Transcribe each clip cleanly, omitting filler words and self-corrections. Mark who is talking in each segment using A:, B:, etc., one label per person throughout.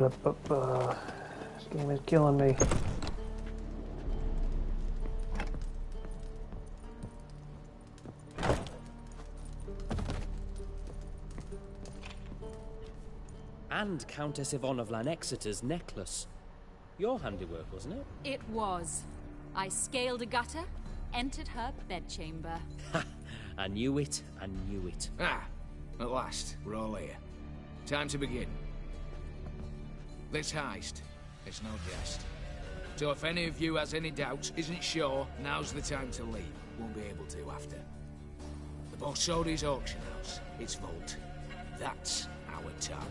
A: This game is killing me.
B: And Countess Yvonne of Lanexeter's necklace. Your handiwork, wasn't it?
C: It was. I scaled a gutter, entered her bedchamber.
B: Ha! I knew it, I knew it.
D: Ah, at last, we're all here. Time to begin. This heist, it's no jest. So if any of you has any doubts, isn't sure, now's the time to leave. Won't be able to after. The Borsodi's auction house, its vault. That's our target.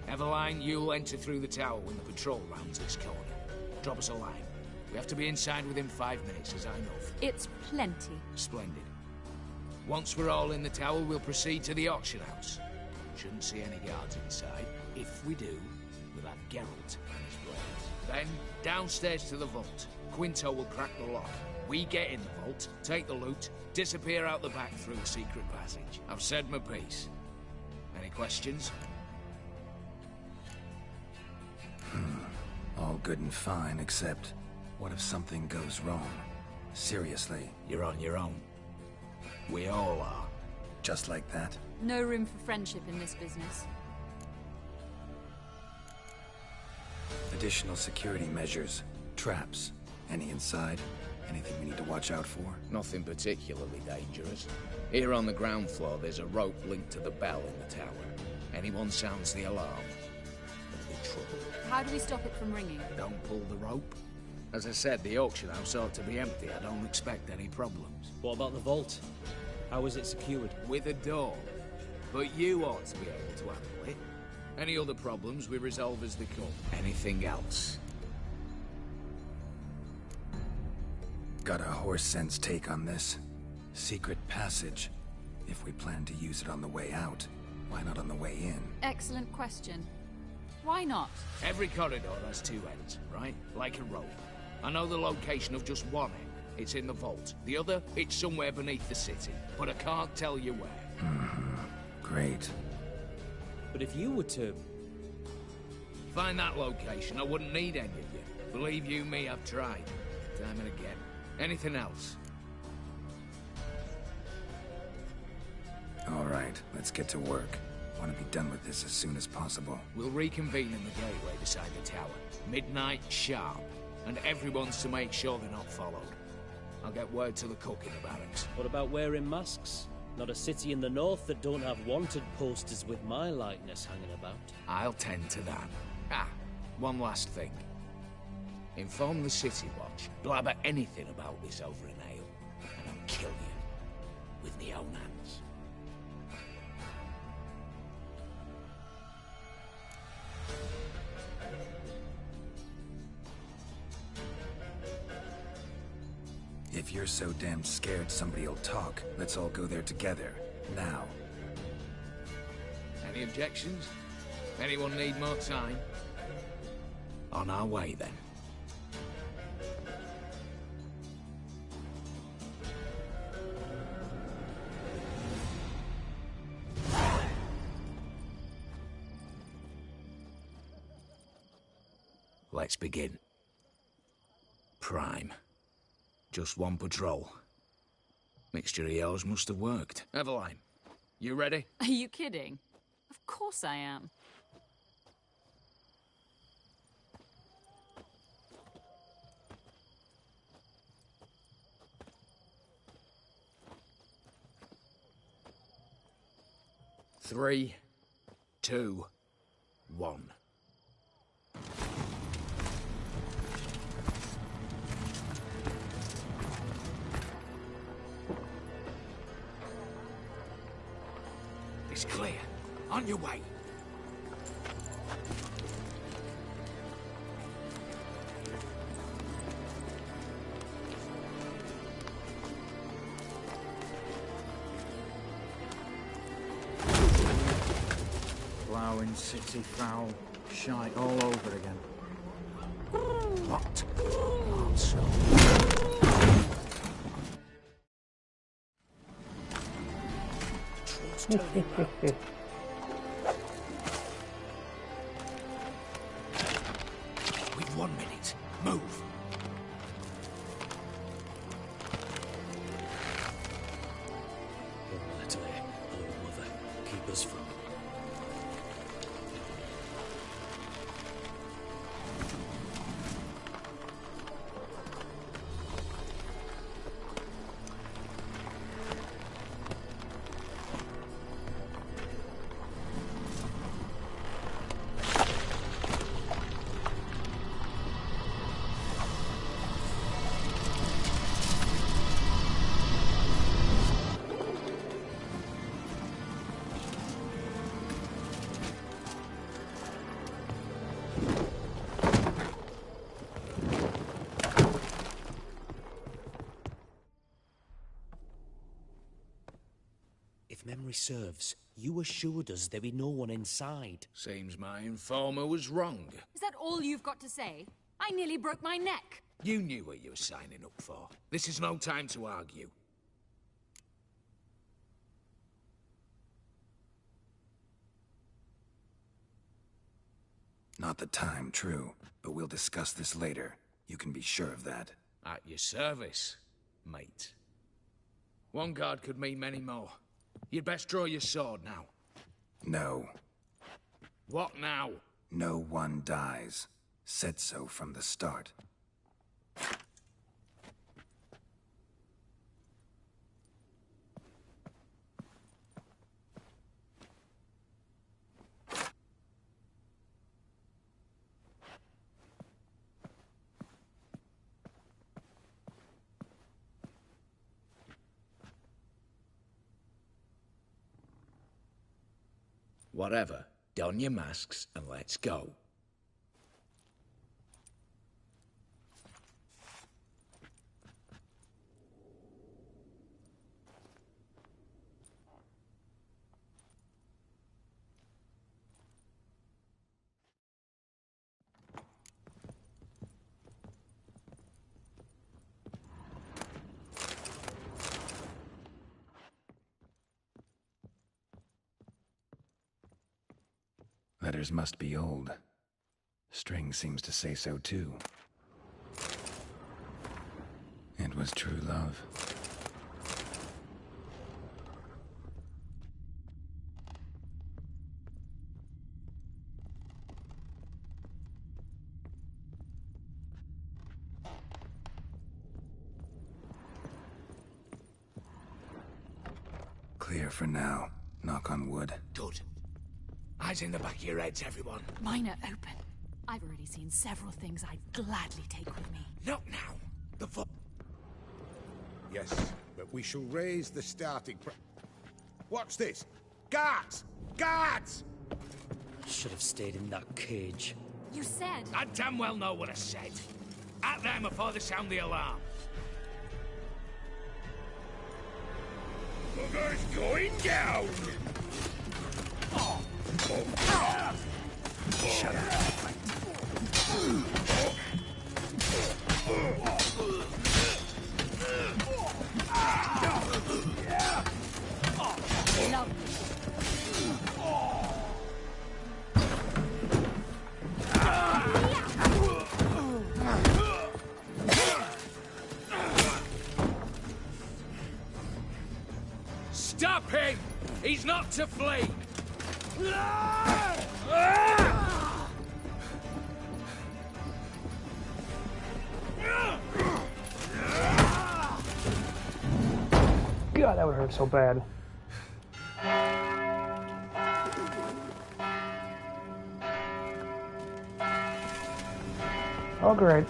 D: Eveline, you'll enter through the tower when the patrol rounds this corner. Drop us a line. We have to be inside within 5 minutes, as I know.
C: It's plenty.
D: Splendid. Once we're all in the tower, we'll proceed to the auction house. Shouldn't see any guards inside. If we do, we'll have Geralt and his blades. Then, downstairs to the vault. Quinto will crack the lock. We get in the vault, take the loot, disappear out the back through the secret passage. I've said my piece. Any questions?
E: All good and fine, except what if something goes wrong? Seriously.
D: You're on your own. We all are.
E: Just like that?
C: No room for friendship in this business.
E: Additional security measures. Traps. Any inside? Anything we need to watch out for?
D: Nothing particularly dangerous. Here on the ground floor, there's a rope linked to the bell in the tower. Anyone sounds the alarm, there'll be trouble.
C: How do we stop it from ringing?
D: Don't pull the rope. As I said, the auction house ought to be empty. I don't expect any problems.
B: What about the vault? How is it secured?
D: With a door. But you ought to be able to handle it. Any other problems we resolve as they come. Anything else?
E: Got a horse sense take on this. Secret passage. If we plan to use it on the way out, why not on the way in?
C: Excellent question. Why not?
D: Every corridor has two ends, right? Like a rope. I know the location of just one end. It's in the vault. The other, it's somewhere beneath the city. But I can't tell you where.
E: Great.
B: But if you were to...
D: Find that location, I wouldn't need any of you. Believe you me, I've tried. Time and again. Anything else?
E: All right, let's get to work. Want to be done with this as soon as possible.
D: We'll reconvene in the gateway beside the tower. Midnight sharp. And everyone's to make sure they're not followed. I'll get word to the cook in the barracks.
B: What about wearing masks? Not a city in the north that don't have wanted posters with my likeness hanging about.
D: I'll tend to that. Ah, one last thing. Inform the City Watch. Blabber anything about this over an ale, and I'll kill you with my own hands.
E: If you're so damn scared somebody'll talk, let's all go there together. Now.
D: Any objections? Anyone need more time? On our way, then. Let's begin. Prime. Just one patrol. Mixture of yours must have worked. Eveline, you ready?
C: Are you kidding? Of course I am.
D: Three, two, one. It's clear. On your way.
F: Plowing city foul. Shite all over again.
D: What? Also. 1 minute. Move.
B: Natalie, hello, Mother. Keep us from... If memory serves, you assured us there be no one inside.
D: Seems my informer was wrong.
C: Is that all you've got to say? I nearly broke my neck.
D: You knew what you were signing up for. This is no time to argue.
E: Not the time, true. But we'll discuss this later. You can be sure of that.
D: At your service, mate. One guard could mean many more. You'd best draw your sword now.
E: No.
D: What now?
E: No one dies. Said so from the start.
D: Whatever. Don your masks and let's go.
E: Letters must be old. String seems to say so too. It was true love. Clear for now. Knock on wood.
D: Good. Eyes in the back of your heads, everyone.
C: Mine are open. I've already seen several things I'd gladly take with me.
D: Not now. The
G: Yes, but we shall raise the starting Watch this! Guards! Guards!
B: Should have stayed in that cage.
C: You said...
D: I damn well know what I said. At them before they sound the alarm. Bugger's going down!
E: Shut up.
D: Stop him! He's not to flee!
A: God, that would hurt so bad. Oh, great.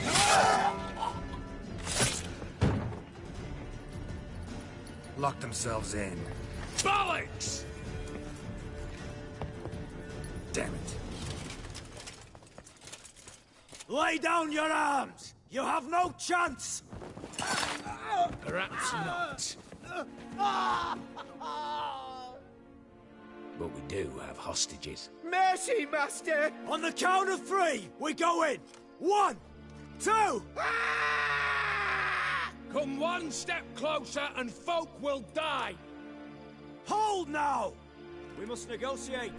E: Lock themselves in.
D: Bollocks!
E: Damn it.
H: Lay down your arms! You have no chance!
D: Perhaps not. But we do have hostages.
H: Mercy, Master! On the count of 3, we go in! 1, 2...
D: Come one step closer and folk will die!
H: Hold now! We must negotiate.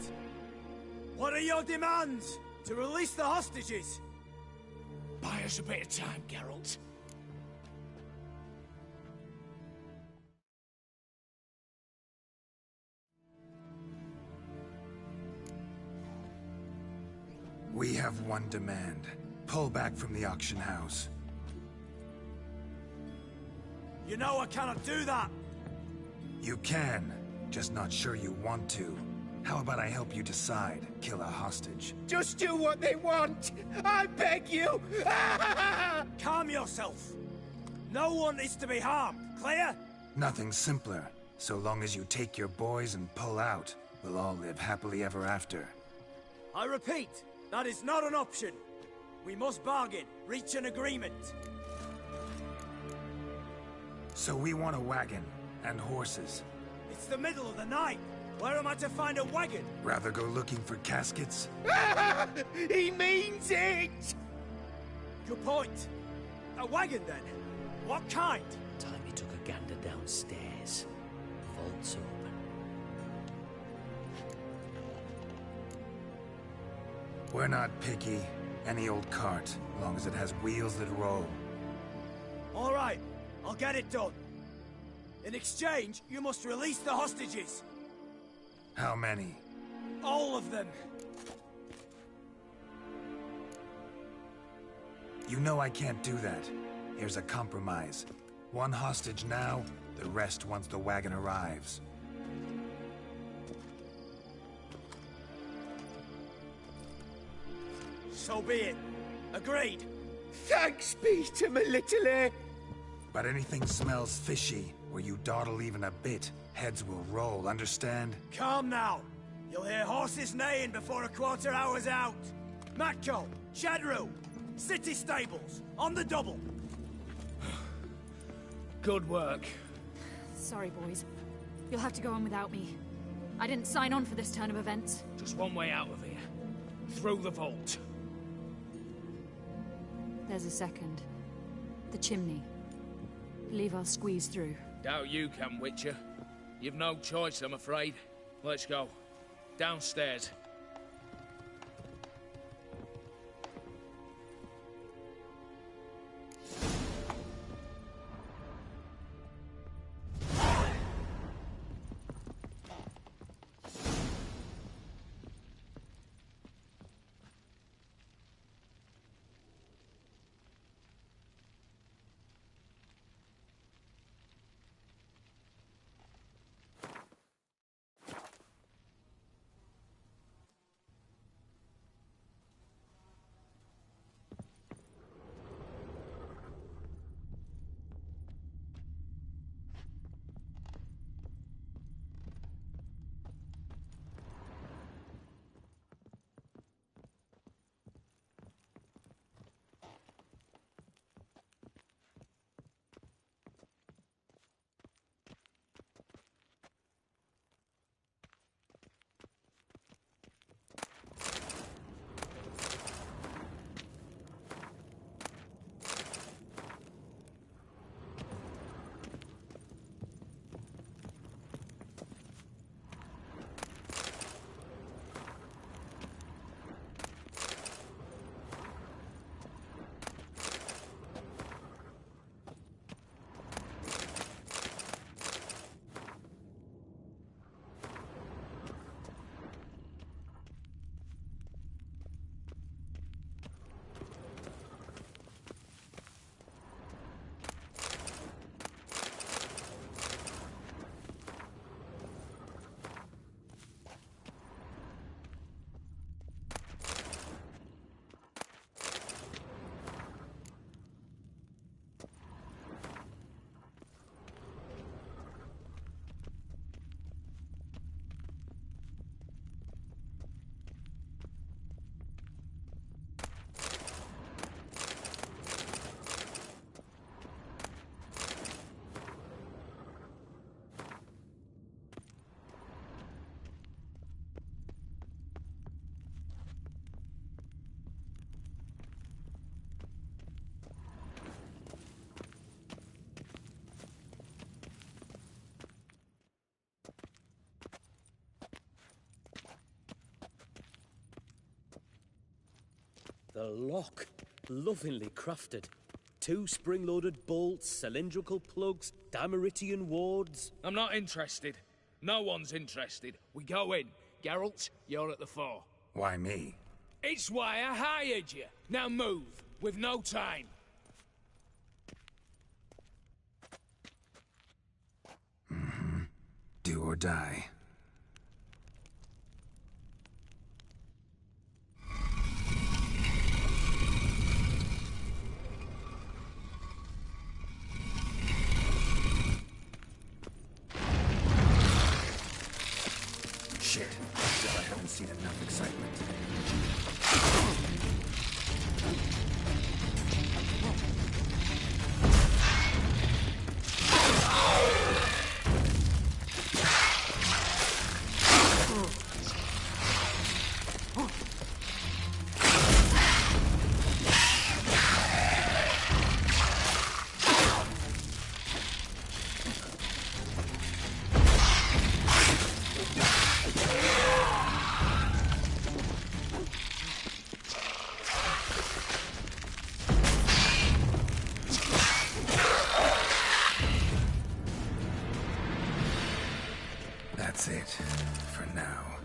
H: What are your demands? To release the hostages?
D: Buy us a bit of time, Geralt.
E: We have one demand. Pull back from the auction house.
H: You know I cannot do that!
E: You can, just not sure you want to. How about I help you decide? Kill a hostage.
H: Just do what they want! I beg you! Calm yourself! No one is to be harmed, clear?
E: Nothing simpler. So long as you take your boys and pull out, we'll all live happily ever after.
H: I repeat, that is not an option. We must bargain, reach an agreement.
E: So we want a wagon, and horses.
H: It's the middle of the night. Where am I to find a wagon?
E: Rather go looking for caskets?
H: He means it! Good point. A wagon, then? What kind?
B: Time he took a gander downstairs. The vault's open.
E: We're not picky. Any old cart, long as it has wheels that roll.
H: All right, I'll get it done. In exchange, you must release the hostages.
E: How many?
H: All of them.
E: You know I can't do that. Here's a compromise. One hostage now, the rest once the wagon arrives.
H: So be it. Agreed.
I: Thanks be to my little
E: But anything smells fishy, or you dawdle even a bit, heads will roll, understand?
H: Calm now. You'll hear horses neighing before a quarter hour's out. Matko, Shadru, city stables, on the double.
D: Good work.
C: Sorry, boys. You'll have to go on without me. I didn't sign on for this turn of events.
D: Just one way out of here. Through the vault.
C: There's a second. The chimney. Believe I'll squeeze through.
D: Doubt you can, Witcher. You've no choice, I'm afraid. Let's go. Downstairs.
B: The lock. Lovingly crafted. 2 spring-loaded bolts, cylindrical plugs, Dimeritian wards.
D: I'm not interested. No one's interested. We go in. Geralt, you're at the fore.
E: Why me?
D: It's why I hired you. Now move. We've no time.
E: Do or die. Shit. Still I haven't seen enough excitement. That's it, for now.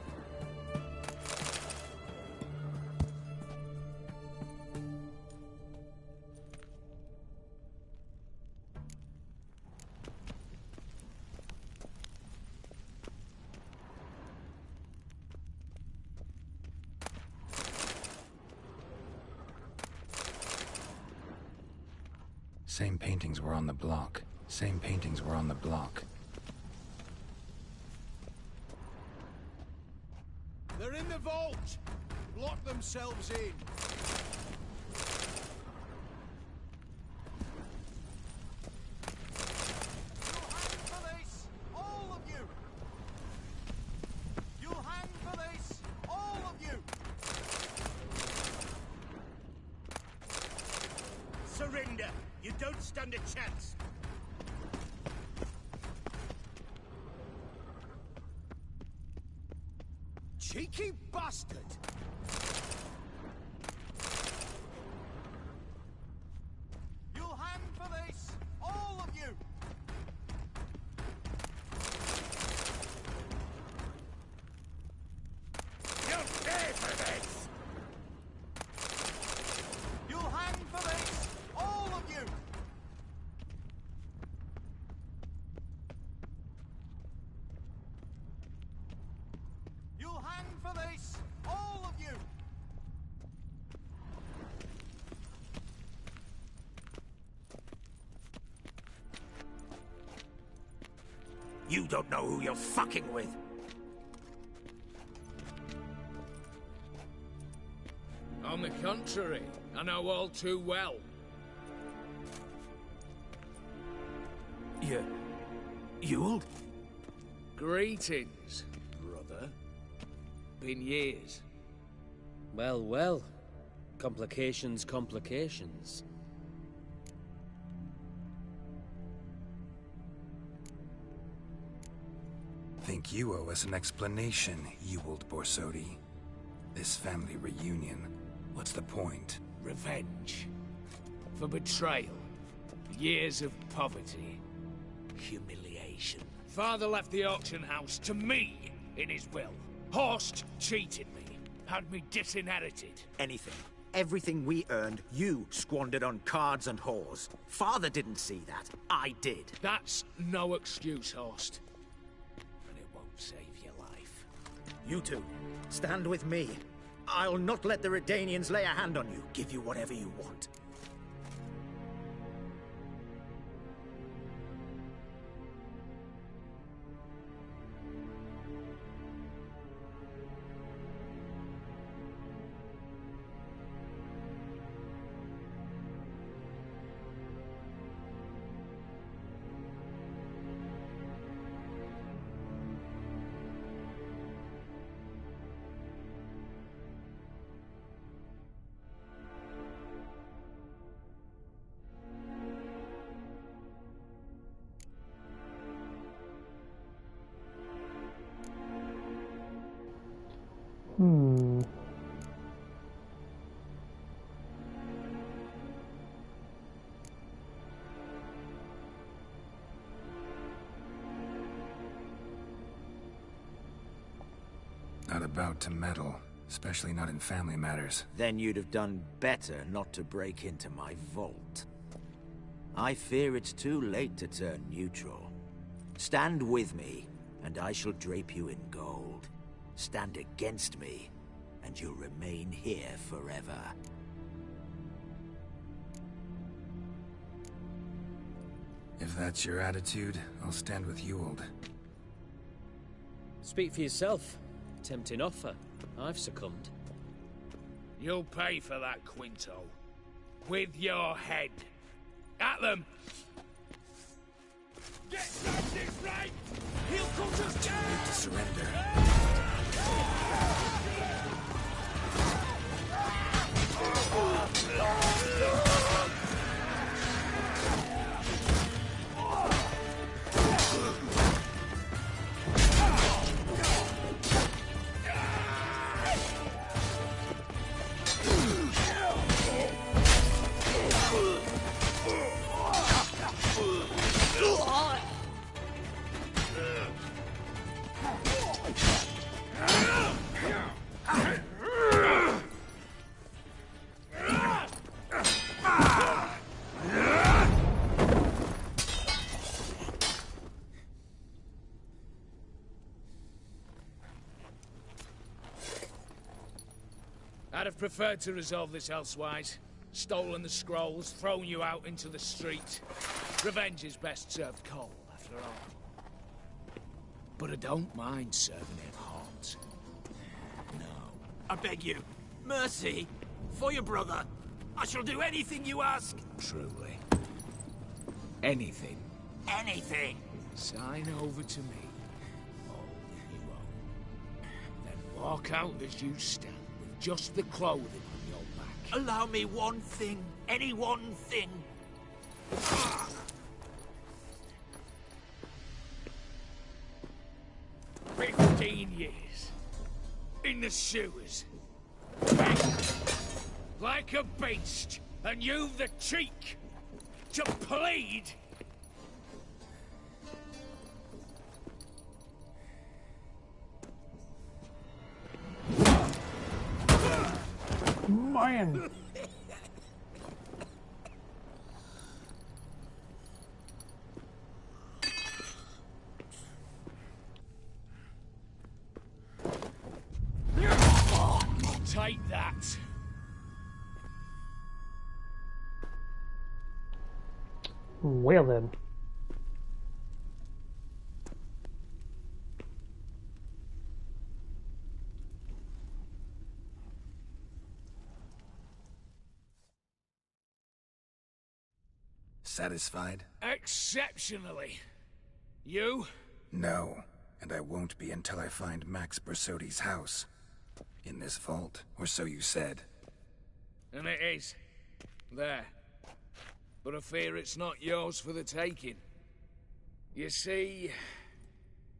E: Same paintings were on the block. Same paintings were on the block.
H: They're in the vault! Lock themselves in. You'll hang for this! All of you! Surrender! You don't stand a chance! Cheeky bastard! You'll hang for this! All of you! You'll pay for this! You'll hang for this! All of you! You'll hang for this! All of you! You don't know who you're fucking with!
D: On the contrary, I know all too well.
H: Ewald?
D: Greetings, brother. Been years.
B: Well, well. Complications, complications.
E: Think you owe us an explanation, Ewald Borsodi. This family reunion, what's the point?
D: Revenge. For betrayal. Years of poverty. Humiliation. Father left the auction house to me in his will. Horst cheated me. Had me disinherited.
J: Anything. Everything we earned, you squandered on cards and whores. Father didn't see that. I did.
D: That's no excuse, Horst. And it won't save your life.
J: You two, stand with me. I'll not let the Redanians lay a hand on you. Give you whatever you want.
E: about to meddle, especially not in family matters.
J: Then you'd have done better not to break into my vault. I fear it's too late to turn neutral. Stand with me, and I shall drape you in gold. Stand against me, and you'll remain here forever.
E: If that's your attitude, I'll stand with Ewald.
B: Speak for yourself. Tempting offer. I've succumbed.
D: You'll pay for that, Quinto. With your head. At them! Get this right! He'll come to us!
E: Too late to surrender.
D: I'd have preferred to resolve this elsewise. Stolen the scrolls, thrown you out into the street. Revenge is best served cold, after all. But I don't mind serving it hot. No.
H: I beg you, mercy, for your brother. I shall do anything you ask.
D: Truly. Anything.
H: Anything.
D: Sign over to me. All you own. Then walk out as you stand, with just the clothing on your back.
H: Allow me one thing. Any one thing.
D: 15 years. In the sewers. Begged. Like a beast. And you've the cheek to plead.
A: Man.
D: Take that.
A: Well then.
E: Satisfied?
D: Exceptionally. You?
E: No, and I won't be until I find Max Bersodi's house. In this vault, or so you said.
D: And it is. There. But I fear it's not yours for the taking. You see,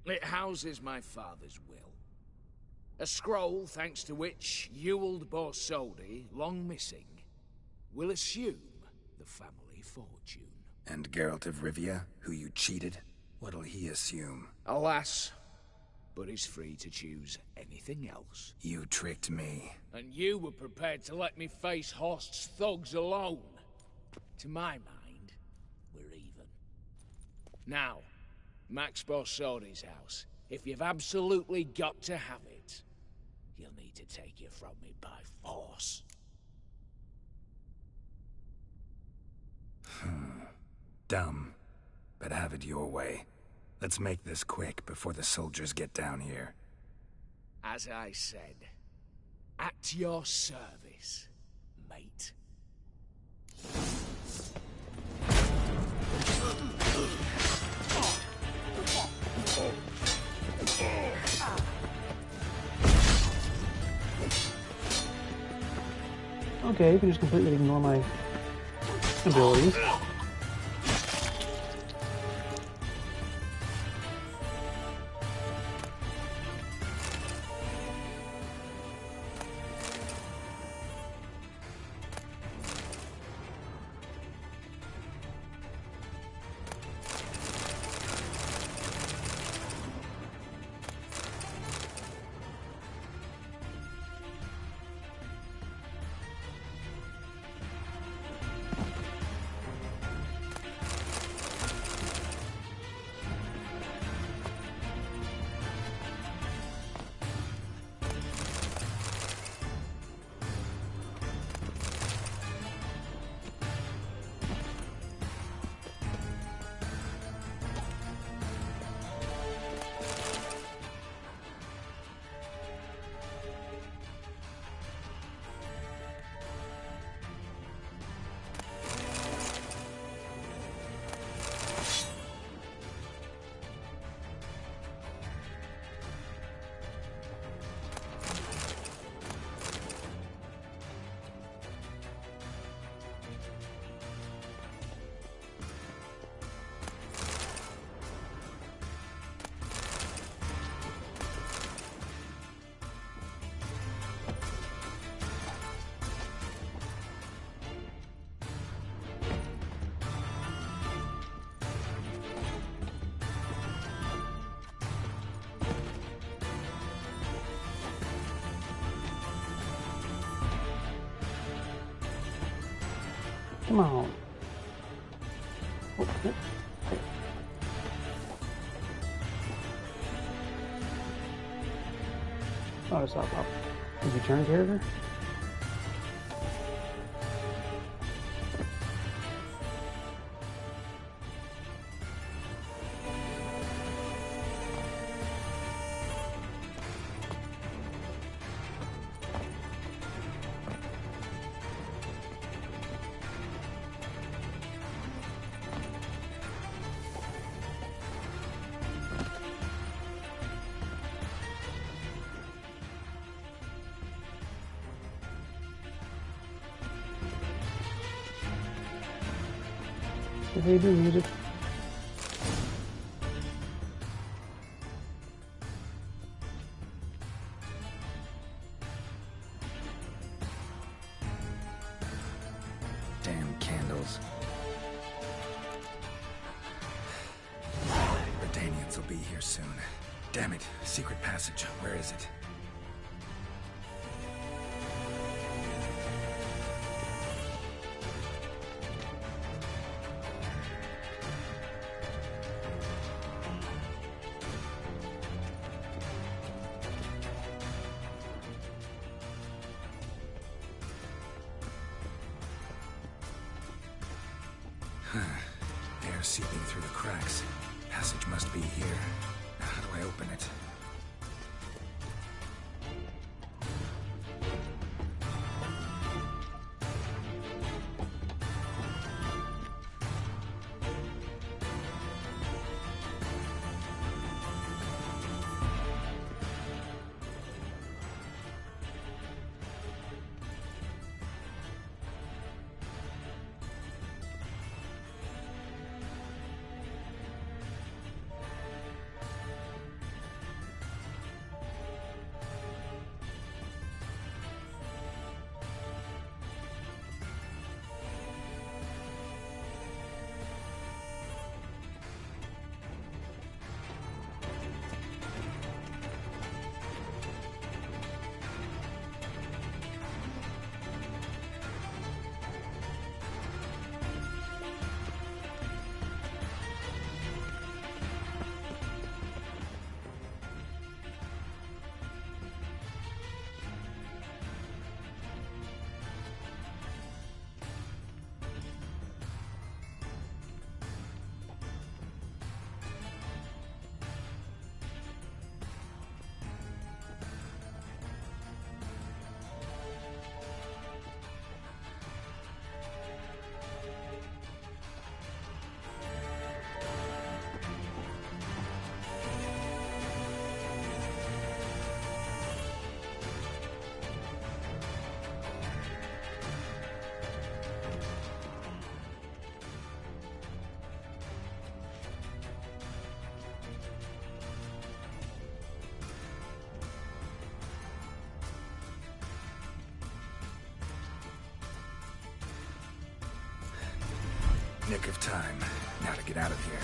D: it houses my father's will. A scroll thanks to which Ewald Borsodi, long missing, will assume the family fortune.
E: And Geralt of Rivia, who you cheated? What'll he assume?
D: Alas, but he's free to choose anything else.
E: You tricked me.
D: And you were prepared to let me face Horst's thugs alone. To my mind, we're even. Now, Max Borsodi's house. If you've absolutely got to have it, you'll need to take it from me by force.
E: Dumb, but have it your way. Let's make this quick before the soldiers get down here.
D: As I said, at your service, mate.
A: Okay, you can just completely ignore my abilities. Come on. Oh, oh, oh. Oh, I saw it pop. Did you turn character? What do you do, music?
E: Damn candles. Redanians will be here soon. Damn it, secret passage. Where is it? Air seeping through the cracks. Passage must be here. Now, how do I open it? Nick of time. Now to get out of here.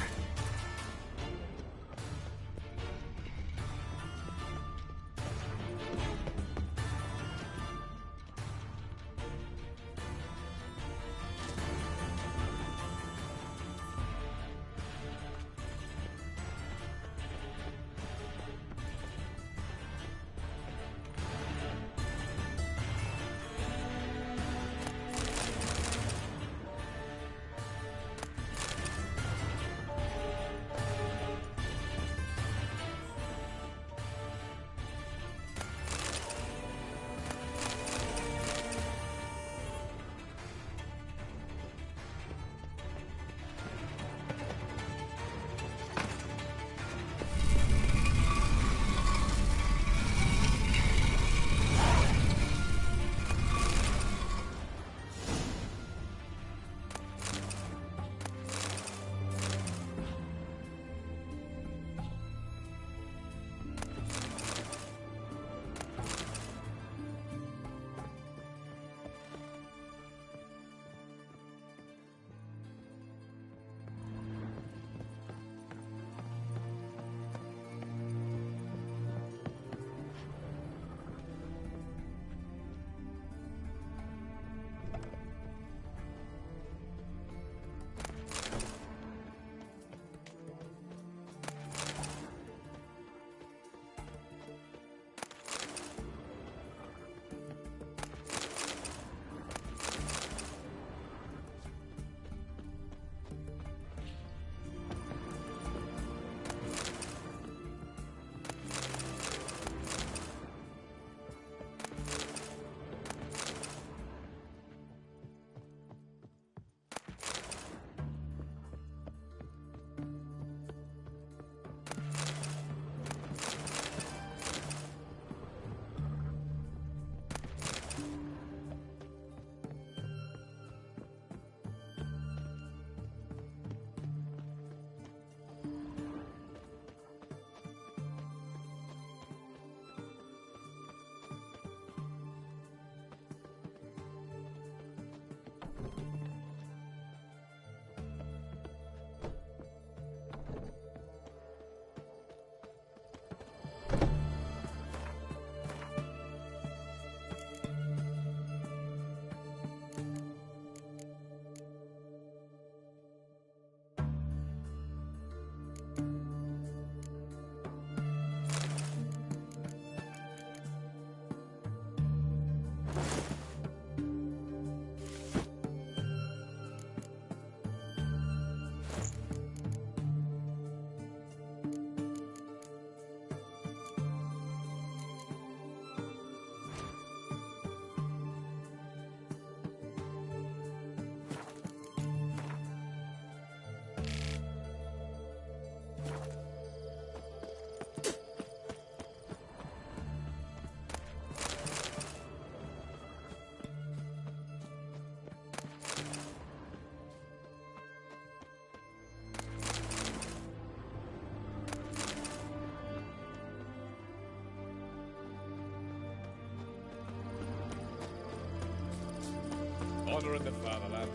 K: mother and the fatherland.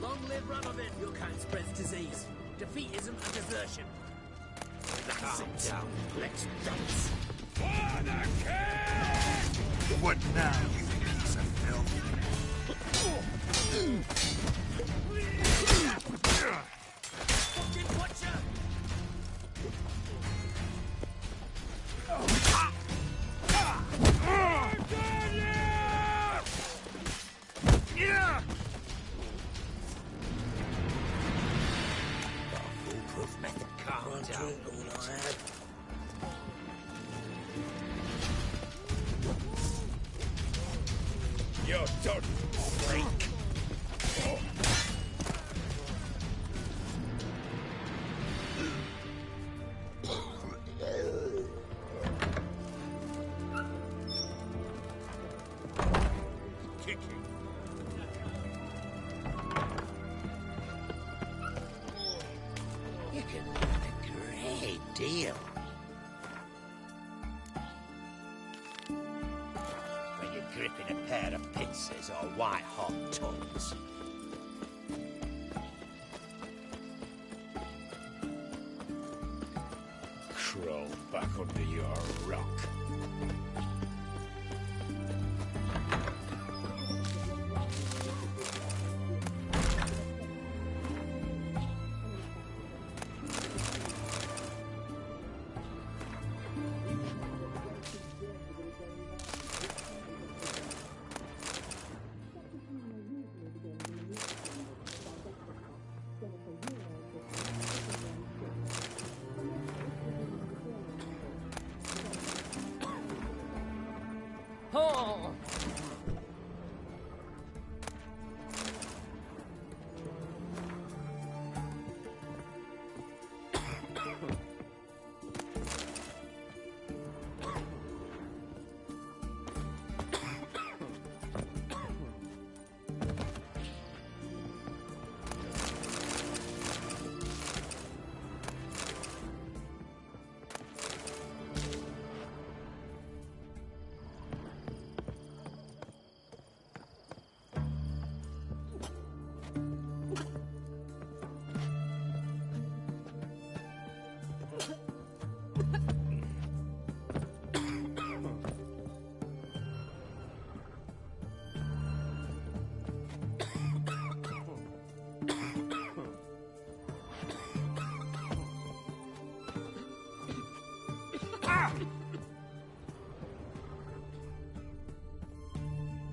L: Long live Radovid! Your kind spreads disease. Defeat isn't a desertion. Calm down. Let's dance.
G: For the king! What now, you piece of filth?
L: Fucking watcher!
J: Foolproof method. Calm down.
G: You're done, freak! Kicking.
J: You can learn a great deal. When you're gripping a pair of pincers or white-hot tongues.
K: Crawl back under your rock.
L: Oh!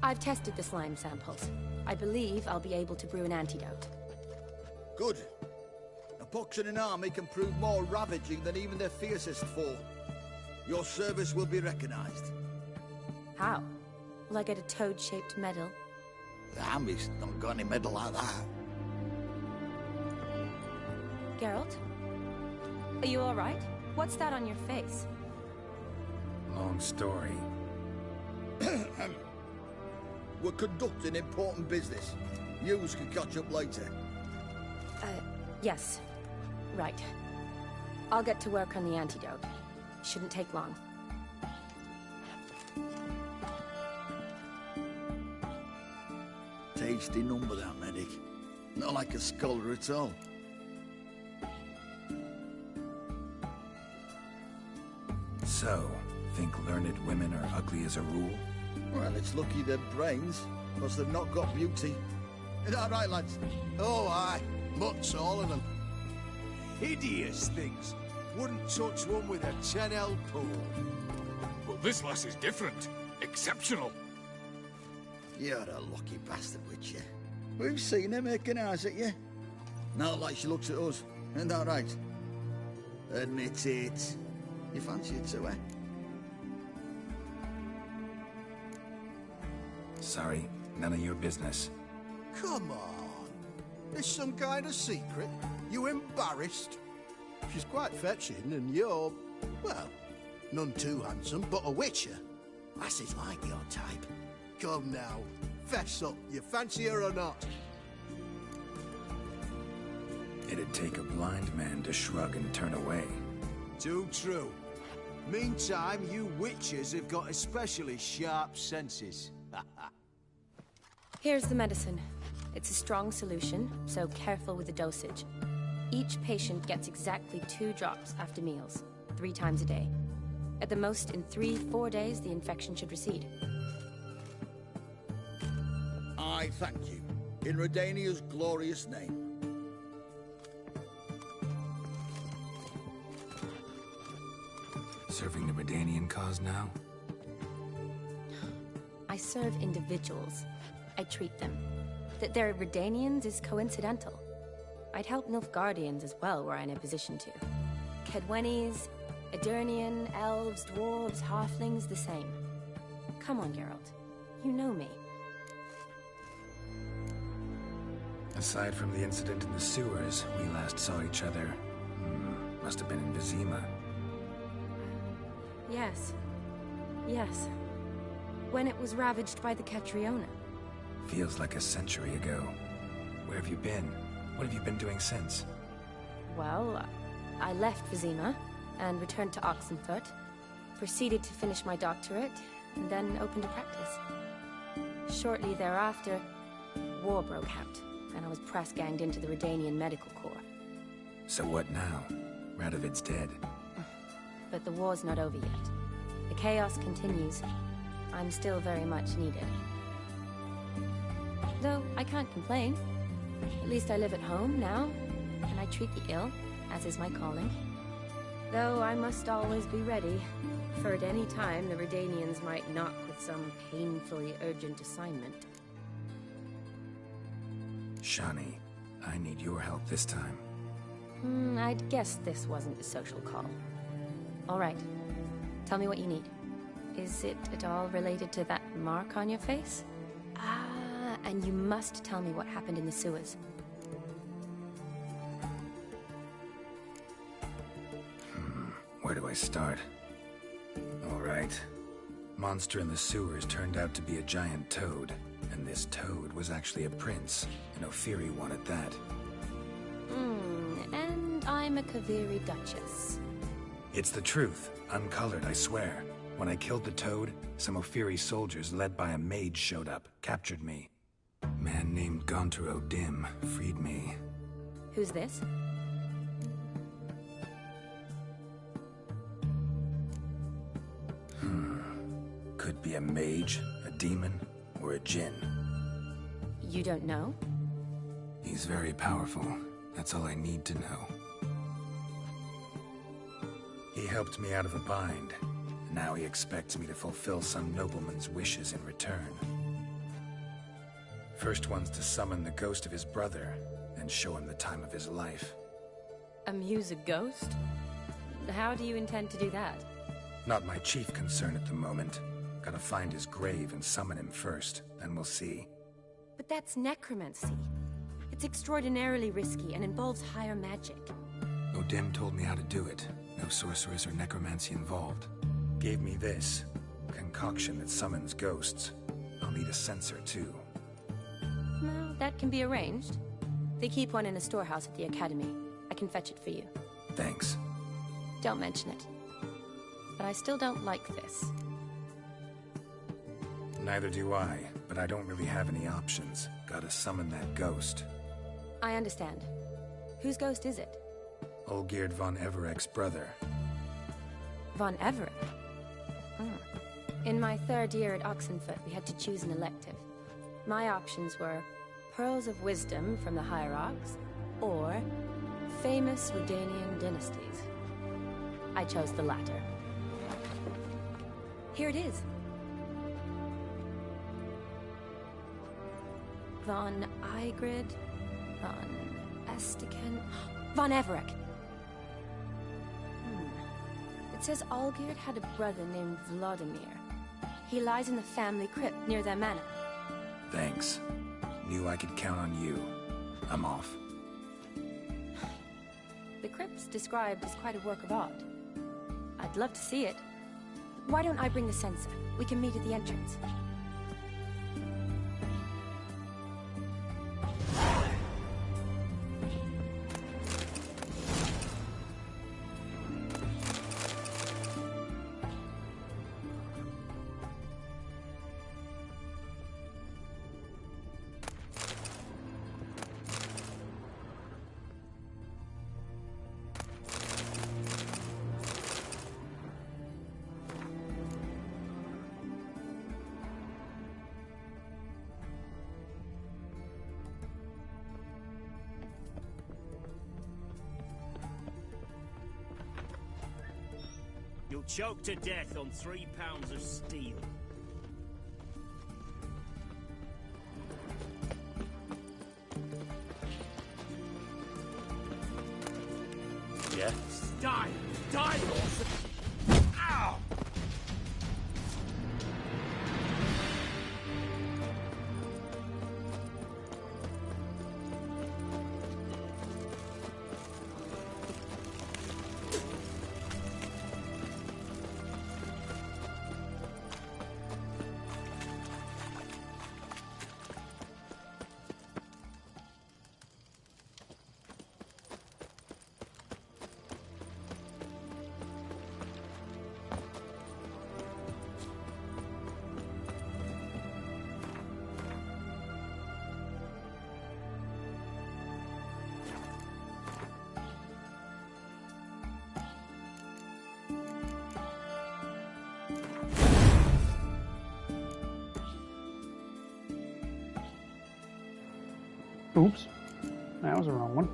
M: I've tested the slime samples. I believe I'll be able to brew an antidote.
N: Good. A pox in an army can prove more ravaging than even their fiercest foe. Your service will be recognized.
M: How? Will I get a toad-shaped medal?
N: The army's not got any medal like that.
M: Geralt? Are you alright? What's that on your face?
E: Long story.
N: We're conducting important business. Yous can catch up later.
M: Yes. Right. I'll get to work on the antidote. Shouldn't take long.
N: Tasty number, that medic. Not like a scholar at all.
E: So, think learned women are ugly as a rule?
N: Well, it's lucky they're brains, because they've not got beauty. Is that right, lads?
G: Oh, aye. Mutts, all of them. Hideous things. Wouldn't touch one with a 10L pool.
K: But this lass is different. Exceptional.
N: You're a lucky bastard, Witcher. We've seen her making eyes at you. Not like she looks at us. Isn't that right? Admit it. You fancy it too, eh?
E: Sorry, none of your business.
G: Come on. There's some kind of secret. You embarrassed? She's quite fetching, and you're, well, none too handsome, but a witcher. Lasses like your type. Come now, fess up. You fancy her or not?
E: It'd take a blind man to shrug and turn away.
G: Too true. Meantime, you witches have got especially sharp senses.
M: Here's the medicine. It's a strong solution, so careful with the dosage. Each patient gets exactly 2 drops after meals, 3 times a day. At the most, in 3-4 days, the infection should recede.
N: I thank you. In Redania's glorious name.
E: Serving the Redanian cause now?
M: I serve individuals. I treat them. That they're Redanians is coincidental. I'd help Nilfgaardians as well were I in a position to. Kaedwenis, Aedirnian, elves, dwarves, halflings, the same. Come on, Geralt. You know me.
E: Aside from the incident in the sewers, we last saw each other. Must have been in Vizima.
M: Yes. Yes. When it was ravaged by the Catriona.
E: Feels like a century ago. Where have you been? What have you been doing since?
M: Well, I left Vizima and returned to Oxenfurt, proceeded to finish my doctorate, and then opened a practice. Shortly thereafter, war broke out, and I was press-ganged into the Redanian Medical Corps.
E: So what now? Radovid's dead.
M: But the war's not over yet. The chaos continues. I'm still very much needed. Though I can't complain. At least I live at home now, and I treat the ill, as is my calling. Though I must always be ready, for at any time the Redanians might knock with some painfully urgent assignment.
E: Shani, I need your help this time.
M: I'd guess this wasn't a social call. All right. Tell me what you need. Is it at all related to that mark on your face? Ah, and you must tell me what happened in the sewers.
E: Where do I start? All right. Monster in the sewers turned out to be a giant toad, and this toad was actually a prince, and Ophiri wanted that.
M: And I'm a Kaviri Duchess.
E: It's the truth. Uncolored, I swear. When I killed the toad, some Ophiri soldiers led by a mage showed up, captured me. A man named Gontaro Dim freed me.
M: Who's this?
E: Could be a mage, a demon, or a djinn.
M: You don't know?
E: He's very powerful. That's all I need to know. He helped me out of a bind. Now he expects me to fulfill some nobleman's wishes in return. First one's to summon the ghost of his brother, and show him the time of his life.
M: Amuse a ghost? How do you intend to do that?
E: Not my chief concern at the moment. Gotta find his grave and summon him first, then we'll see.
M: But that's necromancy. It's extraordinarily risky and involves higher magic.
E: O'Dim told me how to do it. No sorceress or necromancy involved. Gave me this concoction that summons ghosts. I'll need a censer too.
M: Well, that can be arranged. They keep one in a storehouse at the academy. I can fetch it for you.
E: Thanks.
M: Don't mention it. But I still don't like this.
E: Neither do I, but I don't really have any options. Gotta summon that ghost.
M: I understand. Whose ghost is it?
E: Olgierd von Everek's brother.
M: Von Everek? In my 3rd year at Oxenfurt, we had to choose an elective. My options were Pearls of Wisdom from the Hierarchs, or famous Redanian dynasties. I chose the latter. Here it is. Von Aegrid, Von Estiken, Von Everek. It says Olgierd had a brother named Vladimir. He lies in the family crypt near their manor.
E: Thanks. Knew I could count on you. I'm off.
M: The crypt's described as quite a work of art. I'd love to see it. Why don't I bring the censer? We can meet at the entrance.
L: You'll choke to death on 3 pounds of steel.
B: Yeah?
L: Die! Die, horse! Ow!
A: Oops. That was the wrong one.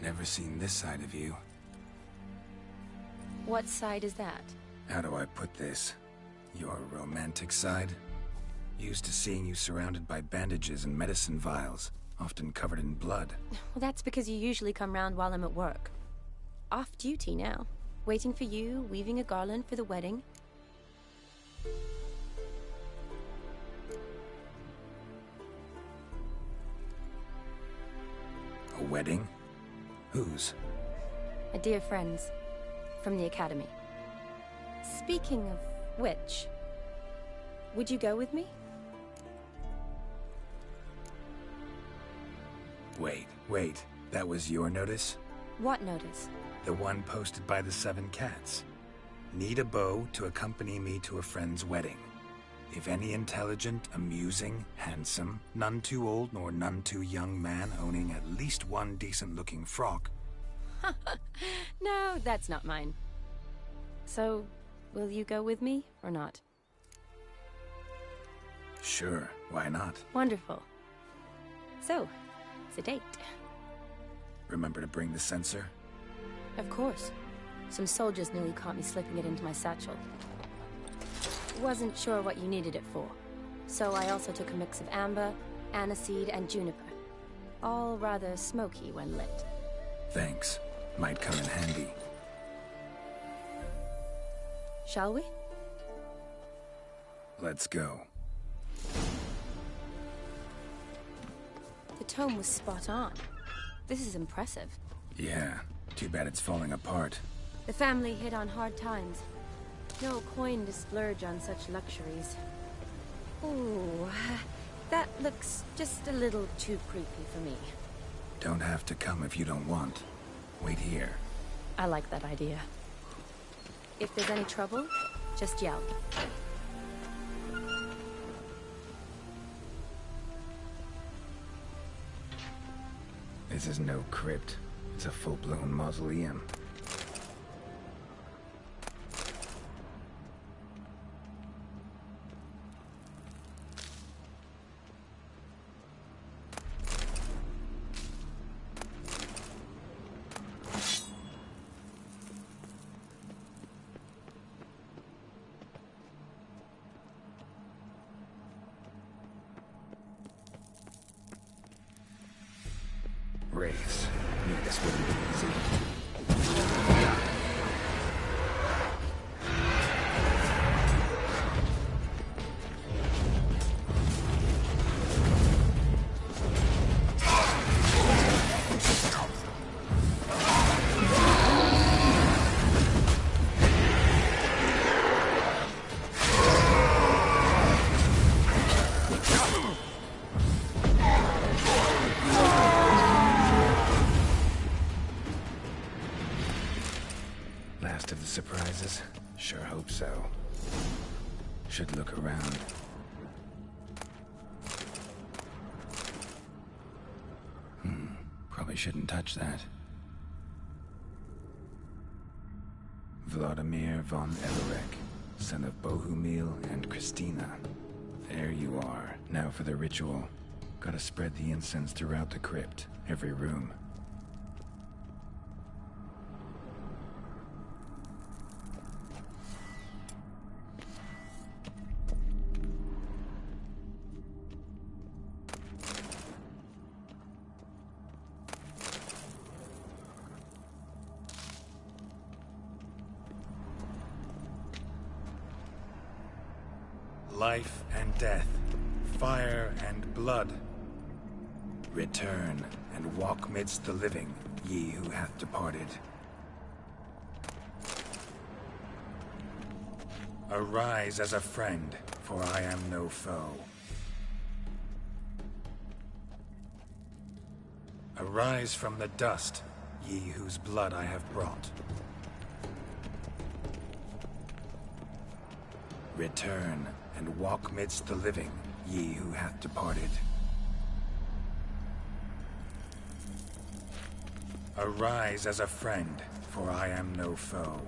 E: Never seen this side of you.
M: What side is that?
E: How do I put this? Your romantic side? Used to seeing you surrounded by bandages and medicine vials, often covered in blood.
M: Well, that's because you usually come round while I'm at work. Off duty now. Waiting for you, weaving a garland for the wedding.
E: A wedding? Whose?
M: A dear friend's. From the academy. Speaking of which, would you go with me?
E: Wait. That was your notice?
M: What notice?
E: The one posted by the 7 Cats. Need a beau to accompany me to a friend's wedding. If any intelligent, amusing, handsome, none too old nor none too young man owning at least one decent-looking frock.
M: No, that's not mine. So, will you go with me, or not?
E: Sure, why not?
M: Wonderful. So, it's a date.
E: Remember to bring the censer?
M: Of course. Some soldiers nearly caught me slipping it into my satchel. Wasn't sure what you needed it for, so I also took a mix of amber, aniseed, and juniper. All rather smoky when lit.
E: Thanks. Might come in handy.
M: Shall we?
E: Let's go.
M: The tome was spot on. This is impressive.
E: Yeah, too bad it's falling apart.
M: The family hit on hard times. No coin to splurge on such luxuries. Ooh, that looks just a little too creepy for me.
E: Don't have to come if you don't want. Wait here.
M: I like that idea. If there's any trouble, just yell.
E: This is no crypt. It's a full-blown mausoleum. Wraiths. Knew this wouldn't be easy. Last of the surprises? Sure hope so. Should look around. Probably shouldn't touch that. Vladimir von Everek, son of Bohumil and Christina. There you are. Now for the ritual. Gotta spread the incense throughout the crypt, every room. Life and death, fire and blood. Return and walk midst the living, ye who hath departed. Arise as a friend, for I am no foe. Arise from the dust, ye whose blood I have brought. Return and walk midst the living, ye who hath departed. Arise as a friend, for I am no foe.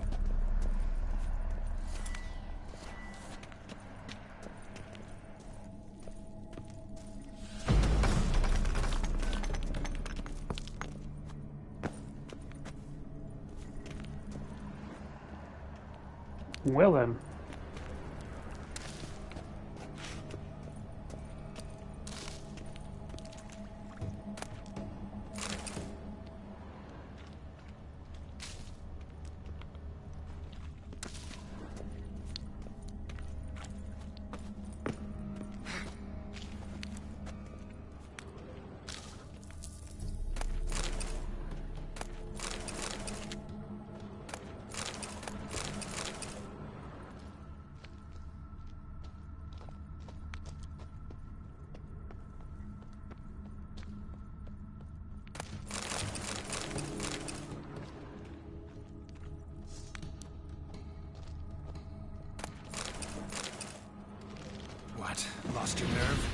A: Well then.
E: What? Lost your nerve?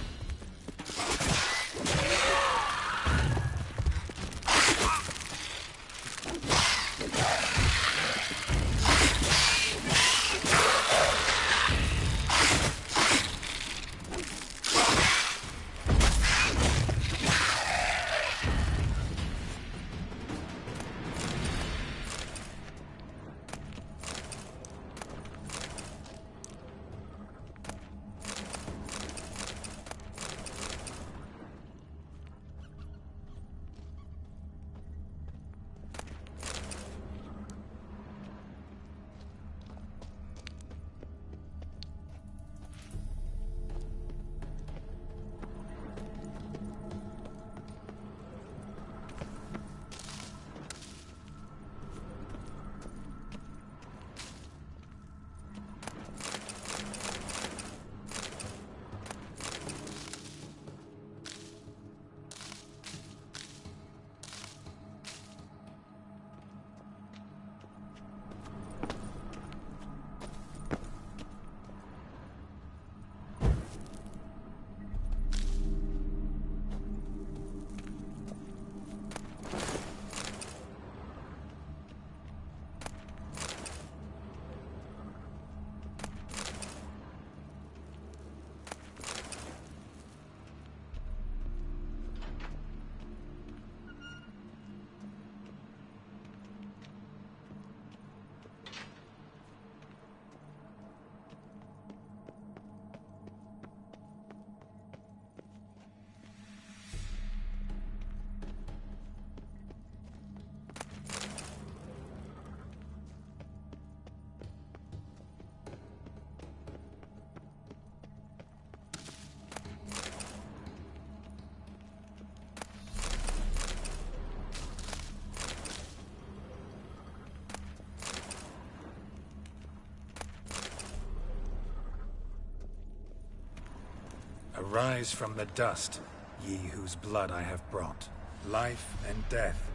E: Arise from the dust, ye whose blood I have brought. Life and death,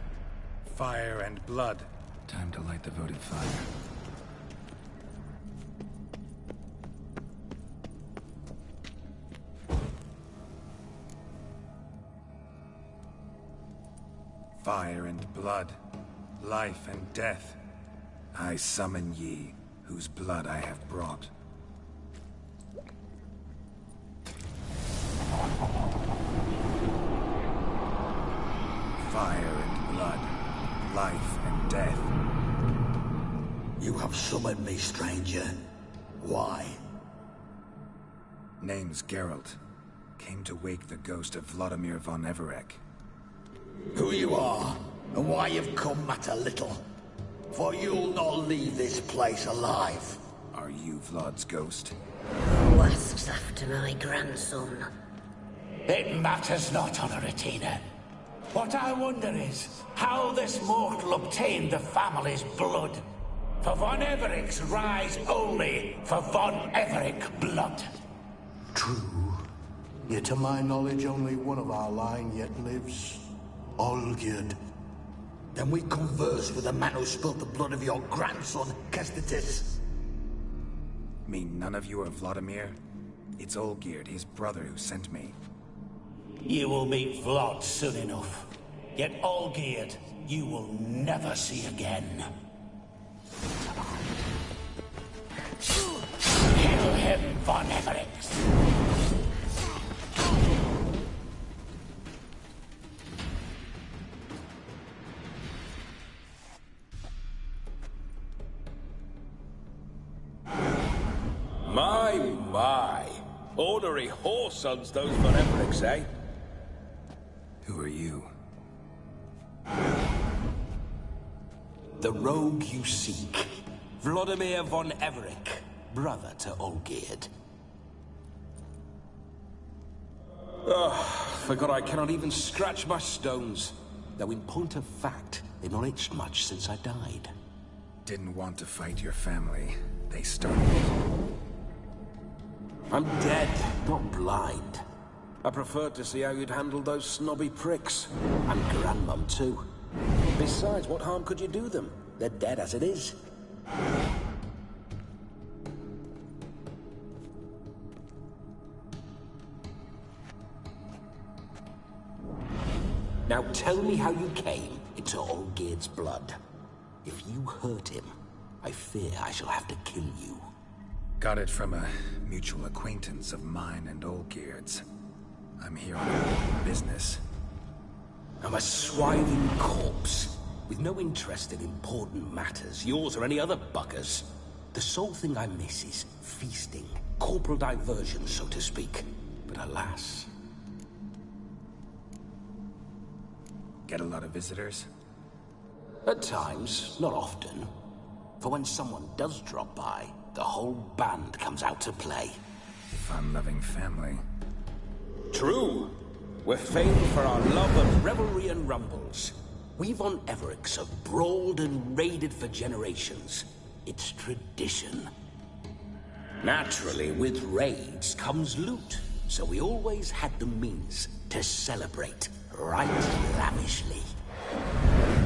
E: fire and blood. Time to light the votive fire. Fire and blood, life and death. I summon ye, whose blood I have brought. Fire and blood, life and death.
N: You have summoned me, stranger. Why?
E: Name's Geralt. Came to wake the ghost of Vladimir von Everec.
N: Who you are, and why you've come matter little. For you'll not leave this place alive.
E: Are you Vlad's ghost?
O: Who asks after my grandson?
P: It matters not, Honoratina. What I wonder is how this mortal obtained the family's blood. For von Everec's rise only for von Everec blood.
Q: True. Yet to my knowledge, only one of our line yet lives. Olgierd.
N: Then we converse with the man who spilled the blood of your grandson, Kestetis.
E: Mean none of you are Vladimir? It's Olgierd, his brother, who sent me.
P: You will meet Vlad soon enough. Yet Olgierd, you will never see again. Kill him, von Everec.
R: My. Ornery whoresons those von Everecs, eh?
E: Who are you?
P: The rogue you seek. Vladimir von Everec, brother to Olgierd.
R: Forgot I cannot even scratch my stones. Though in point of fact, they've not itched much since I died.
E: Didn't want to fight your family. They started.
R: I'm dead, not blind. I preferred to see how you'd handled those snobby pricks. And Grandmum, too. Besides, what harm could you do them? They're dead as it is. Now tell me how you came into Olgierd's blood. If you hurt him, I fear I shall have to kill you.
E: Got it from a mutual acquaintance of mine and Olgierd's. I'm here on business.
P: I'm a swiving corpse, with no interest in important matters, yours or any other buggers. The sole thing I miss is feasting, corporal diversion, so to speak. But alas...
E: Get a lot of visitors?
P: At times, not often. For when someone does drop by, the whole band comes out to play.
E: Fun-loving family.
P: True. We're famed for our love of revelry and rumbles. We von Everecs have brawled and raided for generations. It's tradition. Naturally, with raids comes loot, so we always had the means to celebrate right lavishly.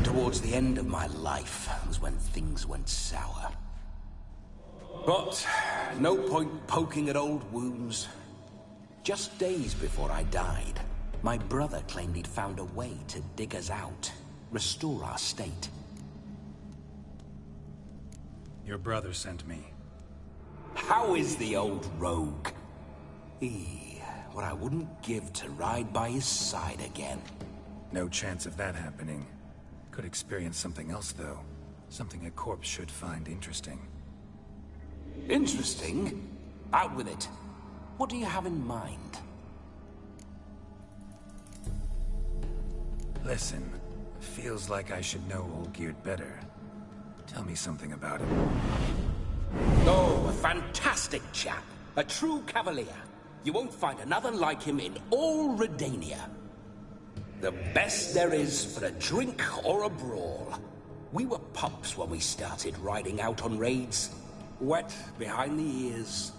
P: Towards the end of my life was when things went sour. But no point poking at old wounds. Just days before I died, my brother claimed he'd found a way to dig us out, restore our state.
E: Your brother sent me.
P: How is the old rogue? What I wouldn't give to ride by his side again.
E: No chance of that happening. Could experience something else, though. Something a corpse should find interesting.
P: Interesting? Out with it. What do you have in mind?
E: Listen, feels like I should know Olgierd better. Tell me something about him.
P: Oh, a fantastic chap. A true cavalier. You won't find another like him in all Redania. The best there is for a drink or a brawl. We were pups when we started riding out on raids. Wet behind the ears.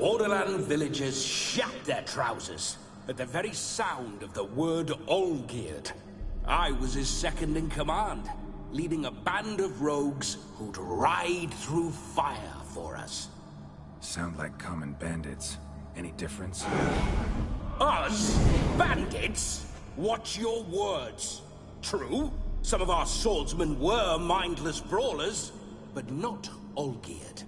P: Borderland villagers shat their trousers at the very sound of the word Olgierd. I was his second in command, leading a band of rogues who'd ride through fire for us.
E: Sound like common bandits. Any difference?
P: Us? Bandits? Watch your words. True, some of our swordsmen were mindless brawlers, but not Olgierd.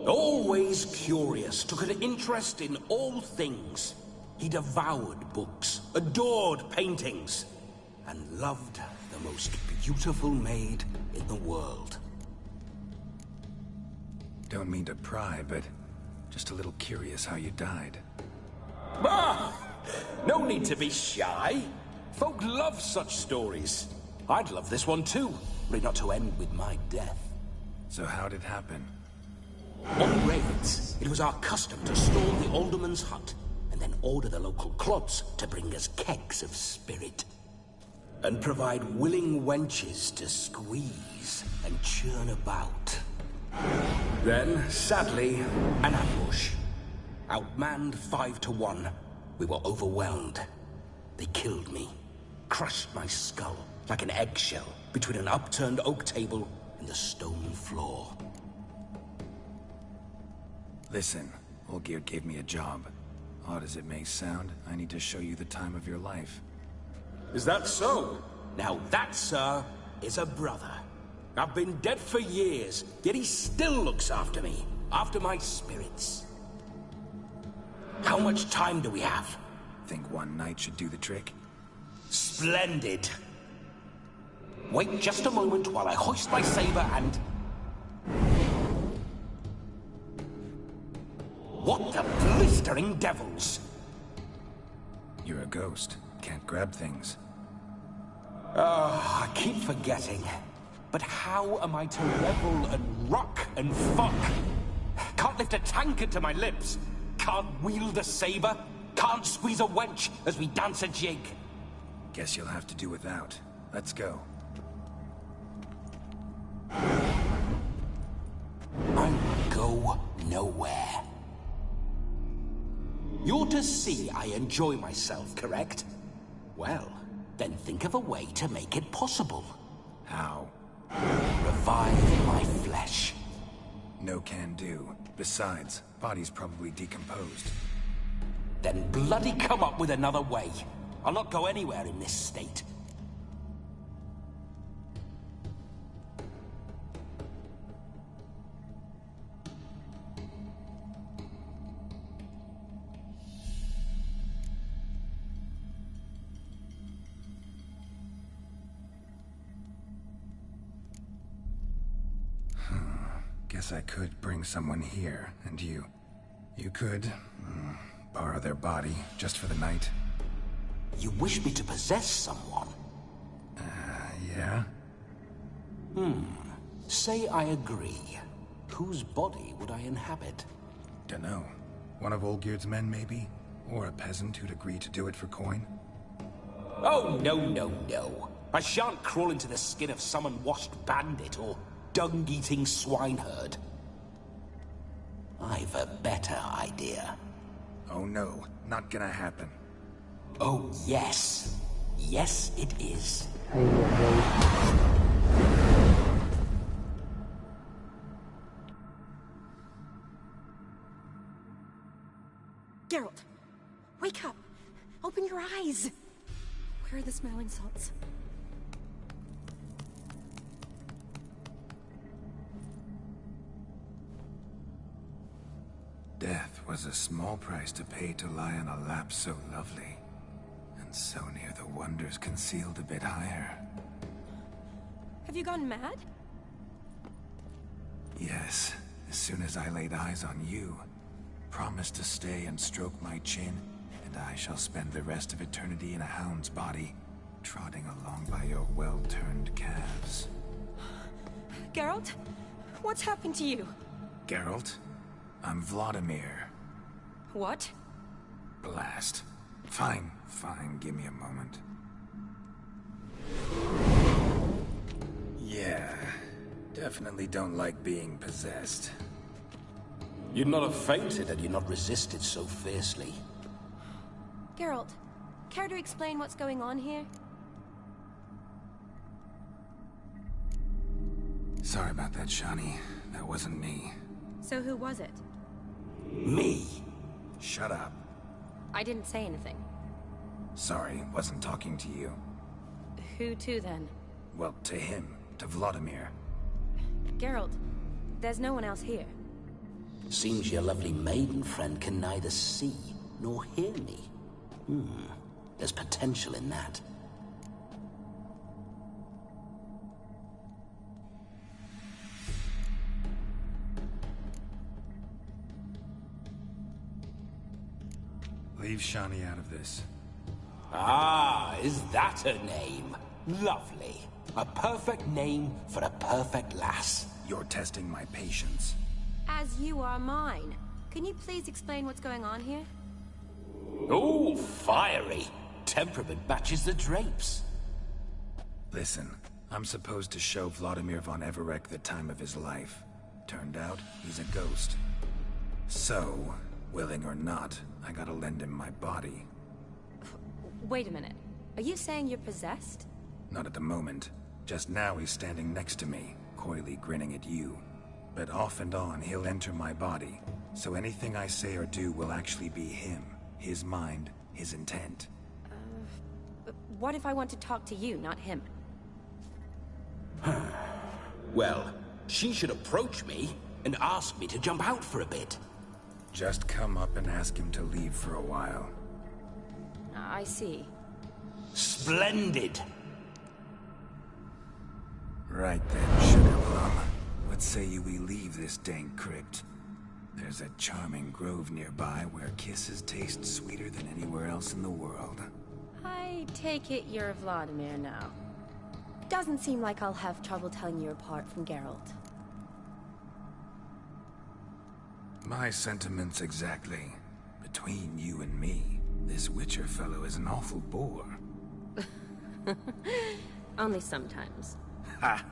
P: Always curious, took an interest in all things. He devoured books, adored paintings, and loved the most beautiful maid in the world.
E: Don't mean to pry, but just a little curious how you died.
P: Ah! No need to be shy. Folk love such stories. I'd love this one too, but not to end with my death.
E: So how'd it happen?
P: On raids, it was our custom to storm the alderman's hut, and then order the local clods to bring us kegs of spirit. And provide willing wenches to squeeze and churn about. Then, sadly, an ambush. Outmanned 5 to 1, we were overwhelmed. They killed me, crushed my skull like an eggshell between an upturned oak table and the stone floor.
E: Listen, Olgierd gave me a job. Odd as it may sound, I need to show you the time of your life.
P: Is that so? Now that, sir, is a brother. I've been dead for years, yet he still looks after me, after my spirits. How much time do we have?
E: Think one night should do the trick?
P: Splendid. Wait just a moment while I hoist my saber and... What the blistering devils?
E: You're a ghost. Can't grab things.
P: I keep forgetting. But how am I to revel and rock and fuck? Can't lift a tankard to my lips. Can't wield a saber. Can't squeeze a wench as we dance a jig.
E: Guess you'll have to do without. Let's go.
P: I will go nowhere. You're to see I enjoy myself, correct? Well, then think of a way to make it possible.
E: How?
P: Revive my flesh.
E: No can do. Besides, body's probably decomposed.
P: Then bloody come up with another way. I'll not go anywhere in this state.
E: Guess I could bring someone here, and you could borrow their body just for the night.
P: You wish me to possess someone?
E: Yeah?
P: Say I agree. Whose body would I inhabit?
E: Dunno. One of Olgierd's men, maybe? Or a peasant who'd agree to do it for coin?
P: Oh, no, no, no. I shan't crawl into the skin of some unwashed bandit or dung-eating swineherd. I've a better idea.
E: Oh no, not gonna happen.
P: Oh yes. Yes, it is.
M: Geralt, wake up. Open your eyes. Where are the smelling salts?
E: Death was a small price to pay to lie on a lap so lovely, and so near the wonders concealed a bit higher.
M: Have you gone mad?
E: Yes, as soon as I laid eyes on you, promised to stay and stroke my chin, and I shall spend the rest of eternity in a hound's body, trotting along by your well-turned calves.
M: Geralt? What's happened to you?
E: Geralt? I'm Vladimir.
M: What?
E: Blast. Fine, give me a moment. Yeah, definitely don't like being possessed.
P: You'd not have fainted had you not resisted so fiercely.
M: Geralt, care to explain what's going on here?
E: Sorry about that, Shani. That wasn't me.
M: So who was it?
P: Me.
E: Shut up.
M: I didn't say anything.
E: Sorry, wasn't talking to you.
M: Who to, then?
E: Well, to him. To Vladimir.
M: Geralt, there's no one else here.
P: Seems your lovely maiden friend can neither see nor hear me. There's potential in that.
E: Leave Shani out of this.
P: Ah, is that her name? Lovely. A perfect name for a perfect lass.
E: You're testing my patience.
M: As you are mine. Can you please explain what's going on here?
P: Ooh, fiery. Temperament matches the drapes.
E: Listen, I'm supposed to show Vladimir von Everec the time of his life. Turned out, he's a ghost. So, willing or not, I gotta lend him my body.
M: Wait a minute. Are you saying you're possessed?
E: Not at the moment. Just now he's standing next to me, coyly grinning at you. But off and on, he'll enter my body. So anything I say or do will actually be him. His mind, his intent.
M: What if I want to talk to you, not him?
P: Well, she should approach me and ask me to jump out for a bit.
E: Just come up and ask him to leave for a while.
M: I see.
P: Splendid!
E: Right then, Sugar Plum. What say you we leave this dank crypt? There's a charming grove nearby where kisses taste sweeter than anywhere else in the world.
M: I take it you're Vladimir now. Doesn't seem like I'll have trouble telling you apart from Geralt.
E: My sentiments exactly. Between you and me, this Witcher fellow is an awful bore.
M: Only sometimes.
E: Ha!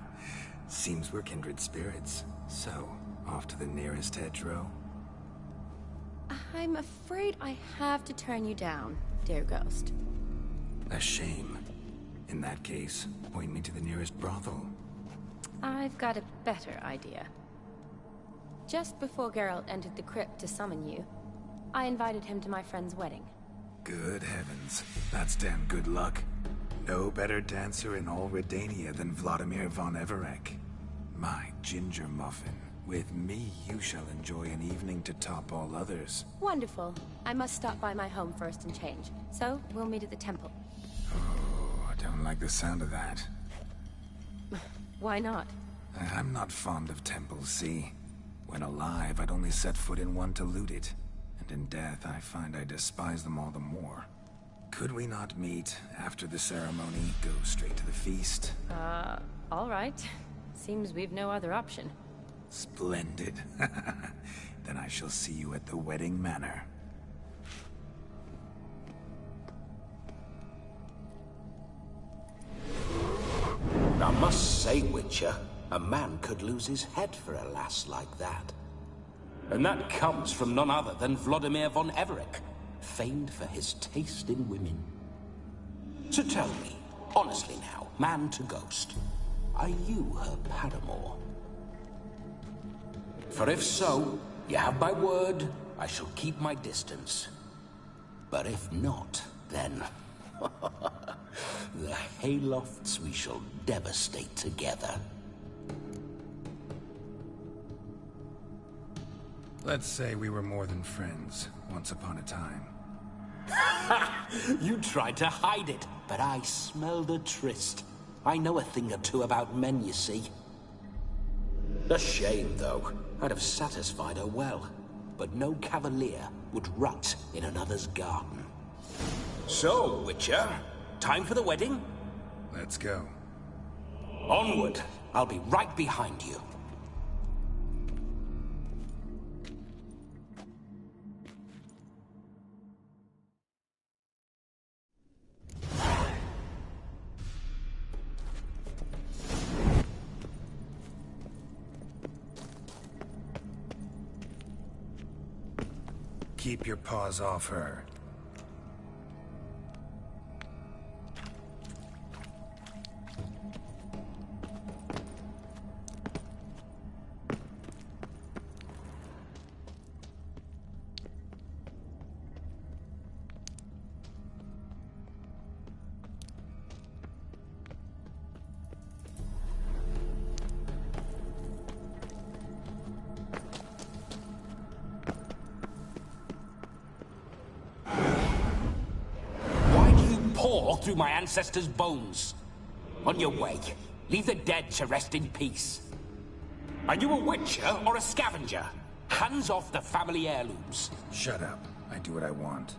E: Seems we're kindred spirits. So, off to the nearest hedgerow?
M: I'm afraid I have to turn you down, dear ghost.
E: A shame. In that case, point me to the nearest brothel.
M: I've got a better idea. Just before Geralt entered the crypt to summon you, I invited him to my friend's wedding.
E: Good heavens. That's damn good luck. No better dancer in all Redania than Vladimir von Everec. My ginger muffin. With me, you shall enjoy an evening to top all others.
M: Wonderful. I must stop by my home first and change. So, we'll meet at the temple.
E: Oh, I don't like the sound of that.
M: Why not?
E: I'm not fond of temples, see? When alive, I'd only set foot in one to loot it. And in death, I find I despise them all the more. Could we not meet after the ceremony, go straight to the feast?
M: All right. Seems we've no other option.
E: Splendid. Then I shall see you at the wedding manor.
P: I must say, Witcher, a man could lose his head for a lass like that. And that comes from none other than Vladimir von Everec, famed for his taste in women. So tell me, honestly now, man to ghost, are you her paramour? For if so, you have my word, I shall keep my distance. But if not, then... the haylofts we shall devastate together.
E: Let's say we were more than friends, once upon a time.
P: You tried to hide it, but I smelled a tryst. I know a thing or two about men, you see. A shame, though. I'd have satisfied her well. But no cavalier would rut in another's garden. So, Witcher, time for the wedding?
E: Let's go.
P: Onward. I'll be right behind you.
E: Keep your paws off her.
P: Through my ancestors' bones. On your way, leave the dead to rest in peace. Are you a witcher or a scavenger? Hands off the family heirlooms.
E: Shut up. I do what I want.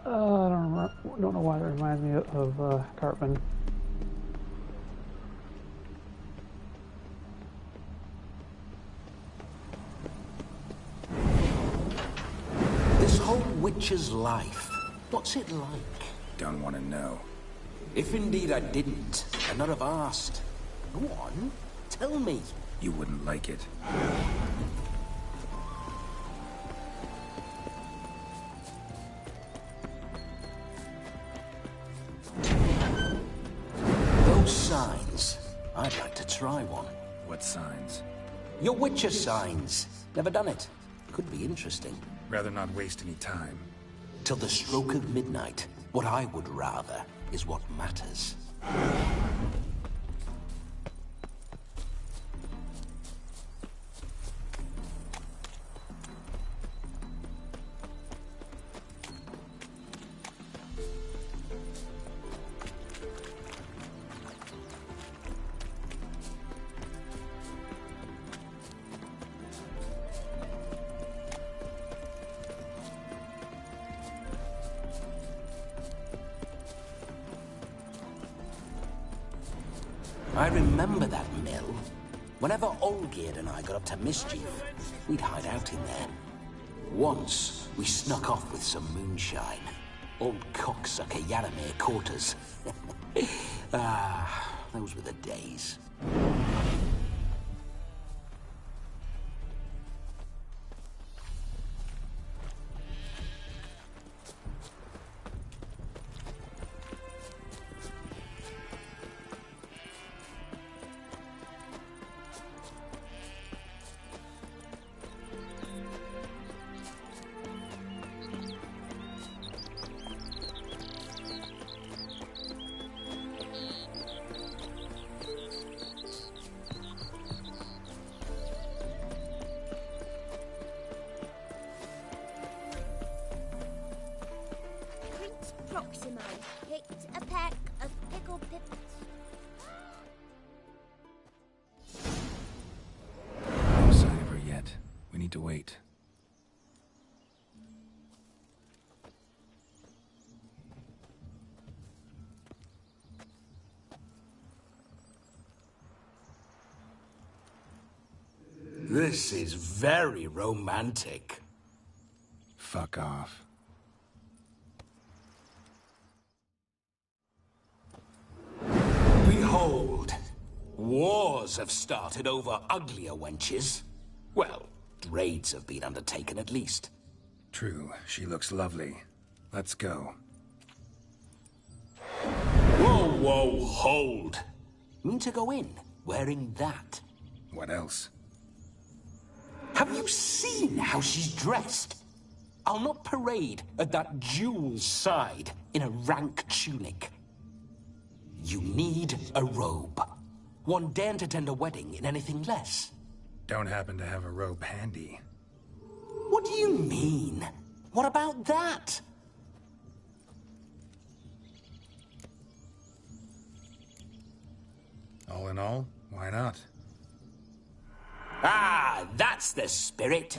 A: I don't know why that reminds me of Cartman.
P: Witcher's life. What's it like?
E: Don't want to know.
P: If indeed I didn't, I'd not have asked. Go on, tell me.
E: You wouldn't like it.
P: Those signs. I'd like to try one.
E: What signs?
P: Your Witcher signs. Never done it. Could be interesting.
E: Rather not waste any time.
P: Till the stroke of midnight, what I would rather is what matters. I remember that mill. Whenever Olgierd and I got up to mischief, we'd hide out in there. Once, we snuck off with some moonshine. Old cocksucker Yaramir caught us. Those were the days.
S: Proximo picked a pack of pickle pippets.
E: No sign of her yet. We need to wait.
P: This is very romantic.
E: Fuck off.
P: Behold, wars have started over uglier wenches. Well, raids have been undertaken at least.
E: True, she looks lovely. Let's go.
P: Whoa, whoa, hold. Mean to go in, wearing that?
E: What else?
P: Have you seen how she's dressed? I'll not parade at that jewel's side in a rank tunic. You need a robe. One daren't attend a wedding in anything less.
E: Don't happen to have a robe handy.
P: What do you mean? What about that?
E: All in all, why not?
P: Ah, that's the spirit.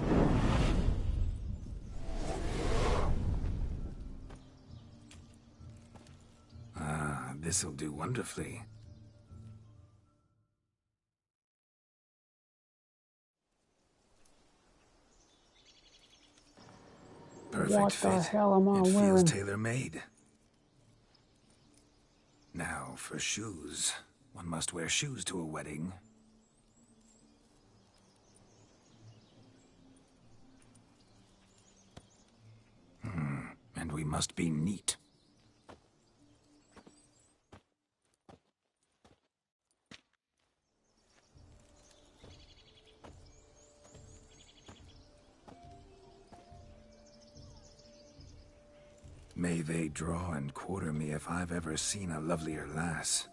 E: This'll do wonderfully. Perfect
A: What
E: fit.
A: the hell am I
E: It
A: wearing?
E: feels tailor-made. Now for shoes. One must wear shoes to a wedding. must be neat. May they draw and quarter me if I've ever seen a lovelier lass.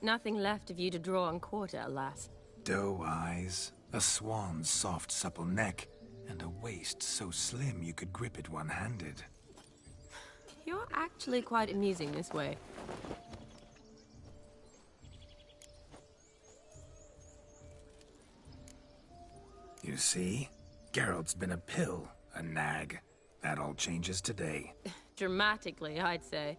M: Nothing left of you to draw and quarter, alas.
E: Doe eyes, a swan's soft supple neck, and a waist so slim you could grip it one-handed.
M: You're actually quite amusing this way.
E: You see? Geralt's been a pill, a nag. That all changes today.
M: Dramatically, I'd say.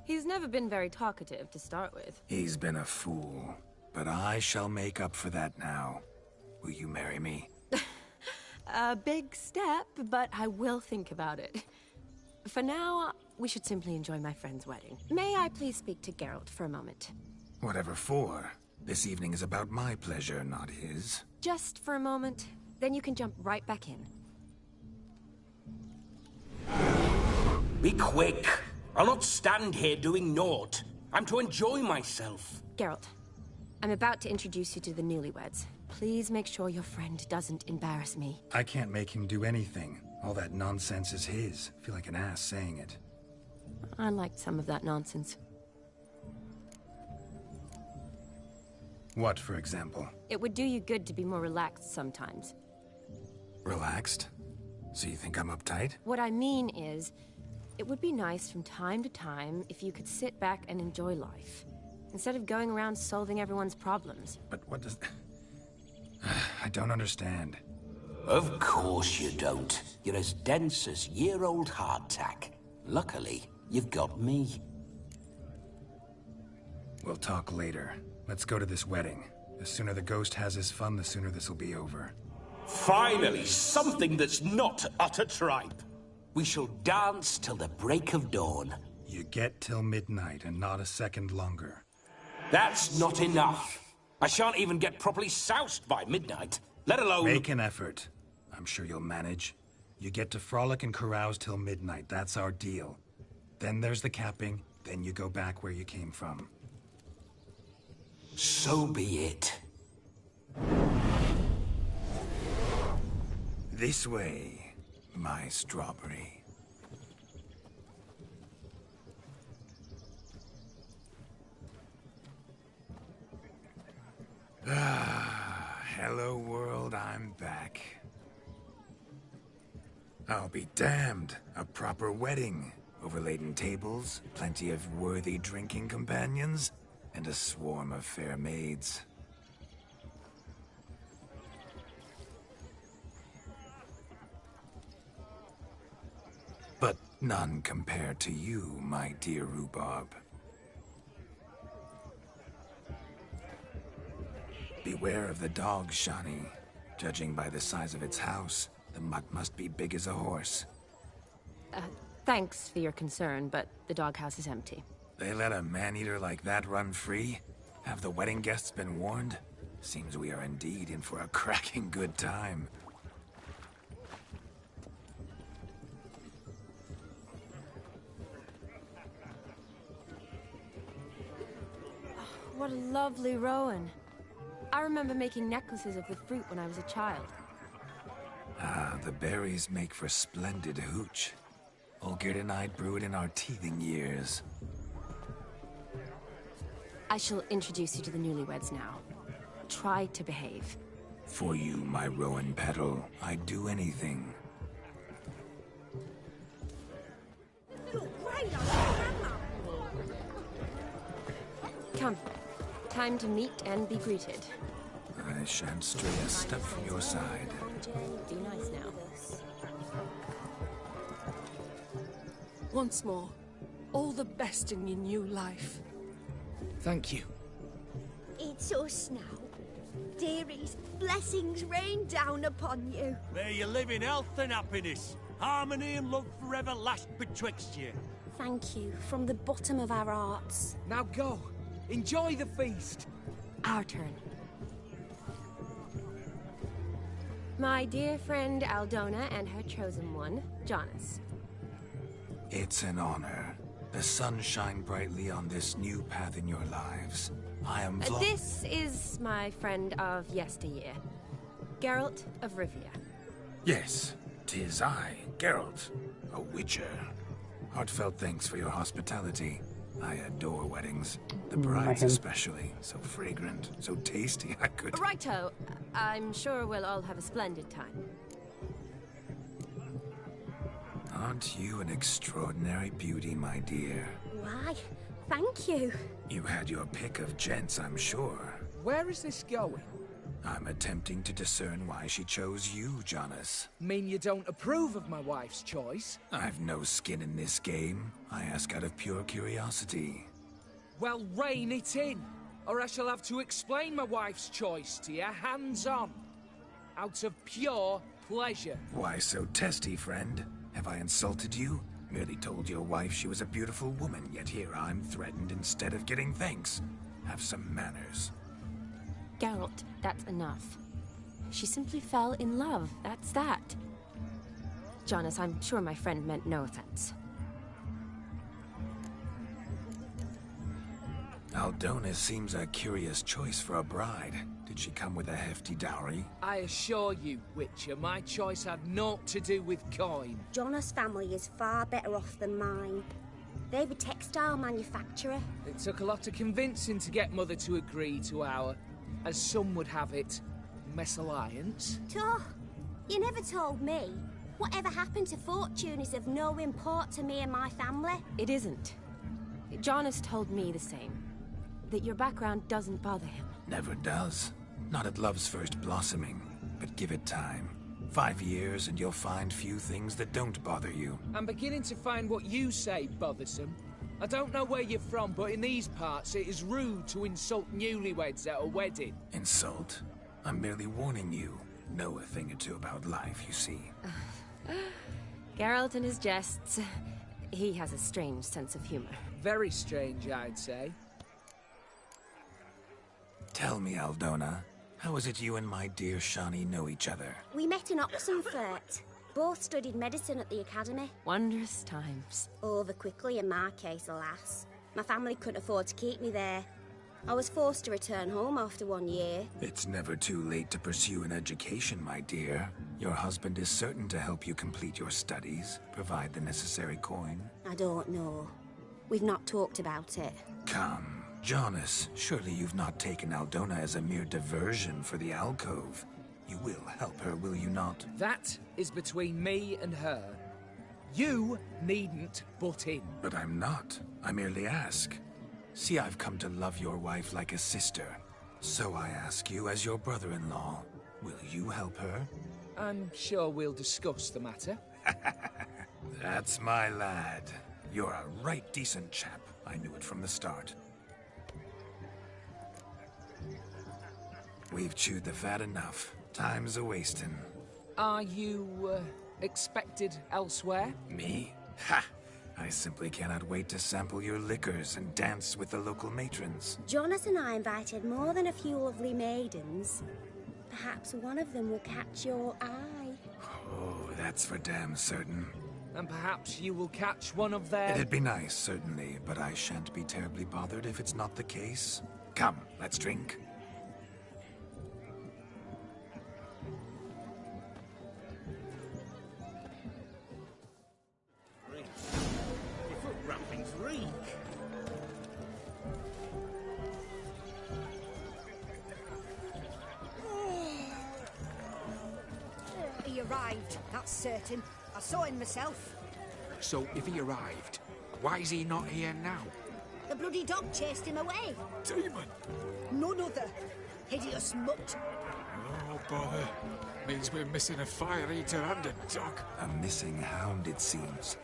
M: He's never been very talkative to start with.
E: He's been a fool, but I shall make up for that now. Will you marry me?
M: A big step, but I will think about it. For now, we should simply enjoy my friend's wedding. May I please speak to Geralt for a moment?
E: Whatever for. This evening is about my pleasure, not his.
M: Just for a moment, then you can jump right back in.
P: Be quick! I'll not stand here doing naught. I'm to enjoy myself.
M: Geralt, I'm about to introduce you to the newlyweds. Please make sure your friend doesn't embarrass me.
E: I can't make him do anything. All that nonsense is his. I feel like an ass saying it.
M: I liked some of that nonsense.
E: What, for example?
M: It would do you good to be more relaxed sometimes.
E: Relaxed? So you think I'm uptight?
M: What I mean is, it would be nice from time to time if you could sit back and enjoy life, instead of going around solving everyone's problems.
E: But what does... I don't understand.
P: Of course you don't. You're as dense as year-old hardtack. Luckily, you've got me.
E: We'll talk later. Let's go to this wedding. The sooner the ghost has his fun, the sooner this'll be over.
P: Finally, something that's not utter tripe. We shall dance till the break of dawn.
E: You get till midnight and not a second longer.
P: That's not enough. I shan't even get properly soused by midnight, let alone...
E: Make an effort. I'm sure you'll manage. You get to frolic and carouse till midnight. That's our deal. Then there's the capping. Then you go back where you came from.
P: So be it.
E: This way, my strawberry. Hello world, I'm back. I'll be damned. A proper wedding. Overladen tables, plenty of worthy drinking companions, and a swarm of fair maids. But none compared to you, my dear rhubarb. Beware of the dog, Shani. Judging by the size of its house, the mutt must be big as a horse.
M: Thanks for your concern, but the doghouse is empty.
E: They let a man-eater like that run free? Have the wedding guests been warned? Seems we are indeed in for a cracking good time.
M: What a lovely rowan. I remember making necklaces of the fruit when I was a child.
E: Ah, the berries make for splendid hooch. Olgierd and I brew it in our teething years.
M: I shall introduce you to the newlyweds now. Try to behave.
E: For you, my rowan petal, I'd do anything.
M: Come. Time to meet and be greeted.
E: I shan't stray a step from your side.
M: Be nice now.
T: Once more, all the best in your new life.
D: Thank you.
S: It's us now. Dearies, blessings rain down upon you.
H: May you live in health and happiness. Harmony and love forever last betwixt you.
O: Thank you, from the bottom of our hearts.
D: Now go. Enjoy the feast.
M: Our turn. My dear friend Aldona and her chosen one, Jonas.
E: It's an honor. The sun shine brightly on this new path in your lives. I am
M: This is my friend of yesteryear, Geralt of Rivia.
E: Yes, 'tis I, Geralt, a witcher. Heartfelt thanks for your hospitality. I adore weddings. The brides especially. So fragrant, so tasty, I could...
M: Righto. I'm sure we'll all have a splendid time.
E: Aren't you an extraordinary beauty, my dear?
O: Why, thank you.
E: You had your pick of gents, I'm sure.
D: Where is this going?
E: I'm attempting to discern why she chose you, Jonas.
D: Mean you don't approve of my wife's choice?
E: I've no skin in this game. I ask out of pure curiosity.
D: Well, rein it in, or I shall have to explain my wife's choice to you hands-on. Out of pure pleasure.
E: Why so testy, friend? Have I insulted you? Merely told your wife she was a beautiful woman, yet here I'm threatened instead of getting thanks. Have some manners.
M: Geralt, that's enough. She simply fell in love, that's that. Jonas, I'm sure my friend meant no offense.
E: Aldona seems a curious choice for a bride. Did she come with a hefty dowry?
D: I assure you, Witcher, my choice had naught to do with coin.
O: Jonas' family is far better off than mine. They're a textile manufacturer.
D: It took a lot of convincing to get Mother to agree to our, as some would have it, mesalliance.
O: You never told me. Whatever happened to fortune is of no import to me and my family.
M: It isn't. Jonas told me the same. That your background doesn't bother him.
E: Never does. Not at love's first blossoming. But give it time. 5 years and you'll find few things that don't bother you.
D: I'm beginning to find what you say bothersome. I don't know where you're from, but in these parts it is rude to insult newlyweds at a wedding.
E: Insult? I'm merely warning you. Know a thing or two about life, you see.
M: Geralt and his jests. He has a strange sense of humor.
D: Very strange, I'd say.
E: Tell me, Aldona, how is it you and my dear Shani know each other?
O: We met in Oxenfurt. Both studied medicine at the academy.
M: Wondrous times.
O: Over quickly in my case, alas. My family couldn't afford to keep me there. I was forced to return home after 1 year.
E: It's never too late to pursue an education, my dear. Your husband is certain to help you complete your studies, provide the necessary coin.
O: I don't know. We've not talked about it.
E: Come. Jonas, surely you've not taken Aldona as a mere diversion for the alcove. You will help her, will you not?
D: That is between me and her. You needn't butt in.
E: But I'm not. I merely ask. See, I've come to love your wife like a sister. So I ask you as your brother-in-law, will you help her?
D: I'm sure we'll discuss the matter.
E: That's my lad. You're a right decent chap. I knew it from the start. We've chewed the fat enough. Time's a-wasting.
D: Are you, expected elsewhere?
E: Me? Ha! I simply cannot wait to sample your liquors and dance with the local matrons.
O: Jonas and I invited more than a few lovely maidens. Perhaps one of them will catch your eye.
E: Oh, that's for damn certain.
D: And perhaps you will catch one of their...
E: It'd be nice, certainly, but I shan't be terribly bothered if it's not the case. Come, let's drink.
U: He arrived, that's certain. I saw him myself.
F: So, if he arrived, why is he not here now?
U: The bloody dog chased him away.
K: Demon!
U: None other. Hideous mutt.
K: Oh, bother. Means we're missing a fire eater and a dog.
E: A missing hound, it seems.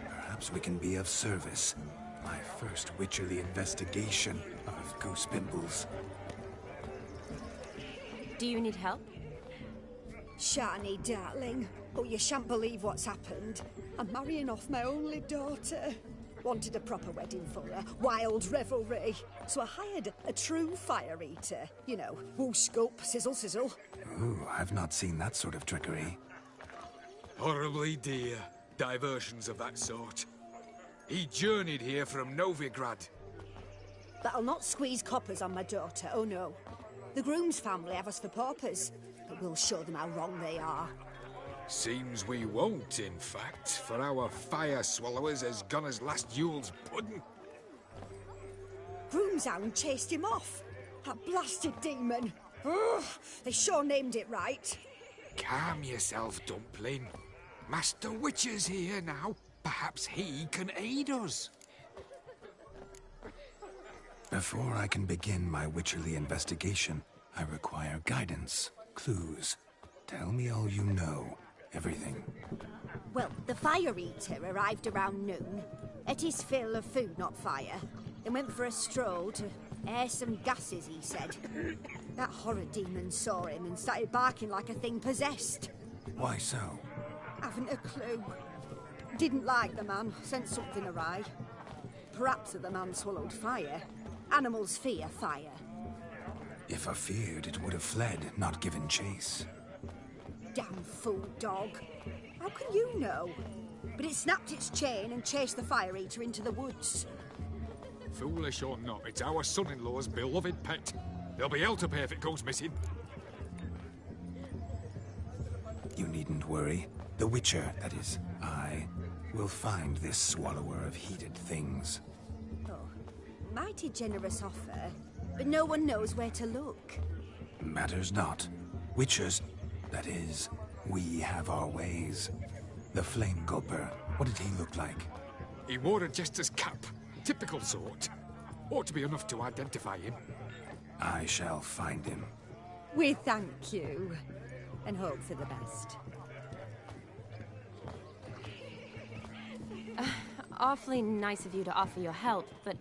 E: Perhaps we can be of service. My first Witcherly investigation of Goose Pimples.
M: Do you need help?
U: Shani, darling. Oh, you shan't believe what's happened. I'm marrying off my only daughter. Wanted a proper wedding for her, wild revelry. So I hired a true fire eater. You know, woo scope, sizzle sizzle.
E: Ooh, I've not seen that sort of trickery.
K: Horribly dear. Diversions of that sort. He journeyed here from Novigrad.
U: But I'll not squeeze coppers on my daughter, oh no. The groom's family have us for paupers, but we'll show them how wrong they are.
K: Seems we won't, in fact, for our fire swallowers has gone as last Yule's pudding.
U: Groomshound chased him off. That blasted demon. Ugh, they sure named it right.
K: Calm yourself, Dumpling. Master Witcher's here now. Perhaps he can aid us.
E: Before I can begin my Witcherly investigation, I require guidance, clues. Tell me all you know. Everything.
U: Well, the Fire Eater arrived around noon. Ate his fill of food, not fire. Then went for a stroll to air some gases, he said. That horror demon saw him and started barking like a thing possessed.
E: Why so?
U: Haven't a clue. Didn't like the man, sensed something awry. Perhaps the man swallowed fire. Animals fear fire.
E: If I feared, it would have fled, not given chase.
U: Damn fool dog. How can you know? But it snapped its chain and chased the Fire Eater into the woods.
K: Foolish or not, it's our son-in-law's beloved pet. There'll be hell to pay if it goes missing.
E: You needn't worry. The Witcher, that is, I, will find this swallower of heated things.
U: Oh, mighty generous offer, but no one knows where to look.
E: Matters not. Witchers, that is, we have our ways. The Flame Gulper, what did he look like?
K: He wore a jester's cap. Typical sort. Ought to be enough to identify him.
E: I shall find him.
U: We thank you, and hope for the best.
M: Awfully nice of you to offer your help, but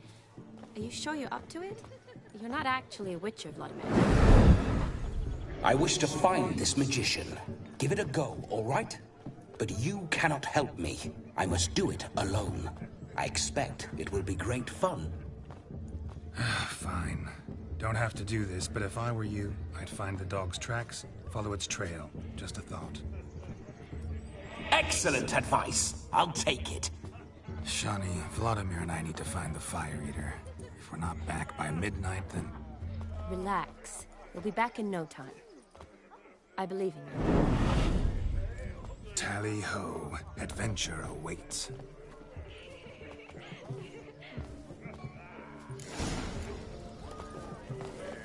M: are you sure you're up to it? You're not actually a Witcher, Vladimir.
P: I wish to find this magician. Give it a go, all right? But you cannot help me. I must do it alone. I expect it will be great fun.
E: Fine. Don't have to do this, but if I were you, I'd find the dog's tracks, follow its trail. Just a thought.
P: Excellent advice. I'll take it.
E: Shani, Vladimir and I need to find the Fire Eater. If we're not back by midnight, then...
M: Relax. We'll be back in no time. I believe in you.
E: Tally-ho. Adventure awaits.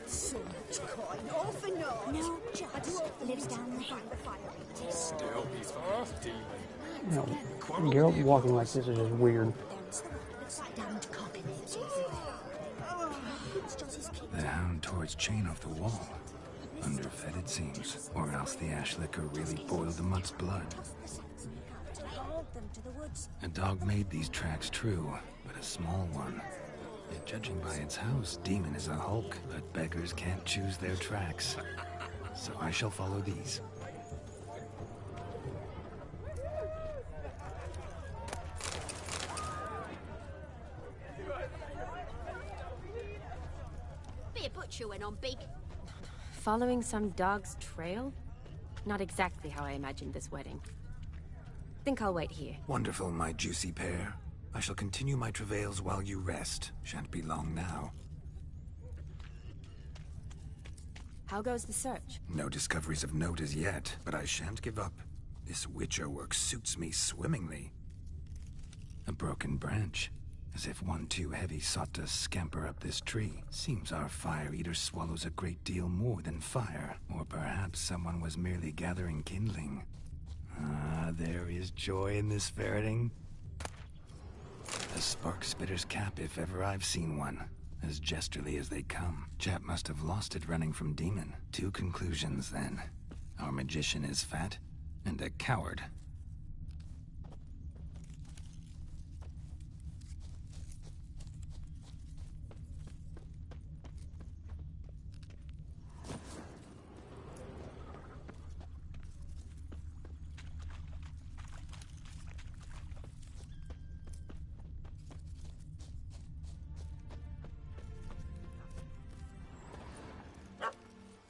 U: So much coin, all for naught.
S: No, Joss lives down the Fire Eater.
K: Still he's fast, demon.
A: No, Geralt walking like this is just weird.
S: Damned cock lives
E: The hound tore its chain off the wall. Underfed, it seems. Or else the ash liquor really boiled the mutt's blood. A dog made these tracks true, but a small one. Yet judging by its house, Demon is a hulk, but beggars can't choose their tracks. So I shall follow these.
S: Bit of butcher went on big.
M: Following some dog's trail? Not exactly how I imagined this wedding. Think I'll wait here.
E: Wonderful, my juicy pair. I shall continue my travails while you rest. Shan't be long now.
M: How goes the search?
E: No discoveries of note as yet, but I shan't give up. This Witcher work suits me swimmingly. A broken branch. As if one too heavy sought to scamper up this tree. Seems our Fire Eater swallows a great deal more than fire. Or perhaps someone was merely gathering kindling. Ah, there is joy in this ferreting. A spark spitter's cap, if ever I've seen one. As jesterly as they come. Chap must have lost it running from Demon. Two conclusions, then. Our magician is fat, and a coward.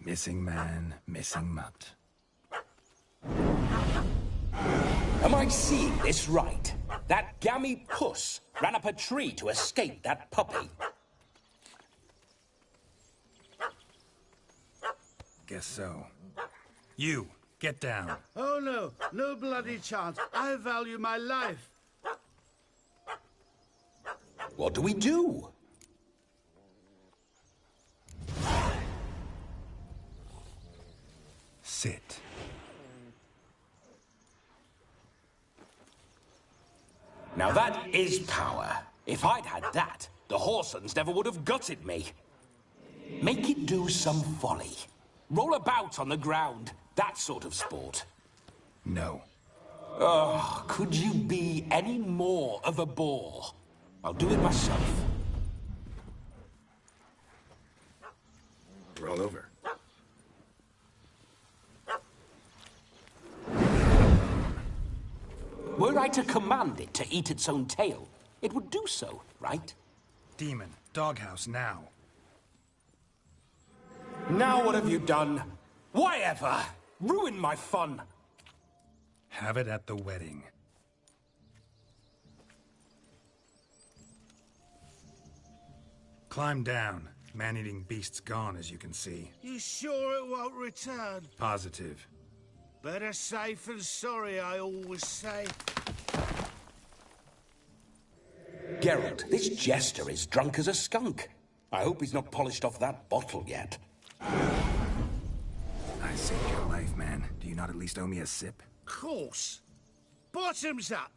E: Missing man, missing mutt.
P: Am I seeing this right? That gammy puss ran up a tree to escape that puppy.
E: Guess so. You, get down.
I: Oh no, no bloody chance. I value my life.
P: What do we do?
E: Sit.
P: Now that is power. If I'd had that, the Horsons never would have gutted me. Make it do some folly. Roll about on the ground. That sort of sport.
E: No.
P: Oh, could you be any more of a bore? I'll do it myself.
E: Roll over.
P: Were I to command it to eat its own tail, it would do so, right?
E: Demon, doghouse now.
P: Now what have you done? Why ever? Ruin my fun.
E: Have it at the wedding. Climb down. Man-eating beast's gone, as you can see.
I: You sure it won't return?
E: Positive.
I: Better safe than sorry, I always say.
P: Geralt, this jester is drunk as a skunk. I hope he's not polished off that bottle yet.
E: I saved your life, man. Do you not at least owe me a sip?
I: Course. Bottoms up.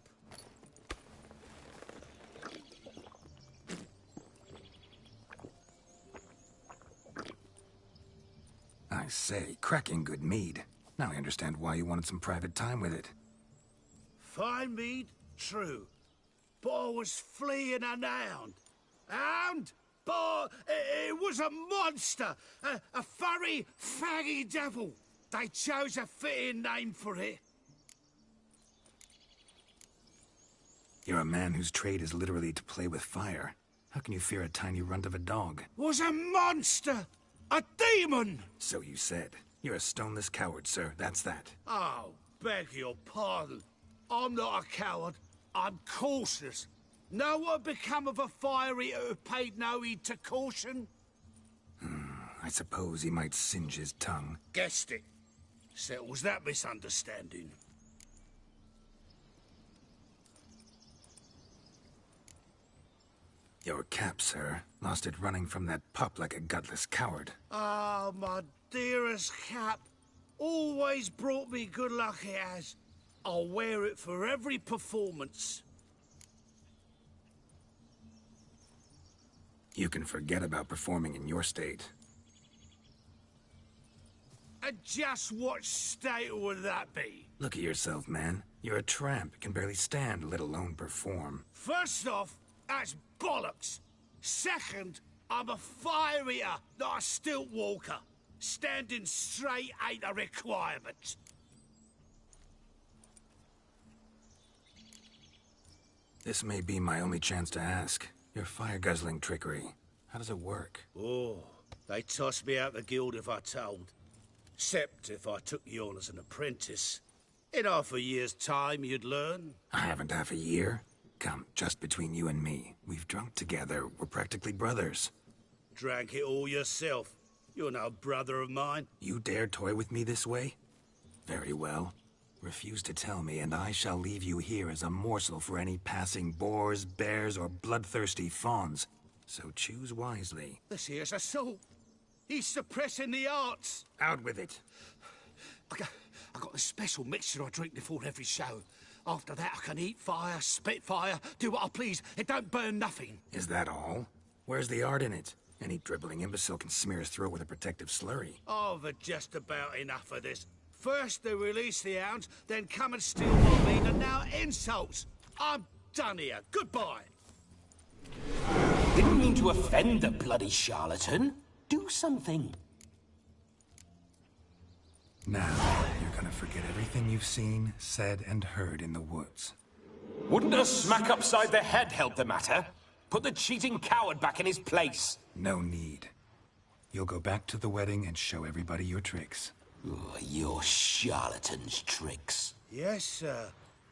E: I say, cracking good mead. Now I understand why you wanted some private time with it.
I: Fine mead, true. But I was fleeing an hound. Hound? But it was a monster. A furry, faggy devil. They chose a fitting name for it.
E: You're a man whose trade is literally to play with fire. How can you fear a tiny runt of a dog?
I: Was a monster! A demon!
E: So you said. You're a stoneless coward, sir. That's that.
I: Oh, beg your pardon. I'm not a coward. I'm cautious. Know what become of a fire eater who paid no heed to caution?
E: I suppose he might singe his tongue.
I: Guessed it. Settles that misunderstanding.
E: Your cap, sir. Lost it running from that pup like a gutless coward.
I: Ah, my dearest cap. Always brought me good luck it has. I'll wear it for every performance.
E: You can forget about performing in your state.
I: And just what state would that be?
E: Look at yourself, man. You're a tramp, can barely stand, let alone perform.
I: First off, that's bollocks. Second, I'm a fire eater, not a stilt walker. Standing straight ain't a requirement.
E: This may be my only chance to ask. Your fire-guzzling trickery. How does it work?
I: Oh, they tossed me out the guild if I told. Except if I took you on as an apprentice. In half a year's time, you'd learn.
E: I haven't half a year. Come, just between you and me. We've drunk together. We're practically brothers.
I: Drank it all yourself. You're no brother of mine.
E: You dare toy with me this way? Very well. Refuse to tell me, and I shall leave you here as a morsel for any passing boars, bears, or bloodthirsty fawns. So choose wisely.
I: This here's assault. He's suppressing the arts.
E: Out with it.
I: I got a special mixture I drink before every show. After that, I can eat fire, spit fire, do what I please. It don't burn nothing.
E: Is that all? Where's the art in it? Any dribbling imbecile can smear his throat with a protective slurry.
I: I've had just about enough of this. First they release the hounds, then come and steal my meat, and now insults. I'm done here. Goodbye.
P: Didn't mean to offend the bloody charlatan. Do something.
E: Now, you're gonna forget everything you've seen, said, and heard in the woods.
P: Wouldn't a smack upside the head help the matter? Put the cheating coward back in his place.
E: No need. You'll go back to the wedding and show everybody your tricks.
P: Oh, your charlatan's tricks.
I: Yes, sir.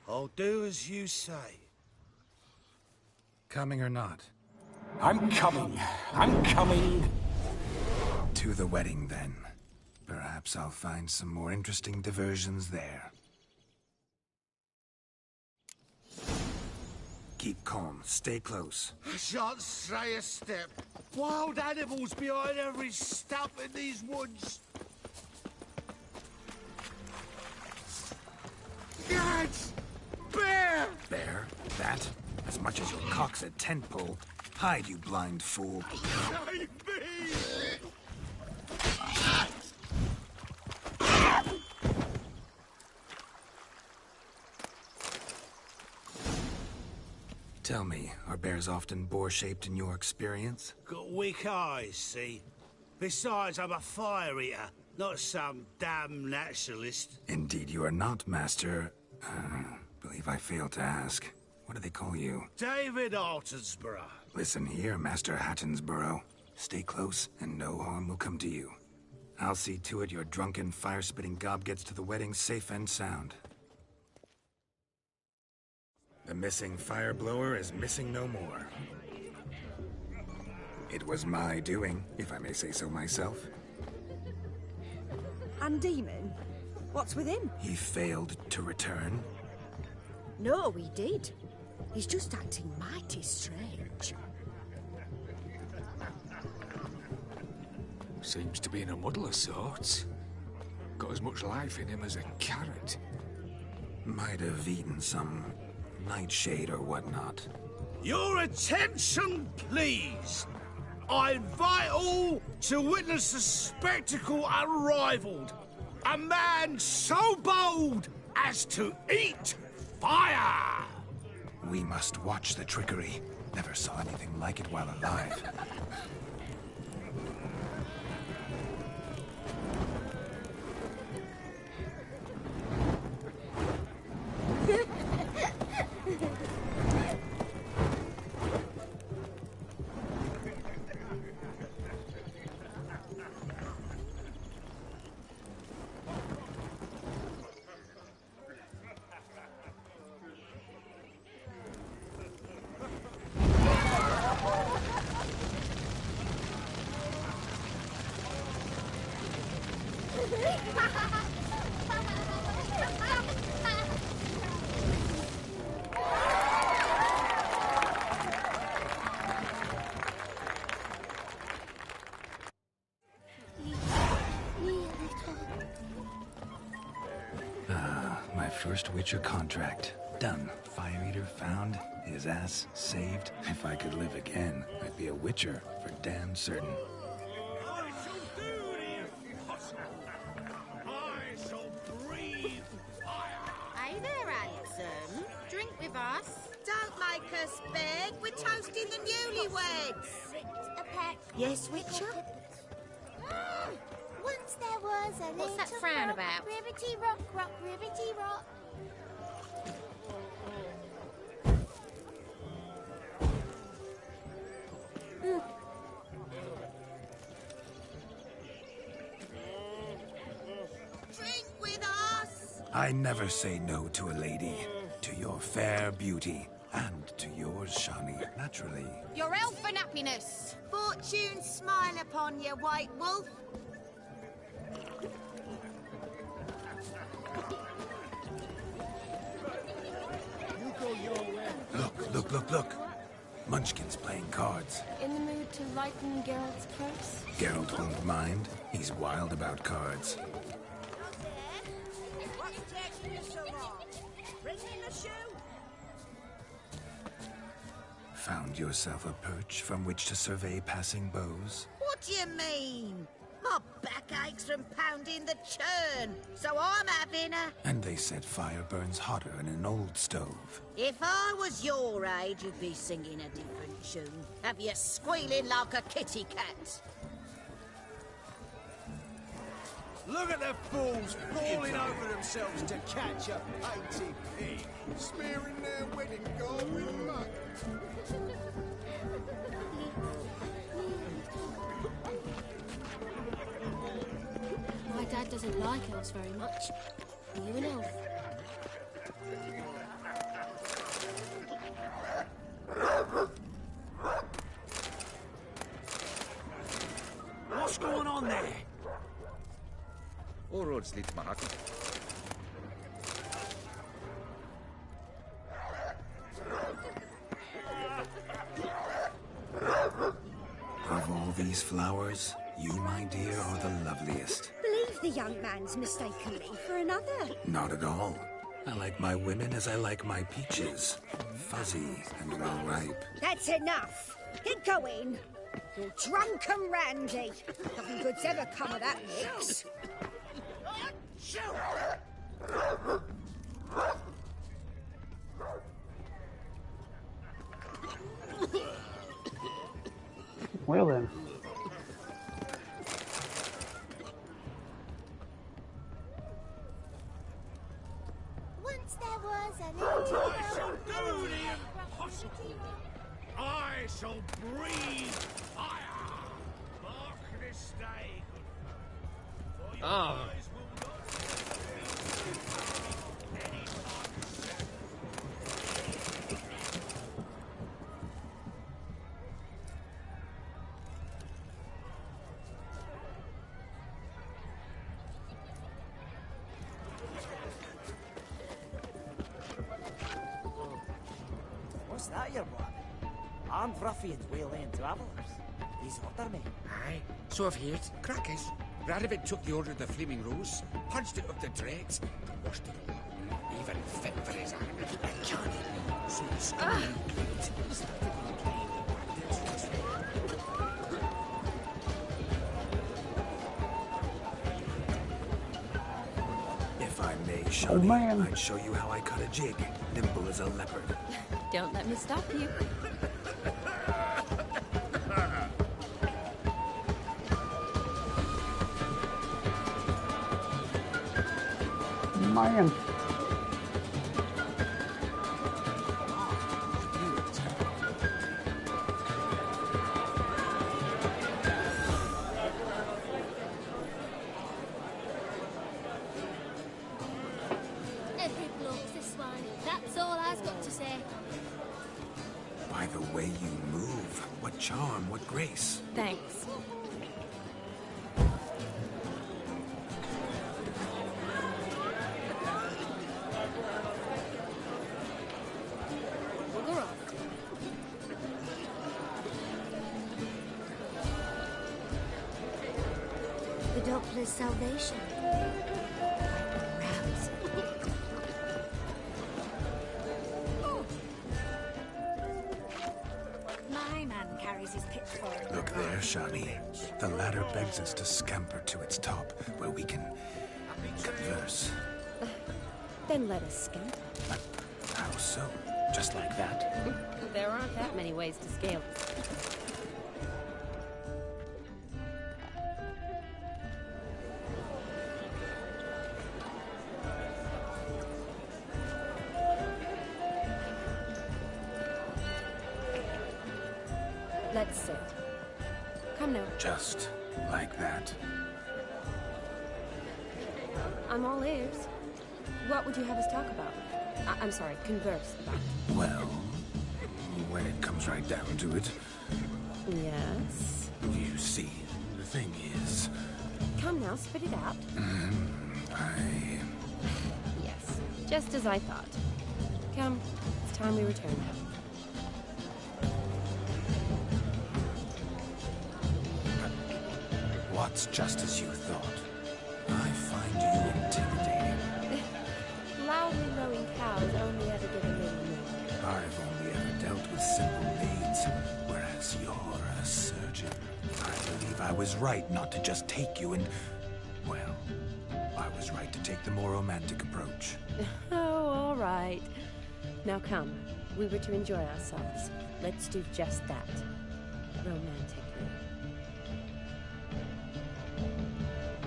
I: I'll do as you say.
E: Coming or not?
P: I'm coming. I'm coming.
E: To the wedding, then. Perhaps I'll find some more interesting diversions there. Keep calm. Stay close.
I: I shan't stray a step. Wild animals behind every stump in these woods. Guards! Bear!
E: Bear? That? As much as your cock's a tent pole. Hide, you blind fool.
I: Save me!
E: Tell me, are bears often boar-shaped in your experience?
I: Got weak eyes, see? Besides, I'm a fire eater, not some damn naturalist.
E: Indeed you are not, Master... believe I failed to ask. What do they call you?
I: David Altonsborough.
E: Listen here, Master Hattonsborough. Stay close, and no harm will come to you. I'll see to it your drunken, fire-spitting gob gets to the wedding safe and sound. The missing fire blower is missing no more. It was my doing, if I may say so myself.
U: And Demon? What's with him?
E: He failed to return.
S: No, he did. He's just acting mighty strange.
K: Seems to be in a muddle of sorts. Got as much life in him as a carrot.
E: Might have eaten some nightshade or whatnot.
I: Your attention, please. I invite all to witness a spectacle unrivaled. A man so bold as to eat fire!
E: We must watch the trickery. Never saw anything like it while alive. First Witcher contract. Done. Fire Eater found. His ass saved. If I could live again, I'd be a Witcher for damn certain.
I: I shall do the impossible. I shall breathe fire.
C: Hey there, handsome. Drink with us. Don't make us beg. We're toasting the newlyweds.
S: A pet.
C: Yes, Witcher?
S: Once there was a
C: What's that
S: little
C: frown
S: rock,
C: about?
S: Ribbity rock, rock, ribbity rock.
C: Drink with us.
E: I never say no to a lady. To your fair beauty. And to yours, Shani, naturally.
C: Your elfin happiness. Fortune smile upon you, White Wolf.
E: Look. Munchkin's playing cards.
M: In the mood to lighten Geralt's curse?
E: Geralt won't mind. He's wild about cards.
C: What's taking you so long? Bring in the shoe.
E: Found yourself a perch from which to survey passing beaux?
C: What do you mean? My back aches from pounding the churn, so I'm having a...
E: And they said fire burns hotter in an old stove.
C: If I was your age, you'd be singing a different tune. Have you squealing like a kitty cat?
H: Look at the fools falling over themselves to catch a painted pig, smearing their wedding gold with muck.
M: My dad doesn't like elves very much. Are you an elf?
H: What's going on there?
K: All roads lead to Mahakam.
E: Of all these flowers, you, my dear, are the loveliest.
S: Believe the young man's mistaken me for another.
E: Not at all. I like my women as I like my peaches. Fuzzy and well ripe.
S: That's enough. Get going. You're drunken randy. Nothing good's ever come of that mix.
A: Well then.
C: Once there was a little
I: I shall do the impossible. I shall breathe fire. Mark this day, good folk. For your eyes will not any
H: What's that you're blabbing? Armed ruffians waylaying travellers. He's order me.
K: Aye, so I've heard. Crackers. Radovid took the order of the Flaming Rose, punched it up the dregs, and washed it all. Even fit for his army. Johnny, so the scum
E: If I may, Shawty, I'd show you how I cut a jig, nimble as a leopard.
M: Don't let me stop you.
A: Man.
J: Every bloke's this one. That's all I've got to say.
E: By the way you move, what charm, what grace.
M: Thanks.
J: Bugger off.
S: The Doppler's salvation. Rouse.
U: My man carries his pitchfork.
E: Look there, Shani. The ladder begs us to scamper to its top, where we can converse.
M: Then let us scamper.
E: How so? Just like that?
M: There aren't that many ways to scale. Let's sit. Come now.
E: Just like that.
M: I'm all ears. What would you have us talk about? I'm sorry, converse about.
E: Well, when it comes right down to it,
M: Yes?
E: you see, the thing is,
M: Come now, spit it out.
E: I...
M: Yes, just as I thought. Come, it's time we return now.
E: What's just as you thought? I find you intimidating.
M: Loudly lowing cows only ever get a little more.
E: I've only ever dealt with simple maids, whereas you're a surgeon. I believe I was right not to just take you and... Well, I was right to take the more romantic approach.
M: Oh, all right. Now come, we were to enjoy ourselves. Let's do just that. Romantically.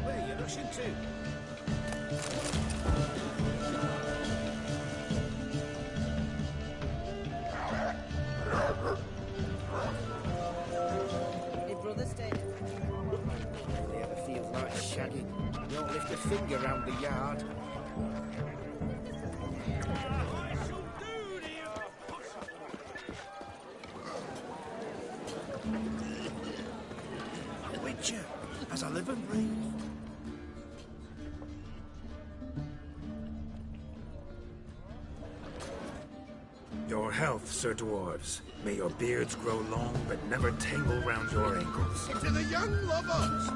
H: Where are you rushing to? Hey, brother, stay. They ever feel like shagging? Don't lift a finger round the yard.
I: Witcher, live and breathe.
E: Your health, Sir Dwarves. May your beards grow long, but never tangle round your ankles.
I: To the young lovers,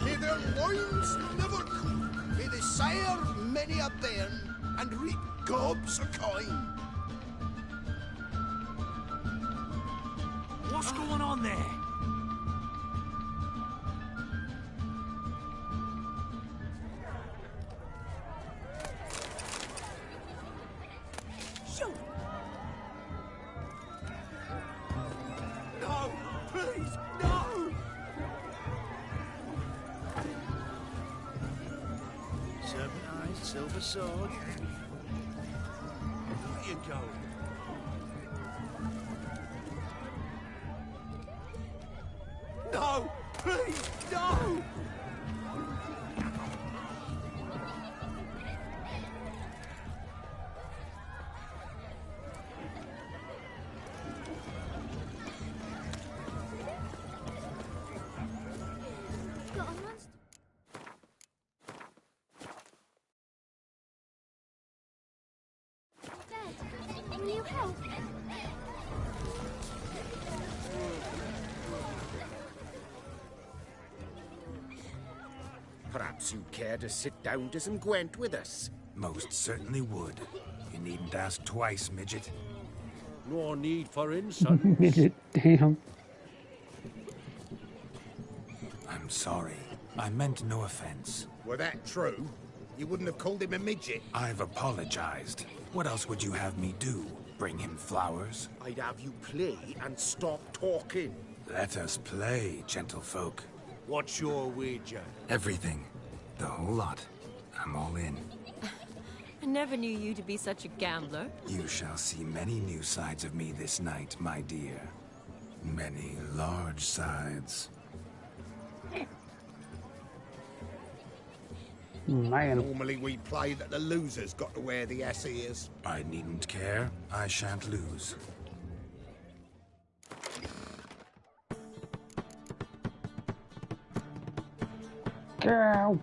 I: may their loins never cool. May they sire many a bairn and reap gobs of coin.
H: What's going on there?
I: Shoot! No! Please, no! Serpent eyes, silver sword. There you go. No! Please, no!
J: Got a monster. Dad, will you help?
K: Perhaps you'd care to sit down to some Gwent with us.
E: Most certainly would. You needn't ask twice, midget.
G: No need for insults.
A: Midget, damn.
E: I'm sorry. I meant no offense.
K: Were that true, you wouldn't have called him a midget.
E: I've apologized. What else would you have me do? Bring him flowers?
K: I'd have you play and stop talking.
E: Let us play, gentlefolk.
H: What's your wager?
E: Everything. The whole lot. I'm all in.
M: I never knew you to be such a gambler.
E: You shall see many new sides of me this night, my dear. Many large sides.
A: Man.
K: Normally we play that the loser's got to wear the ass ears.
E: I needn't care. I shan't lose.
A: Girl.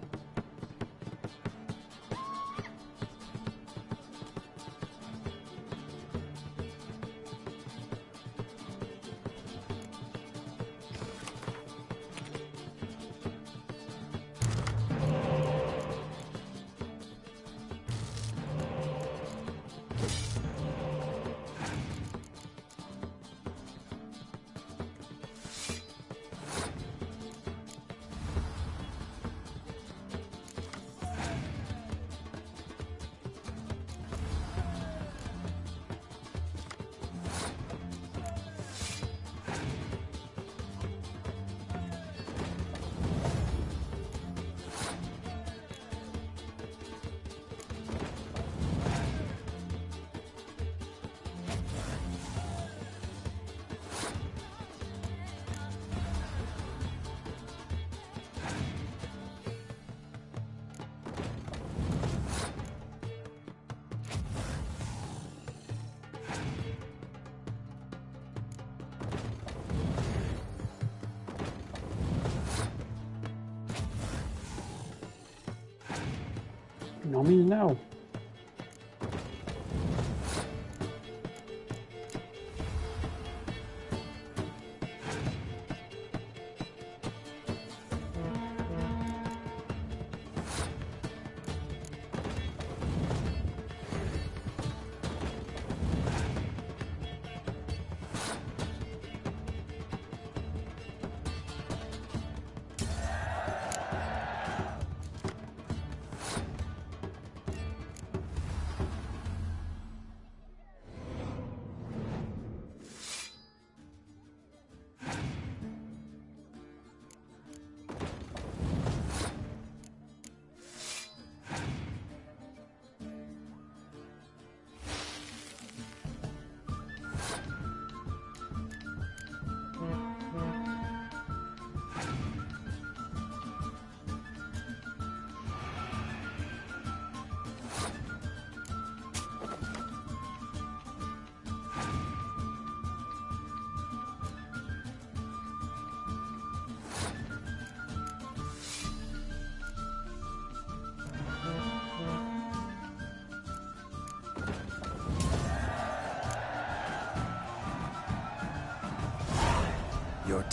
A: No means no.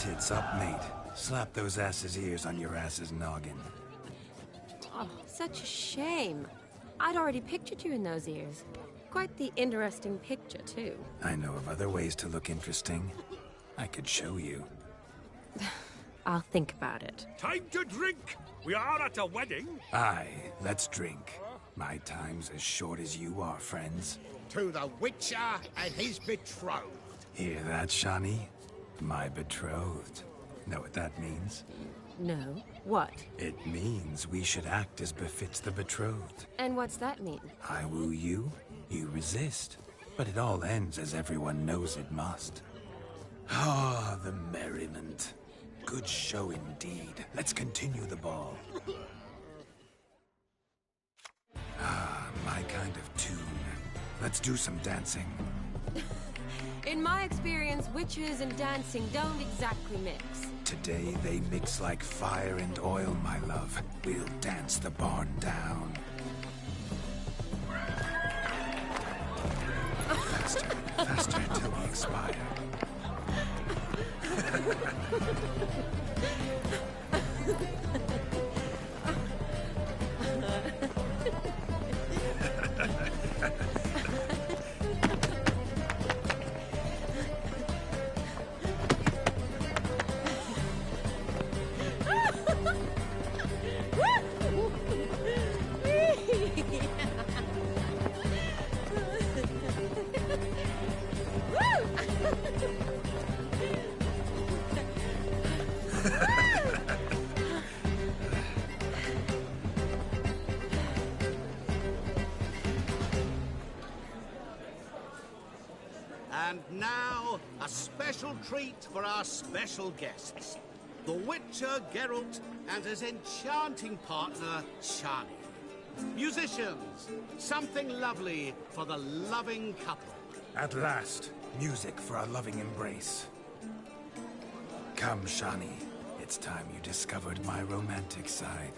E: tits up, mate. Slap those asses' ears on your ass's noggin.
M: Oh, such a shame. I'd already pictured you in those ears. Quite the interesting picture, too.
E: I know of other ways to look interesting. I could show you.
M: I'll think about it.
G: Time to drink! We are at a wedding.
E: Aye, let's drink. My time's as short as you are, friends.
I: To the Witcher and his betrothed.
E: Hear that, Shani? My betrothed. Know what that means?
M: No. What?
E: It means we should act as befits the betrothed.
M: And what's that mean?
E: I woo you, you resist. But it all ends as everyone knows it must. Ah, the merriment. Good show indeed. Let's continue the ball. Ah, my kind of tune. Let's do some dancing.
M: In my experience, witches and dancing don't exactly mix.
E: Today they mix like fire and oil, my love. We'll dance the barn down. Faster, faster till we expire.
I: And now, a special treat for our special guests. The Witcher Geralt and his enchanting partner, Shani. Musicians, something lovely for the loving couple.
E: At last, music for our loving embrace. Come, Shani. It's time you discovered my romantic side.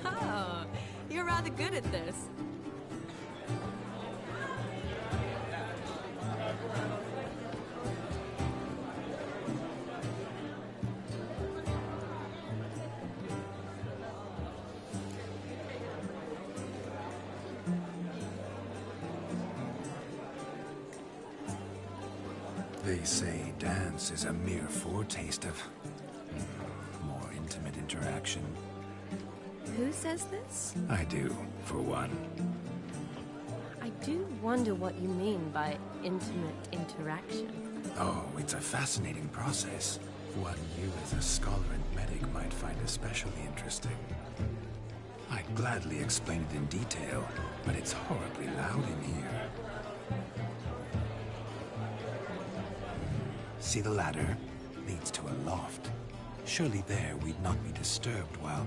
M: Oh, you're rather good at this.
E: They say dance is a mere foretaste of more intimate interaction.
M: Who says this?
E: I do, for one.
M: I do wonder what you mean by intimate interaction.
E: Oh, it's a fascinating process. One you as a scholar and medic might find especially interesting. I'd gladly explain it in detail, but it's horribly loud in here. See the ladder? Leads to a loft. Surely there we'd not be disturbed while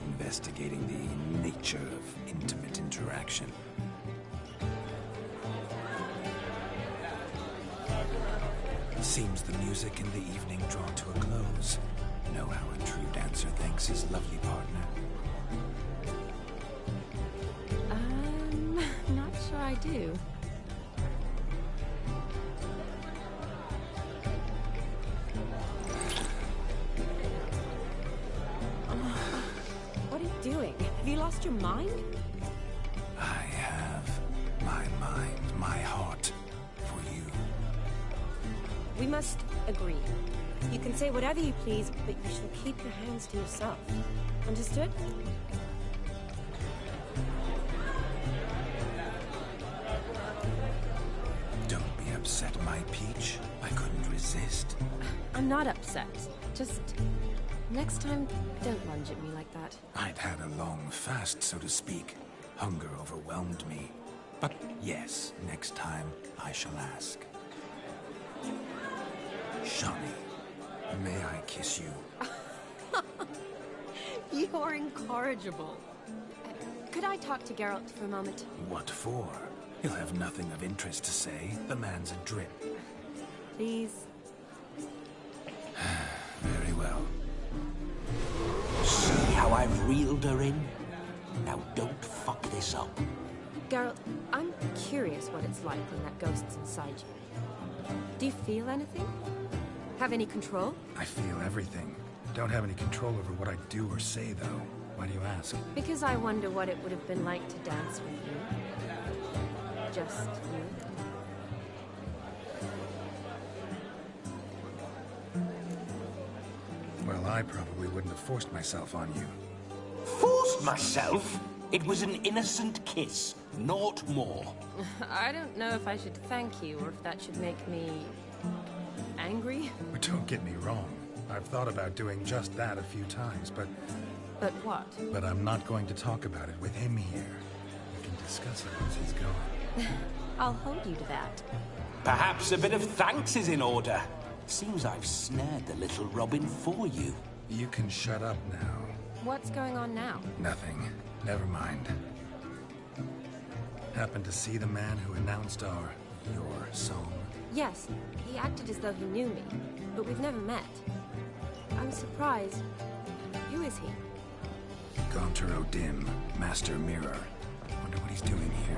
E: investigating the nature of intimate interaction. Seems the music in the evening draw to a close. Know how a true dancer thanks his lovely partner?
M: Not sure I do. What are you doing? Have you lost your mind?
E: I have my mind, my heart for you.
M: We must agree. You can say whatever you please, but you shall keep your hands to yourself. Understood?
E: Don't be upset, my peach. I couldn't resist.
M: I'm not upset. Just next time, don't lunge at me like that.
E: I'd had a long fast, so to speak. Hunger overwhelmed me. But yes, next time I shall ask. Shani, may I kiss you?
M: You're incorrigible. Could I talk to Geralt for a moment?
E: What for? He'll have nothing of interest to say. The man's adrip.
M: Please.
E: well.
P: See how I've reeled her in? Now don't fuck this up.
M: Geralt, I'm curious what it's like when that ghost's inside you. Do you feel anything? Have any control?
E: I feel everything. Don't have any control over what I do or say, though. Why do you ask?
M: Because I wonder what it would have been like to dance with you. Just you.
E: Well, I probably wouldn't have forced myself on you.
P: Forced myself? It was an innocent kiss, naught more.
M: I don't know if I should thank you or if that should make me... angry?
E: But don't get me wrong. I've thought about doing just that a few times, but...
M: But what?
E: But I'm not going to talk about it with him here. We can discuss it once he's gone.
M: I'll hold you to that.
P: Perhaps a bit of thanks is in order. Seems I've snared the little Robin for you.
E: You can shut up now.
M: What's going on now?
E: Nothing. Never mind. Happened to see the man who announced your song?
M: Yes, he acted as though he knew me, but we've never met. I was surprised. Who is he?
E: Gaunter O'Dim, Master Mirror. Wonder what he's doing here.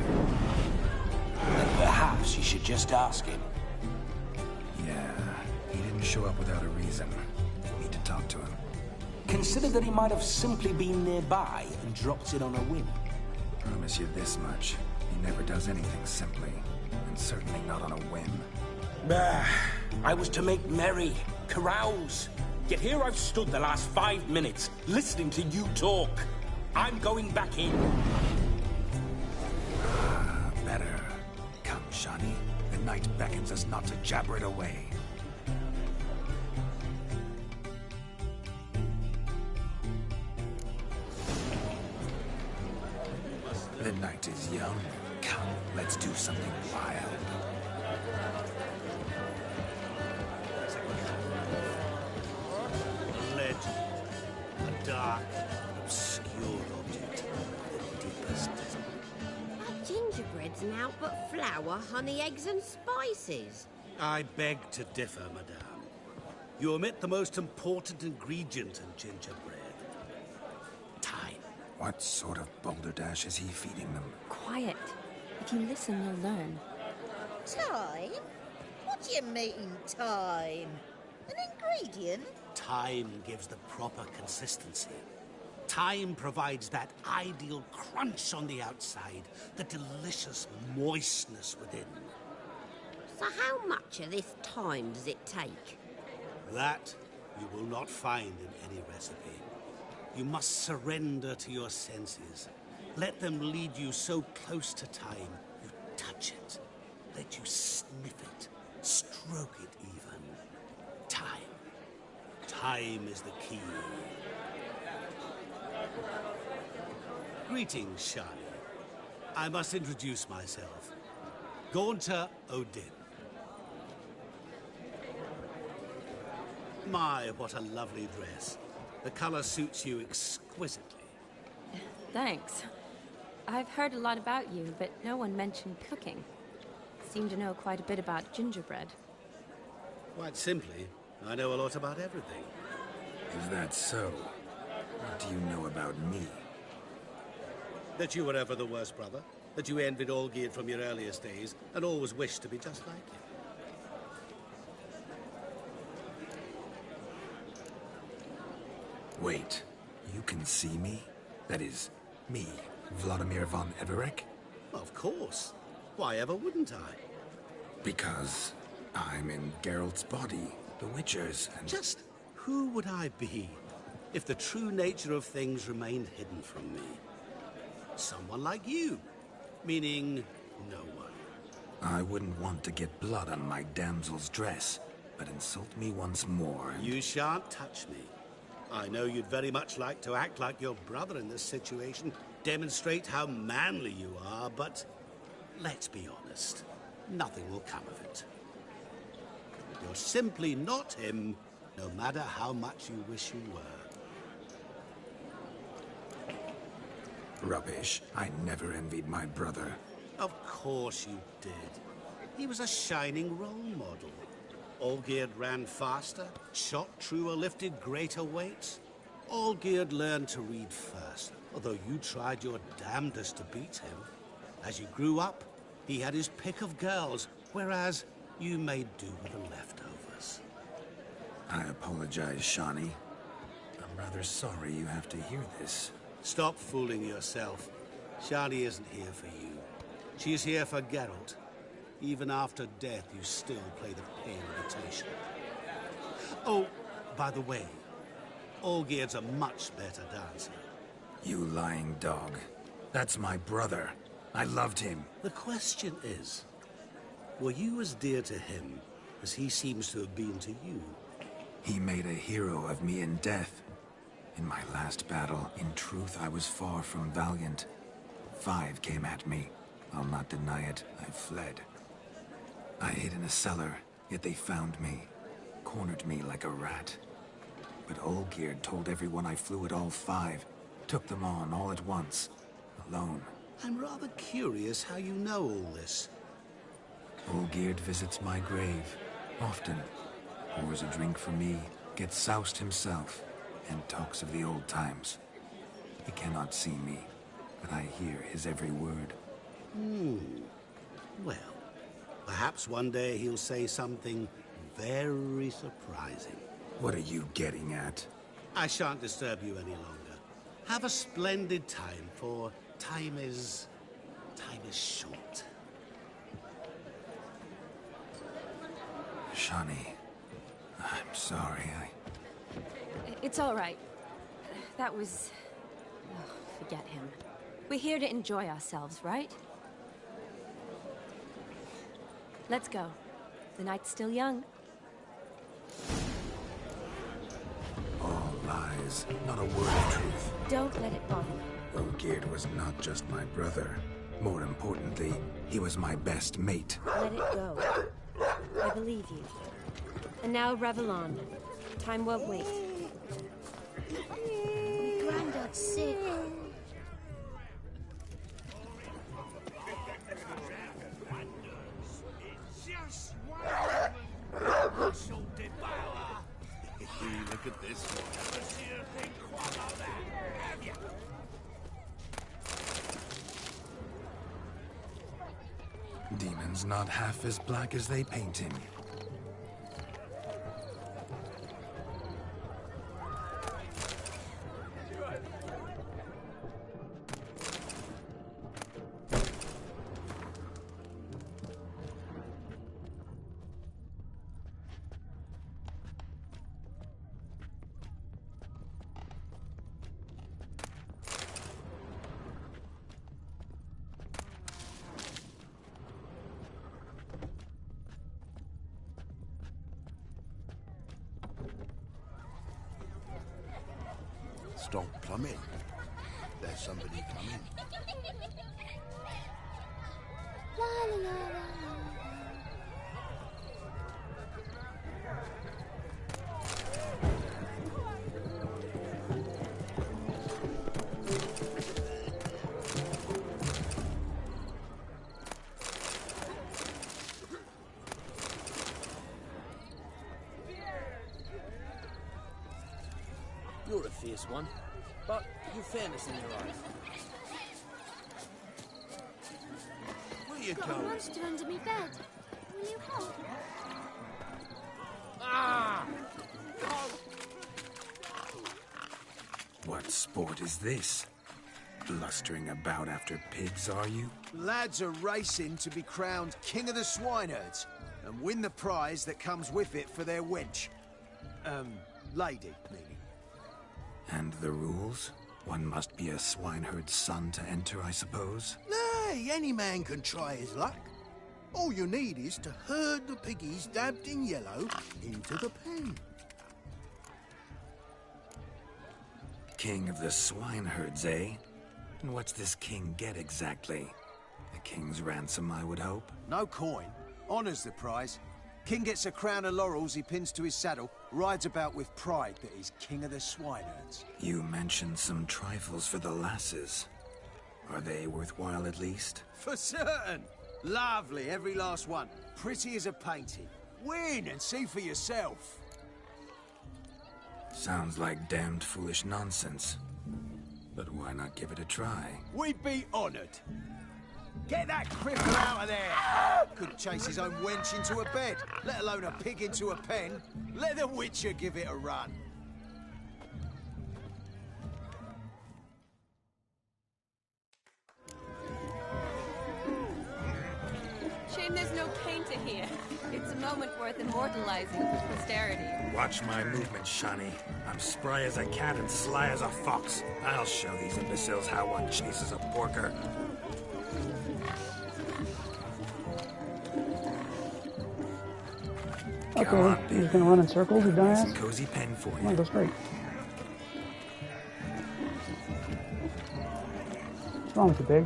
P: Then perhaps you should just ask him.
E: Yeah, he didn't show up without a reason. Need to talk to him.
P: Consider that he might have simply been nearby and dropped in on a whim.
E: Promise you this much. He never does anything simply. And certainly not on a whim.
P: Bah, I was to make merry, carouse. Yet here I've stood the last 5 minutes, listening to you talk. I'm going back in.
E: Better. Come, Shani. The night beckons us not to jabber it away. The night is young. Come, let's do something wild.
I: Legend. A dark, obscure object. The deepest.
C: That gingerbread's now but flour, honey, eggs and spices.
I: I beg to differ, madame. You omit the most important ingredient in gingerbread. Time.
E: What sort of balderdash is he feeding them?
M: Quiet. If you listen, you'll learn.
C: Time? What do you mean, time? An ingredient?
I: Time gives the proper consistency. Time provides that ideal crunch on the outside, the delicious moistness within.
C: So how much of this time does it take?
I: That you will not find in any recipe. You must surrender to your senses. Let them lead you so close to time, you touch it. Let you sniff it, stroke it even. Time. Time is the key. Greetings, Shani. I must introduce myself. Gaunter O'Dim. My, what a lovely dress. The color suits you exquisitely.
M: Thanks. I've heard a lot about you, but no one mentioned cooking. Seem to know quite a bit about gingerbread.
I: Quite simply, I know a lot about everything.
E: Is that so? What do you know about me?
I: That you were ever the worst brother. That you envied Olgierd from your earliest days, and always wished to be just like him.
E: Wait, you can see me? That is, me, Vladimir von Everec?
I: Of course. Why ever wouldn't I?
E: Because I'm in Geralt's body, the Witcher's, and...
I: Just who would I be if the true nature of things remained hidden from me? Someone like you. Meaning, no one.
E: I wouldn't want to get blood on my damsel's dress, but insult me once more and...
I: You shan't touch me. I know you'd very much like to act like your brother in this situation, demonstrate how manly you are, but let's be honest, nothing will come of it. You're simply not him, no matter how much you wish you were.
E: Rubbish. I never envied my brother.
I: Of course you did. He was a shining role model. Olgierd ran faster, shot truer, lifted greater weights. Olgierd learned to read first, although you tried your damnedest to beat him. As you grew up, he had his pick of girls, whereas you made do with the leftovers.
E: I apologize, Shani. I'm rather sorry you have to hear this.
I: Stop fooling yourself. Shani isn't here for you. She's here for Geralt. Even after death, you still play the pale imitation. Oh, by the way, Olgierd's a much better dancer.
E: You lying dog. That's my brother. I loved him.
I: The question is, were you as dear to him as he seems to have been to you?
E: He made a hero of me in death. In my last battle, in truth, I was far from valiant. 5 came at me. I'll not deny it, I fled. I hid in a cellar, yet they found me. Cornered me like a rat. But Olgierd told everyone I flew at all 5. Took them on all at once. Alone.
I: I'm rather curious how you know all this.
E: Olgierd visits my grave. Often. Pours a drink for me. Gets soused himself. And talks of the old times. He cannot see me. But I hear his every word.
I: Well, perhaps one day he'll say something very surprising.
E: What are you getting at?
I: I shan't disturb you any longer. Have a splendid time, for time is short.
E: Shani, I'm sorry,
M: It's all right. That was... Oh, forget him. We're here to enjoy ourselves, right? Let's go. The night's still young.
E: All lies, not a word of truth.
M: Don't let it bother you.
E: Olgierd was not just my brother. More importantly, he was my best mate.
M: Let it go. I believe you. And now revel on. Time won't wait.
J: Granddad's sick.
I: Look at this one.
E: Demon's not half as black as they paint him.
Q: Stop plumbing. There's somebody coming.
J: La la la la.
L: You're a fierce one, but you've fairness in your eyes. Where you
J: Got
L: going?
J: a monster under me bed. Will you help?
L: Ah!
E: What sport is this? Blustering about after pigs, are you?
B: Lads are racing to be crowned King of the Swineherds and win the prize that comes with it for their wench. Lady, meaning.
E: And the rules? One must be a swineherd's son to enter, I suppose?
I: Nay, any man can try his luck. All you need is to herd the piggies dabbed in yellow into the pen.
E: King of the swineherds, eh? And what's this king get exactly? A king's ransom, I would hope?
B: No coin. Honours the prize. King gets a crown of laurels he pins to his saddle, rides about with pride that he's king of the swineherds.
E: You mentioned some trifles for the lasses. Are they worthwhile at least?
B: For certain! Lovely, every last one. Pretty as a painting. Win and see for yourself.
E: Sounds like damned foolish nonsense. But why not give it a try?
B: We'd be honoured. Get that cripple out of there! Couldn't chase his own wench into a bed, let alone a pig into a pen. Let the Witcher give it a run.
M: Shame there's no painter here. It's a moment worth immortalizing for posterity.
E: Watch my movements, Shani. I'm spry as a cat and sly as a fox. I'll show these imbeciles how one chases a porker.
A: Okay, he's gonna run in circles, you dumbass.
E: Cozy pen for you.
A: Come on, go straight. What's wrong with you, pig?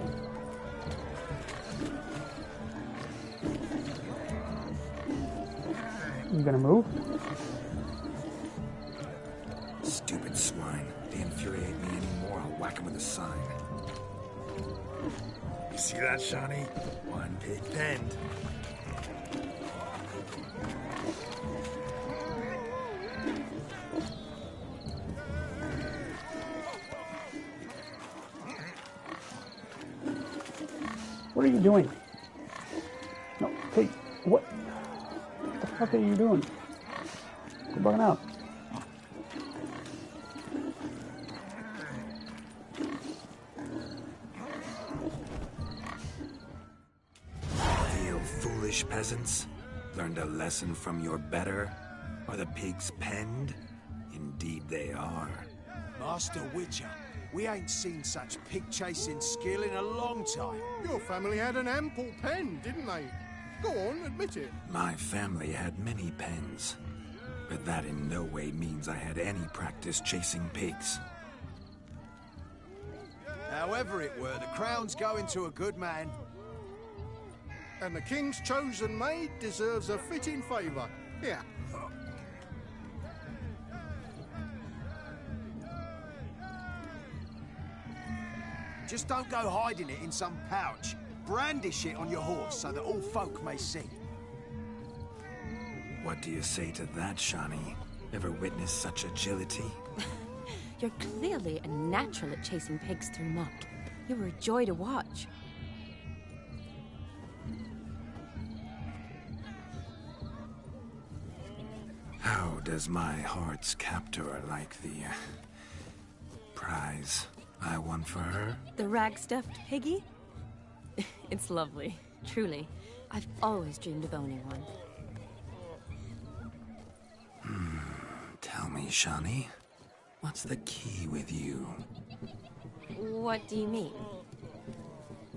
A: You gonna move?
E: Stupid swine. They infuriate me anymore. I'll whack him with a sign. You see that, Shani? One pig penned.
A: What are you doing? No, pig. What? What the fuck are you doing? Go bugging out.
E: Feel foolish peasants? Learned a lesson from your better? Are the pigs penned? Indeed they are.
B: Master Witcher, we ain't seen such pig-chasing skill in a long time.
N: Your family had an ample pen, didn't they? Go on, admit it.
E: My family had many pens, but that in no way means I had any practice chasing pigs.
B: However it were, the crown's going to a good man.
N: And the king's chosen maid deserves a fitting favour. Here.
B: Just don't go hiding it in some pouch. Brandish it on your horse so that all folk may see.
E: What do you say to that, Shani? Ever witnessed such agility?
M: You're clearly a natural at chasing pigs through muck. You were a joy to watch.
E: How does my heart's captor like the prize I won for her?
M: The rag-stuffed piggy? It's lovely, truly. I've always dreamed of owning one.
E: Tell me, Shani, what's the key with you?
M: What do you mean?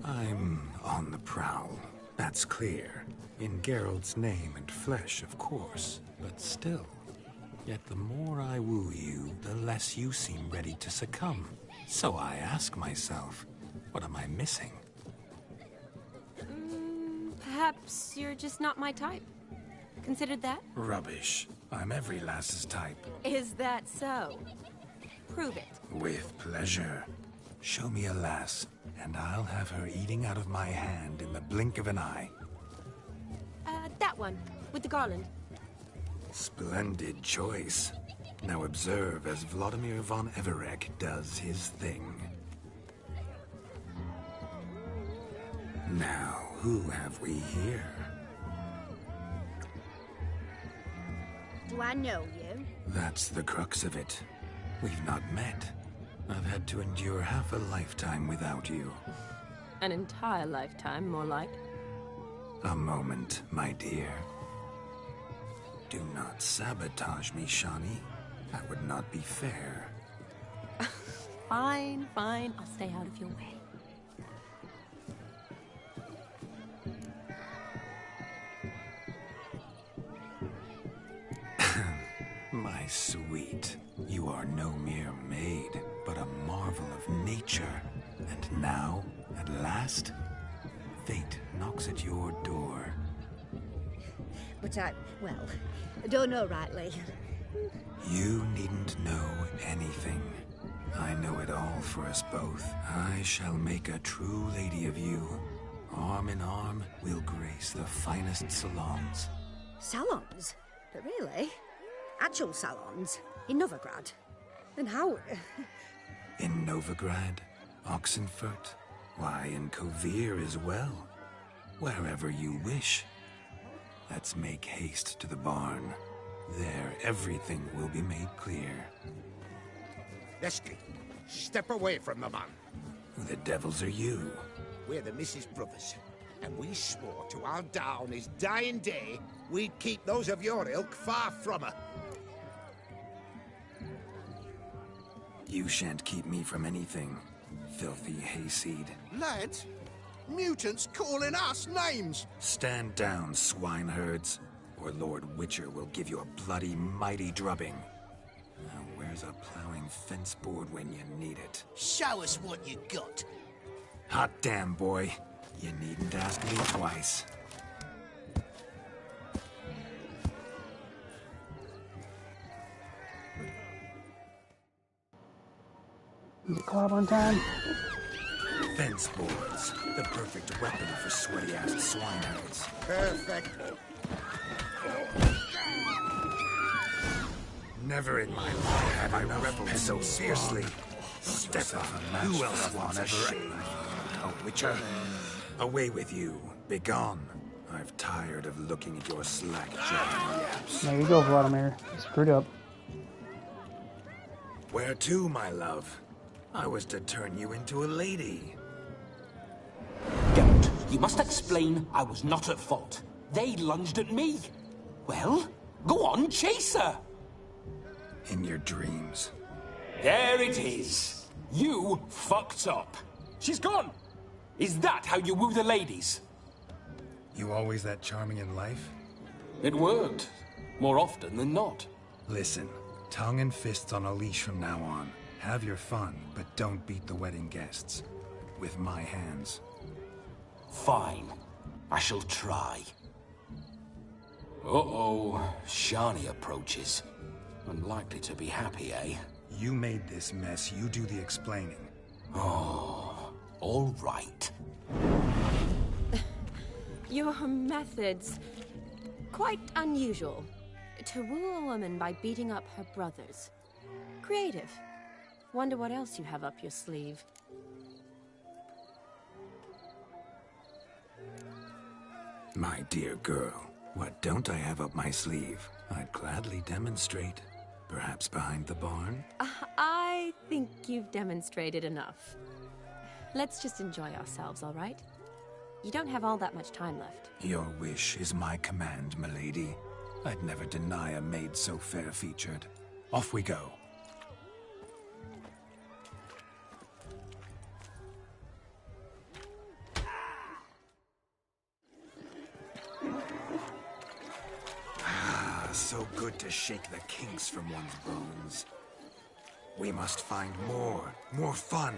E: I'm on the prowl, that's clear. In Geralt's name and flesh, of course, but still. Yet the more I woo you, the less you seem ready to succumb. So I ask myself, what am I missing?
M: Perhaps you're just not my type. Considered that?
E: Rubbish. I'm every lass's type.
M: Is that so? Prove it.
E: With pleasure. Show me a lass, and I'll have her eating out of my hand in the blink of an eye.
M: That one, with the garland.
E: Splendid choice. Now observe as Vladimir von Everec does his thing. Now, who have we here?
O: Do I know you?
E: That's the crux of it. We've not met. I've had to endure half a lifetime without you.
M: An entire lifetime, more like.
E: A moment, my dear. Do not sabotage me, Shani. That would not be fair.
M: Fine, fine. I'll stay out of your way.
E: My sweet, you are no mere maid, but a marvel of nature. And now, at last, fate knocks at your door.
S: But I don't know rightly.
E: You needn't know anything. I know it all for us both. I shall make a true lady of you. Arm in arm, we'll grace the finest salons.
U: Salons? But really? Actual salons? In Novigrad? And how...
E: In Novigrad? Oxenfurt? Why, in Kovir as well. Wherever you wish. Let's make haste to the barn. There, everything will be made clear.
K: Lesky, step away from the man.
E: Who the devils are you?
K: We're the Mrs. Brothers, and we swore to our down his dying day we'd keep those of your ilk far from her.
E: You shan't keep me from anything, filthy hayseed.
N: Lads, mutants calling us names.
E: Stand down, swineherds, or Lord Witcher will give you a bloody mighty drubbing. Now where's a plowing fence board when you need it?
B: Show us what you got.
E: Hot damn, boy. You needn't ask me twice.
A: Is it club on time?
E: Fence boards. The perfect weapon for sweaty-ass swineherds.
K: Perfect.
E: Never in my life have I reveled so fiercely. Step up. Who else wants a shave? Oh, Witcher. Away with you. Begone. I've tired of looking at your slack-jawed yaps.
A: There you go, Vladimir. Screwed up.
E: Where to, my love? I was to turn you into a lady.
P: Geralt, you must explain I was not at fault. They lunged at me. Well, go on, chase her.
E: In your dreams.
P: There it is. You fucked up. She's gone. Is that how you woo the ladies?
E: You always that charming in life?
P: It worked. More often than not.
E: Listen, tongue and fists on a leash from now on. Have your fun, but don't beat the wedding guests. With my hands.
P: Fine. I shall try. Uh-oh. Shani approaches. Unlikely to be happy, eh?
E: You made this mess. You do the explaining.
P: Oh, all right.
M: Your methods... quite unusual. To woo a woman by beating up her brothers. Creative. Wonder what else you have up your sleeve.
E: My dear girl, what don't I have up my sleeve? I'd gladly demonstrate. Perhaps behind the barn?
M: I think you've demonstrated enough. Let's just enjoy ourselves, all right? You don't have all that much time left.
E: Your wish is my command, milady. I'd never deny a maid so fair-featured. Off we go. So good to shake the kinks from one's bones. We must find more fun.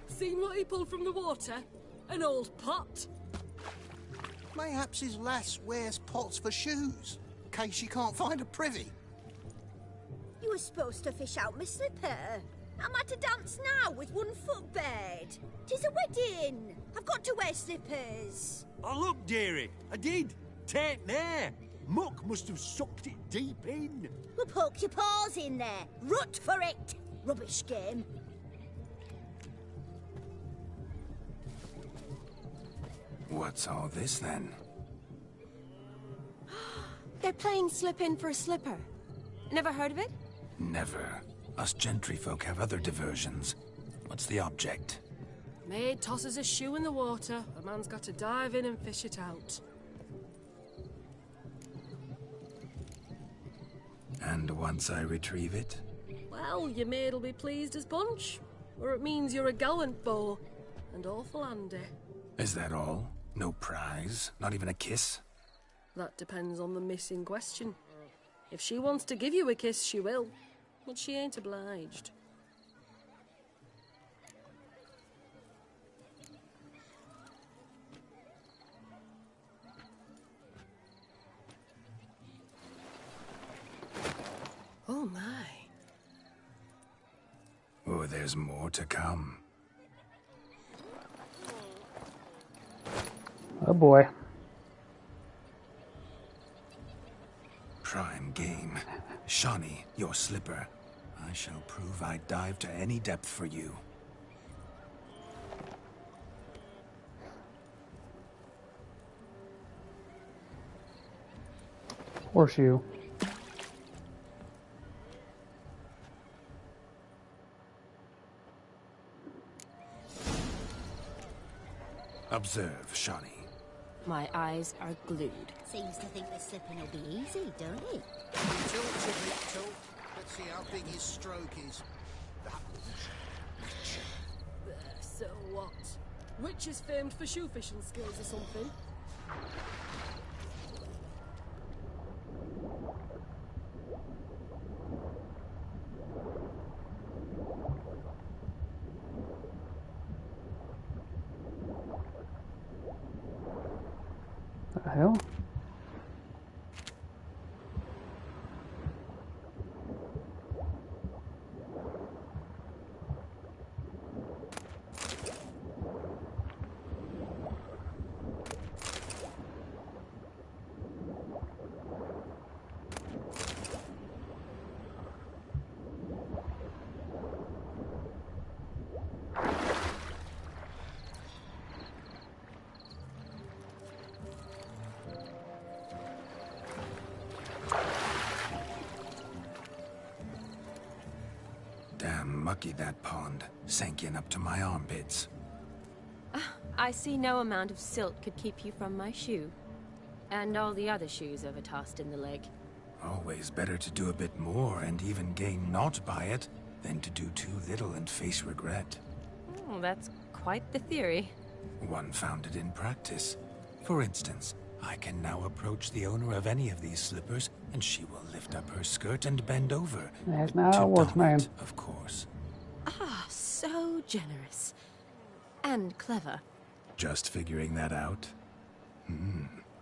T: Seen what he pulled from the water? An old pot?
N: Mayhaps his lass wears pots for shoes, in case she can't find a privy.
S: You were supposed to fish out my slipper. I'm at a dance now with one foot bared. 'Tis a wedding. I've got to wear slippers.
G: Oh, look, dearie. I did. Take there. Muck must have sucked it deep in.
S: Well, poke your paws in there. Rut for it. Rubbish game.
E: What's all this, then?
M: They're playing slip-in for a slipper. Never heard of it?
E: Never. Us gentry folk have other diversions. What's the object?
T: Maid tosses a shoe in the water. A man's got to dive in and fish it out.
E: And once I retrieve it?
T: Well, your maid'll be pleased as punch. Or it means you're a gallant beau. and awful handy.
E: Is that all? No prize? Not even a kiss?
T: That depends on the miss in question. If she wants to give you a kiss, she will. But she ain't obliged. Oh my.
E: Oh, there's more to come.
A: Oh boy.
E: Prime game. Shawnee, your slipper. I shall prove I'd dive to any depth for you.
A: Horseshoe.
E: Observe, Shawnee.
M: My eyes are glued.
C: Seems to think the slipping will be easy, don't it?
B: He talks a bit tall. Let's see how big his stroke is.
T: There, so what? Witch is famed for shoe fishing skills or something.
A: The hell?
E: Damn mucky that pond. Sank in up to my armpits.
M: I see no amount of silt could keep you from my shoe. And all the other shoes overtossed in the lake.
E: Always better to do a bit more and even gain naught by it than to do too little and face regret.
M: Oh, that's quite the theory.
E: One founded in practice. For instance, I can now approach the owner of any of these slippers, and she will lift up her skirt and bend over.
A: That's not how it works, man.
E: Of course.
M: Ah, so generous. And clever.
E: Just figuring that out?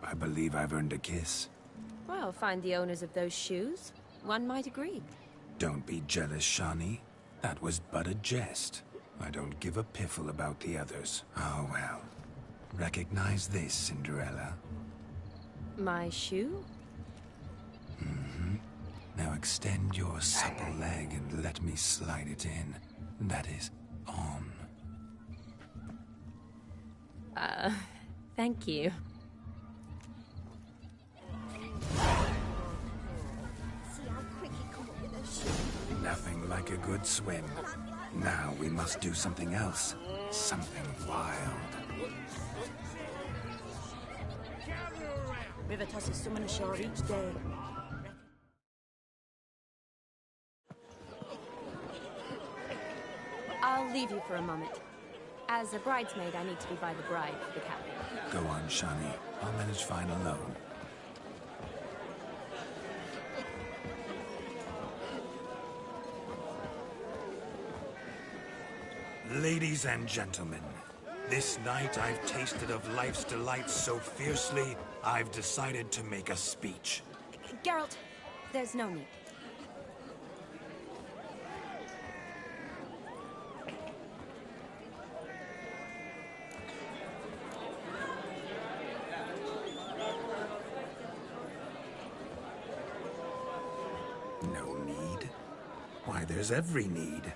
E: I believe I've earned a kiss.
M: Well, find the owners of those shoes. One might agree.
E: Don't be jealous, Shawnee. That was but a jest. I don't give a piffle about the others. Oh well. Recognize this, Cinderella.
M: My shoe?
E: Now extend your supple leg and let me slide it in. That is, on.
M: Thank you.
S: See how quick he come up with a shoe.
E: Nothing like a good swim. Now we must do something else. Something wild.
C: River tosses someone ashore each day.
M: I'll leave you for a moment. As a bridesmaid, I need to be by the bride for the captain.
E: Go on, Shawnee. I'll manage fine alone. Ladies and gentlemen, this night I've tasted of life's delights so fiercely, I've decided to make a speech.
M: Geralt, there's no need.
E: No need? Why, there's every need.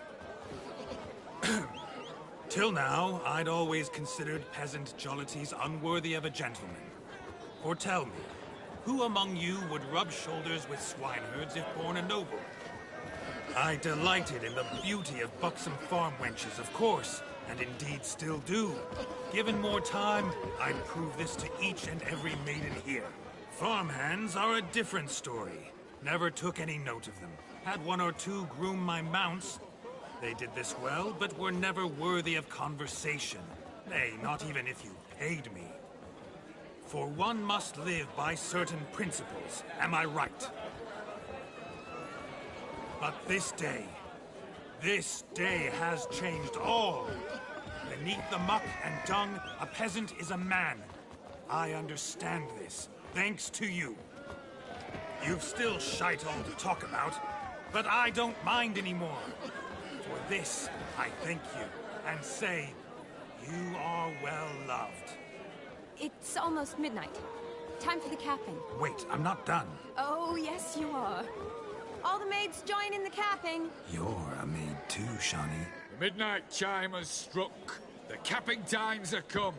E: Till now, I'd always considered peasant jollities unworthy of a gentleman. For tell me, who among you would rub shoulders with swineherds if born a noble? I delighted in the beauty of buxom farm wenches, of course, and indeed still do. Given more time, I'd prove this to each and every maiden here. Farmhands are a different story. Never took any note of them. Had one or two groom my mounts. They did this well, but were never worthy of conversation.
R: Nay, not even if you paid me. For one must live by certain principles, am I right? But this day has changed all. Beneath the muck and dung, a peasant is a man. I understand this, thanks to you. You've still shite all to talk about, but I don't mind anymore. For this, I thank you, and say, you are well loved.
M: It's almost midnight. Time for the capping.
R: Wait, I'm not done.
M: Oh, yes, you are. All the maids join in the capping.
E: You're a maid too, Shawnee.
V: The midnight chime has struck. The capping times are come.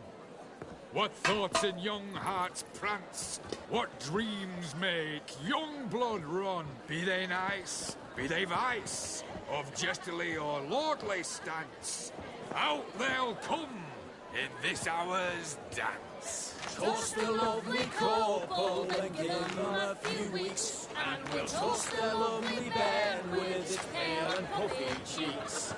V: What thoughts in young hearts prance? What dreams make young blood run? Be they nice, be they vice, of jestily or lordly stance, out they'll come in this hour's dance.
L: Toast the lovely couple and give them a few weeks, and we'll toast the lovely bed with its pale and puffy cheeks.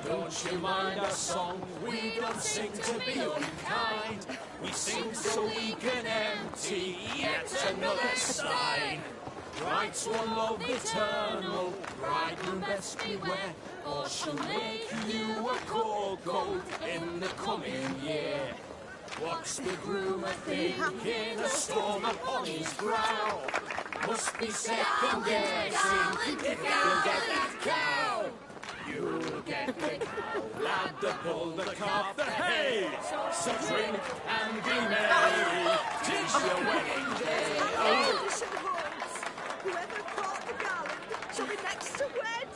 L: Don't you mind our song? We don't sing to be unkind. We sing so we can empty yet another stein. Writes one love eternal, bridegroom best beware, or she'll make you a cocoa in the coming year. What's the groom a thinking? A storm upon his brow. Must be second guessing if he'll get that cow. You'll get the cow, lad, the bull, the calf, the hay. So drink and be merry, 'tis your wedding day.
U: Oh, whoever caught the garland shall be next to wed.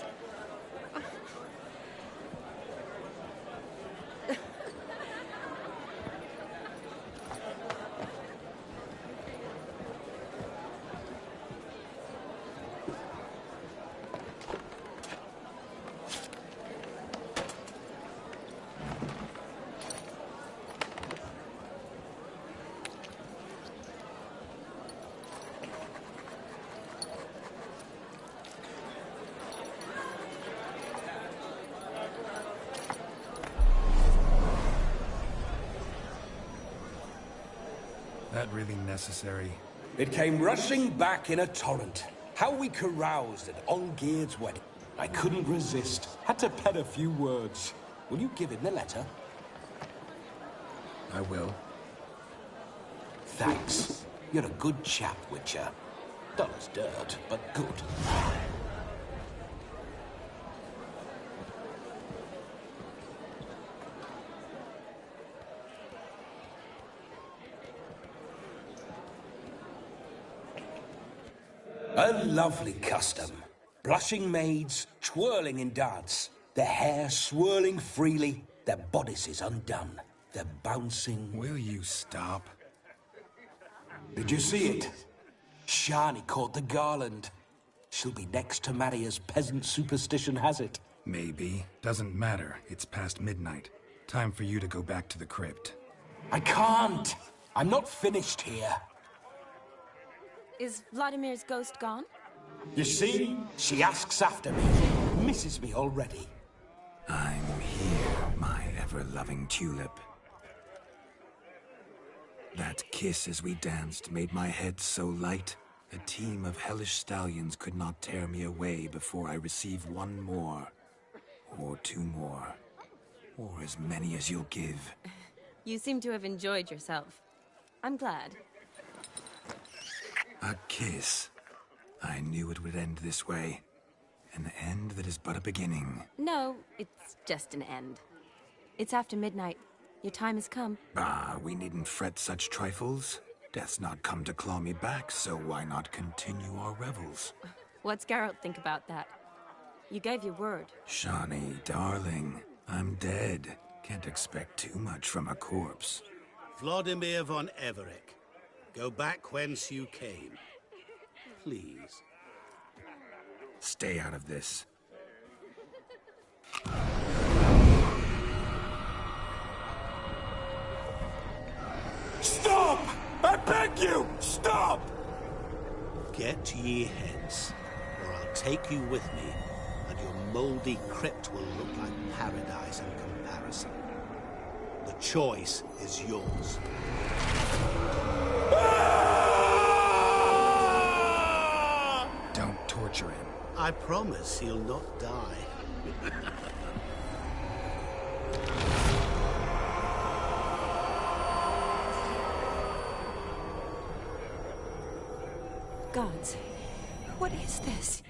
E: That really necessary?
P: It came rushing back in a torrent. How we caroused at Olgierd's wedding. I couldn't resist. Had to pen a few words. Will you give him the letter?
E: I will.
P: Thanks. You're a good chap, Witcher. Dull as dirt, but good. A lovely custom. Blushing maids, twirling in dance, their hair swirling freely, their bodices undone, their bouncing...
E: Will you stop?
P: Did you see it? Shani caught the garland. She'll be next to marry as peasant superstition has it.
E: Maybe. Doesn't matter. It's past midnight. Time for you to go back to the crypt.
P: I can't! I'm not finished here.
M: Is Vladimir's ghost gone?
P: You see? She asks after me. Misses me already.
E: I'm here, my ever-loving tulip. That kiss as we danced made my head so light. A team of hellish stallions could not tear me away before I receive one more. Or two more. Or as many as you'll give.
M: You seem to have enjoyed yourself. I'm glad.
E: A kiss. I knew it would end this way. An end that is but a beginning.
M: No, it's just an end. It's after midnight. Your time has come.
E: Ah, we needn't fret such trifles. Death's not come to claw me back, so why not continue our revels?
M: What's Geralt think about that? You gave your word.
E: Shani, darling, I'm dead. Can't expect too much from a corpse.
I: Vladimir von Everec, go back whence you came. Please.
E: Stay out of this.
I: Stop! I beg you! Stop! Get ye hence, or I'll take you with me, and your mouldy crypt will look like paradise in comparison. The choice is yours.
E: Don't torture him.
I: I promise he'll not die.
M: Gods, what is this?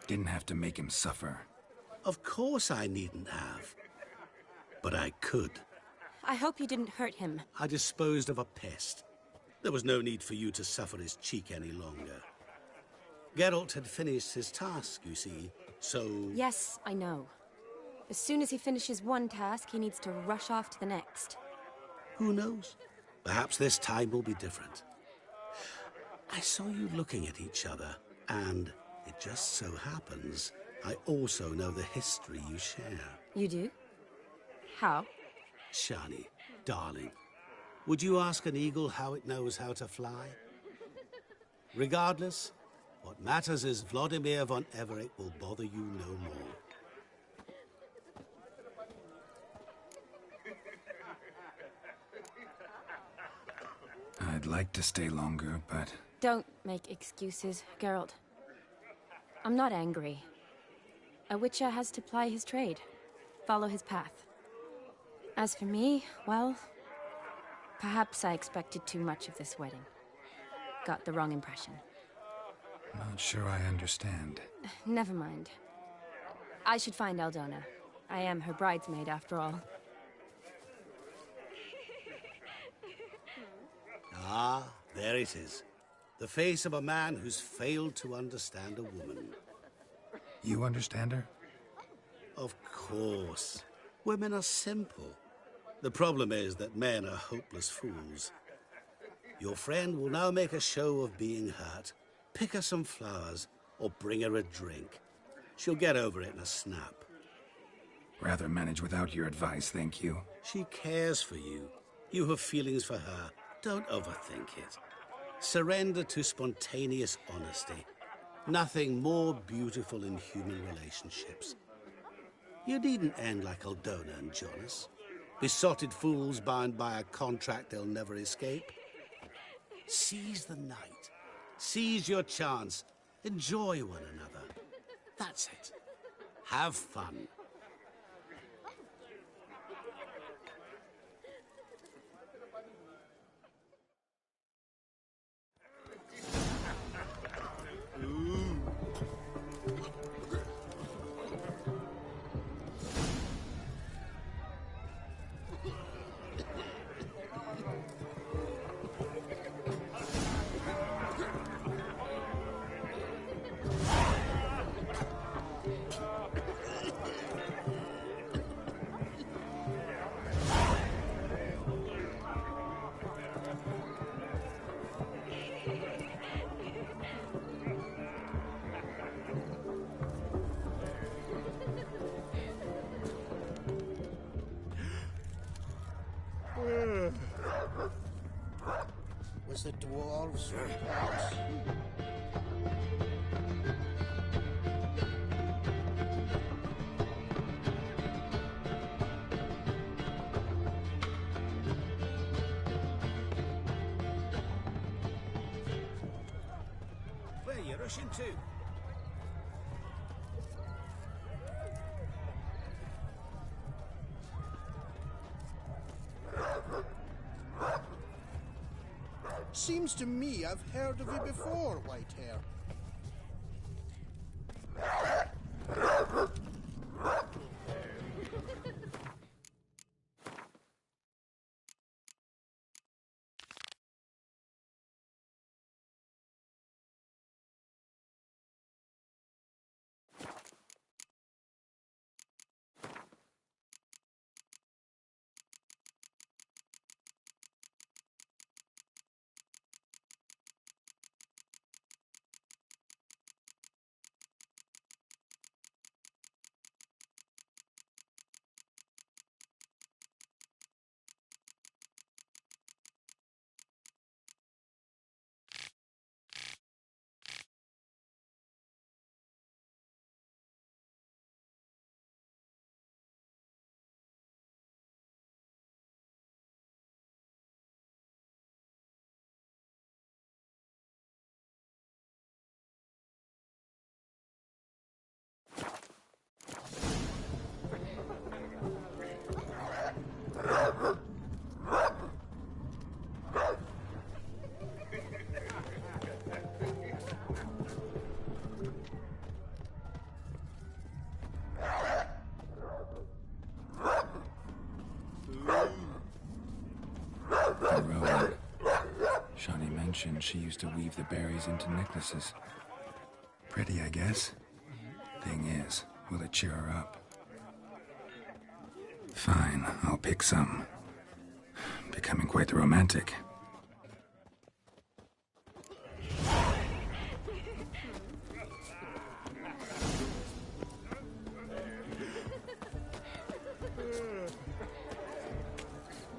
E: Didn't have to make him suffer.
I: Of course I needn't have. But I could.
M: I hope you didn't hurt him.
I: I disposed of a pest. There was no need for you to suffer his cheek any longer. Geralt had finished his task, you see, so...
M: Yes, I know. As soon as he finishes one task, he needs to rush off to the next.
I: Who knows? Perhaps this time will be different. I saw you looking at each other, and it just so happens I also know the history you share.
M: You do? How?
I: Shani, darling, would you ask an eagle how it knows how to fly? Regardless, what matters is Vladimir von Everett will bother you no more.
E: I'd like to stay longer, but...
M: Don't make excuses, Geralt. I'm not angry. A Witcher has to ply his trade, follow his path. As for me, well, perhaps I expected too much of this wedding. Got the wrong impression.
E: Not sure I understand.
M: Never mind. I should find Aldona. I am her bridesmaid, after all.
I: Ah, there it is. The face of a man who's failed to understand a woman.
E: You understand her?
I: Of course. Women are simple. The problem is that men are hopeless fools. Your friend will now make a show of being hurt, pick her some flowers, or bring her a drink. She'll get over it in a snap.
E: Rather manage without your advice, thank you.
I: She cares for you. You have feelings for her. Don't overthink it. Surrender to spontaneous honesty. Nothing more beautiful in human relationships. You needn't end like Aldona and Jonas. Besotted fools bound by a contract they'll never escape. Seize the night. Seize your chance. Enjoy one another. That's it. Have fun.
Q: Was the dwarves
B: Where are you rushing to?
N: Seems to me I've heard of you before, Whitehair.
E: mentioned she used to weave the berries into necklaces. Pretty, I guess. Thing is, will it cheer her up? Fine, I'll pick some. Becoming quite the romantic.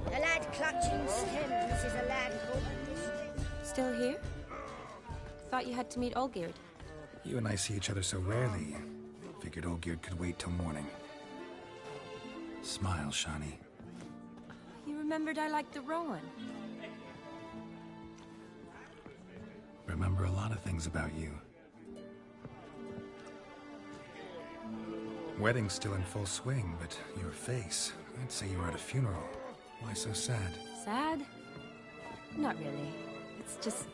S: The lad clutching stems is a lad called...
M: Still here? Thought you had to meet Olgierd.
E: You and I see each other so rarely. Figured Olgierd could wait till morning. Smile, Shani.
M: You remembered I liked the Rowan.
E: Remember a lot of things about you. Wedding's still in full swing, but your face, I'd say you were at a funeral. Why so sad?
M: Sad? Not really. It's just...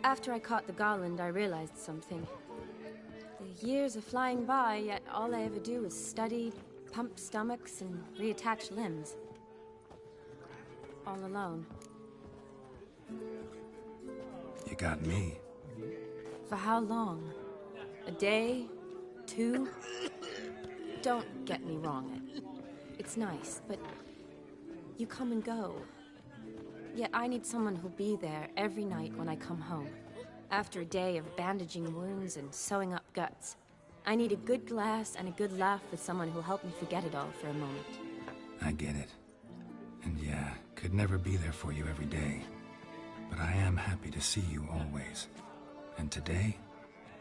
M: After I caught the Garland, I realized something. The years are flying by, yet all I ever do is study, pump stomachs, and reattach limbs. All alone.
E: You got me.
M: For how long? A day? 2? Don't get me wrong. It's nice, but you come and go. Yet I need someone who'll be there every night when I come home. After a day of bandaging wounds and sewing up guts, I need a good glass and a good laugh with someone who'll help me forget it all for a moment.
E: I get it. And yeah, could never be there for you every day. But I am happy to see you always. And today,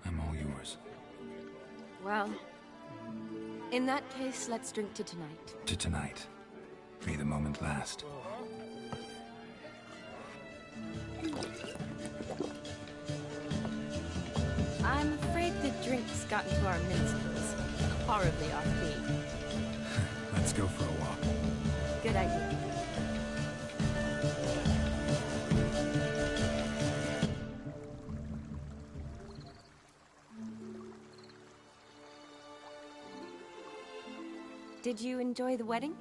E: I'm all yours.
M: Well, in that case, let's drink to tonight.
E: To tonight. May the moment last.
M: I'm afraid the drinks got into our minstrels. Horribly offbeat.
E: Let's go for a walk.
M: Good idea. Did you enjoy the wedding?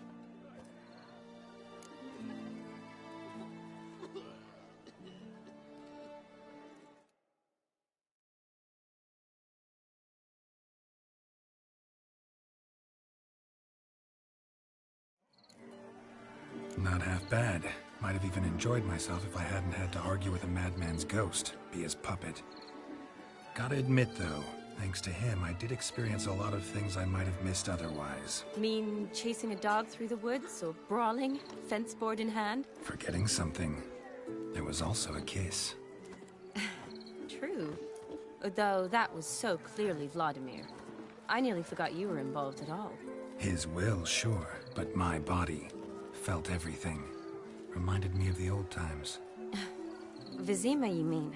E: Not half bad. Might have even enjoyed myself if I hadn't had to argue with a madman's ghost, be his puppet. Gotta admit, though, thanks to him, I did experience a lot of things I might have missed otherwise.
M: Mean chasing a dog through the woods, or brawling, fence board in hand?
E: Forgetting something. There was also a kiss.
M: True. Though that was so clearly Vladimir. I nearly forgot you were involved at all.
E: His will, sure, but my body felt everything. Reminded me of the old times.
M: Vizima, you mean?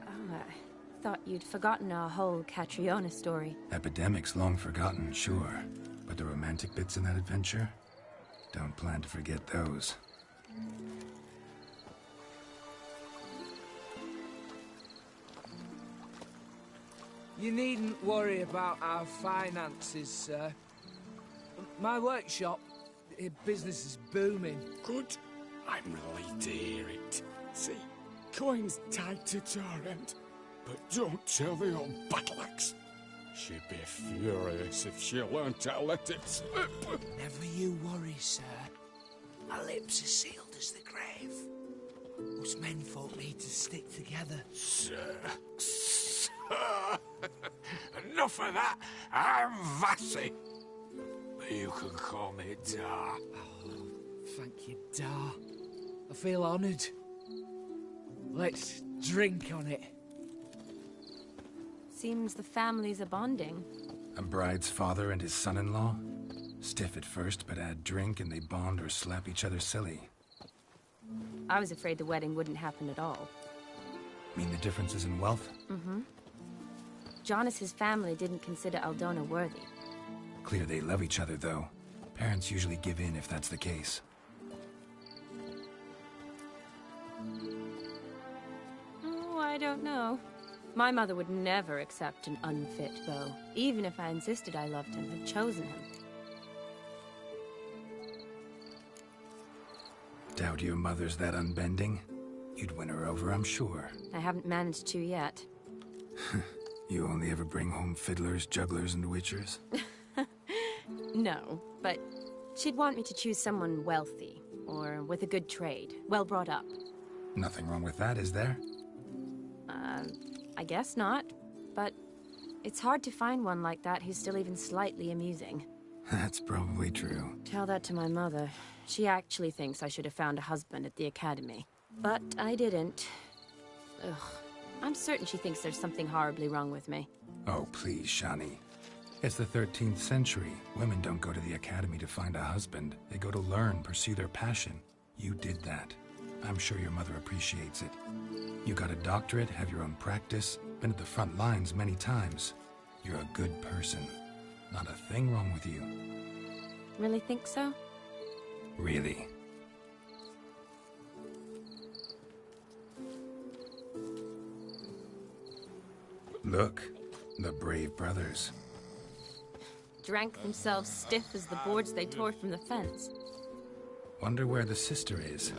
M: Oh, I thought you'd forgotten our whole Catriona story.
E: Epidemics long forgotten, sure. But the romantic bits in that adventure? Don't plan to forget those.
D: You needn't worry about our finances, sir. My workshop, business is booming.
K: Good. I'm relieved to hear it. See, coin's tied to Torrent, but don't tell the old battle-axe. She'd be furious if she learned to let it slip.
D: Never you worry, sir. Our lips are sealed as the grave. Us menfolk need to stick together.
K: Sir. Enough of that. I'm Vassy. You can call me Dar.
D: Oh, thank you, Dar. I feel honoured. Let's drink on it.
M: Seems the families are bonding.
E: A bride's father and his son-in-law? Stiff at first, but add drink and they bond or slap each other silly.
M: I was afraid the wedding wouldn't happen at all.
E: Mean the differences in wealth?
M: Mm-hmm. Jonas's family didn't consider Aldona worthy.
E: Clear they love each other, though. Parents usually give in if that's the case.
M: Oh, I don't know. My mother would never accept an unfit beau, even if I insisted I loved him, had chosen him.
E: Doubt your mother's that unbending? You'd win her over, I'm sure.
M: I haven't managed to yet.
E: You only ever bring home fiddlers, jugglers, and witchers?
M: No, but she'd want me to choose someone wealthy, or with a good trade, well brought up.
E: Nothing wrong with that, is there?
M: I guess not, but it's hard to find one like that who's still even slightly amusing.
E: That's probably true.
M: Tell that to my mother. She actually thinks I should have found a husband at the academy. But I didn't. Ugh. I'm certain she thinks there's something horribly wrong with me.
E: Oh, please, Shani. It's the 13th century. Women don't go to the academy to find a husband. They go to learn, pursue their passion. You did that. I'm sure your mother appreciates it. You got a doctorate, have your own practice, been at the front lines many times. You're a good person. Not a thing wrong with you.
M: Really think so?
E: Really. Look, the brave brothers.
M: Drank themselves stiff as the boards they tore from the fence.
E: Wonder where the sister is.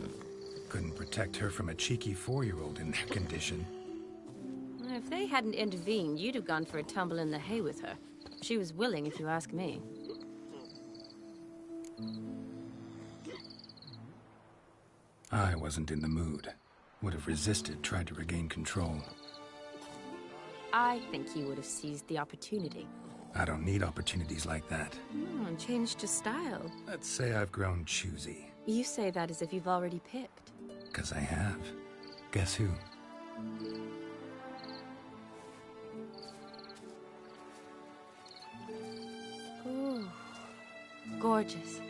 E: Couldn't protect her from a cheeky 4-year-old in their condition.
M: If they hadn't intervened, you'd have gone for a tumble in the hay with her. She was willing, if you ask me.
E: I wasn't in the mood. Would have resisted, tried to regain control.
M: I think you would have seized the opportunity.
E: I don't need opportunities like that.
M: And changed your style.
E: Let's say I've grown choosy.
M: You say that as if you've already picked.
E: 'Cause I have. Guess who?
M: Ooh, gorgeous.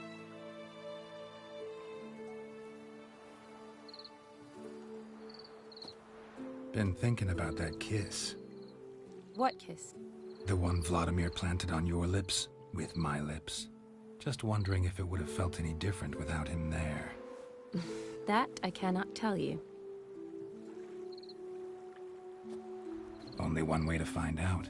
E: Been thinking about that kiss.
M: What kiss?
E: The one Vladimir planted on your lips, with my lips. Just wondering if it would have felt any different without him there.
M: That I cannot tell you.
E: Only one way to find out.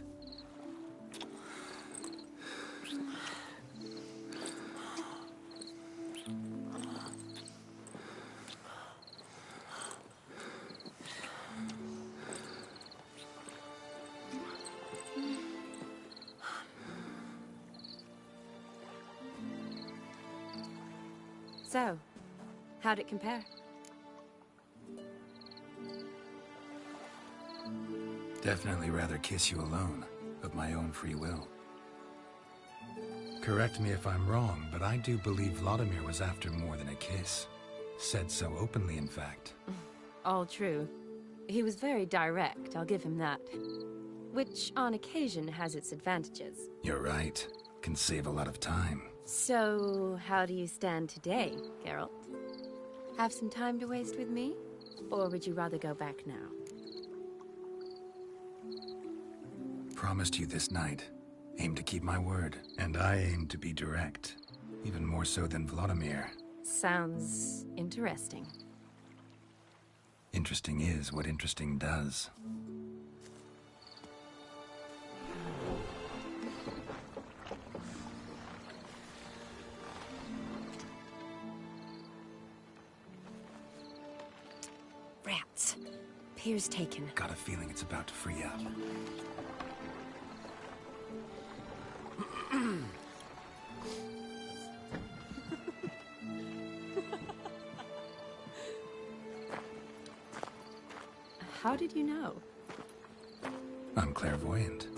M: So, how'd it compare?
E: Definitely rather kiss you alone, of my own free will. Correct me if I'm wrong, but I do believe Vladimir was after more than a kiss. Said so openly, in fact.
M: All true. He was very direct, I'll give him that. Which, on occasion, has its advantages.
E: You're right. Can save a lot of time.
M: So, how do you stand today, Geralt? Have some time to waste with me? Or would you rather go back now?
E: Promised you this night. Aim to keep my word. And I aim to be direct. Even more so than Vladimir.
M: Sounds interesting.
E: Interesting is what interesting does.
M: Rats. Pier's taken.
E: Got a feeling it's about to free up.
M: How did you know?
E: I'm clairvoyant.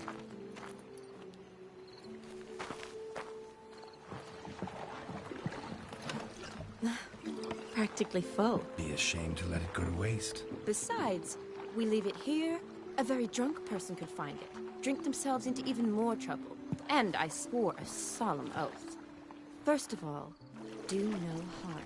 M: Practically full.
E: Be ashamed to let it go to waste.
M: Besides, we leave it here, a very drunk person could find it, drink themselves into even more trouble. And I swore a solemn oath. First of all, do no harm.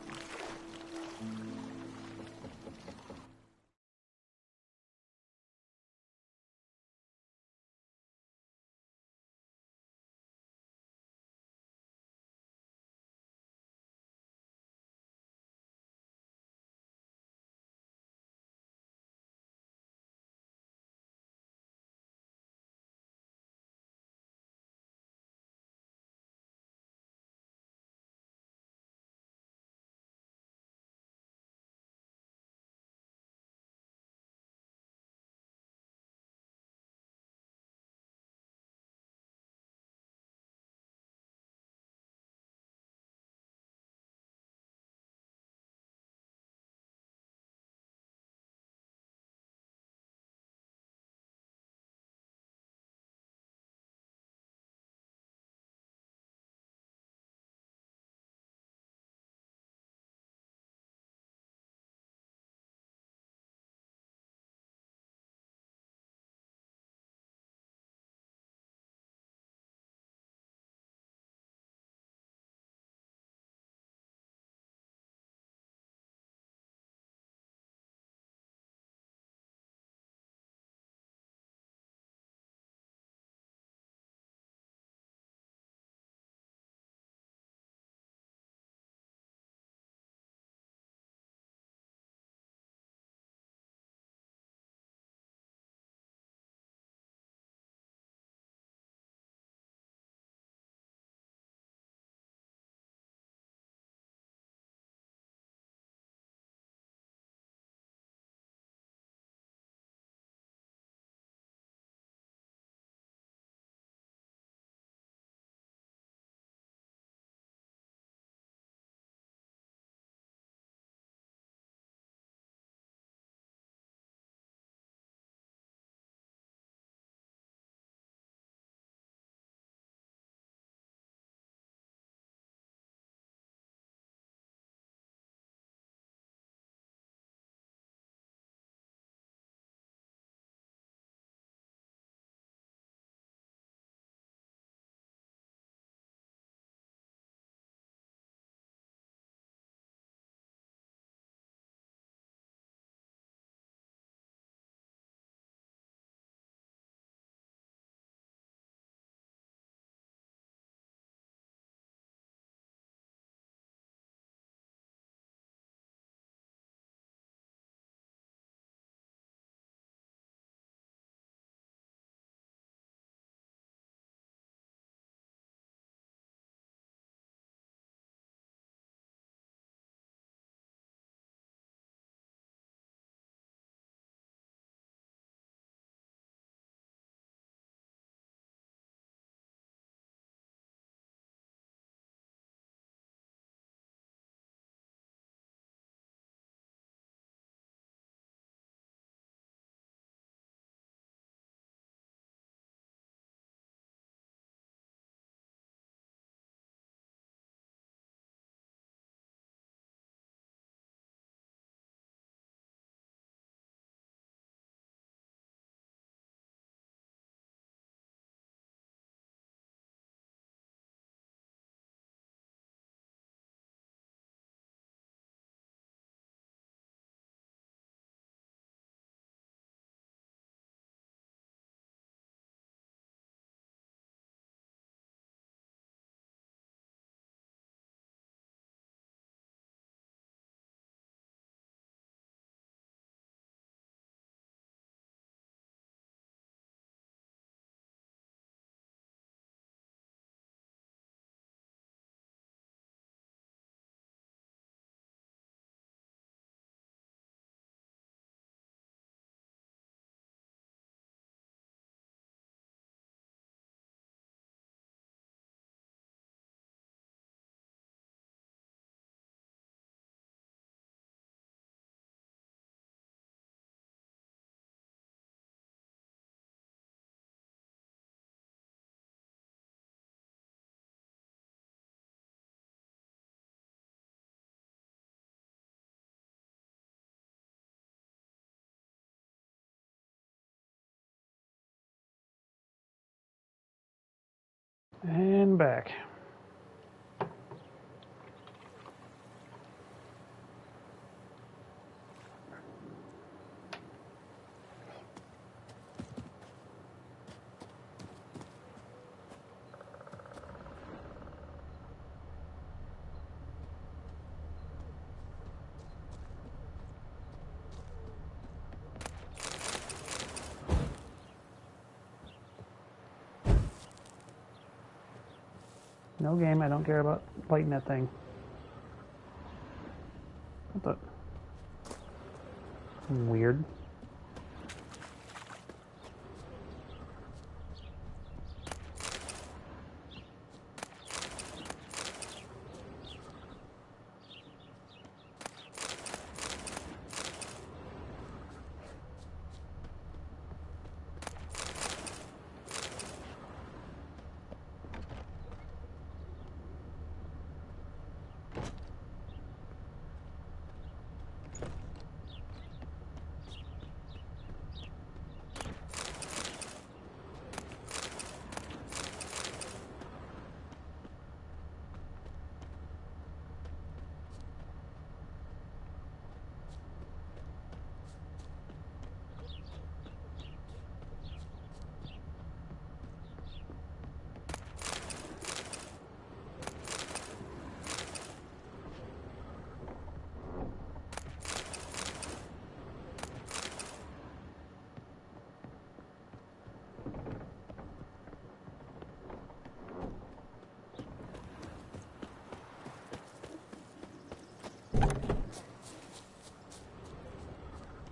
A: And back. No game, I don't care about fighting that thing. What the? Weird.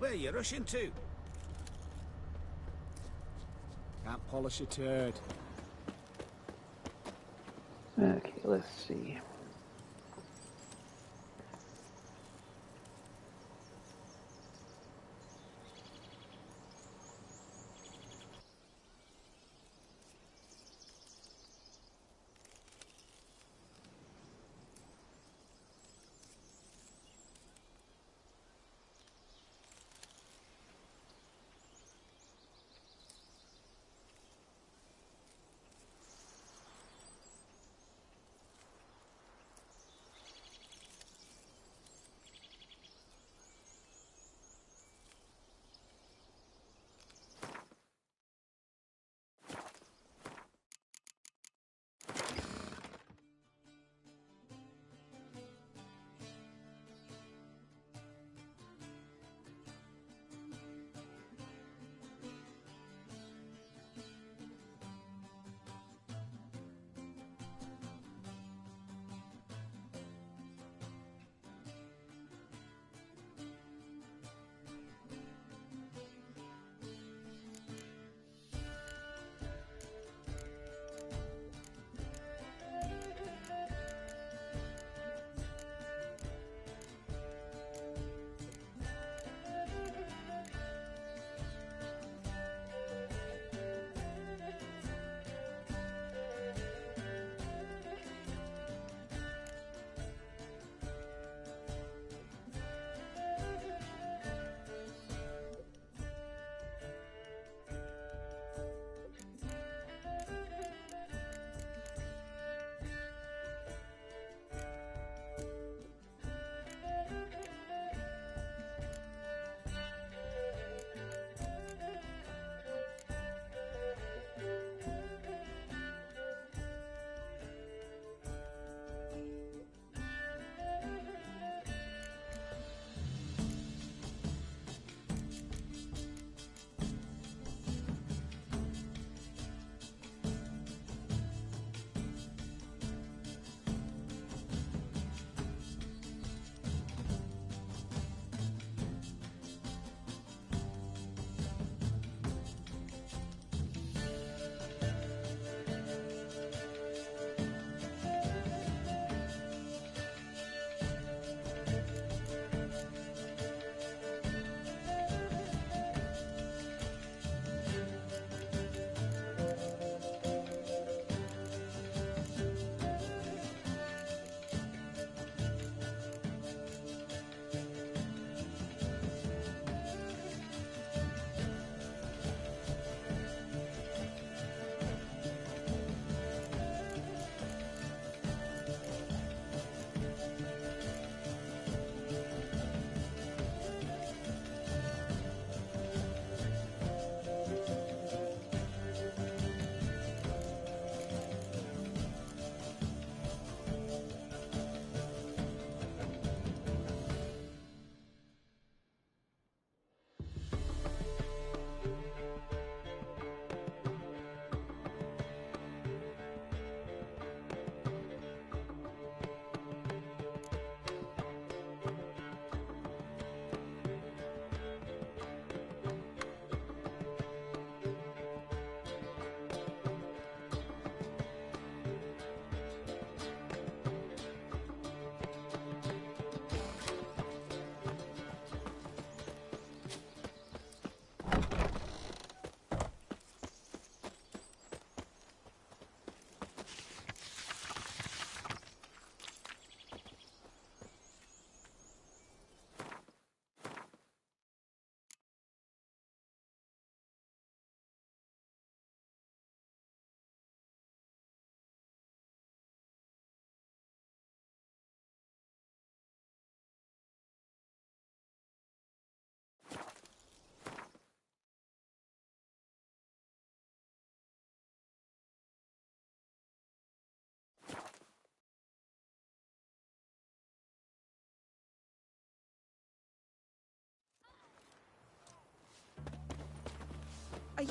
B: Where you rushing to?
F: Can't polish a turd.
A: Okay, let's see.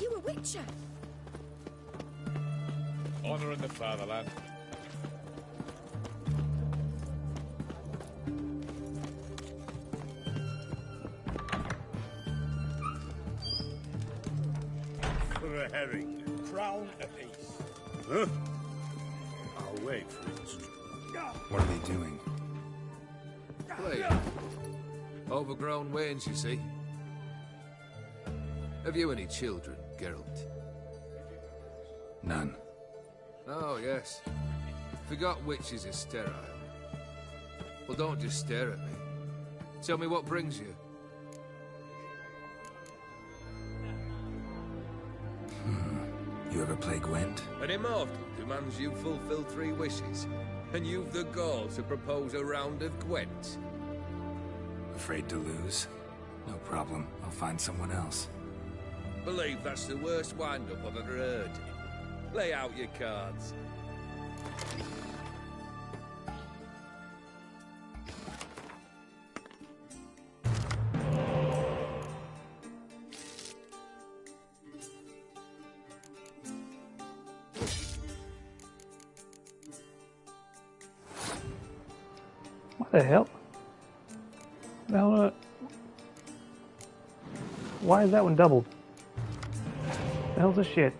U: you a witcher?
V: Honouring the fatherland.
I: For a herring, crown apiece. Huh? I'll wait for it.
E: What are they doing?
H: Playing. Overgrown wains, you see. Have you any children, Geralt?
E: None.
H: Oh, yes. Forgot witches are sterile. Well, don't just stare at me. Tell me what brings you.
E: You ever play Gwent?
H: An immortal demands you fulfill 3 wishes, and you've the gall to propose a round of Gwent.
E: Afraid to lose? No problem. I'll find someone else.
H: Believe that's the worst wind-up I've ever heard. Lay out your cards.
A: What the hell? Well, why is that one doubled? The hell's this shit?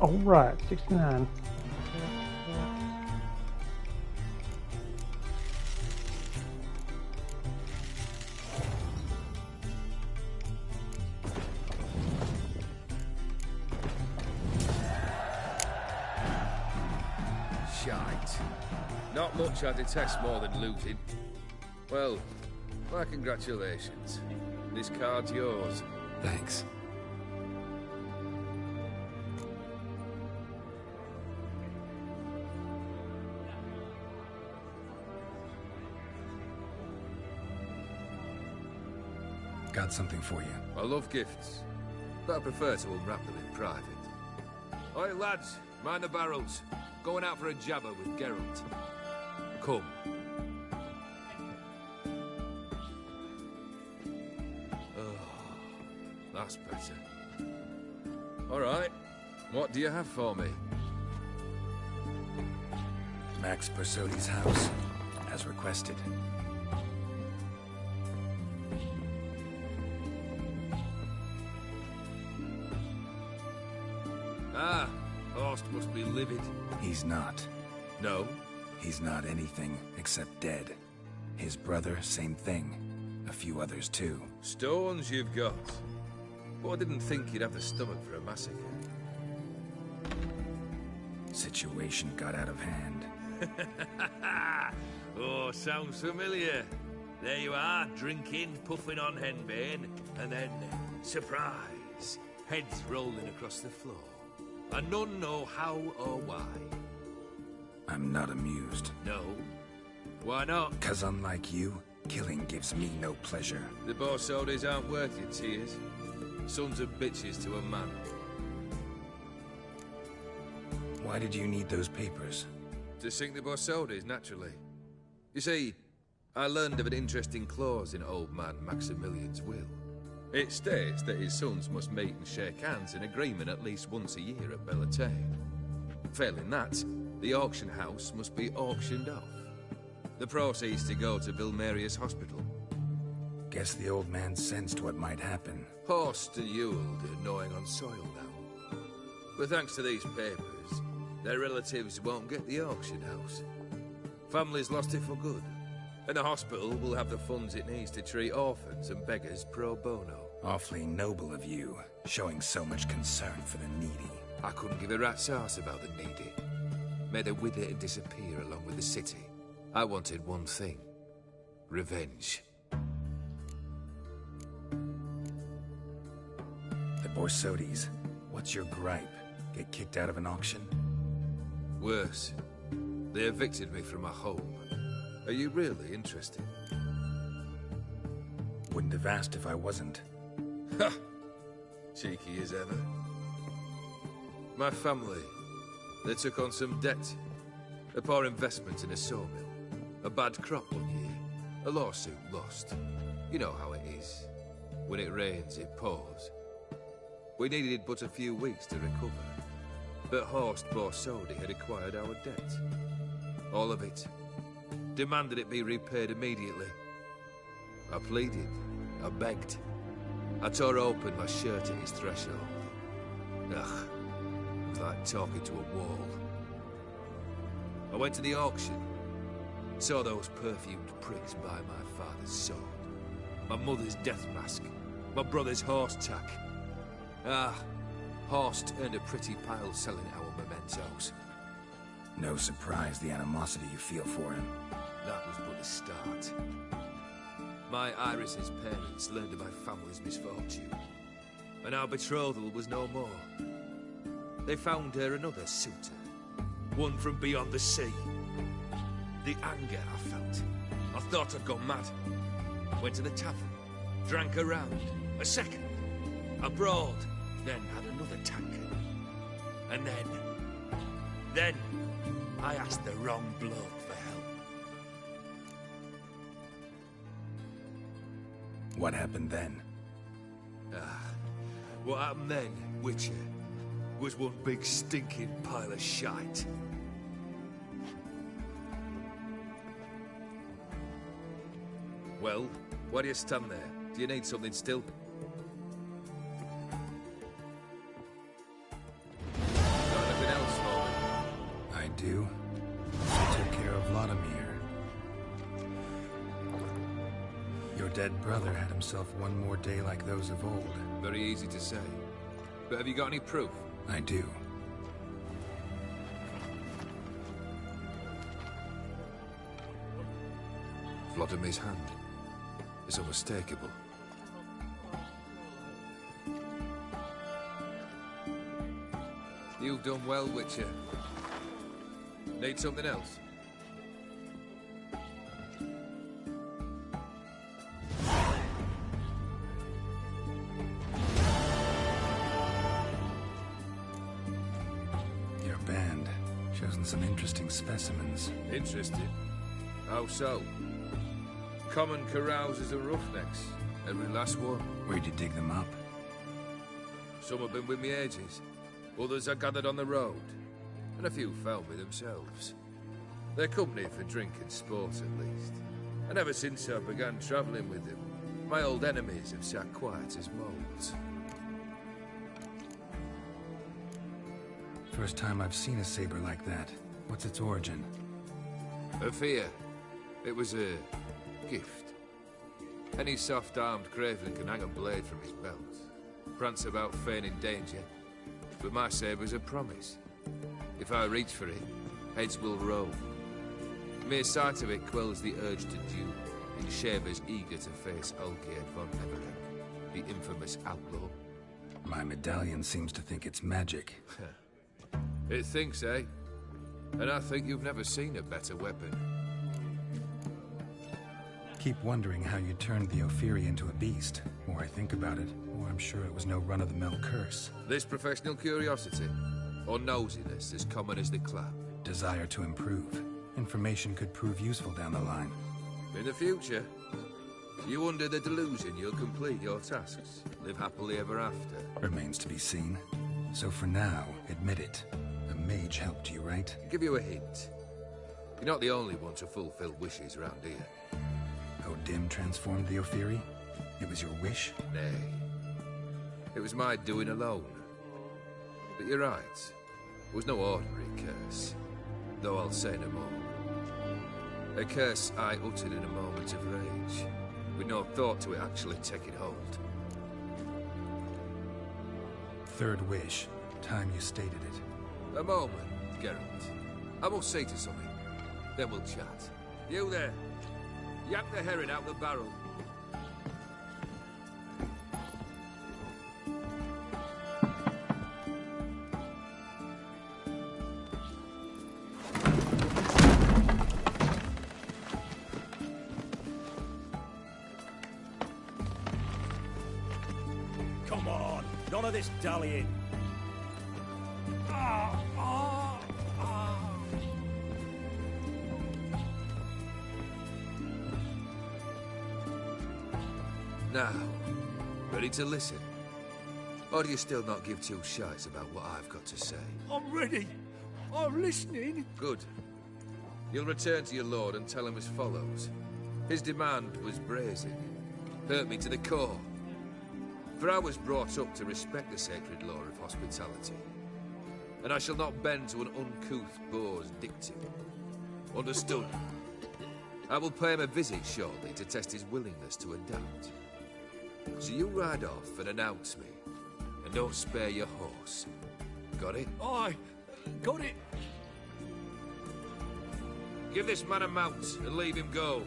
A: All right, 69.
H: Shite. Not much I detest more than looting. Well, my congratulations. This card's yours.
E: Thanks. Got something for you.
H: I love gifts, but I prefer to unwrap them in private. Oi, lads, mind the barrels. Going out for a jabber with Geralt. Come. Oh, that's better. All right, what do you have for me?
E: Max Persodi's house, as requested.
H: Ah, Horst must be livid.
E: He's not.
H: No?
E: He's not anything except dead. His brother, same thing. A few others too.
H: Stones you've got. But I didn't think you'd have the stomach for a massacre.
E: Situation got out of hand.
H: Oh, sounds familiar.
J: There you are, drinking, puffing on henbane, and then, surprise, heads rolling across the floor. And none know how or why.
E: I'm not amused.
J: No? Why not?
E: 'Cause unlike you, killing gives me no pleasure.
H: The Borsodis aren't worth your tears. Sons of bitches to a man.
E: Why did you need those papers?
H: To sink the Borsodis, naturally. You see, I learned of an interesting clause in old man Maximilian's will. It states that his sons must meet and shake hands in agreement at least once a year at Bellatane. Failing that, the auction house must be auctioned off. The proceeds to go to Vilmerius Hospital.
E: Guess the old man sensed what might happen.
H: Horst and Ewald are gnawing on soil now. But thanks to these papers, their relatives won't get the auction house. Families lost it for good. And the hospital will have the funds it needs to treat orphans and beggars pro bono.
E: Awfully noble of you, showing so much concern for the needy.
H: I couldn't give a rat's ass about the needy. May they wither and disappear along with the city. I wanted one thing. Revenge.
E: The Borsodis. What's your gripe? Get kicked out of an auction?
H: Worse. They evicted me from my home. Are you really interested?
E: Wouldn't have asked if I wasn't.
H: Ha! Cheeky as ever. My family, they took on some debt. A poor investment in a sawmill. A bad crop one year. A lawsuit lost. You know how it is. When it rains, it pours. We needed but a few weeks to recover. But Horst Borsodi had acquired our debt. All of it. Demanded it be repaid immediately. I pleaded. I begged. I tore open my shirt at his threshold. Ugh. It was like talking to a wall. I went to the auction. Saw those perfumed pricks buy my father's sword. My mother's death mask. My brother's horse tack. Ah, Horst earned a pretty pile selling our mementos.
E: No surprise the animosity you feel for him.
H: That was but the start. My Iris's parents learned of my family's misfortune, and our betrothal was no more. They found her another suitor, one from beyond the sea. The anger I felt, I thought I'd gone mad. Went to the tavern, drank a round, a second, abroad, then had another tankard. And then I asked the wrong bloke for help.
E: What happened then?
H: What happened then, Witcher, was one big stinking pile of shite. Well, why do you stand there? Do you need something still? Got anything else for me?
E: I do. I took care of Vladimir. Your dead brother had himself one more day like those of old.
H: Very easy to say. But have you got any proof?
E: I do.
H: Vladimir's hand. It's unmistakable. You've done well, Witcher. Need something else?
E: Your band. Chosen some interesting specimens.
H: Interested? How so? Common carousers and roughnecks. Every last one.
E: Where'd you dig them up?
H: Some have been with me ages. Others I gathered on the road. And a few found me themselves. They're company for drink and sport, at least. And ever since I began travelling with them, my old enemies have sat quiet as moles.
E: First time I've seen a saber like that. What's its origin?
H: A fear. It was a gift. Any soft-armed craven can hang a blade from his belt. Prance about feigning danger. But my saber's a promise. If I reach for it, heads will roll. Mere sight of it quells the urge to duel, in shavers eager to face Olgierd von Everett, the infamous outlaw.
E: My medallion seems to think it's magic.
H: It thinks, eh? And I think you've never seen a better weapon.
E: Keep wondering how you turned the Ophiri into a beast. The more I think about it, the more I'm sure it was no run-of-the-mill curse.
H: This professional curiosity, or nosiness as common as the clap.
E: Desire to improve. Information could prove useful down the line.
H: In the future, you under the delusion you'll complete your tasks, live happily ever after.
E: Remains to be seen. So for now, admit it. A mage helped you, right?
H: I'll give you a hint. You're not the only one to fulfill wishes around here.
E: O'Dim transformed the Ophiri? It was your wish?
H: Nay. It was my doing alone. But you're right. It was no ordinary curse. Though I'll say no more. A curse I uttered in a moment of rage, with no thought to it actually taking hold.
E: Third wish. Time you stated it.
H: A moment, Geralt. I must say to something. Then we'll chat. You there. Yank the herring out the barrel.
G: Come on, none of this dallying.
H: Now, ready to listen? Or do you still not give two shites about what I've got to say?
G: I'm ready. I'm listening.
H: Good. You'll return to your lord and tell him as follows. His demand was brazen. Hurt me to the core. For I was brought up to respect the sacred law of hospitality. And I shall not bend to an uncouth boor's dictum. Understood? I will pay him a visit shortly to test his willingness to adapt. So you ride off and announce me. And don't spare your horse. Got it?
G: Aye, got it.
H: Give this man a mount and leave him go.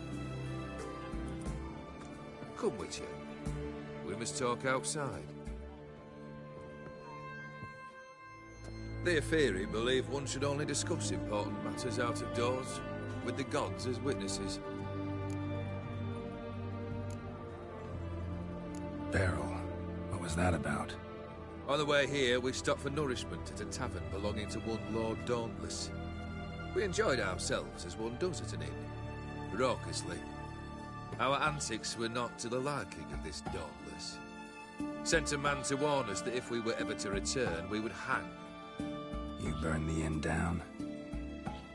H: Come, Witcher. We must talk outside. The Ophiri believe one should only discuss important matters out of doors, with the gods as witnesses.
E: Beryl, what was that about?
H: On the way here, we stopped for nourishment at a tavern belonging to one Lord Dauntless. We enjoyed ourselves as one does at an inn, raucously. Our antics were not to the liking of this Dauntless. Sent a man to warn us that if we were ever to return, we would hang.
E: You burned the inn down?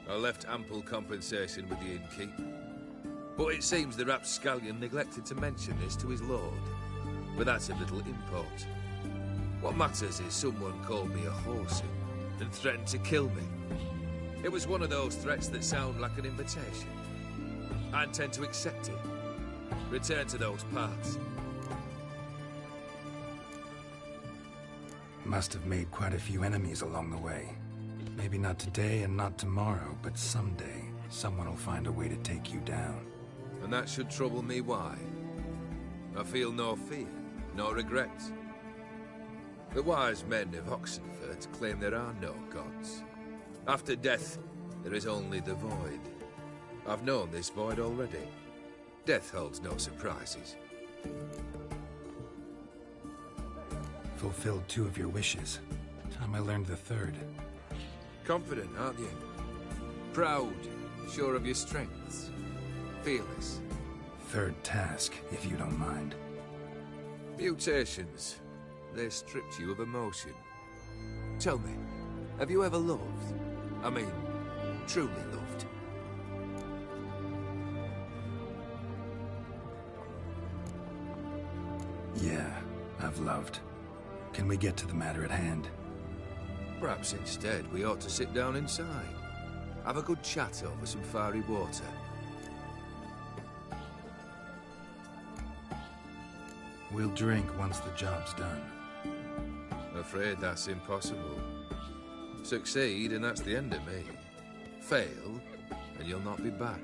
H: I left ample compensation with the innkeep. But it seems the rapscallion neglected to mention this to his lord. But that's of little import. What matters is someone called me a whoreson and threatened to kill me. It was one of those threats that sound like an invitation. I intend to accept it. Return to those parts.
E: Must have made quite a few enemies along the way. Maybe not today and not tomorrow, but someday, someone will find a way to take you down.
H: And that should trouble me why? I feel no fear, no regret. The wise men of Oxenfurt claim there are no gods. After death, there is only the void. I've known this void already. Death holds no surprises.
E: Fulfilled 2 of your wishes. Time I learned the 3rd.
H: Confident, aren't you? Proud, sure of your strengths. Fearless.
E: 3rd task, if you don't mind.
H: Mutations. They stripped you of emotion. Tell me, have you ever loved? I mean, truly loved?
E: Yeah, I've loved. Can we get to the matter at hand?
H: Perhaps instead we ought to sit down inside. Have a good chat over some fiery water.
E: We'll drink once the job's done.
H: Afraid that's impossible. Succeed and that's the end of me. Fail and you'll not be back.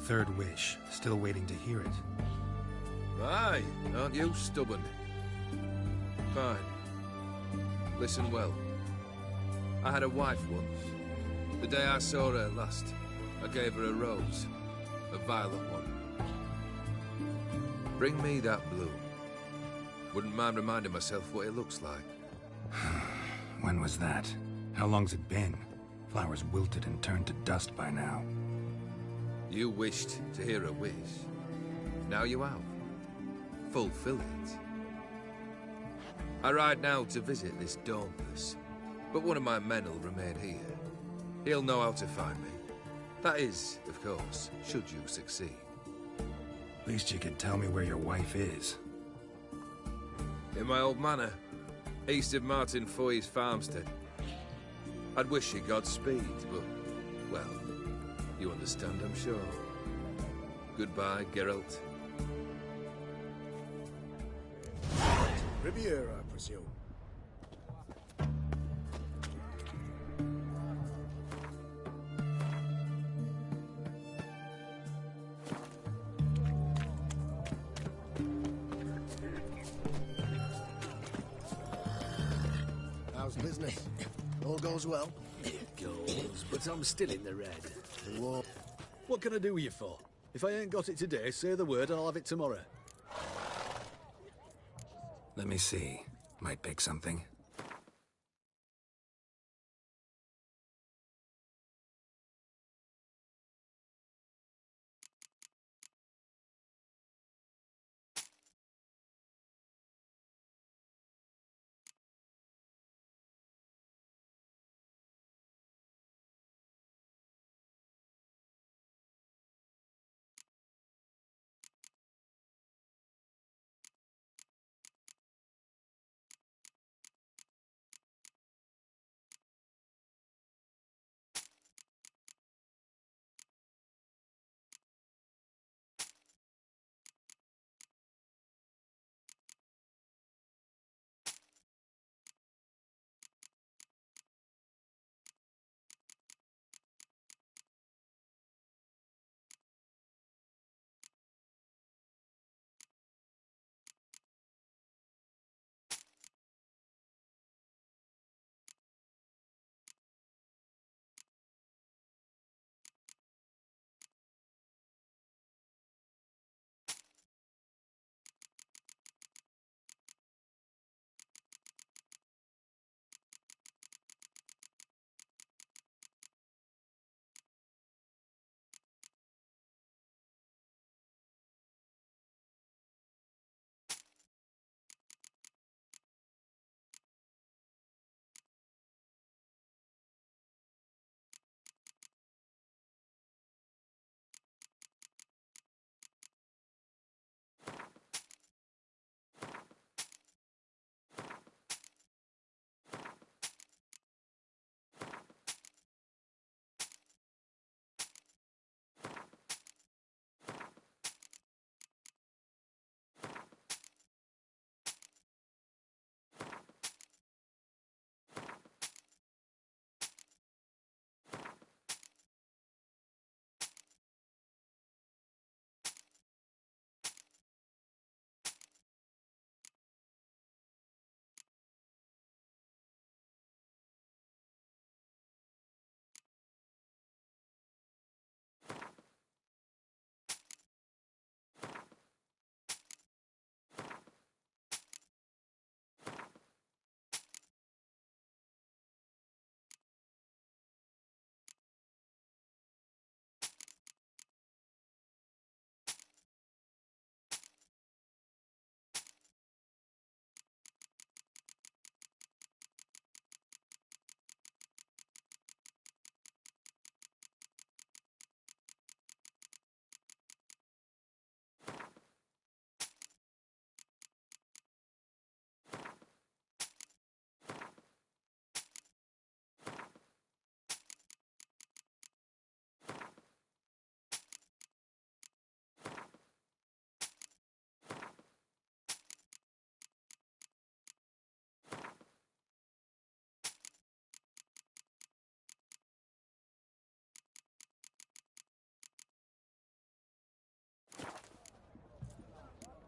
E: third wish, still waiting to hear it.
H: Aye, aren't you stubborn? Fine. Listen well. I had a wife once. The day I saw her last, I gave her a rose. A violet one. Bring me that bloom. Wouldn't mind reminding myself what it looks like.
E: When was that? How long's it been? Flowers wilted and turned to dust by now.
H: You wished to hear a wish. Now you have. Fulfill it. I ride now to visit this Dauntless, but one of my men will remain here. He'll know how to find me. That is, of course, should you succeed.
E: At least you could tell me where your wife is.
H: In my old manor, east of Martin Foy's farmstead. I'd wish you Godspeed, but, well, you understand, I'm sure. Goodbye, Geralt.
F: Riviera, I presume.
B: How's business? All goes well?
G: It goes, but I'm still in the red.
B: What?
G: What can I do with you for? If I ain't got it today, say the word and I'll have it tomorrow.
E: Let me see. Might pick something.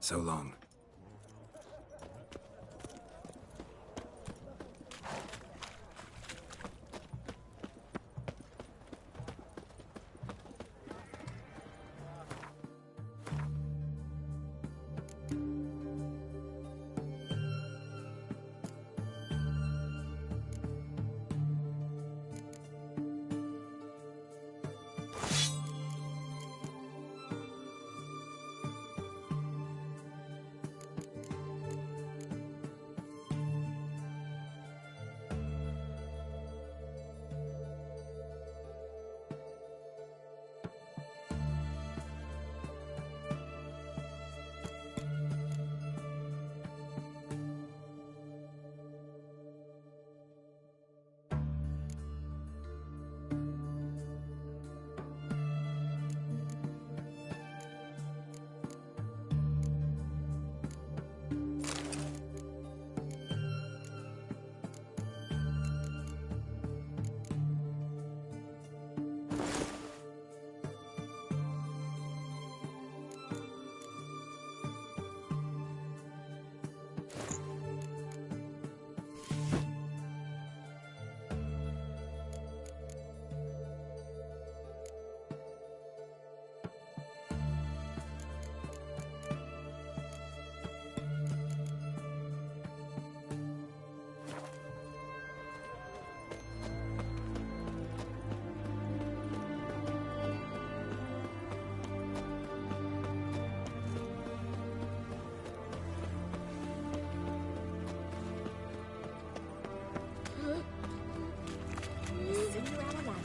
E: So long.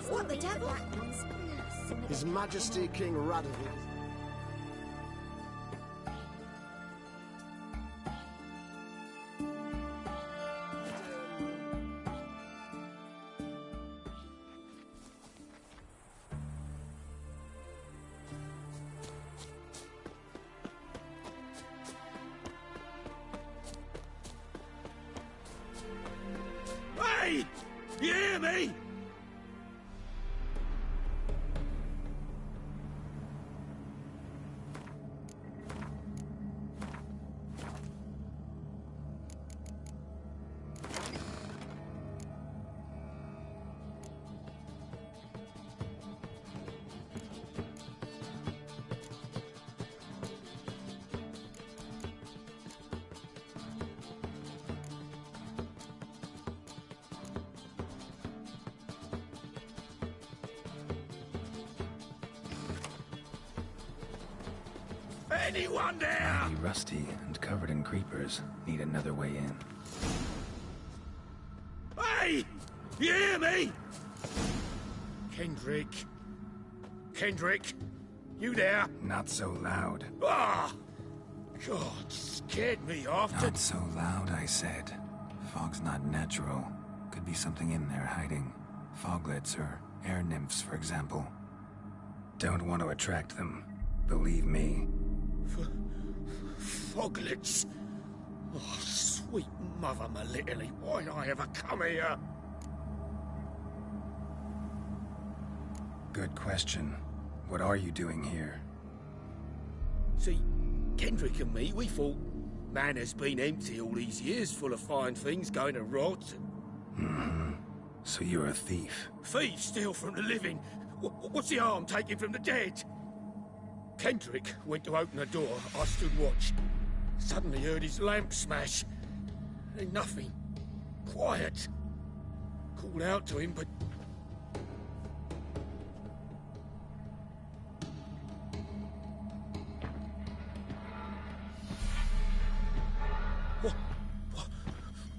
S: What the devil?
F: His Majesty King Radovid.
I: Hey! You hear me? Anyone there?
E: Be rusty and covered in creepers. Need another way in.
I: Hey! You hear me? Kendrick. Kendrick, you there?
E: Not so loud.
I: Ah! God, scared me off.
E: Not so loud, I said. Fog's not natural. Could be something in there hiding. Foglets or air nymphs, for example. Don't want to attract them. Believe me.
I: Foglets? Oh, sweet mother Melitele, why'd I ever come here?
E: Good question. What are you doing here?
I: See, Kendrick and me, we thought Manor's been empty all these years, full of fine things going to rot.
E: Mm-hmm. So you're a thief?
I: Thieves steal from the living. What's the harm taking from the dead? Kendrick went to open the door. I stood watch. Suddenly heard his lamp smash. Then nothing. Quiet. Called out to him, but...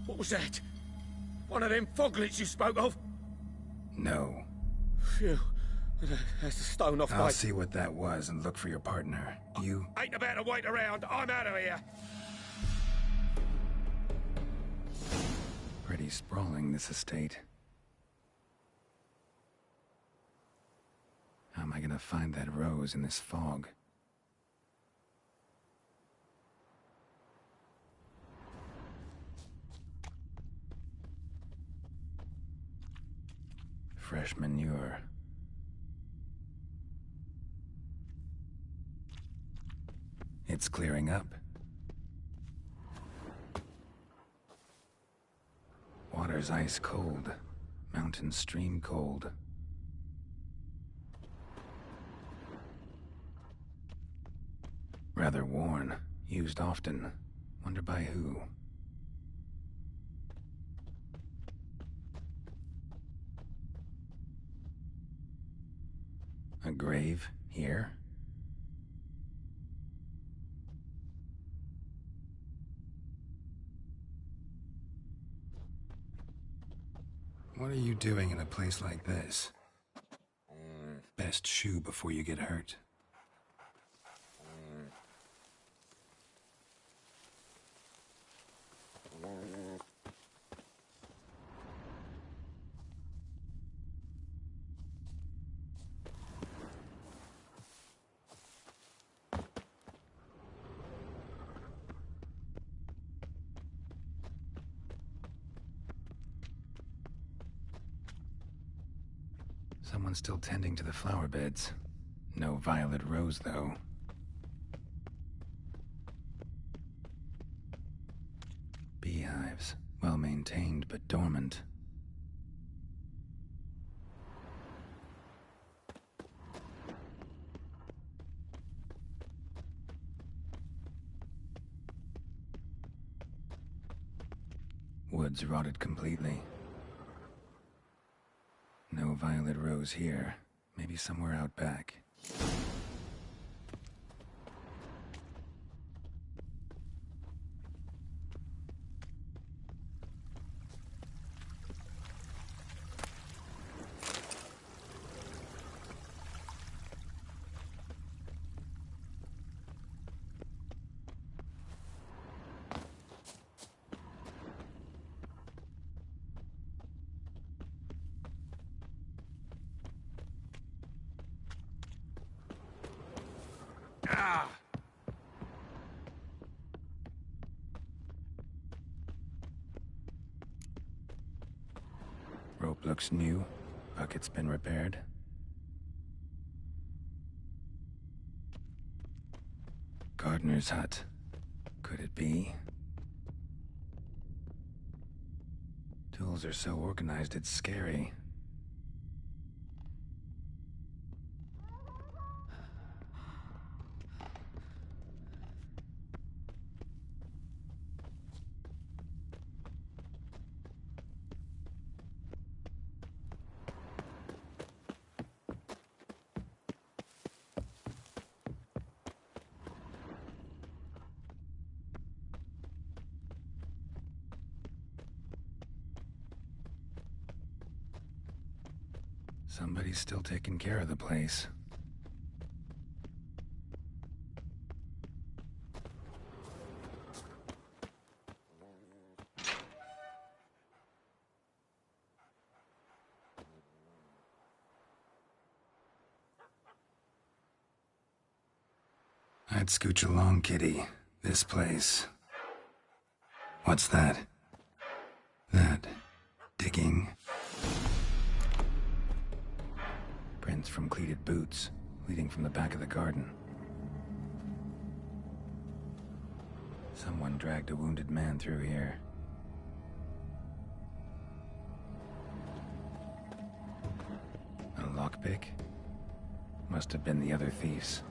I: What was that? One of them foglets you spoke of?
E: No.
I: Phew. That's the stone off
E: I'll see what that was and look for your partner. You...
I: Ain't about to wait around. I'm out of here.
E: Pretty sprawling, this estate. How am I gonna find that rose in this fog? Fresh manure. It's clearing up. water's ice cold. Mountain stream cold. Rather worn. Used often. Wonder by who. A grave here? What are you doing in a place like this? Best shoe before you get hurt. Someone's still tending to the flower beds. No violet rose, though. Beehives. Well maintained, but dormant. Woods rotted completely. No violet rose here. Maybe somewhere out back. Rope looks new. Bucket's been repaired. Gardener's hut. Could it be? Tools are so organized it's scary. Somebody's still taking care of the place. I'd scooch along, kitty. This place. What's that? That. Digging. Prints from cleated boots, leading from the back of the garden. Someone dragged a wounded man through here. A lockpick? Must have been the other thieves.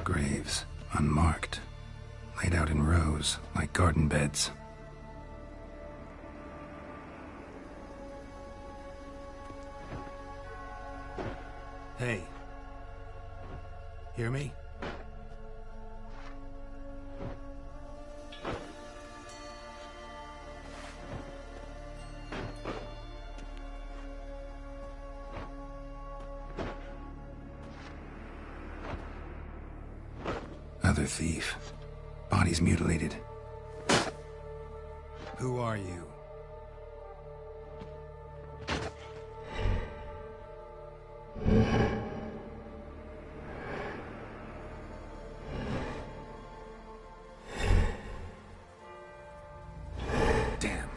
E: Graves, unmarked, laid out in rows like garden beds. Hey. Hear me? Other thief. Body's mutilated. Who are you? Damn.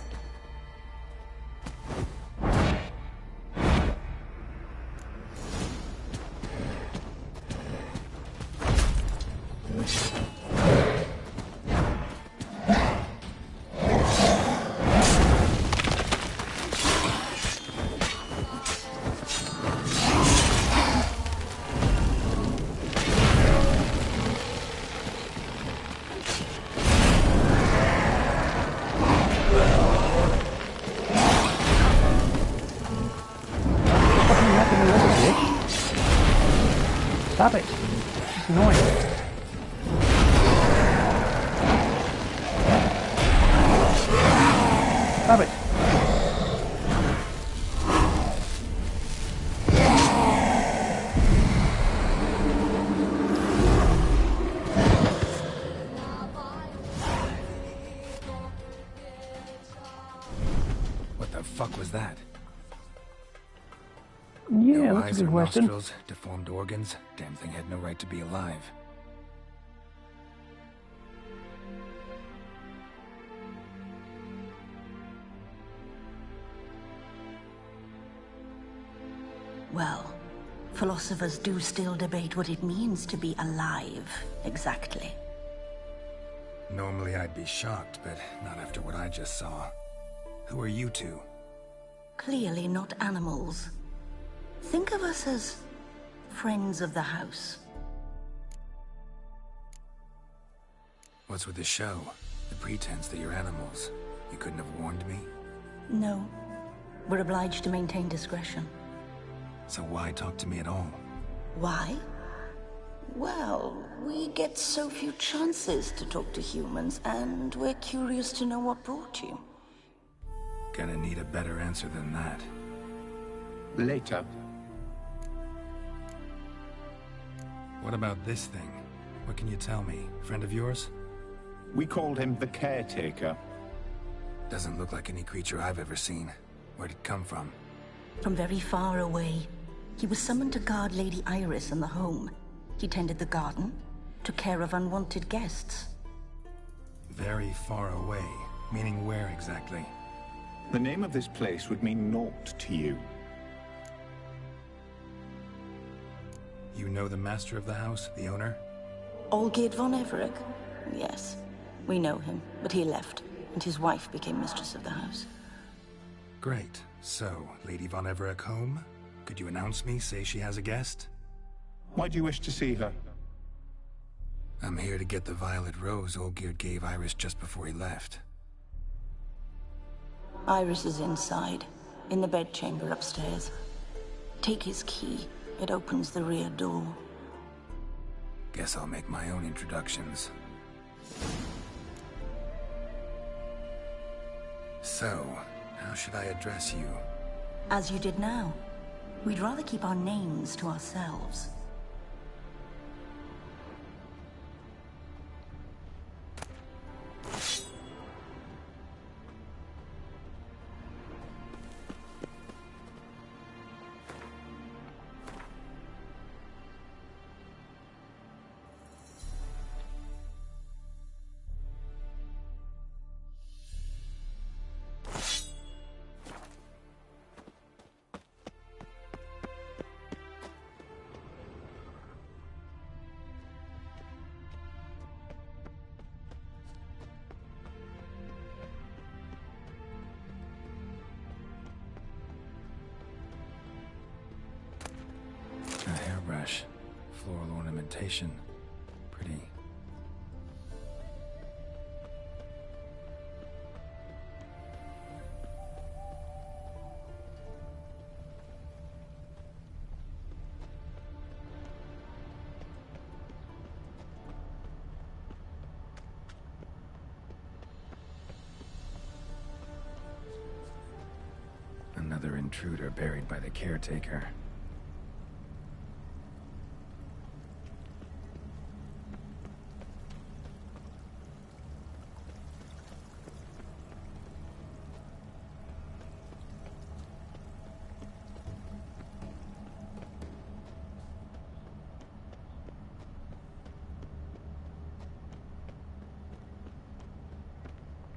A: Stop it. It's annoying. Stop it.
E: What the fuck was that?
A: Yeah,
E: No
A: that's
E: eyes
A: a
E: or
A: good question.
E: nostrils, deformed organs. Damn thing had no right to be alive.
O: Well, philosophers do still debate what it means to be alive, exactly.
E: Normally I'd be shocked, but not after what I just saw. Who are you two?
O: Clearly not animals. Think of us as friends of the house.
E: What's with the show? The pretense that you're animals. You couldn't have warned me?
O: No. We're obliged to maintain discretion.
E: So why talk to me at all?
O: Why? Well, we get so few chances to talk to humans, and we're curious to know what brought you.
E: Gonna need a better answer than that.
K: Later.
E: What about this thing? What can you tell me? Friend of yours?
K: We called him the Caretaker.
E: Doesn't look like any creature I've ever seen. Where'd it come from?
O: From very far away. He was summoned to guard Lady Iris in the home. He tended the garden, took care of unwanted guests.
E: Very far away. Meaning where exactly?
K: The name of this place would mean naught to you.
E: You know the master of the house, the owner?
O: Olgierd von Everec? Yes. We know him, but he left, and his wife became mistress of the house.
E: Great. So, Lady von Everec home? Could you announce me, say she has a guest?
K: Why do you wish to see her?
E: I'm here to get the violet rose Olgierd gave Iris just before he left.
O: Iris is inside, in the bedchamber upstairs. Take his key. It opens the rear door.
E: Guess I'll make my own introductions. So, how should I address you?
O: As you did now. We'd rather keep our names to ourselves.
E: A hairbrush. Floral ornamentation. Pretty. another intruder buried by the caretaker.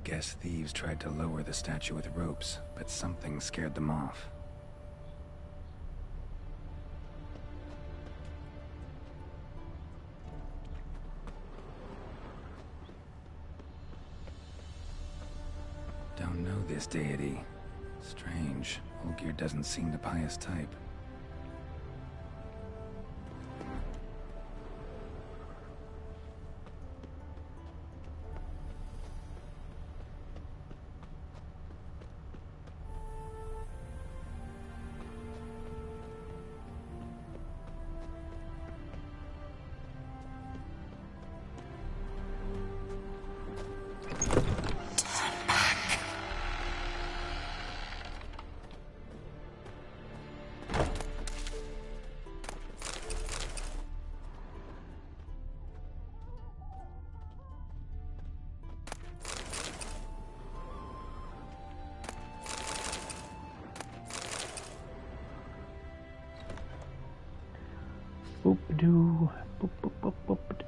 E: Guess thieves tried to lower the statue with ropes, but something scared them off. Don't know this deity. Strange. Olgierd doesn't seem the pious type.
A: Boop-a-doo. Boop, boop, boop, boop-a-doo.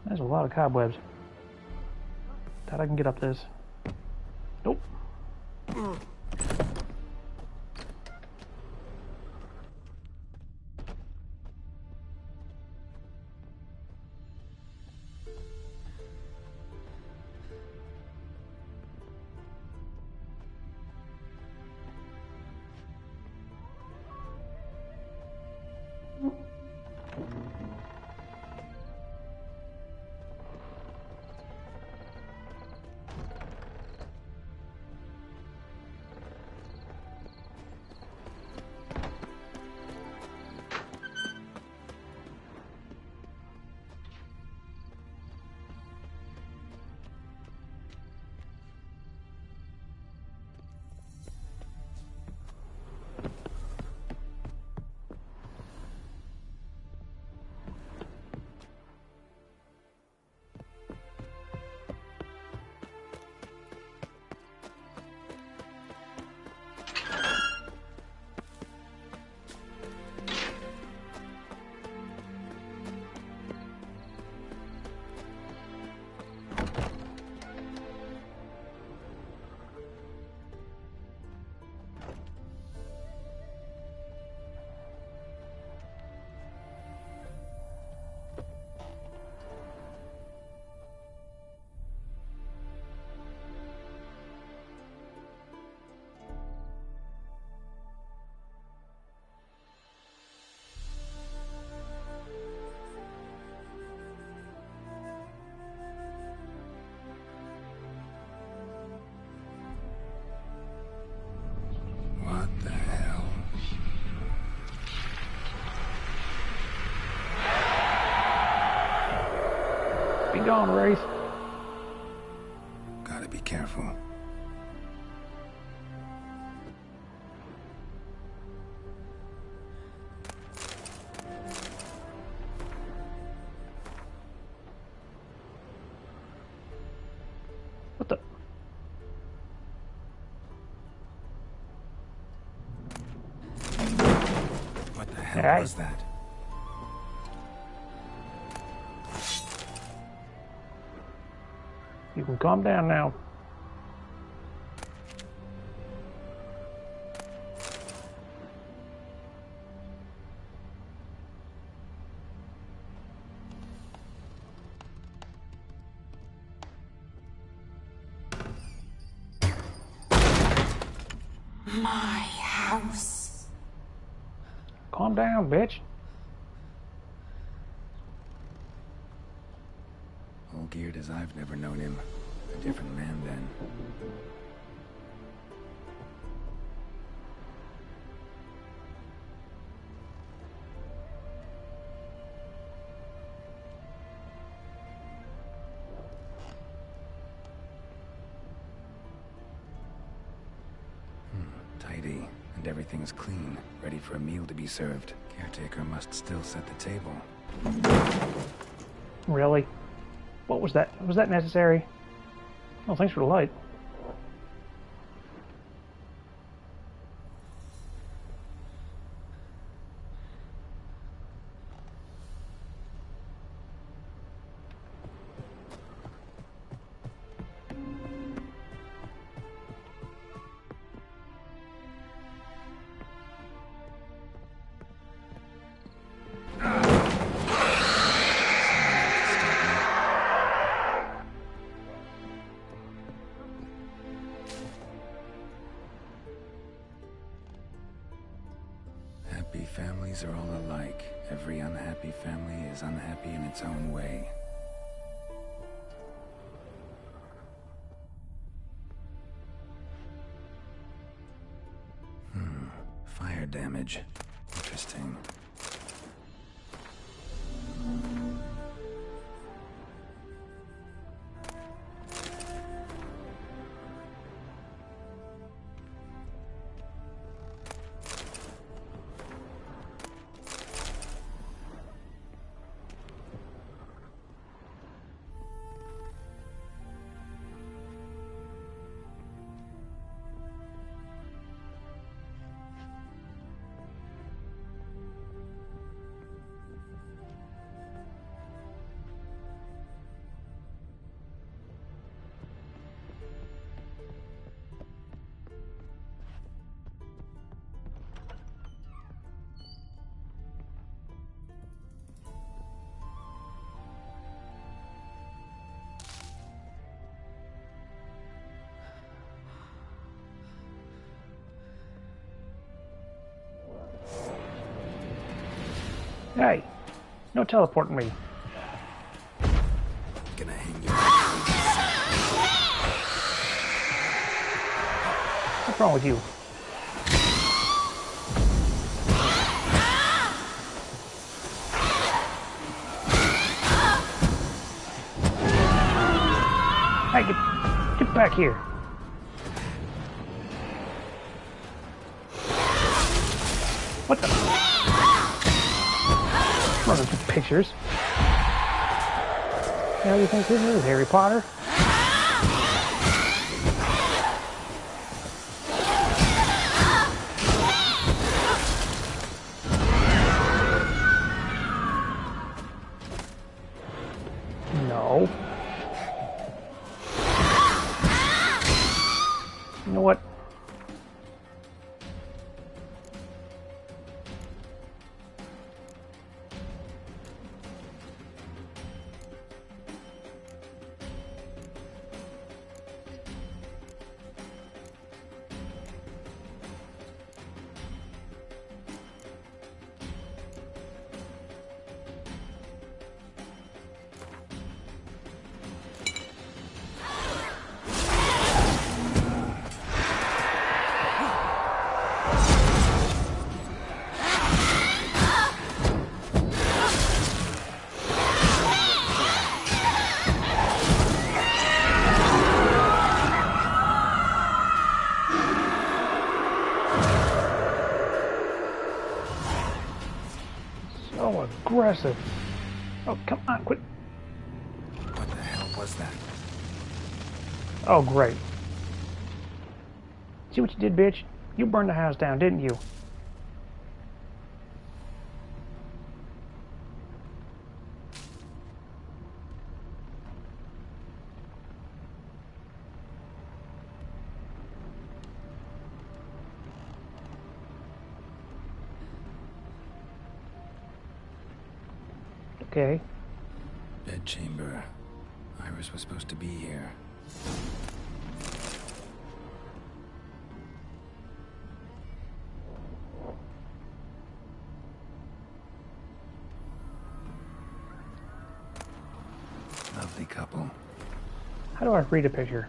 A: There's a lot of cobwebs. Doubt I can get up this. Nope. Be gone, Wraith.
E: Gotta be careful.
A: What the?
E: What the hell was that?
A: You can calm down now.
O: My house.
A: Calm down, bitch.
E: Olgierd as I've never known him. A different man then. everything's clean, ready for a meal to be served. Caretaker must still set the table.
A: Really? What was that? Was that necessary? Oh, thanks for the light.
E: Happy families are all alike. Every unhappy family is unhappy in its own way. Fire damage. Interesting.
A: Hey, no teleporting me.
E: Gonna hang you.
A: What's wrong with you? Hey, get back here. What the? Running through pictures. How do you think this is, Harry Potter? No. You know what? So aggressive. Oh, come on, quit.
E: What the hell was that?
A: Oh, great. See what you did, bitch? You burned the house down, didn't you? Okay.
E: Bedchamber. Iris was supposed to be here. Lovely couple.
A: How do I read a picture?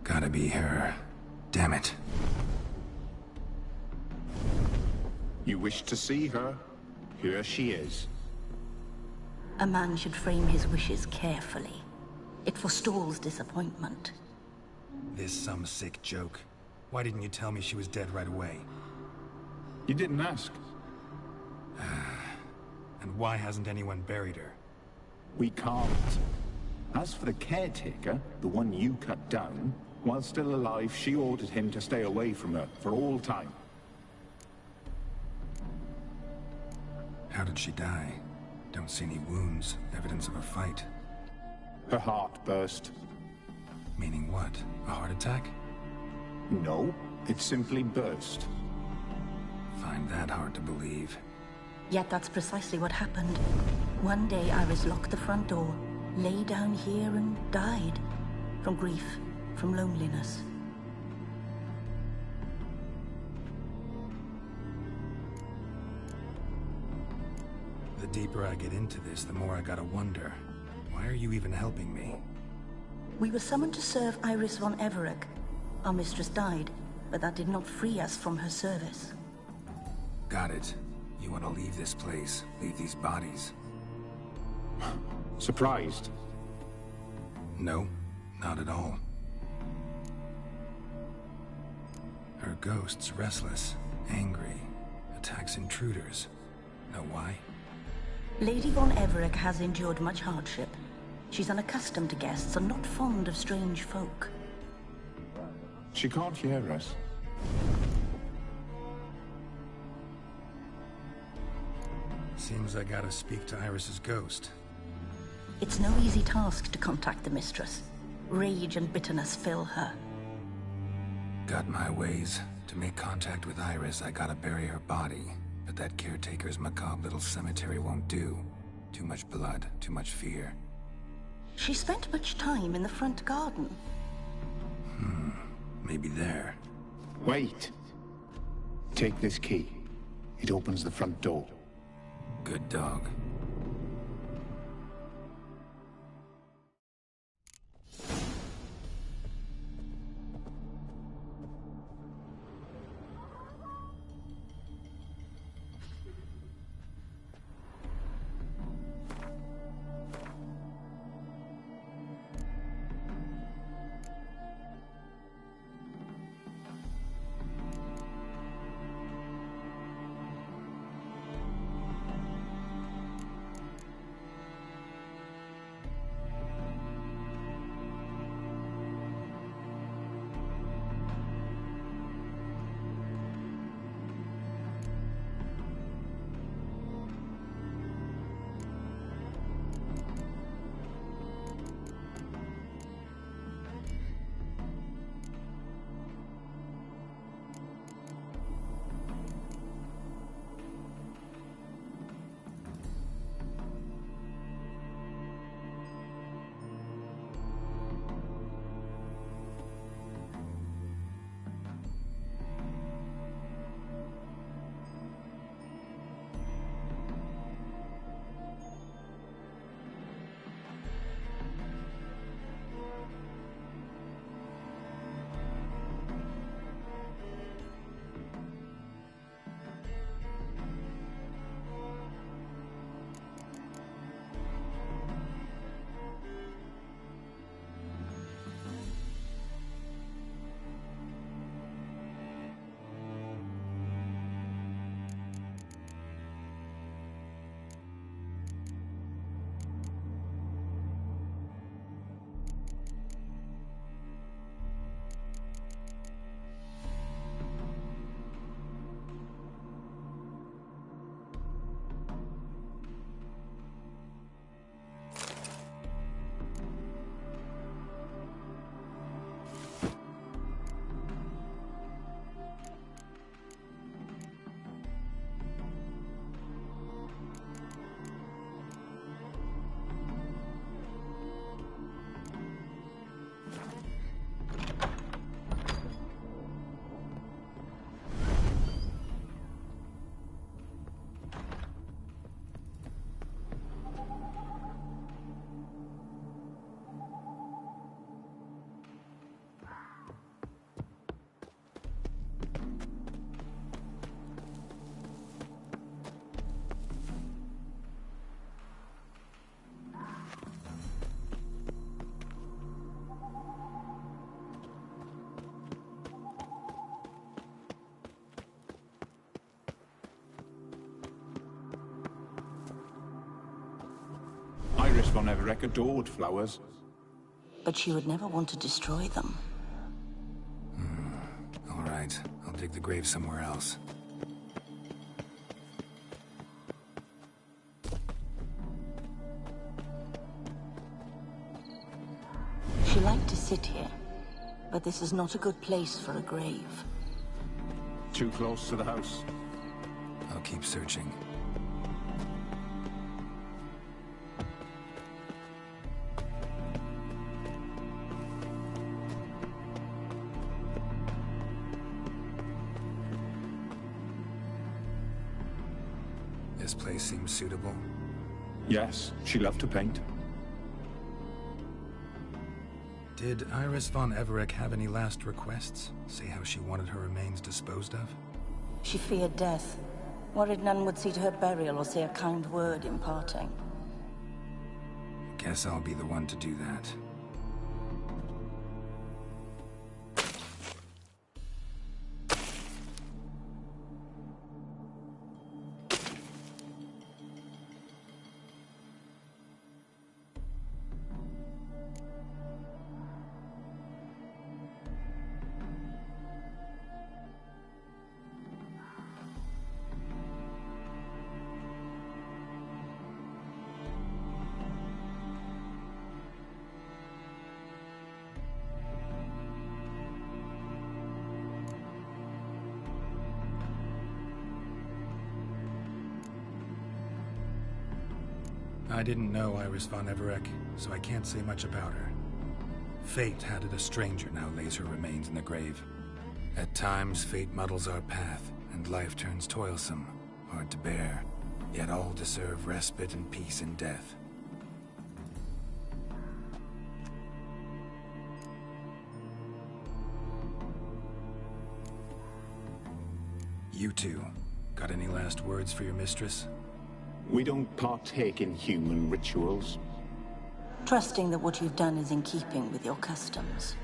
E: Gotta be her. Damn it.
C: You wish to see her? Here she is.
O: A man should frame his wishes carefully. It forestalls disappointment.
E: This some sick joke. Why didn't you tell me she was dead right away?
K: You didn't ask.
E: And why hasn't anyone buried her?
K: We can't. As for the caretaker, the one you cut down, while still alive, she ordered him to stay away from her for all time.
E: How did she die? Don't see any wounds, evidence of a fight.
K: Her heart burst.
E: Meaning what? A heart attack?
K: No, it simply burst.
E: Find that hard to believe.
O: Yet that's precisely what happened. One day Iris locked the front door, lay down here and died. From grief, from loneliness.
E: The deeper I get into this, the more I gotta wonder. Why are you even helping me?
O: We were summoned to serve Iris von Everec. Our mistress died, but that did not free us from her service.
E: Got it. You want to leave this place, leave these bodies.
K: Surprised?
E: No, not at all. Her ghost's restless, angry, attacks intruders. Know why?
O: Lady von Everec has endured much hardship. She's unaccustomed to guests and not fond of strange folk.
K: She can't hear us.
E: Seems I gotta speak to Iris's ghost.
O: It's no easy task to contact the mistress. Rage and bitterness fill her.
E: Got my ways. To make contact with Iris, I gotta bury her body. But that caretaker's macabre little cemetery won't do. Too much blood, too much fear.
O: She spent much time in the front garden.
E: Maybe there.
K: Wait. Take this key. It opens the front door.
E: Good dog.
K: von Everec adored flowers.
O: But she would never want to destroy them.
E: All right, I'll dig the grave somewhere else.
O: She liked to sit here, but this is not a good place for a grave.
K: Too close to the house.
E: I'll keep searching. This place seems suitable.
K: Yes, she loved to paint.
E: Did Iris von Everec have any last requests? Say how she wanted her remains disposed of?
O: She feared death, worried none would see to her burial or say a kind word in parting.
E: Guess I'll be the one to do that. I didn't know Iris von Everec, so I can't say much about her. Fate had it a stranger now lays her remains in the grave. At times, fate muddles our path, and life turns toilsome, hard to bear. Yet all deserve respite and peace in death. You two, got any last words for your mistress?
K: We don't partake in human rituals.
O: Trusting that what you've done is in keeping with your customs.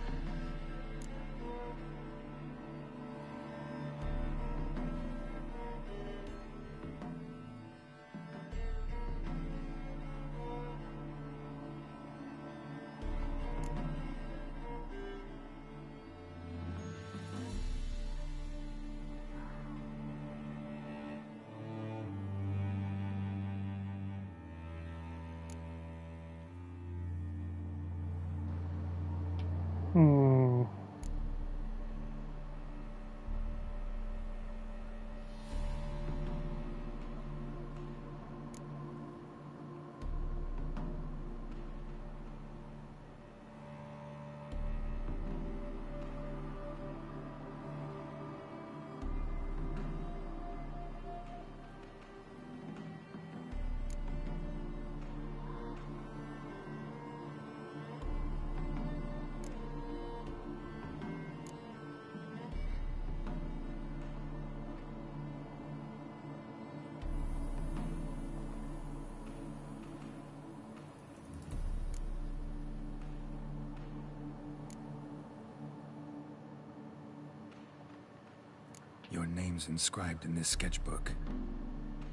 E: Your name's inscribed in this sketchbook.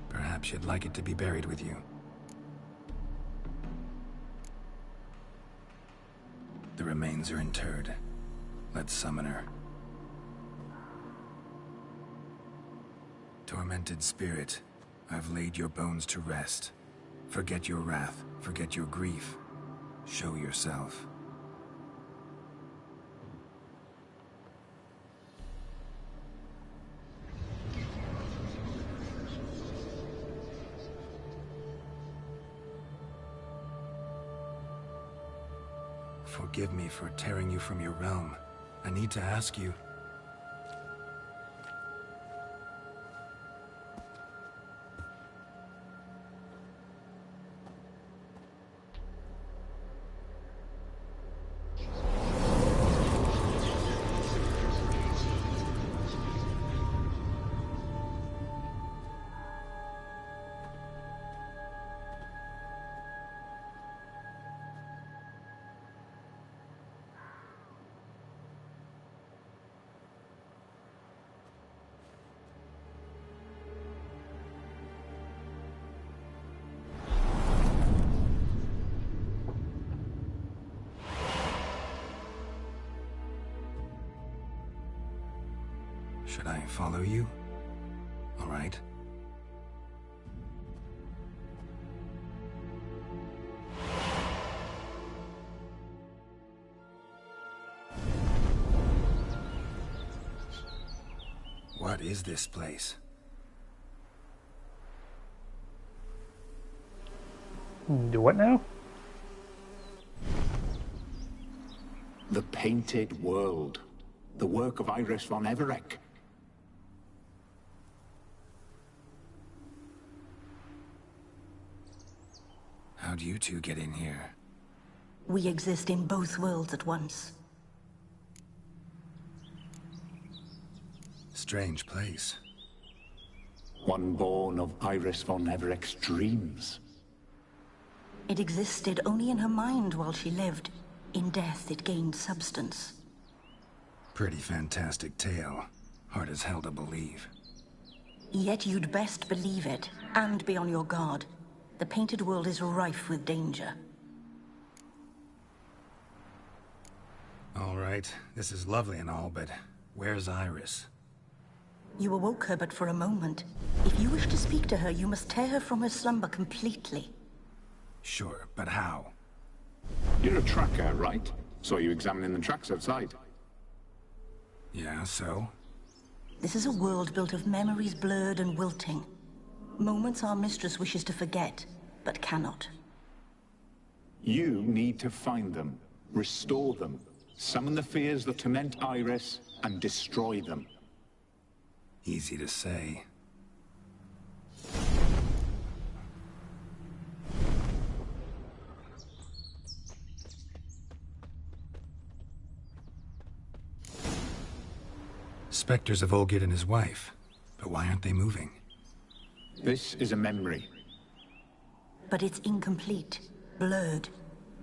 E: Perhaps you'd like it to be buried with you. The remains are interred. Let's summon her. Tormented spirit, I've laid your bones to rest. Forget your wrath, forget your grief. Show yourself. Forgive me for tearing you from your realm. I need to ask you... Should I follow you? All right. What is this place?
A: Do what now?
C: The Painted World. The work of Iris von Everec.
E: How'd you two get in here?
O: We exist in both worlds at once.
E: Strange place.
C: One born of Iris von Everec's dreams.
O: It existed only in her mind while she lived. In death, it gained substance.
E: Pretty fantastic tale. Hard as hell to believe.
O: Yet you'd best believe it, and be on your guard. The Painted World is rife with danger.
E: All right, this is lovely and all, but where's Iris?
O: You awoke her but for a moment. If you wish to speak to her, you must tear her from her slumber completely.
E: Sure, but how?
C: You're a tracker, right? Saw you examining the tracks outside.
E: Yeah, so?
O: This is a world built of memories blurred and wilting. Moments our mistress wishes to forget, but cannot.
C: You need to find them, restore them, summon the fears that torment Iris, and destroy them.
E: Easy to say. Spectres of Olgierd and his wife. But why aren't they moving?
C: This is a memory.
O: But it's incomplete, blurred.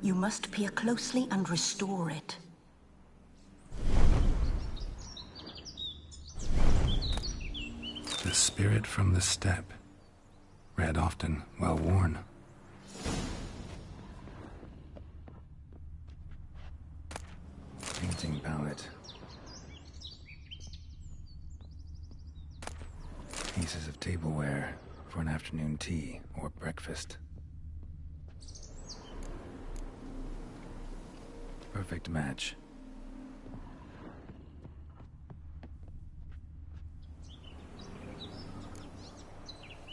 O: You must peer closely and restore it.
E: The spirit from the steppe. Read often, well worn. Painting palette. Pieces of tableware for an afternoon tea or breakfast. Perfect match.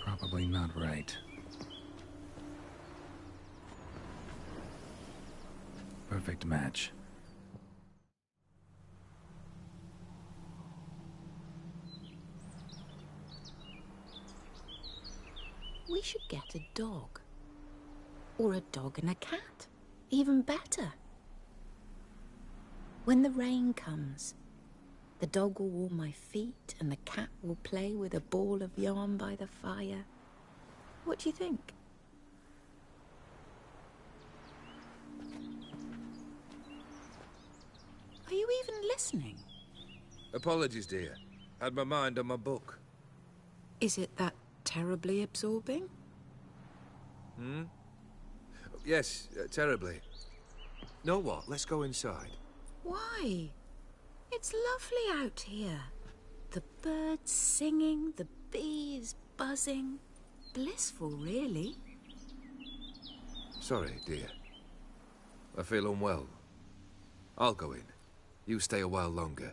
E: Probably not right. Perfect match.
T: We should get a dog. Or a dog and a cat. Even better. When the rain comes, the dog will warm my feet and the cat will play with a ball of yarn by the fire. What do you think? Are you even listening?
H: Apologies, dear. Had my mind on my book.
T: Is it that terribly absorbing?
H: Hmm? Yes, terribly. Know what? Let's go inside.
T: Why? It's lovely out here. The birds singing, the bees buzzing. Blissful, really.
H: Sorry, dear. I feel unwell. I'll go in. You stay a while longer.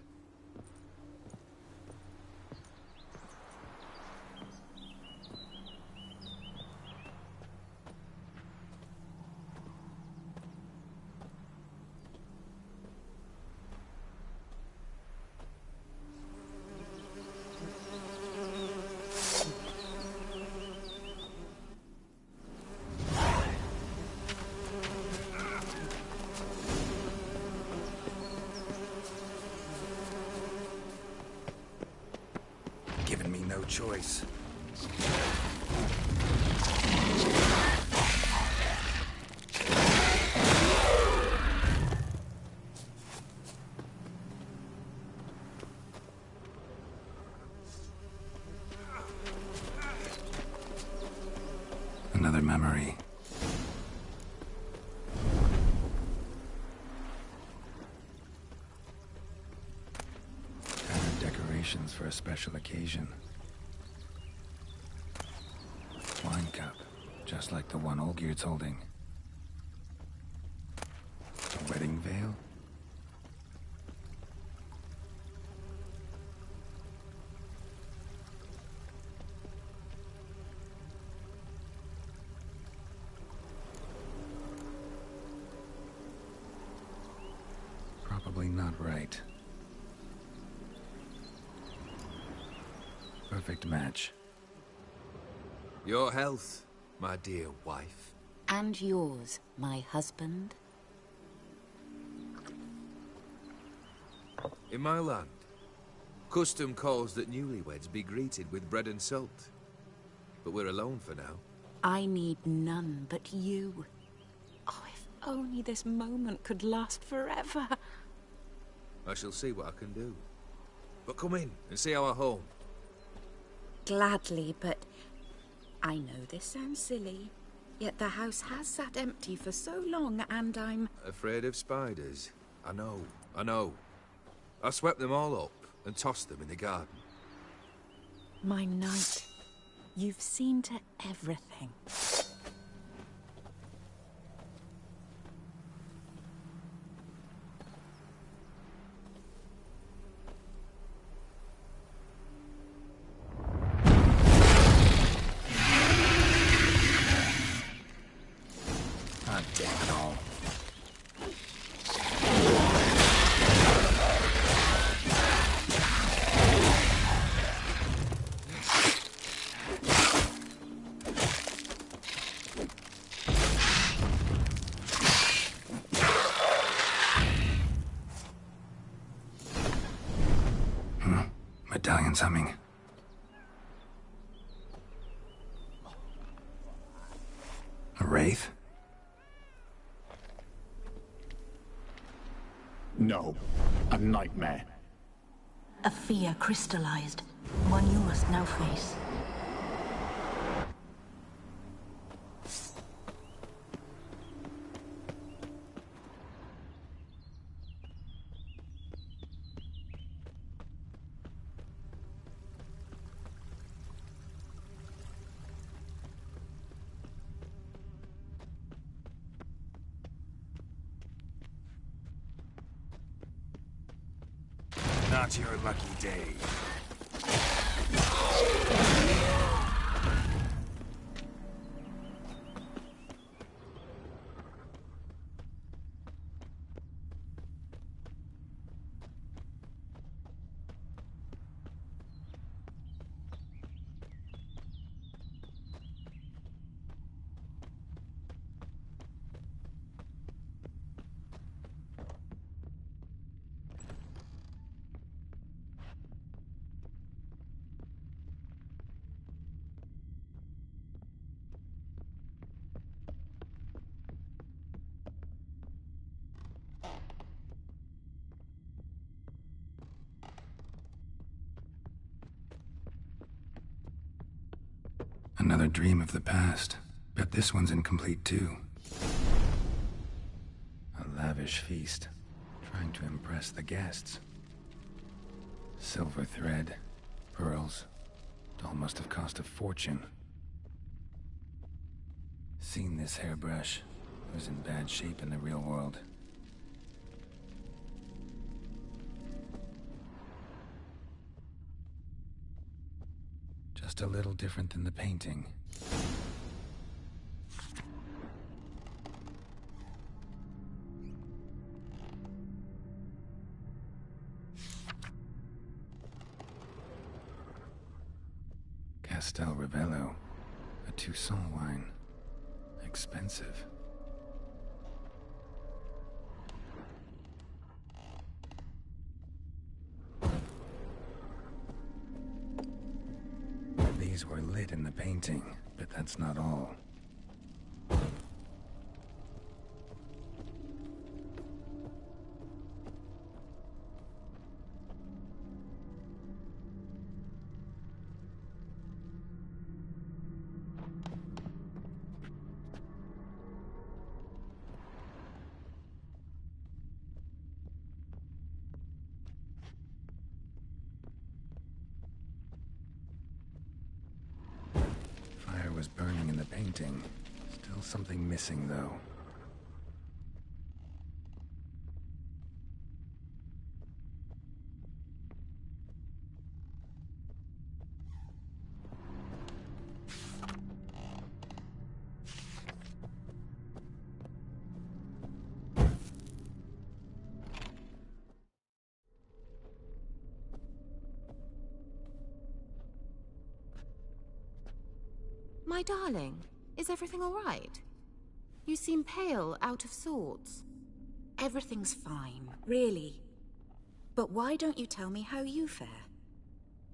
E: Given me no choice. Another memory. Tattered decorations. preparations for a special occasion. Wine cup, just like the one Olgerd's holding. A wedding veil? Probably not right. Perfect match.
H: Your health, my dear wife.
T: And yours, my husband.
H: In my land, custom calls that newlyweds be greeted with bread and salt. But we're alone for now.
T: I need none but you. Oh, if only this moment could last forever.
H: I shall see what I can do. But come in and see our home.
T: Gladly, but I know this sounds silly, yet the house has sat empty for so long, and I'm...
H: Afraid of spiders? I know. I swept them all up and tossed them in the garden.
T: My knight, you've seen to everything.
E: Medallion's humming. A wraith?
C: No, a nightmare.
O: A fear crystallized, one you must now face.
L: Not your lucky day.
E: Another dream of the past. Bet this one's incomplete too. A lavish feast, trying to impress the guests. Silver thread, pearls. It all must have cost a fortune. Seen this hairbrush. It was in bad shape in the real world. Just a little different than the painting. Castel Ravello, a Toussaint wine. Expensive. These were lit in the painting, but that's not all. tempting. Still something missing, though.
T: My darling, is everything all right? You seem pale, out of sorts.
L: Everything's fine, really. But why don't you tell me how you fare?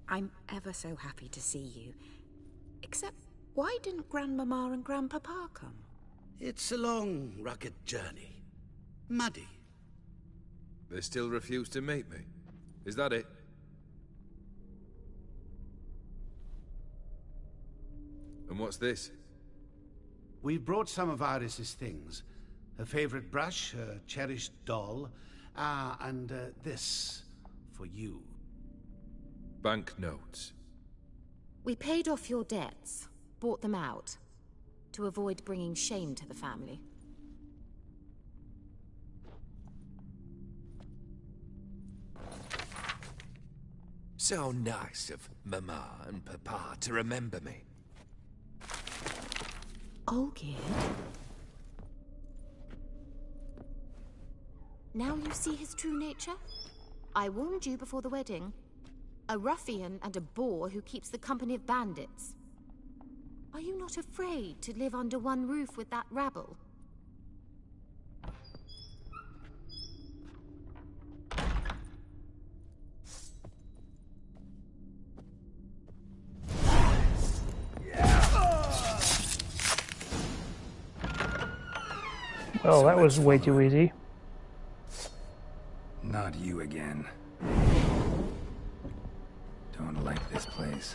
L: I'm ever so happy to see you. Except, why didn't Grandmama and Grandpapa come?
I: It's a long, rugged journey. Muddy.
H: They still refuse to meet me. Is that it? And what's this?
I: We brought some of Iris's things. Her favorite brush, her cherished doll, and this for you.
H: Banknotes.
T: We paid off your debts, bought them out, to avoid bringing shame to the family.
J: So nice of Mama and Papa to remember me.
T: Olgierd? Now you see his true nature? I warned you before the wedding. A ruffian and a boor who keeps the company of bandits. Are you not afraid to live under one roof with that rabble?
A: Well, that was way too easy.
E: Not you again. Don't like this place.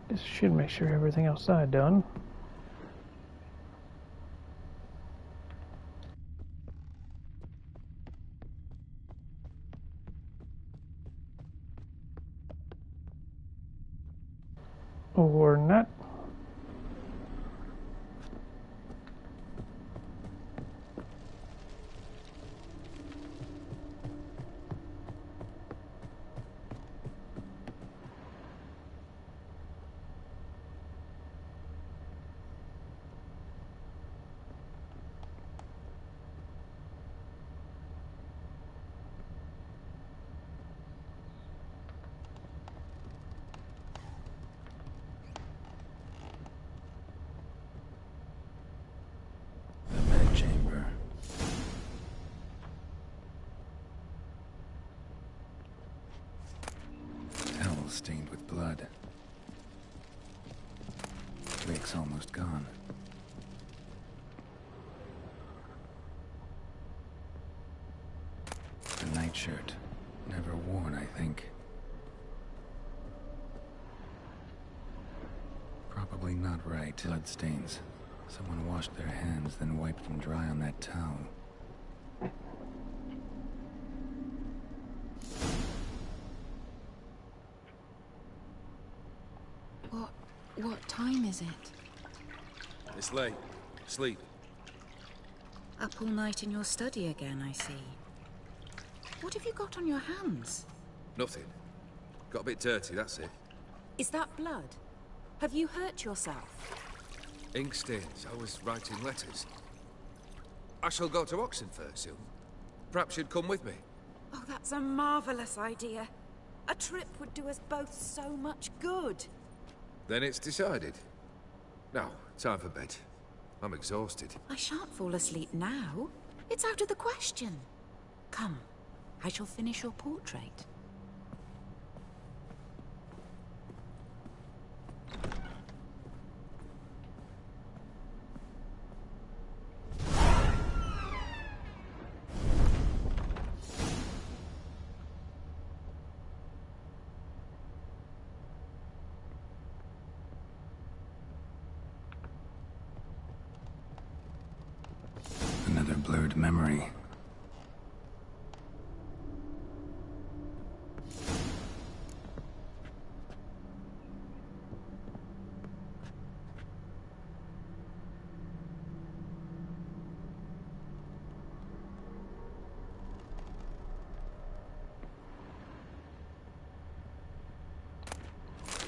A: This should make sure everything outside done. Or not.
E: Stained with blood. Drake's almost gone. The nightshirt. Never worn, I think. Probably not right. Bloodstains. Someone washed their hands, then wiped them dry on that towel.
L: What time is it?
H: It's late. Sleep.
L: Up all night in your study again, I see. What have you got on your hands?
H: Nothing. Got a bit dirty, that's it.
L: Is that blood? Have you hurt yourself?
H: Ink stains. I was writing letters. I shall go to Oxenfurt soon. Perhaps you'd come with me.
L: Oh, that's a marvelous idea. A trip would do us both so much good.
H: Then it's decided. Now, time for bed. I'm exhausted.
L: I shan't fall asleep now. It's out of the question. Come, I shall finish your portrait.
E: memory.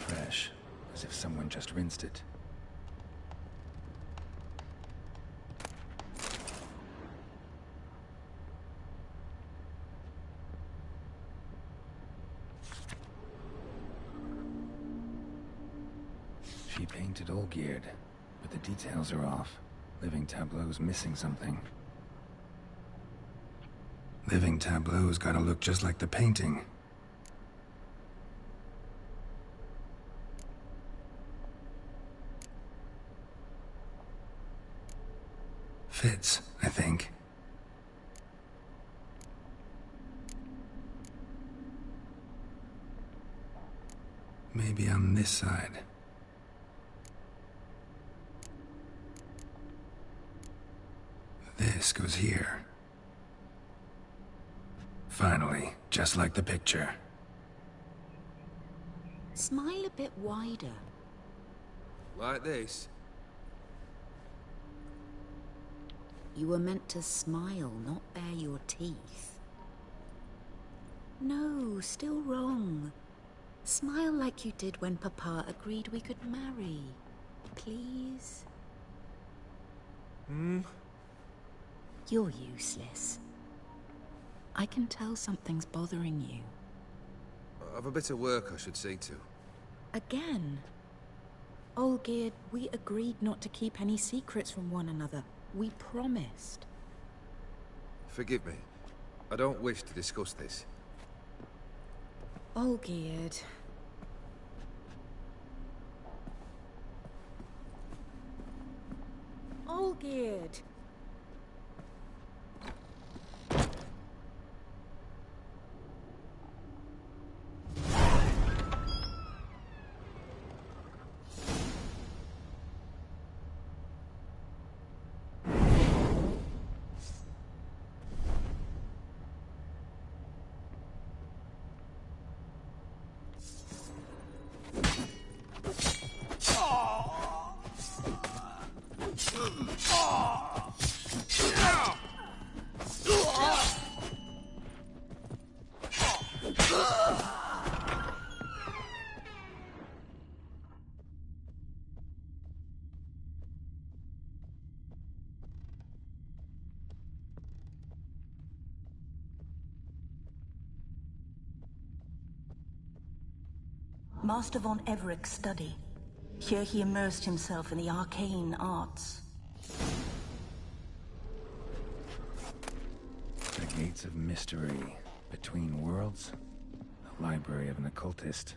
E: Fresh, as if someone just rinsed it. She painted Olgierd, but the details are off. Living Tableau's missing something. Living Tableau's gotta look just like the painting. Fits, I think. Maybe on this side. This goes here. Finally, just like the picture.
L: Smile a bit wider.
H: Like this?
L: You were meant to smile, not bare your teeth. No, still wrong. Smile like you did when Papa agreed we could marry. Please? You're useless. I can tell something's bothering you.
H: I've a bit of work I should see to.
L: Again? Olgierd, we agreed not to keep any secrets from one another. We promised.
H: Forgive me. I don't wish to discuss this.
L: Olgierd. Olgierd.
O: Master von Everek's study. Here he immersed himself in the arcane arts.
E: The Gates of Mystery. Between Worlds? The Library of an Occultist.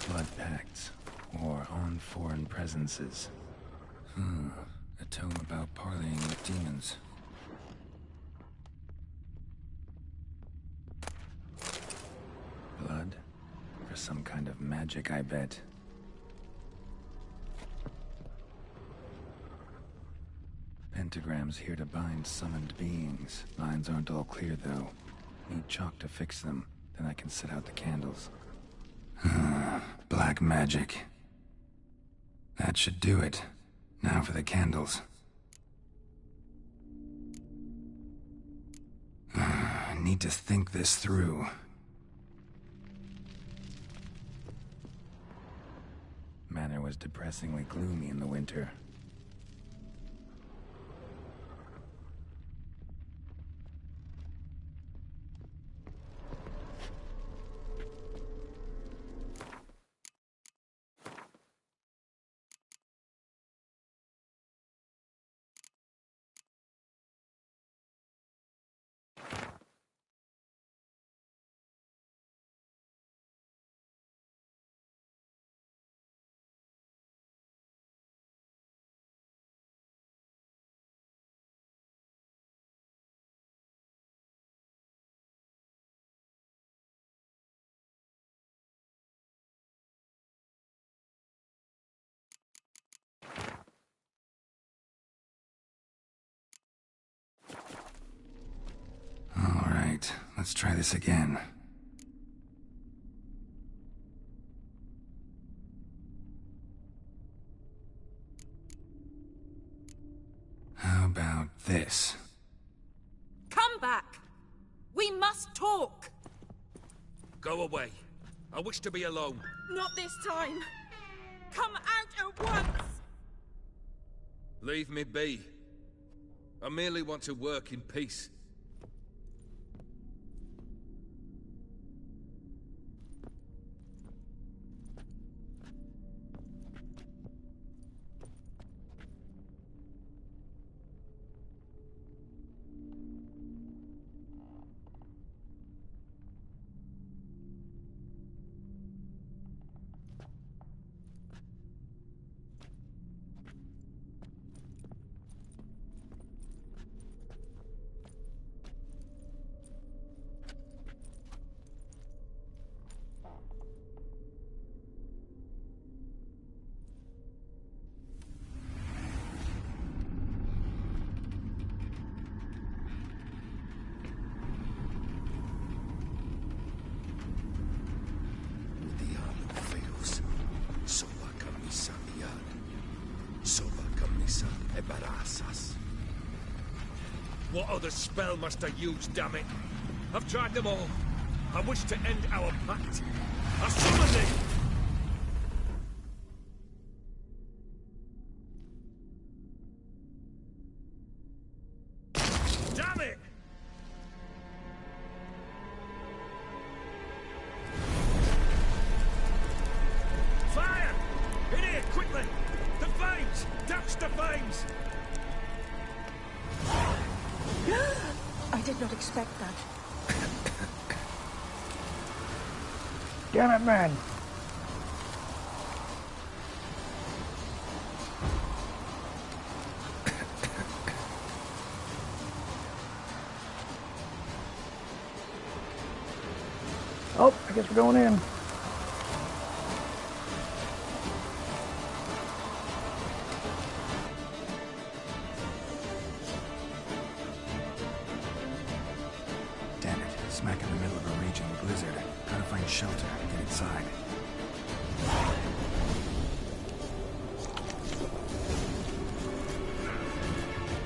E: Blood Pacts. Or On Foreign Presences. A tome about parleying with demons. Blood? For some kind of magic, I bet. Pentagrams here to bind summoned beings. Lines aren't all clear, though. Need chalk to fix them, then I can set out the candles. Black magic. That should do it. Now for the candles. I need to think this through. Manor was depressingly gloomy in the winter. right, let's try this again. How about this?
L: Come back! We must talk!
J: Go away. I wish to be alone.
L: Not this time! Come out at once!
J: Leave me be. I merely want to work in peace. What other spell must I use, damn it? I've tried them all. I wish to end our pact. I summon thee! Damn it! Fire! In here, quickly! The flames! Douse the flames!
O: I did not expect that.
A: Damn it, man! Oh, I guess we're going in.
E: Damn it, smack in the middle of a raging blizzard. Gotta find shelter, get inside.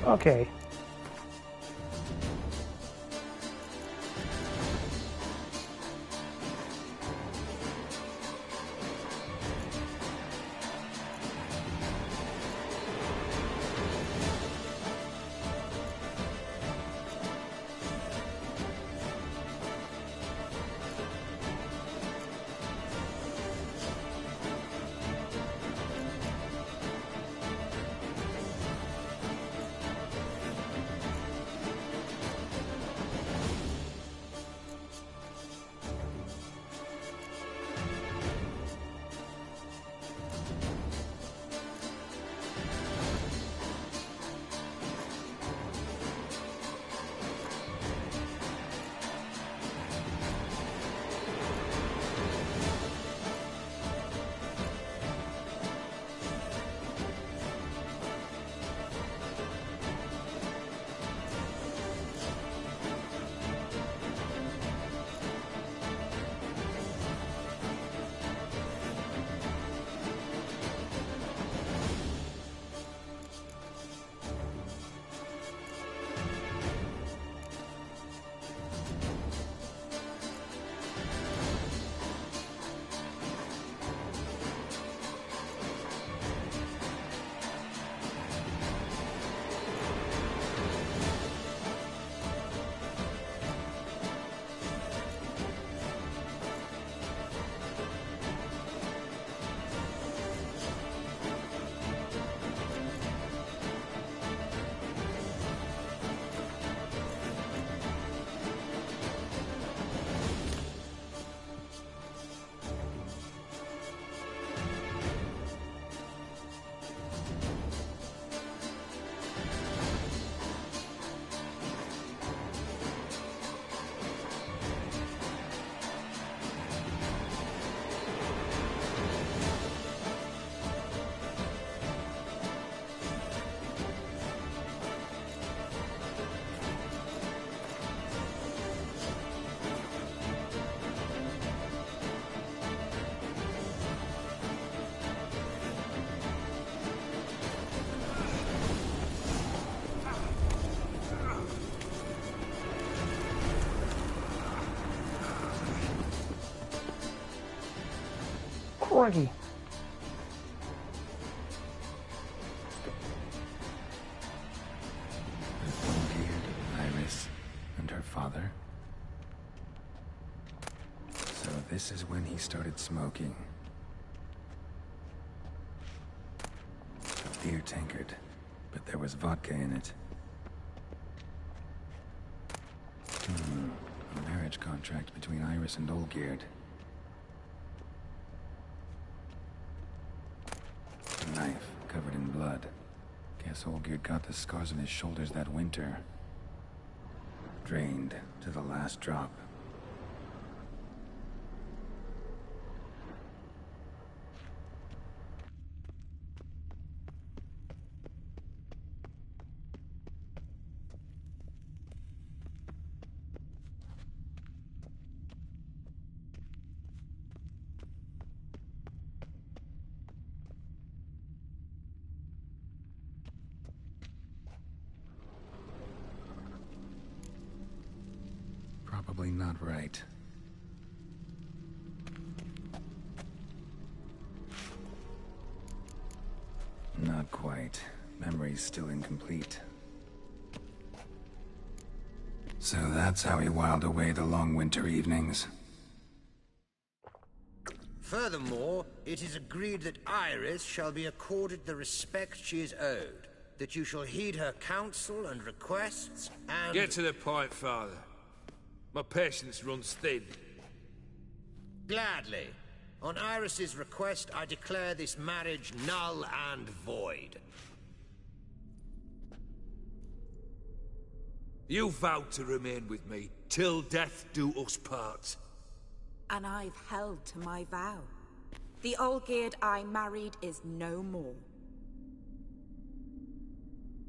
A: Okay. corgi.
E: Iris and her father. So this is when he started smoking. A beer tankard, but there was vodka in it. A marriage contract between Iris and Olgierd. A knife covered in blood. Guess Olgierd got the scars on his shoulders that winter. Drained to the last drop. Probably not right. Not quite. Memory's still incomplete. So that's how he whiled away the long winter evenings.
P: Furthermore, it is agreed that Iris shall be accorded the respect she is owed, that you shall heed her counsel and requests, and—
J: Get to the point, Father. My patience runs thin.
P: Gladly. On Iris's request, I declare this marriage null and void.
J: You vowed to remain with me till death do us part.
L: And I've held to my vow. The Olgierd I married is no more.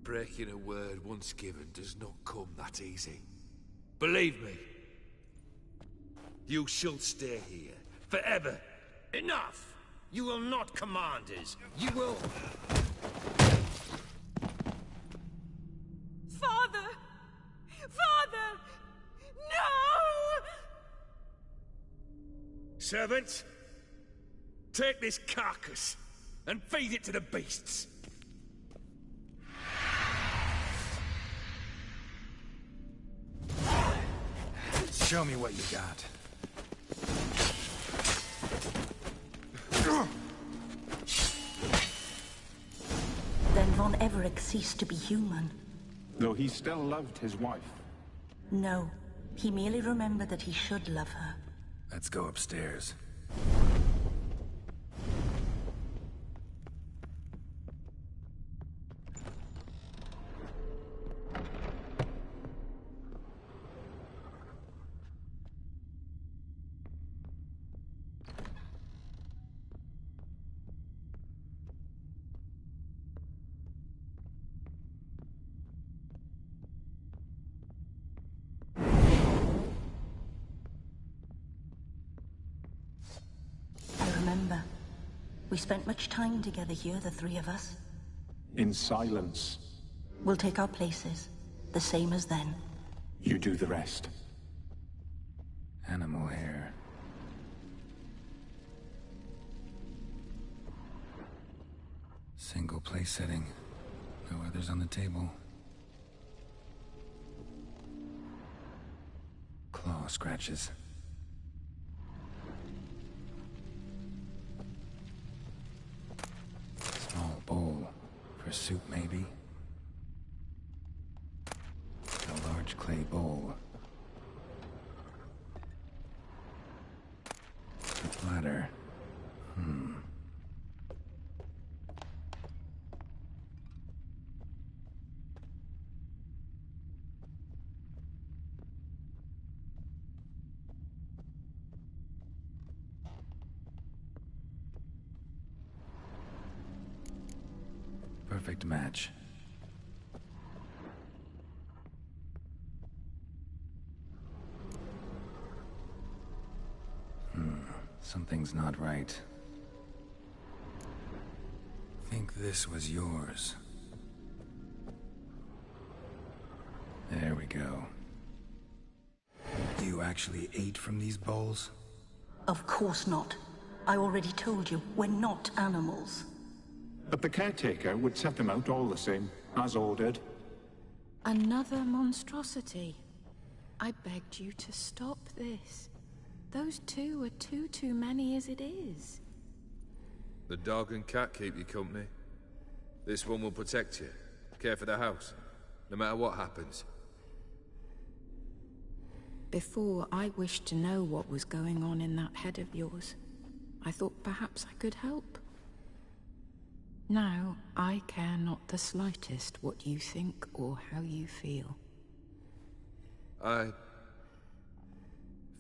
J: Breaking a word once given does not come that easy. Believe me. You shall stay here, forever.
P: Enough! You will not command us. You will—
L: Father! Father! No!
J: Servants, take this carcass and feed it to the beasts.
E: Show me what you got.
O: Then Von Everec ceased to be human.
C: Though he still loved his wife.
O: No, he merely remembered that he should love her.
E: Let's go upstairs.
O: We spent much time together here, the three of us.
C: In silence.
O: We'll take our places, the same as then.
C: You do the rest.
E: Animal hair. Single place setting. No others on the table. Claw scratches. Small bowl. For soup, maybe? A large clay bowl. A platter. Perfect match. Something's not right. Think this was yours. There we go. You actually ate from these bowls?
O: Of course not. I already told you, we're not animals.
C: But the caretaker would set them out all the same, as ordered.
L: Another monstrosity. I begged you to stop this. Those two are too many as it is.
H: The dog and cat keep you company. This one will protect you, care for the house, no matter what happens.
L: Before, I wished to know what was going on in that head of yours. I thought perhaps I could help. Now, I care not the slightest what you think or how you feel.
H: I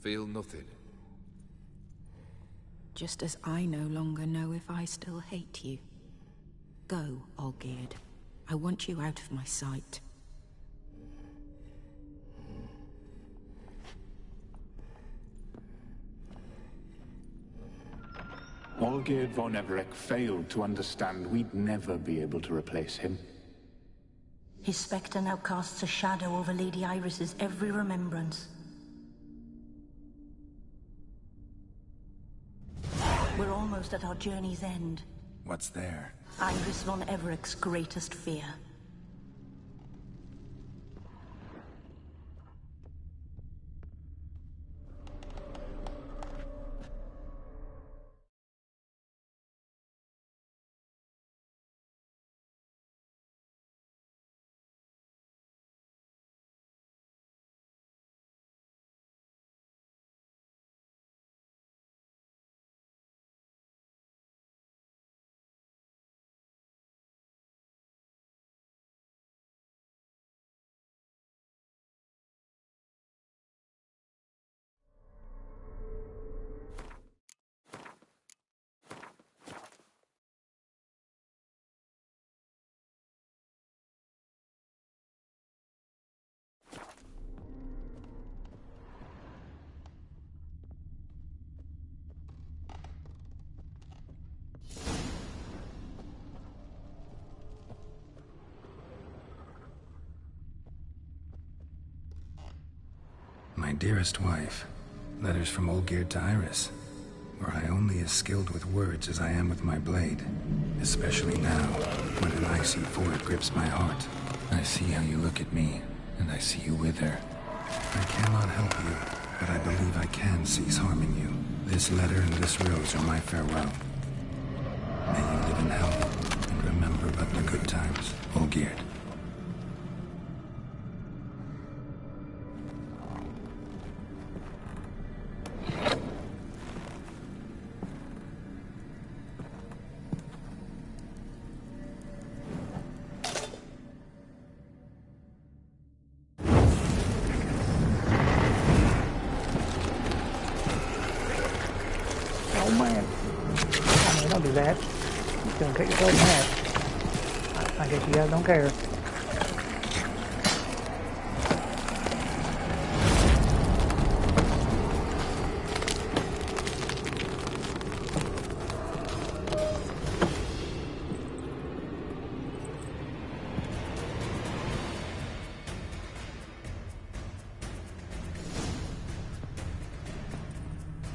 H: feel nothing.
L: Just as I no longer know if I still hate you. Go, Olgierd. I want you out of my sight.
C: Olgierd von Everec failed to understand we'd never be able to replace him.
O: His spectre now casts a shadow over Lady Iris's every remembrance. We're almost at our journey's end.
E: What's there?
O: Iris von Everec's greatest fear.
E: My dearest wife, letters from Olgierd to Iris. Were I only as skilled with words as I am with my blade. Especially now, when an icy void grips my heart. I see how you look at me, and I see you with her. I cannot help you, but I believe I can cease harming you. This letter and this rose are my farewell. May you live in health, and remember but the good times, Olgierd.
A: Oh man. Oh man, don't do that. You're gonna cut yourself in half. I guess you guys don't care.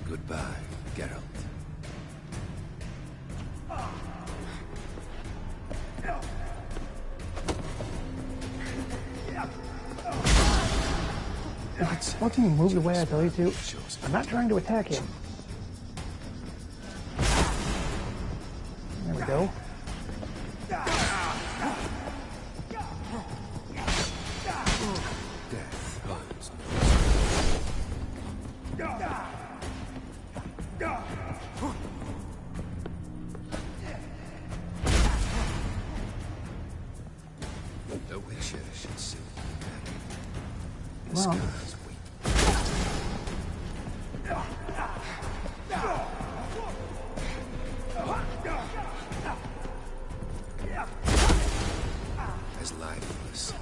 H: Goodbye, Geralt.
A: Why don't you move the way I tell you to? I'm not trying to attack him. There we go.
H: The Witcher should soon be back.
A: Well,
H: as lifeless.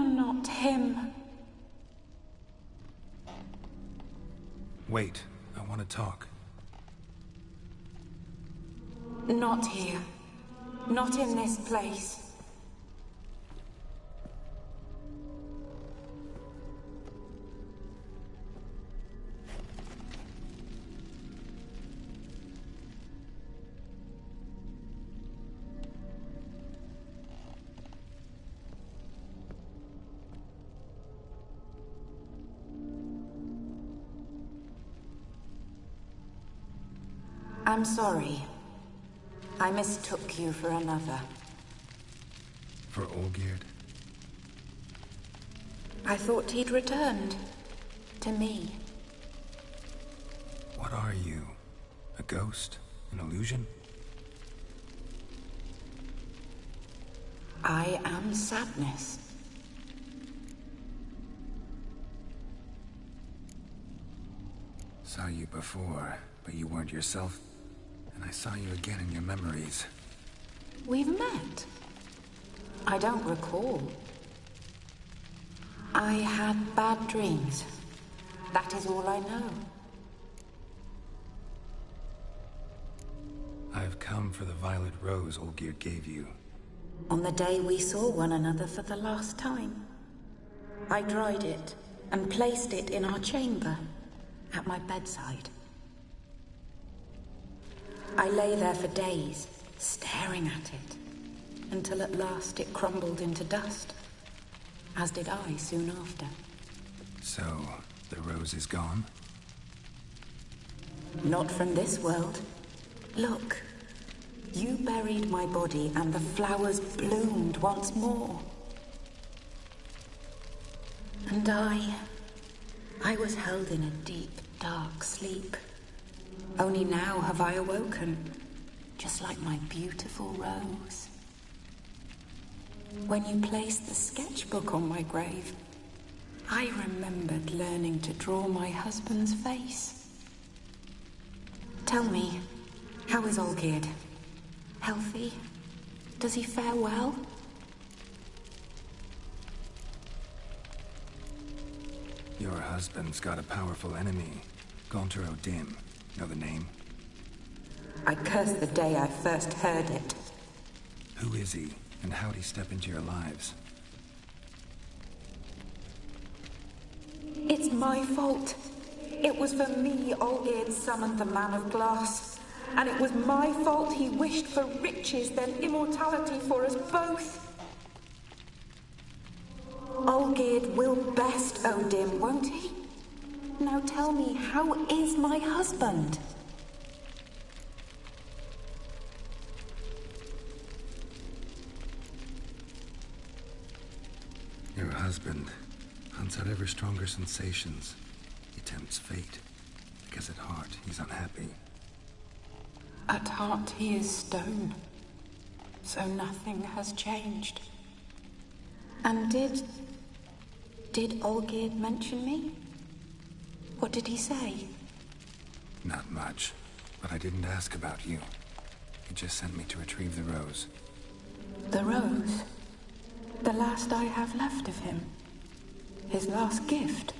L: You're not him.
E: Wait, I want to talk.
L: Not here. Not in this place. I'm sorry. I mistook you for another.
E: For Olgierd?
L: I thought he'd returned. To me.
E: What are you? A ghost? An illusion?
L: I am sadness.
E: Saw you before, but you weren't yourself. And I saw you again in your memories.
L: We've met. I don't recall. I had bad dreams. That is all I know.
E: I've come for the violet rose Olgierd gave you.
L: On the day we saw one another for the last time, I dried it and placed it in our chamber, at my bedside. I lay there for days, staring at it, until at last it crumbled into dust, as did I soon after.
E: So, the rose is gone?
L: Not from this world. Look, you buried my body and the flowers bloomed once more. And I was held in a deep, dark sleep. Only now have I awoken, just like my beautiful rose. When you placed the sketchbook on my grave, I remembered learning to draw my husband's face. Tell me, how is Olgierd? Healthy? Does he fare well?
E: Your husband's got a powerful enemy, Gaunter O'Dim. Know the name?
L: I curse the day I first heard it.
E: Who is he, and how'd he step into your lives?
L: It's my fault. It was for me Olgierd summoned the Man of Glass. And it was my fault he wished for riches, then immortality for us both. Olgierd will best O'Dim, won't he? Now tell me, how is my husband?
E: Your husband hunts out ever stronger sensations. He tempts fate, because at heart he's unhappy.
L: At heart he is stone, so nothing has changed. And did Olgierd mention me? What did he say?
E: Not much, but I didn't ask about you. He just sent me to retrieve the rose.
L: The rose? The last I have left of him? His last gift?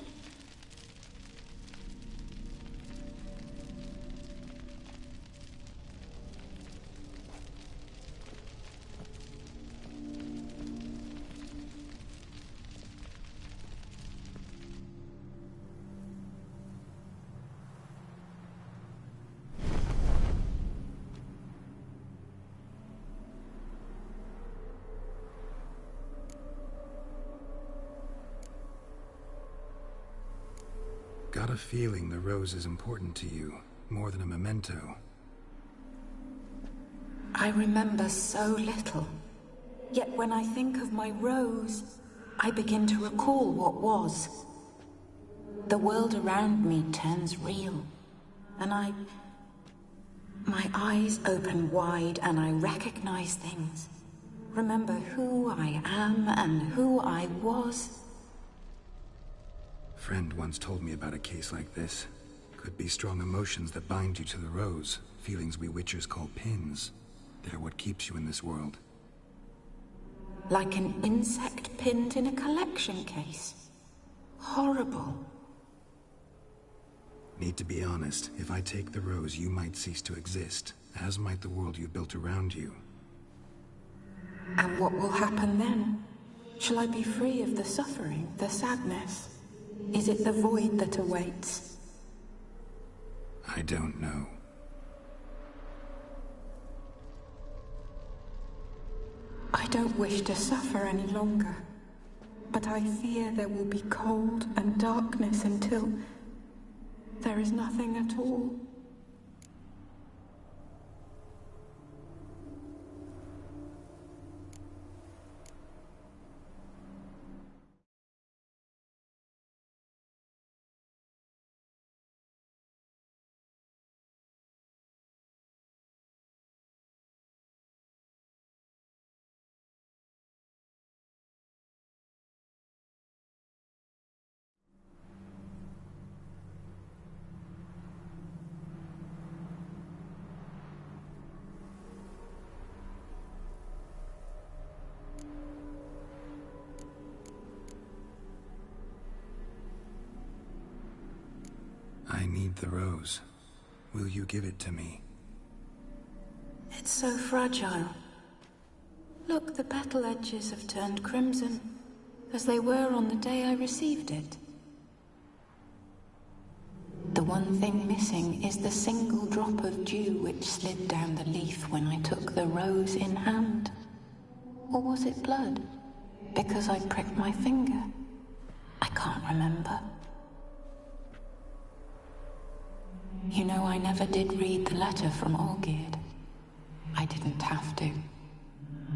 E: Got a feeling the rose is important to you, more than a memento.
L: I remember so little. Yet when I think of my rose, I begin to recall what was. The world around me turns real, and my eyes open wide and I recognize things. Remember who I am and who I was.
E: Friend once told me about a case like this. Could be strong emotions that bind you to the rose, feelings we witchers call pins. They're what keeps you in this world.
L: Like an insect pinned in a collection case. Horrible.
E: Need to be honest. If I take the rose, you might cease to exist, as might the world you built around you.
L: And what will happen then? Shall I be free of the suffering, the sadness? Is it the void that awaits?
E: I don't know.
L: I don't wish to suffer any longer, but I fear there will be cold and darkness until there is nothing at all.
E: I need the rose. Will you give it to me?
L: It's so fragile. Look, the petal edges have turned crimson, as they were on the day I received it. The one thing missing is the single drop of dew which slid down the leaf when I took the rose in hand. Or was it blood? Because I pricked my finger? I can't remember. You know, I never did read the letter from Olgierd. I didn't have to.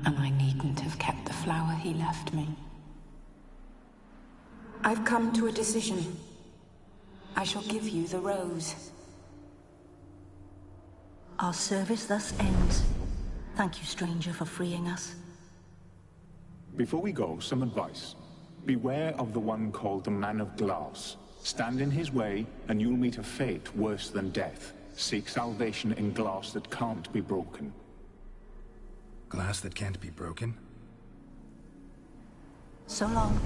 L: And I needn't have kept the flower he left me. I've come to a decision. I shall give you the rose.
O: Our service thus ends. Thank you, stranger, for freeing us.
C: Before we go, some advice. Beware of the one called the Man of Glass. Stand in his way, and you'll meet a fate worse than death. Seek salvation in glass that can't be broken.
E: Glass that can't be broken?
O: So long.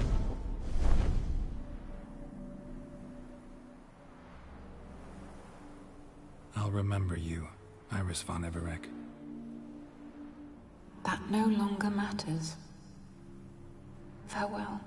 E: I'll remember you, Iris von Everec.
L: That no longer matters. Farewell.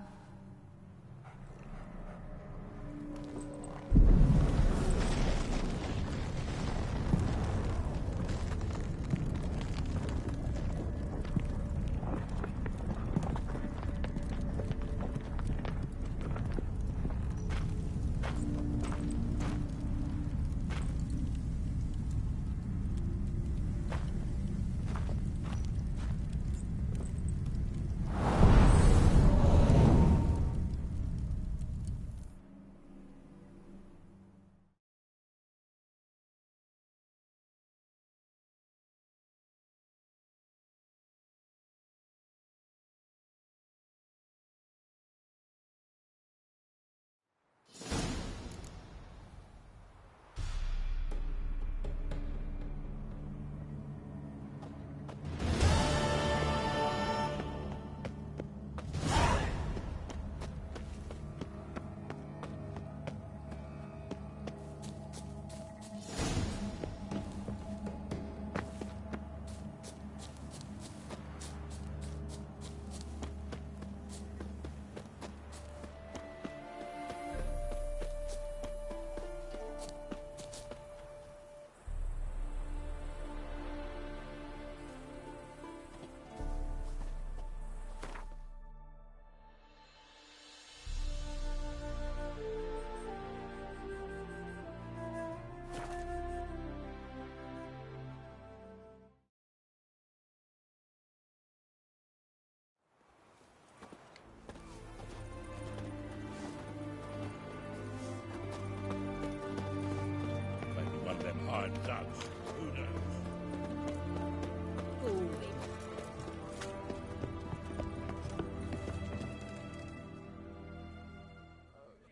I: Who knows?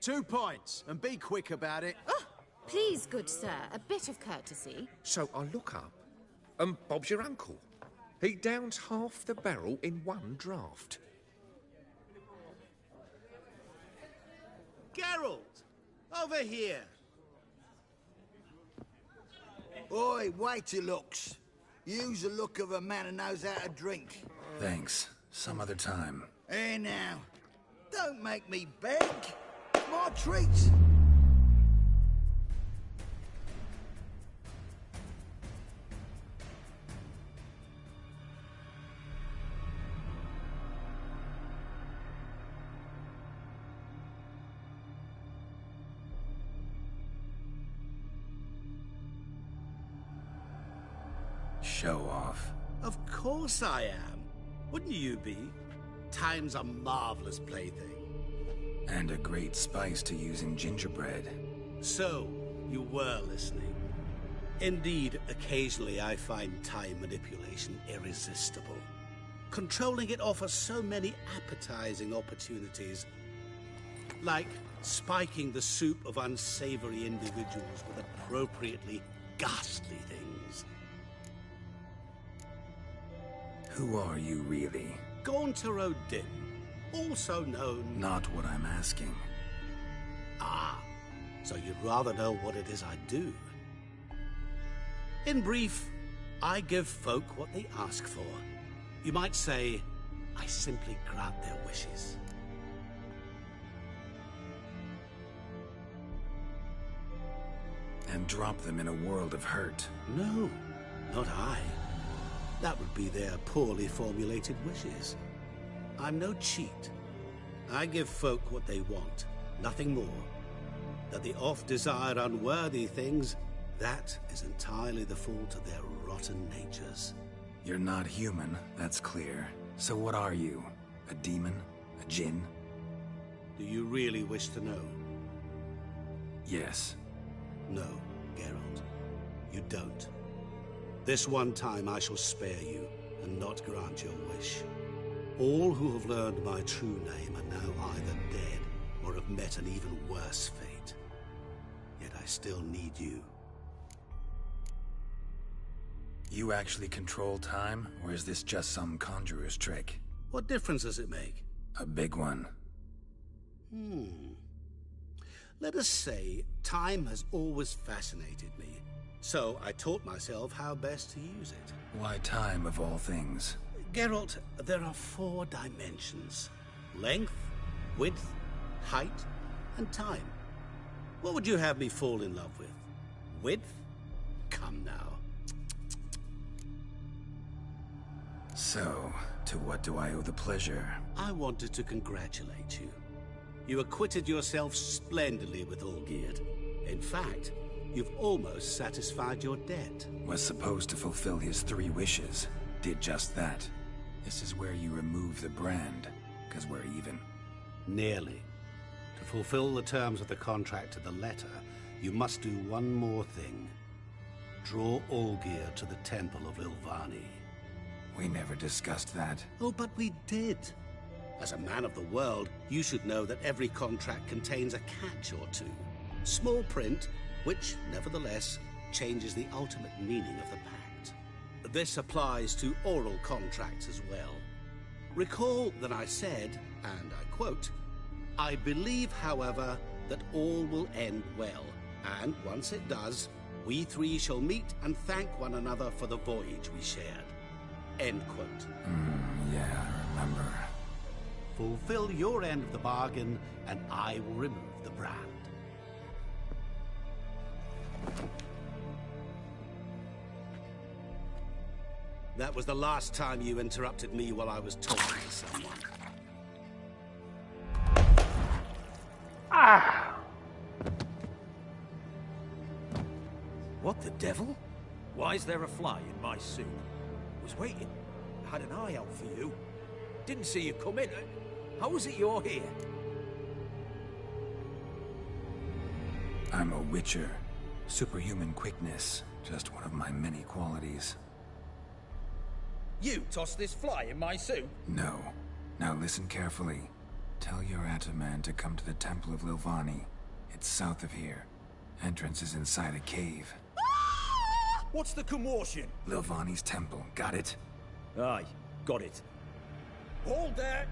B: 2 points, and be quick about it.
T: Oh, please, good sir, a bit of courtesy.
J: So I look up, and Bob's your uncle. He downs half the barrel in one draught.
I: Geralt! Over here!
Q: Oi, wait your looks. Use the look of a man who knows how to drink.
E: Thanks. Some other time.
Q: Hey now, don't make me beg. It's my treat.
E: Show off.
I: Of course I am. Wouldn't you be? Time's a marvelous plaything.
E: And a great spice to use in gingerbread.
I: So, you were listening. Indeed, occasionally I find time manipulation irresistible. Controlling it offers so many appetizing opportunities. Like spiking the soup of unsavory individuals with appropriately ghastly things.
E: Who are you, really?
I: Gaunter O'Dim, also known...
E: Not what I'm asking.
I: Ah, so you'd rather know what it is I do. In brief, I give folk what they ask for. You might say, I simply grant their wishes.
E: And drop them in a world of hurt.
I: No, not I. That would be their poorly formulated wishes. I'm no cheat. I give folk what they want, nothing more. That they oft desire unworthy things, that is entirely the fault of their rotten natures.
E: You're not human, that's clear. So what are you? A demon? A djinn?
I: Do you really wish to know?
E: Yes.
I: No, Geralt. You don't. This one time I shall spare you, and not grant your wish. All who have learned my true name are now either dead, or have met an even worse fate. Yet I still need you.
E: You actually control time, or is this just some conjurer's trick?
I: What difference does it make?
E: A big one.
I: Let us say, time has always fascinated me. So I taught myself how best to use it.
E: Why time, of all things?
I: Geralt, there are 4 dimensions. Length, width, height, and time. What would you have me fall in love with? Width? Come now.
E: So, to what do I owe the pleasure?
I: I wanted to congratulate you. You acquitted yourself splendidly with Olgierd. In fact, you've almost satisfied your debt.
E: Was supposed to fulfill his 3 wishes. Did just that. This is where you remove the brand, because we're even.
I: Nearly. To fulfill the terms of the contract to the letter, you must do one more thing. Draw Olgierd to the Temple of Ilvani.
E: We never discussed that.
I: Oh, but we did. As a man of the world, you should know that every contract contains a catch or two. Small print, which, nevertheless, changes the ultimate meaning of the pact. This applies to oral contracts as well. Recall that I said, and I quote, "I believe, however, that all will end well, and once it does, we 3 shall meet and thank one another for the voyage we shared." End quote.
E: Yeah, I remember.
I: Fulfill your end of the bargain, and I will remove the brand. That was the last time you interrupted me while I was talking to someone.
R: What the devil? Why is there a fly in my soup? Was waiting. Had an eye out for you. Didn't see you come in. How was it you're here?
E: I'm a witcher. Superhuman quickness. Just one of my many qualities.
R: You tossed this fly in my soup?
E: No. Now listen carefully. Tell your Ataman to come to the Temple of Ilvani. It's south of here. Entrance is inside a cave.
R: What's the commotion?
E: Ilvani's temple, got it?
R: Aye, got it. Hold there!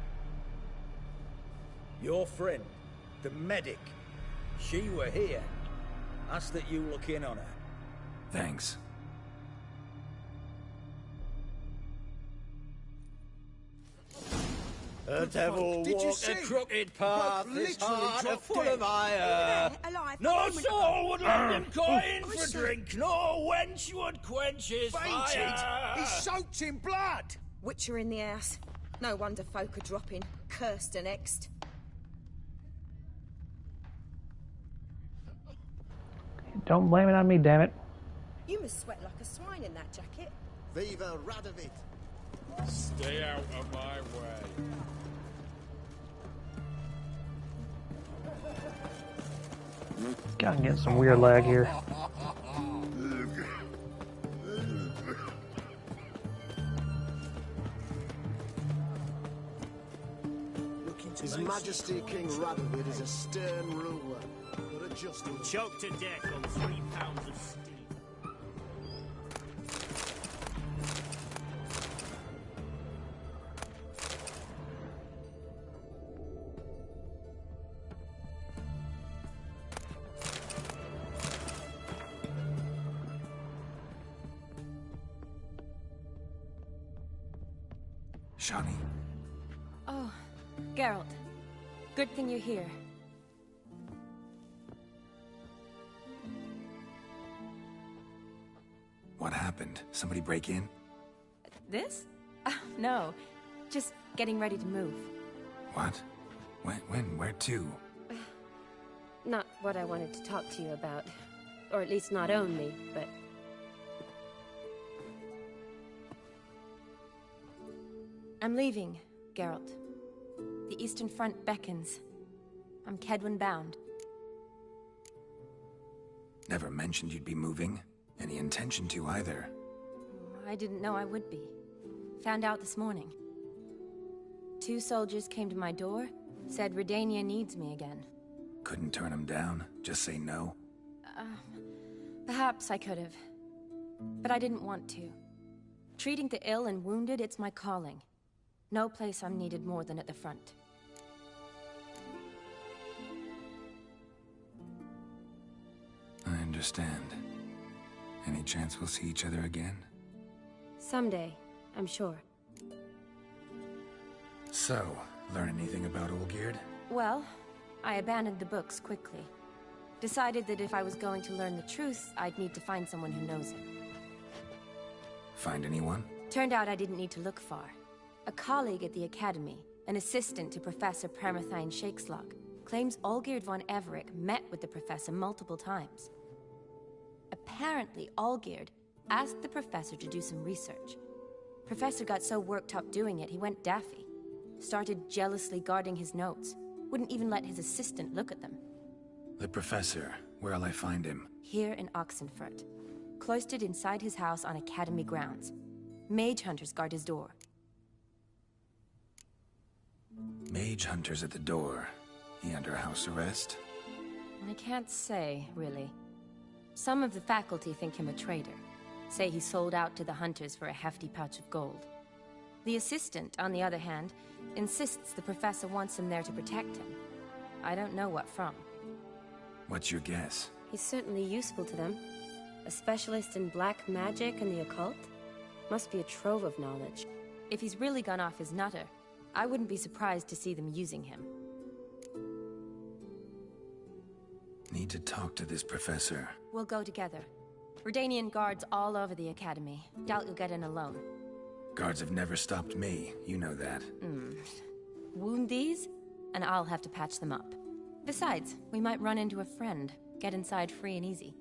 R: Your friend, the medic, she were here. Ask that you look in on her.
E: Thanks.
R: The devil walked a crooked path, his heart full of ire. No soul would lend him coin for drink, no wench would quench his fire.
B: He's soaked in blood!
D: Witcher in the house. No wonder folk are dropping. Cursed and exed.
A: Don't blame it on me, damn it.
D: You must sweat like a swine in that jacket.
F: Viva Radovid!
V: Stay out of my way.
A: God, I'm getting some weird lag here.
F: His Majesty King Radovid is a stern ruler, but a just one.
N: Choked to death on 3 pounds of steel.
E: Shani.
M: Oh, Geralt. Good thing you're here.
E: What happened? Somebody break in?
M: This? No. Just getting ready to move.
E: What? When? Where to?
M: Not what I wanted to talk to you about. Or at least not only, but... I'm leaving, Geralt. The Eastern Front beckons. I'm Kedwen bound.
E: Never mentioned you'd be moving. Any intention to either.
M: I didn't know I would be. Found out this morning. 2 soldiers came to my door, said Redania needs me again.
E: Couldn't turn him down? Just say no?
M: Perhaps I could have. But I didn't want to. Treating the ill and wounded, it's my calling. No place I'm needed more than at the front.
E: I understand. Any chance we'll see each other again?
M: Someday, I'm sure.
E: So, learn anything about Olgierd?
M: Well, I abandoned the books quickly. Decided that if I was going to learn the truth, I'd need to find someone who knows it.
E: Find anyone?
M: Turned out I didn't need to look far. A colleague at the Academy, an assistant to Professor Permathine Shakeslog, claims Olgierd von Everec met with the professor multiple times. Apparently, Olgierd asked the professor to do some research. Professor got so worked up doing it, he went daffy. Started jealously guarding his notes. Wouldn't even let his assistant look at them.
E: The professor. Where'll I find him?
M: Here in Oxenfurt. Cloistered inside his house on Academy grounds. Mage hunters guard his door.
E: Mage hunters at the door. He under house arrest?
M: I can't say, really. Some of the faculty think him a traitor. Say he sold out to the hunters for a hefty pouch of gold. The assistant, on the other hand, insists the professor wants him there to protect him. I don't know what from.
E: What's your guess?
M: He's certainly useful to them. A specialist in black magic and the occult? Must be a trove of knowledge. If he's really gone off his nutter, I wouldn't be surprised to see them using him.
E: Need to talk to this professor.
M: We'll go together. Redanian guards all over the Academy. Doubt you'll get in alone.
E: Guards have never stopped me, you know that.
M: Wound these, and I'll have to patch them up. Besides, we might run into a friend. Get inside free and easy.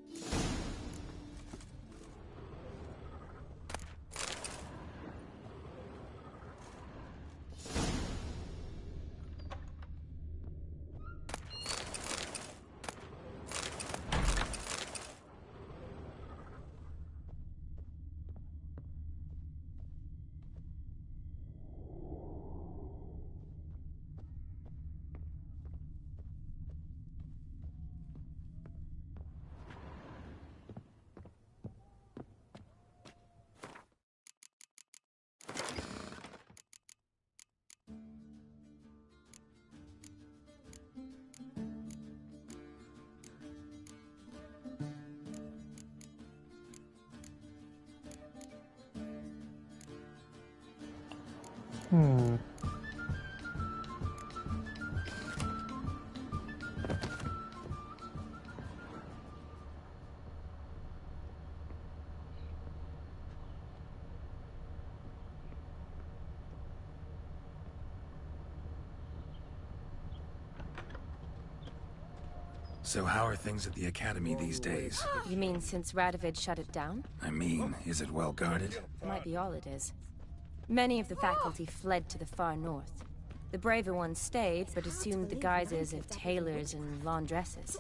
E: So how are things at the Academy these days?
M: You mean since Radovid shut it down?
E: I mean, is it well guarded?
M: Might be all it is. Many of the faculty fled to the far north. The braver ones stayed, but assumed the guises of tailors and laundresses.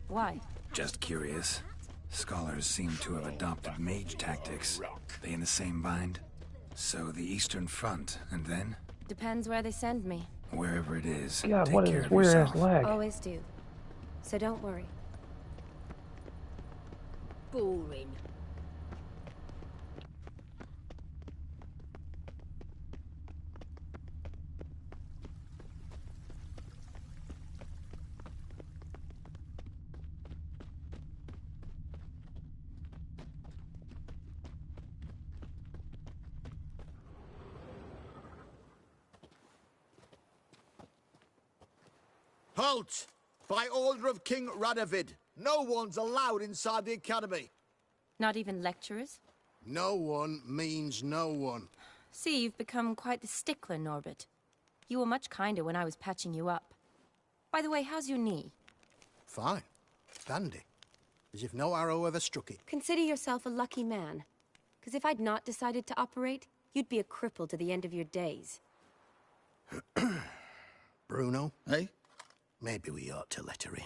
M: Why?
E: Just curious. Scholars seem to have adopted mage tactics. They in the same bind? So the Eastern Front, and then?
M: Depends where they send me.
E: Wherever it is,
A: God,
E: take
A: what is
E: care
A: this
E: of
A: weird
E: yourself.
A: ass lag?
M: Always do. So don't worry.
S: Boring.
F: Halt! By order of King Radovid, no one's allowed inside the Academy.
M: Not even lecturers?
F: No one means no one.
M: See, you've become quite the stickler, Norbert. You were much kinder when I was patching you up. By the way, how's your knee?
F: Fine. Dandy. As if no arrow ever struck it.
M: Consider yourself a lucky man. Because if I'd not decided to operate, you'd be a cripple to the end of your days.
F: Bruno, eh? Maybe we ought to let her in.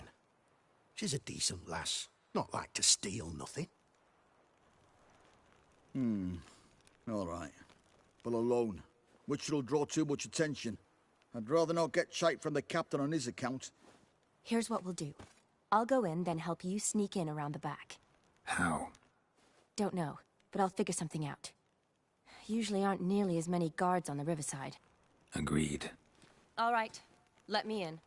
F: She's a decent lass. Not like to steal nothing.
G: All right. But alone, which will draw too much attention. I'd rather not get shite from the captain on his account.
M: Here's what we'll do. I'll go in, then help you sneak in around the back.
E: How?
M: Don't know, but I'll figure something out. Usually aren't nearly as many guards on the riverside.
E: Agreed.
M: All right, let me in.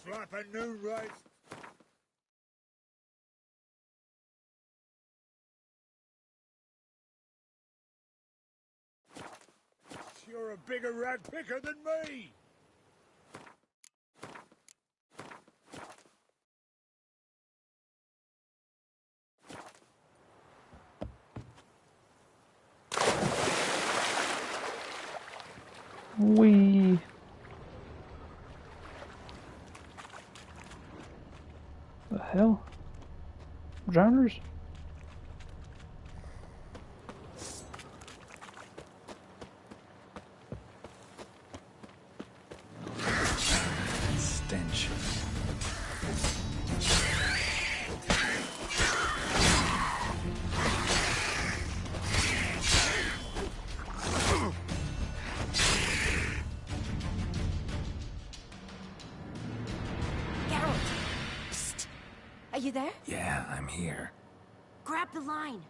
I: Slap a new right. You're a bigger rat picker than me.
A: We. The hell? Drowners?
E: Stench.
M: Are you there?
E: Yeah, I'm here.
M: Grab the line.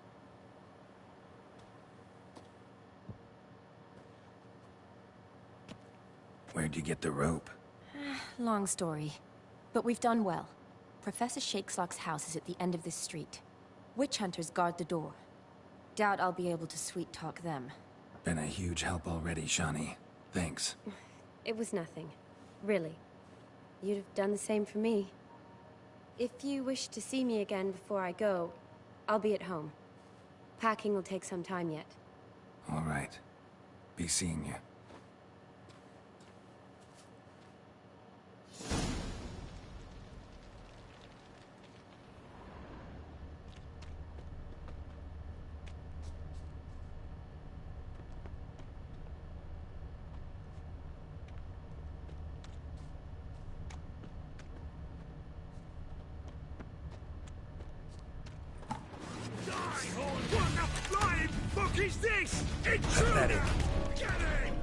E: Where'd you get the rope?
M: Long story. But we've done well. Professor Shakeslock's house is at the end of this street. Witch hunters guard the door. Doubt I'll be able to sweet-talk them.
E: Been a huge help already, Shani. Thanks.
M: It was nothing. Really. You'd have done the same for me. If you wish to see me again before I go, I'll be at home. Packing will take some time yet.
E: All right. Be seeing you.
I: What the flying fuck is this?
E: Pathetic.
I: Get him!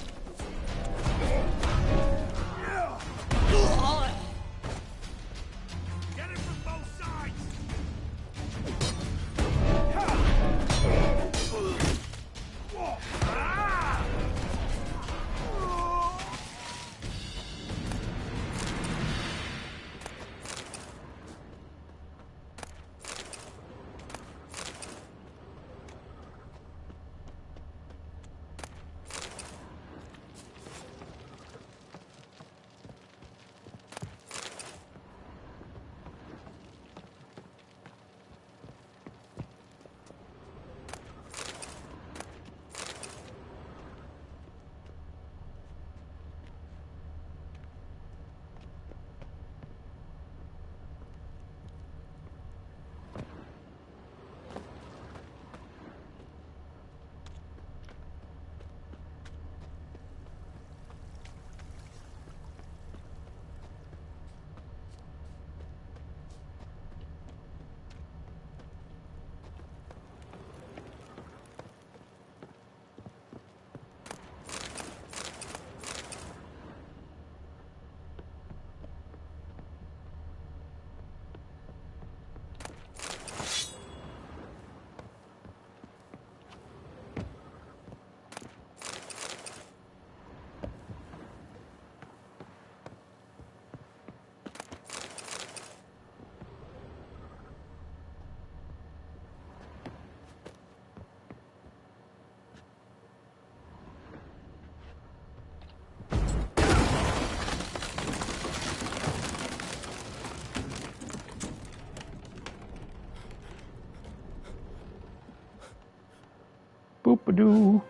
A: Boop-a-doo.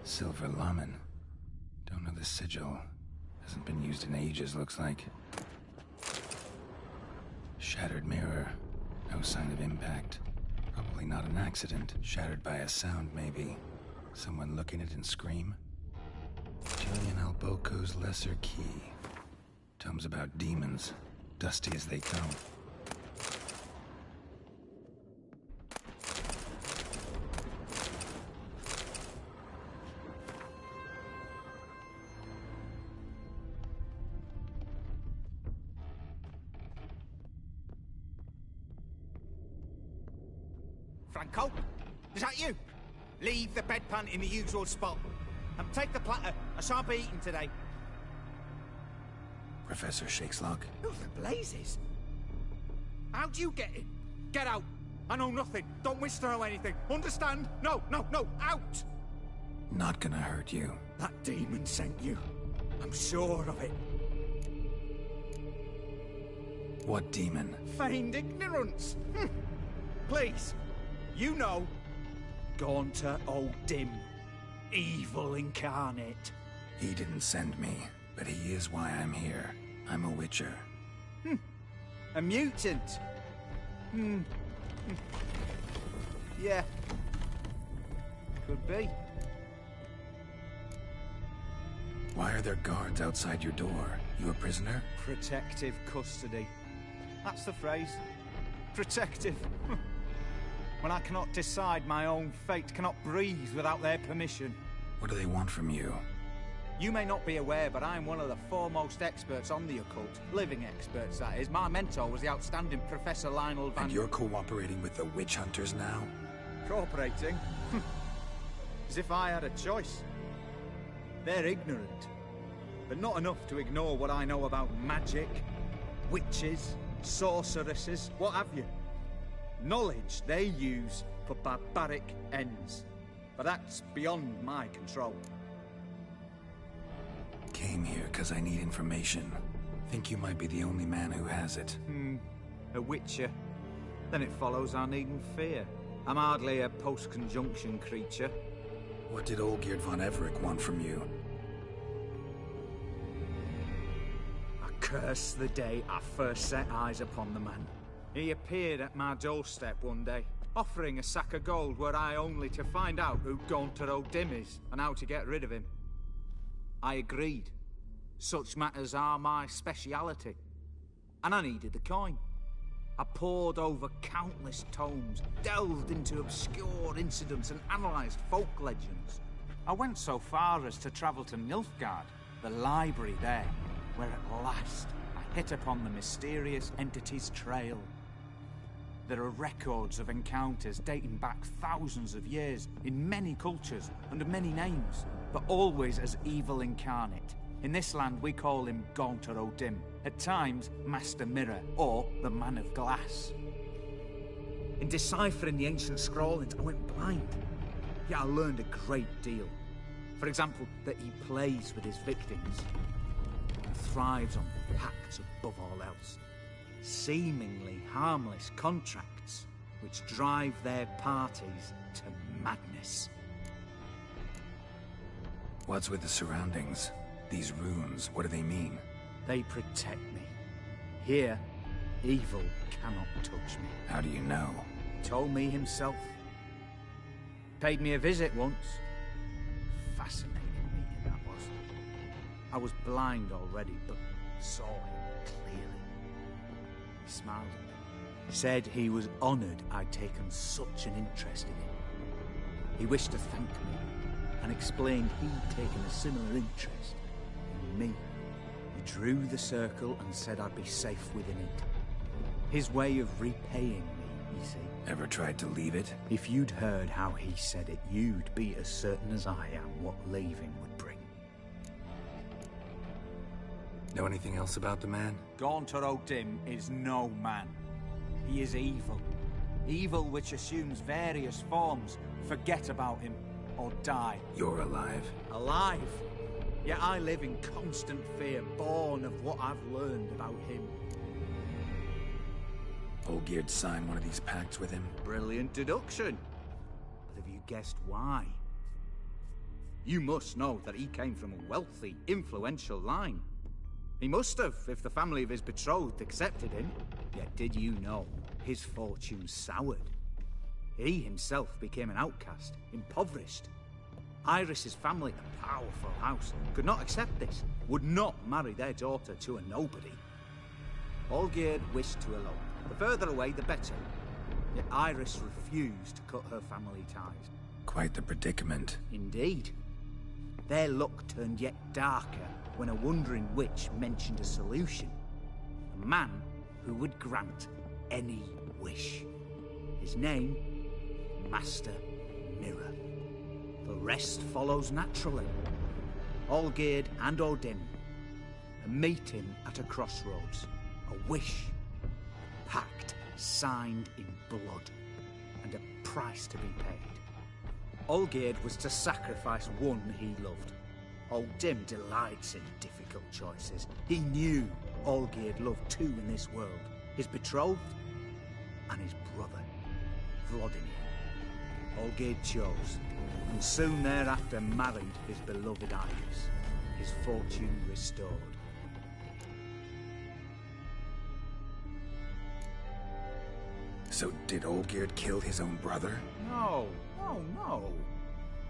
E: Silver Lamen. Don't know the sigil. Hasn't been used in ages, looks like. Shattered mirror. No sign of impact. Probably not an accident. Shattered by a sound, maybe. Someone looking at it and scream. Julian Alboco's Lesser Key. Tomes about demons. Dusty as they come.
K: Franco? Is that you? Leave the bedpan in the usual spot. And take the platter. I shan't be eating today.
E: Professor Shakeslock?
K: Who the blazes? How'd you get in? Get out. I know nothing. Don't wish to know anything. Understand? No, out!
E: Not gonna hurt you.
K: That demon sent you. I'm sure of it.
E: What demon?
K: Feigned ignorance. Please. You know, Gaunter O'Dim, evil incarnate.
E: He didn't send me, but he is why I'm here. I'm a witcher.
K: A mutant? Yeah. Could be.
E: Why are there guards outside your door? You a prisoner?
K: Protective custody. That's the phrase. Protective. When I cannot decide my own fate, cannot breathe without their permission.
E: What do they want from you?
K: You may not be aware, but I'm one of the foremost experts on the occult. Living experts, that is. My mentor was the outstanding Professor Lionel Van...
E: And you're cooperating with the witch hunters now?
K: Cooperating? As if I had a choice. They're ignorant, but not enough to ignore what I know about magic, witches, sorceresses, what have you. Knowledge they use for barbaric ends. But that's beyond my control.
E: Came here because I need information. Think you might be the only man who has it.
K: A witcher. Then it follows I needn't fear. I'm hardly a post-conjunction creature.
E: What did Olgierd von Everec want from you?
K: I curse the day I first set eyes upon the man. He appeared at my doorstep one day, offering a sack of gold were I only to find out who Gaunter O'Dim is and how to get rid of him. I agreed. Such matters are my speciality. And I needed the coin. I pored over countless tomes, delved into obscure incidents and analysed folk legends. I went so far as to travel to Nilfgaard, the library there, where at last I hit upon the mysterious entity's trail. There are records of encounters dating back thousands of years in many cultures under many names, but always as evil incarnate. In this land we call him Gaunter O'Dim, at times Master Mirror or the Man of Glass. In deciphering the ancient scrawlings I went blind, yet I learned a great deal. For example, that he plays with his victims and thrives on pacts above all else. Seemingly harmless contracts which drive their parties to madness.
E: What's with the surroundings? These runes, what do they mean?
K: They protect me. Here, evil cannot touch me.
E: How do you know?
K: Told me himself. Paid me a visit once. Fascinating meeting that was. I was blind already, but saw him clearly. He smiled at me. Said he was honoured I'd taken such an interest in him. He wished to thank me and explained he'd taken a similar interest in me. He drew the circle and said I'd be safe within it. His way of repaying me, you see.
E: Ever tried to leave it?
K: If you'd heard how he said it, you'd be as certain as I am what leaving would bring.
E: Know anything else about the man?
K: Gaunter O'Dim is no man. He is evil. Evil which assumes various forms. Forget about him, or die.
E: You're alive.
K: Alive? Yet I live in constant fear, born of what I've learned about him.
E: Olgierd signed one of these pacts with him?
K: Brilliant deduction. But have you guessed why? You must know that he came from a wealthy, influential line. He must have, if the family of his betrothed accepted him. Yet did you know his fortune soured? He himself became an outcast, impoverished. Iris's family, a powerful house, could not accept this, would not marry their daughter to a nobody. Olgierd wished to elope. The further away, the better. Yet Iris refused to cut her family ties.
E: Quite the predicament.
K: Indeed. Their luck turned yet darker when a wandering witch mentioned a solution. A man who would grant any wish. His name, Master Mirror. The rest follows naturally. Olgierd and Odin, a meeting at a crossroads, a wish, a pact signed in blood, and a price to be paid. Olgierd was to sacrifice one he loved. Odin delights in difficult choices. He knew Olgierd loved two in this world, his betrothed and his brother, Vladimir. Olgierd chose, and soon thereafter married his beloved Iris, his fortune restored.
E: So did Olgierd kill his own brother?
K: No, no.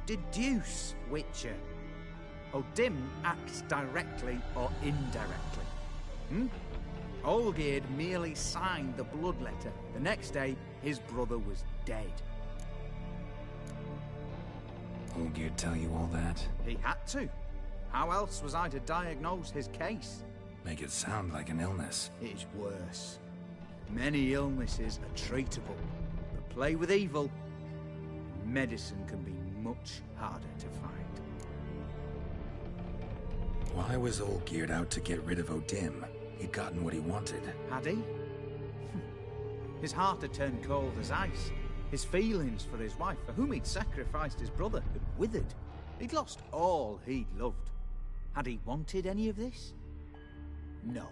K: Deduce, Witcher. Odin acts directly or indirectly. Olgierd merely signed the blood letter. The next day, his brother was dead.
E: Olgierd tell you all that?
K: He had to. How else was I to diagnose his case?
E: Make it sound like an illness.
K: It is worse. Many illnesses are treatable, but play with evil, medicine can be much harder to find.
E: Why was Olgierd out to get rid of Odin? He'd gotten what he wanted.
K: Had he? His heart had turned cold as ice. His feelings for his wife, for whom he'd sacrificed his brother, had withered. He'd lost all he'd loved. Had he wanted any of this? No.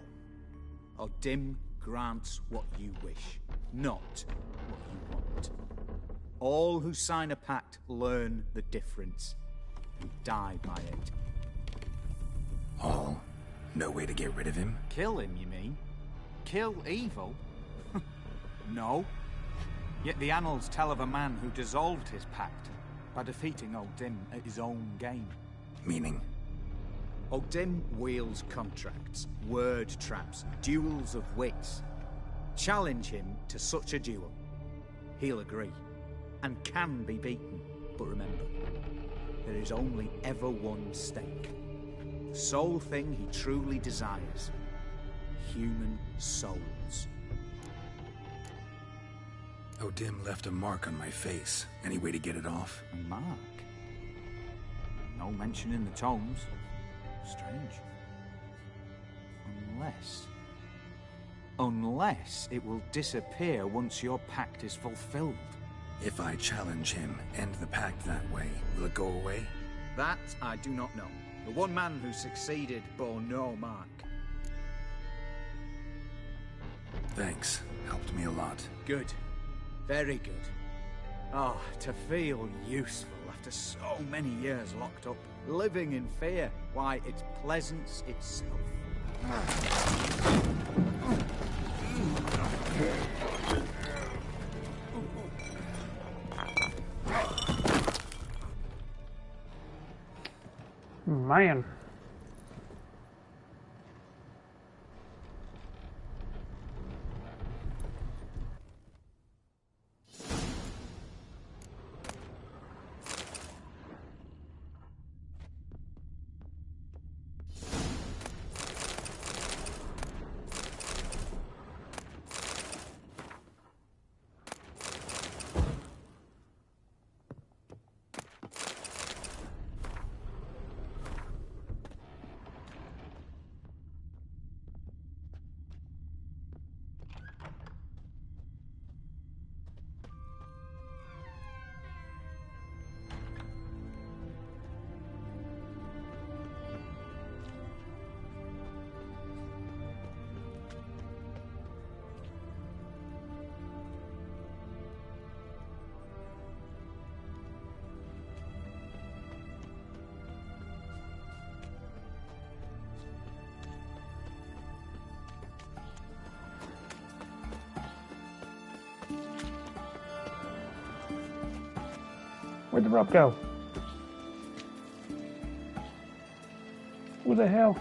K: Odin grants what you wish, not what you want. All who sign a pact learn the difference and die by it.
E: All? No way to get rid of him?
K: Kill him, you mean? Kill evil? No. Yet the annals tell of a man who dissolved his pact by defeating Odin at his own game.
E: Meaning?
K: Odin wields contracts, word traps, duels of wits. Challenge him to such a duel. He'll agree, and can be beaten. But remember, there is only ever one stake. The sole thing he truly desires. Human souls.
E: Odin left a mark on my face. Any way to get it off?
K: A mark? No mention in the tomes. Strange. Unless it will disappear once your pact is fulfilled.
E: If I challenge him, end the pact that way, will it go away?
K: That I do not know. The one man who succeeded bore no mark.
E: Thanks. Helped me a lot.
K: Good. Very good. Oh, to feel useful after so many years locked up, living in fear. Why, it's pleasance itself.
A: Man. Where'd the rope go? Who the hell?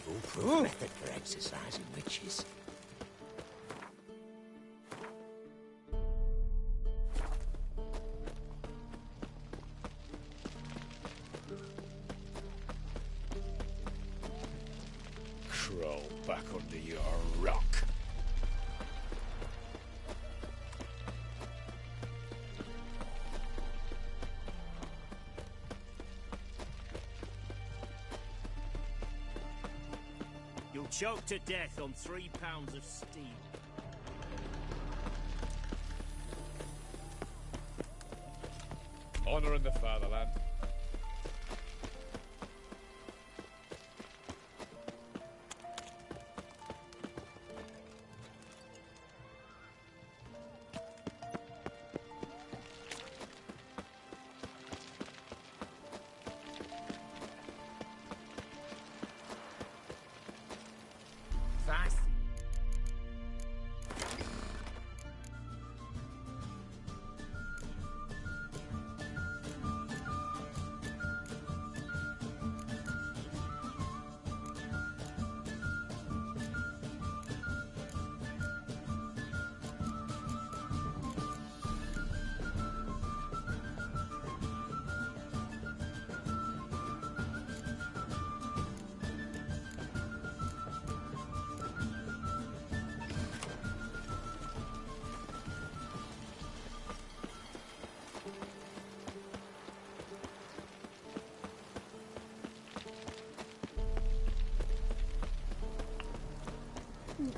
F: Foolproof method for exercising witches.
I: Crawl back under your rock.
N: You'll choke to death on 3 pounds of steel.
V: Honor in the fatherland.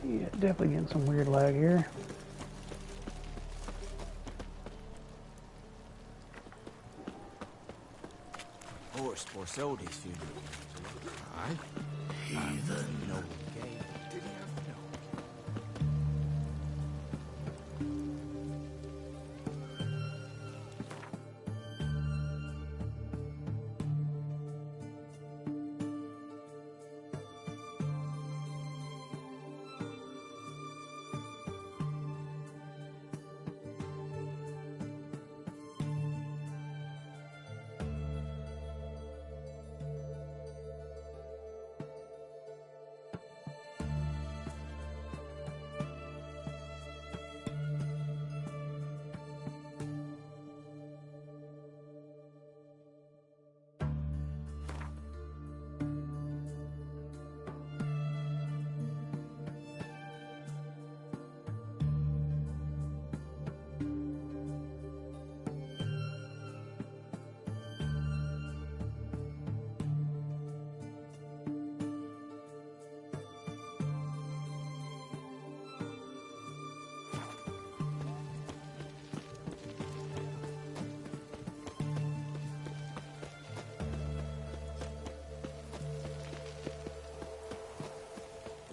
A: Yeah, definitely getting some weird lag here.
B: Horse Borsodi's funeral.
F: Aye. Heathen.
B: No one gave. Did he have no?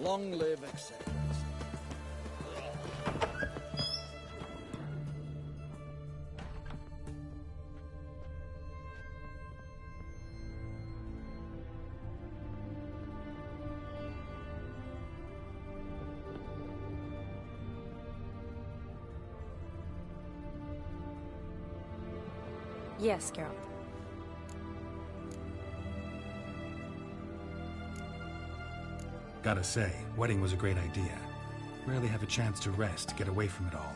G: Long live, etc.
M: Yes, Geralt.
E: Gotta say, wedding was a great idea. Rarely have a chance to rest, get away from it all.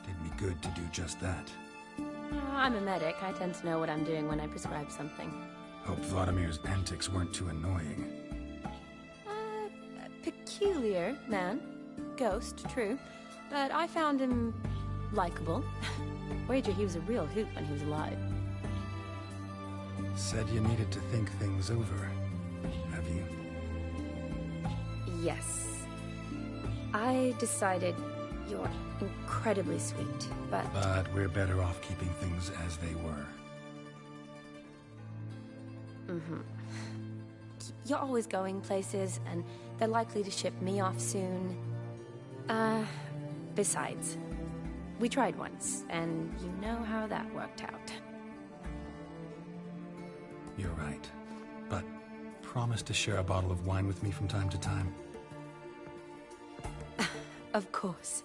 E: Did me good to do just that.
M: I'm a medic. I tend to know what I'm doing when I prescribe something.
E: Hope Vladimir's antics weren't too annoying.
M: Peculiar man. Ghost, true. But I found him likable. Wager he was a real hoot when he was alive.
E: Said you needed to think things over. Have you?
M: Yes. I decided you're incredibly sweet, but...
E: But we're better off keeping things as they were.
M: Mm-hmm. You're always going places, and they're likely to ship me off soon. Besides, we tried once, and you know how that worked out.
E: You're right. But promise to share a bottle of wine with me from time to time.
M: Of course.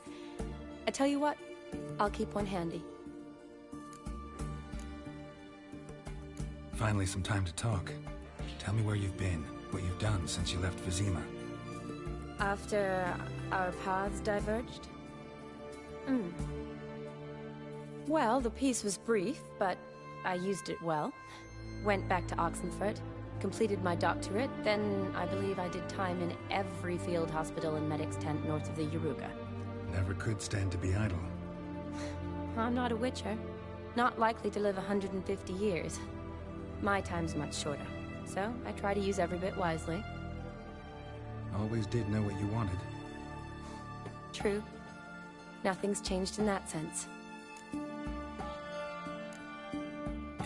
M: I tell you what, I'll keep one handy.
E: Finally, some time to talk. Tell me where you've been, what you've done since you left Vizima.
M: After our paths diverged? Well, the peace was brief, but I used it well. Went back to Oxenfurt, completed my doctorate, then I believe I did time in every field hospital and medic's tent north of the Yaruga.
E: Never could stand to be idle.
M: I'm not a witcher. Not likely to live 150 years. My time's much shorter, so I try to use every bit wisely.
E: Always did know what you wanted.
M: True. Nothing's changed in that sense.
E: You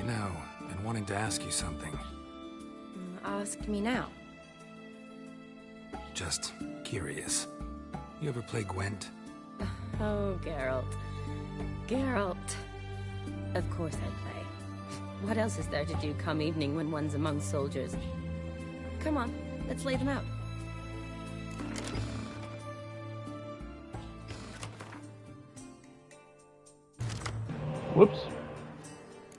E: know, been wanting to ask you something.
M: Ask me now.
E: Just curious. You ever play Gwent?
M: Oh, Geralt. Geralt. Of course I play. What else is there to do come evening when one's among soldiers? Come on, let's lay them out.
A: Whoops.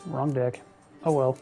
A: Wrong deck. Oh well.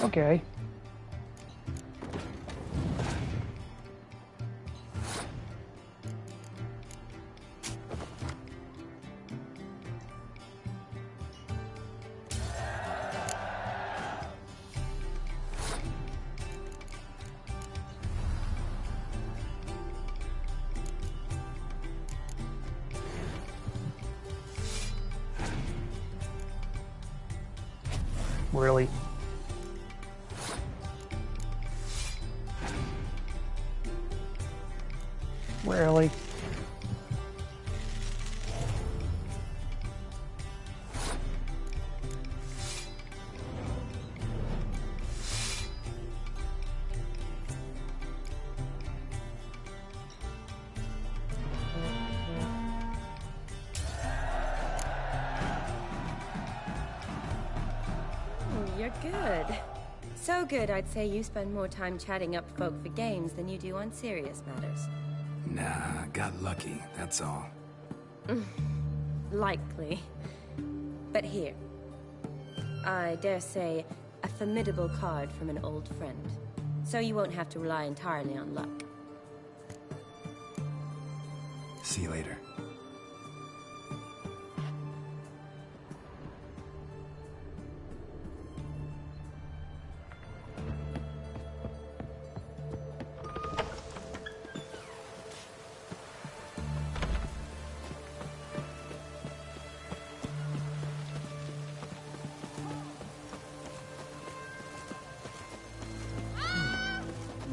A: Okay. Really? Really?
M: good. So good, I'd say you spend more time chatting up folk for games than you do on serious matters.
E: Nah, got lucky, that's all.
M: Likely. But here. I dare say, a formidable card from an old friend. So you won't have to rely entirely on luck.
E: See you later.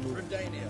G: Redania.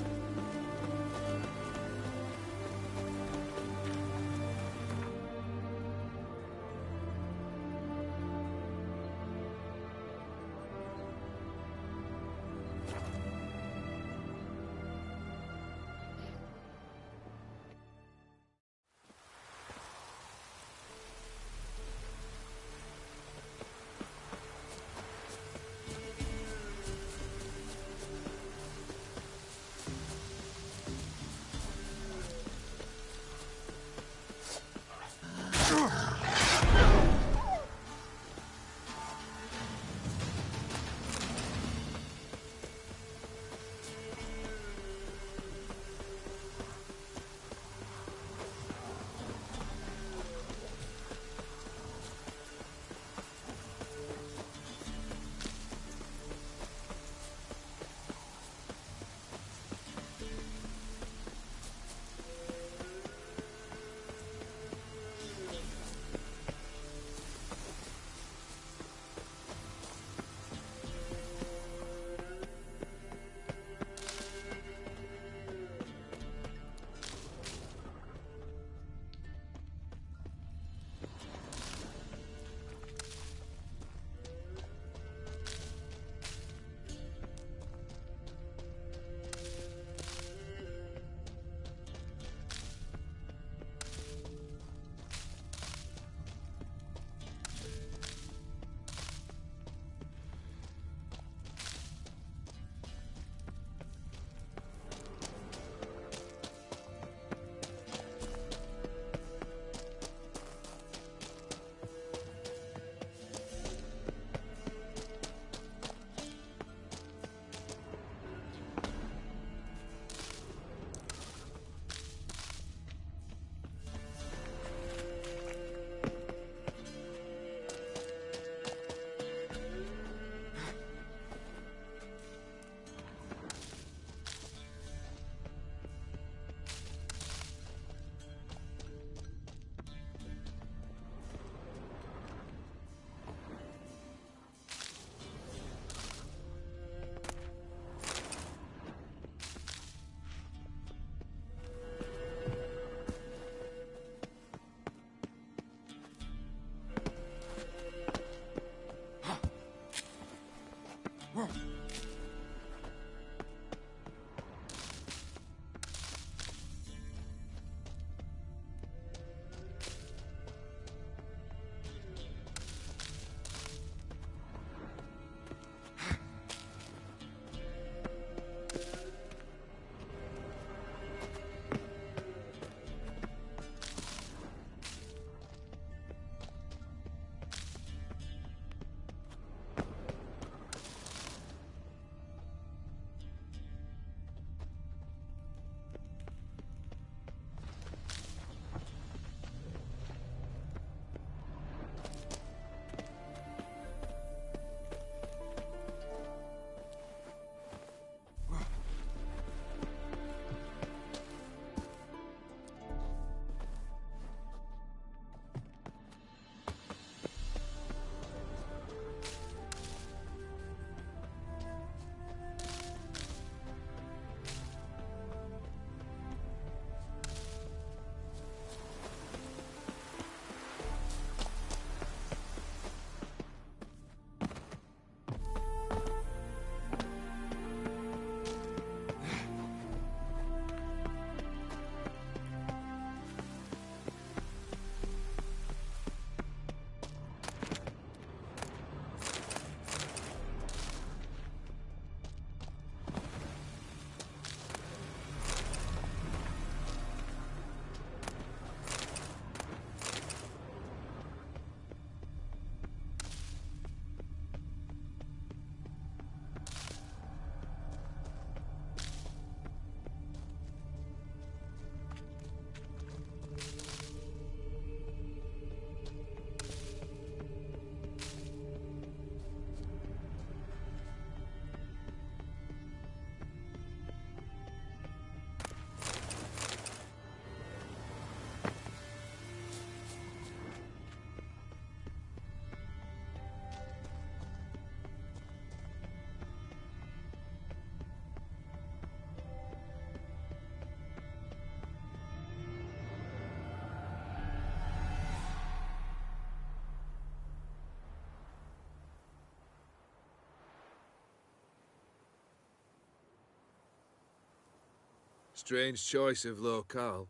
H: Strange choice of locale.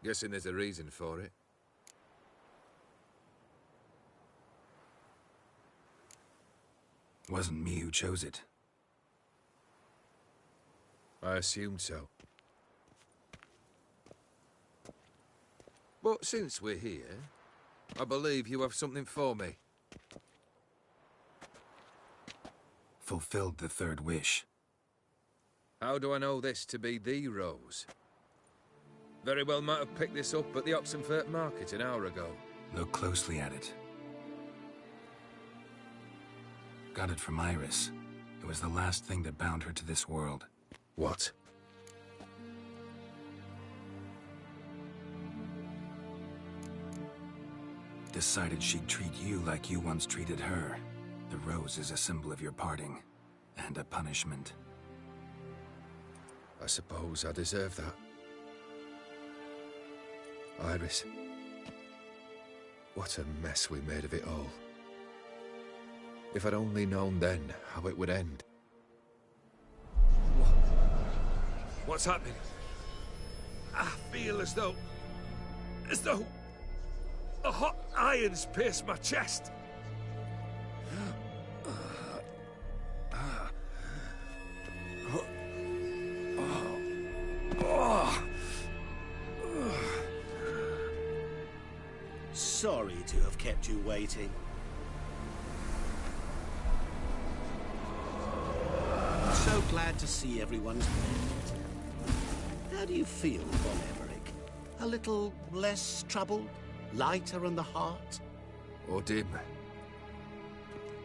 H: Guessing there's a reason for it.
E: Wasn't me who chose it.
H: I assumed so. But since we're here, I believe you have something for me.
E: Fulfilled the third wish.
H: How do I know this to be the rose? Very well might have picked this up at the Oxenfurt market an hour ago.
E: Look closely at it. Got it from Iris. It was the last thing that bound her to this world.
H: What?
E: Decided she'd treat you like you once treated her. The rose is a symbol of your parting, and a punishment.
H: I suppose I deserve that. Iris. What a mess we made of it all. If I'd only known then how it would end. What's happening? I feel as though a hot iron's pierced my chest.
I: Sorry to have kept you waiting. So glad to see everyone's made. How do you feel, Von Emmerich? A little less troubled? Lighter in the heart?
H: Odim,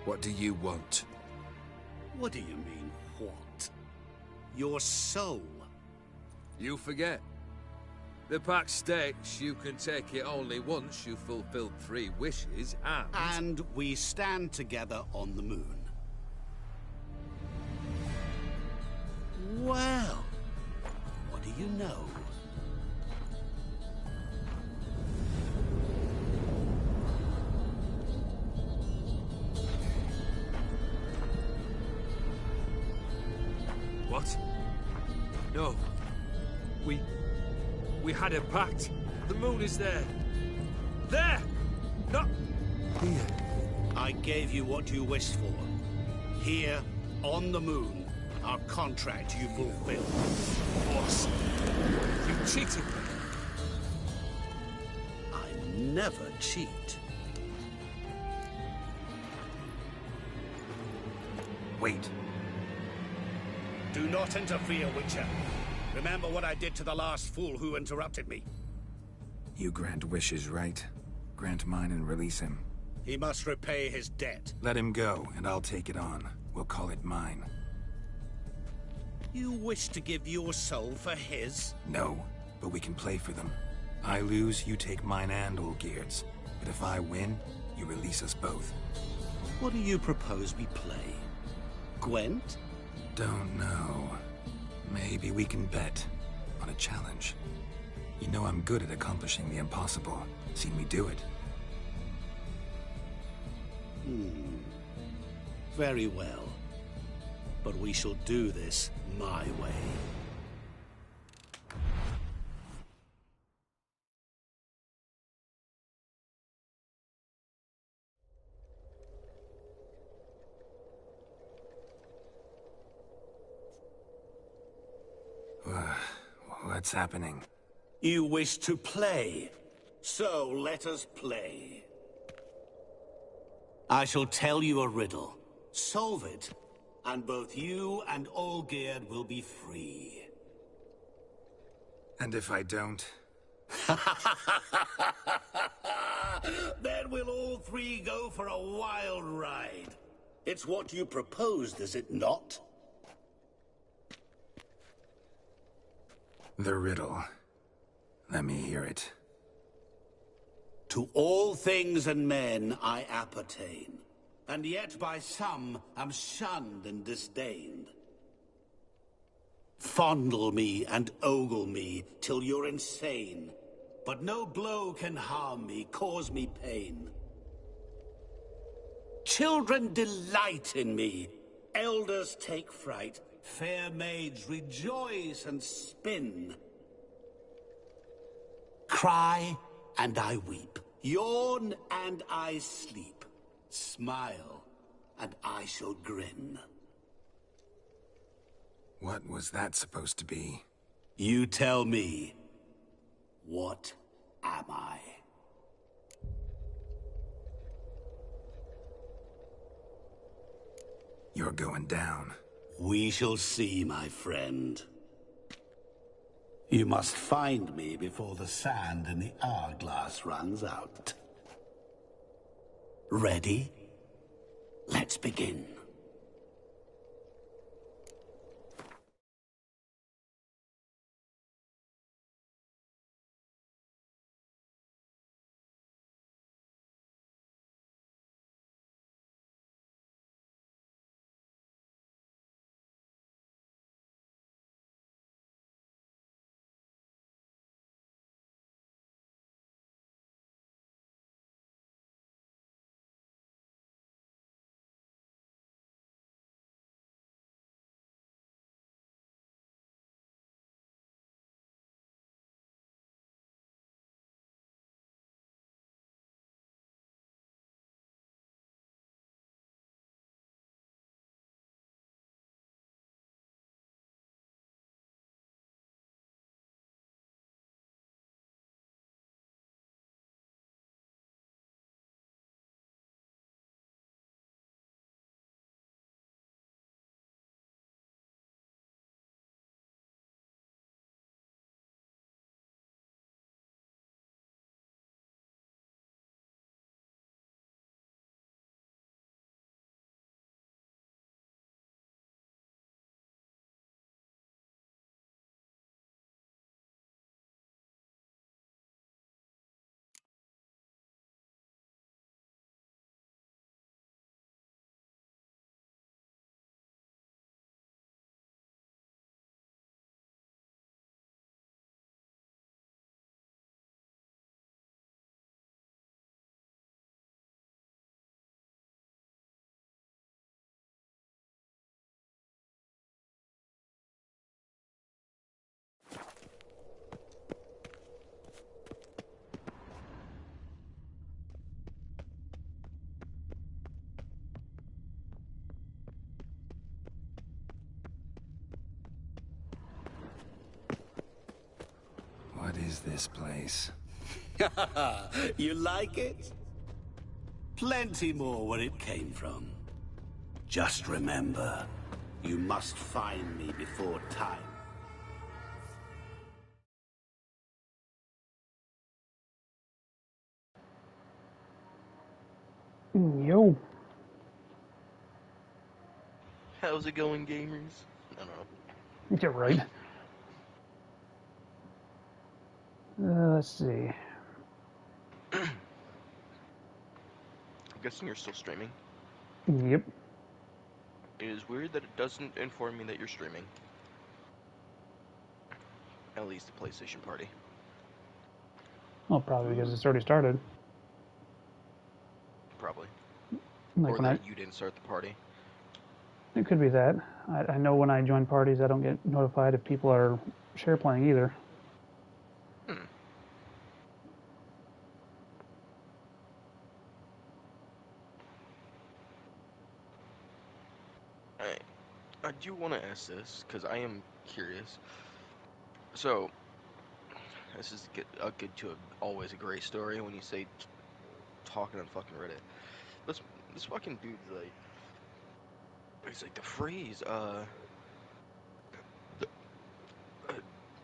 H: what do you want?
I: What do you mean, what? Your soul.
H: You forget. The pact states you can take it only once you've fulfilled 3 wishes, and...
I: And we stand together on the moon. Well, what do you know?
H: What? No. We had a pact. The moon is there. There! Not here.
I: I gave you what you wished for. Here, on the moon, our contract you fulfilled.
H: Boss, you cheated me.
I: I never cheat.
E: Wait.
I: Do not interfere, Witcher. Remember what I did to the last fool who interrupted me.
E: You grant wishes, right? Grant mine and release him.
I: He must repay his debt.
E: Let him go, and I'll take it on. We'll call it mine.
I: You wish to give your soul for his?
E: No, but we can play for them. I lose, you take mine and Olgierd's. But if I win, you release us both.
I: What do you propose we play? Gwent?
E: Don't know. Maybe we can bet on a challenge. You know I'm good at accomplishing the impossible. Seen me do it.
I: Very well. But we shall do this my way.
E: What's happening?
I: You wish to play, so let us play. I shall tell you a riddle. Solve it, and both you and Olgierd will be free.
E: And if I don't?
I: Then we'll all 3 go for a wild ride. It's what you proposed, is it not?
E: The riddle. Let me hear it.
I: To all things and men I appertain, and yet by some am shunned and disdained. Fondle me and ogle me till you're insane, but no blow can harm me, cause me pain. Children delight in me, elders take fright, Fair maids, rejoice and spin. Cry, and I weep. Yawn, and I sleep. Smile, and I shall grin.
E: What was that supposed to be?
I: You tell me. What am I?
E: You're going down.
I: We shall see, my friend. You must find me before the sand in the hourglass runs out. Ready? Let's begin.
E: What is this place?
I: You like it? Plenty more where it came from. Just remember, you must find me before time.
A: Yo.
P: How's it going, gamers? I don't know.
A: You're right. Let's see.
P: I'm guessing you're still streaming.
A: Yep.
P: It is weird that it doesn't inform me that you're streaming. At least the PlayStation Party.
A: Well, probably because it's already started.
P: Probably.
A: Like
P: or
A: when
P: that you didn't start the party.
A: It could be that. I know when I join parties, I don't get notified if people are share playing either.
P: I do want to ask this, because I am curious. So, this is always a great story when you say talking on fucking Reddit. This fucking dude's like, it's like the phrase,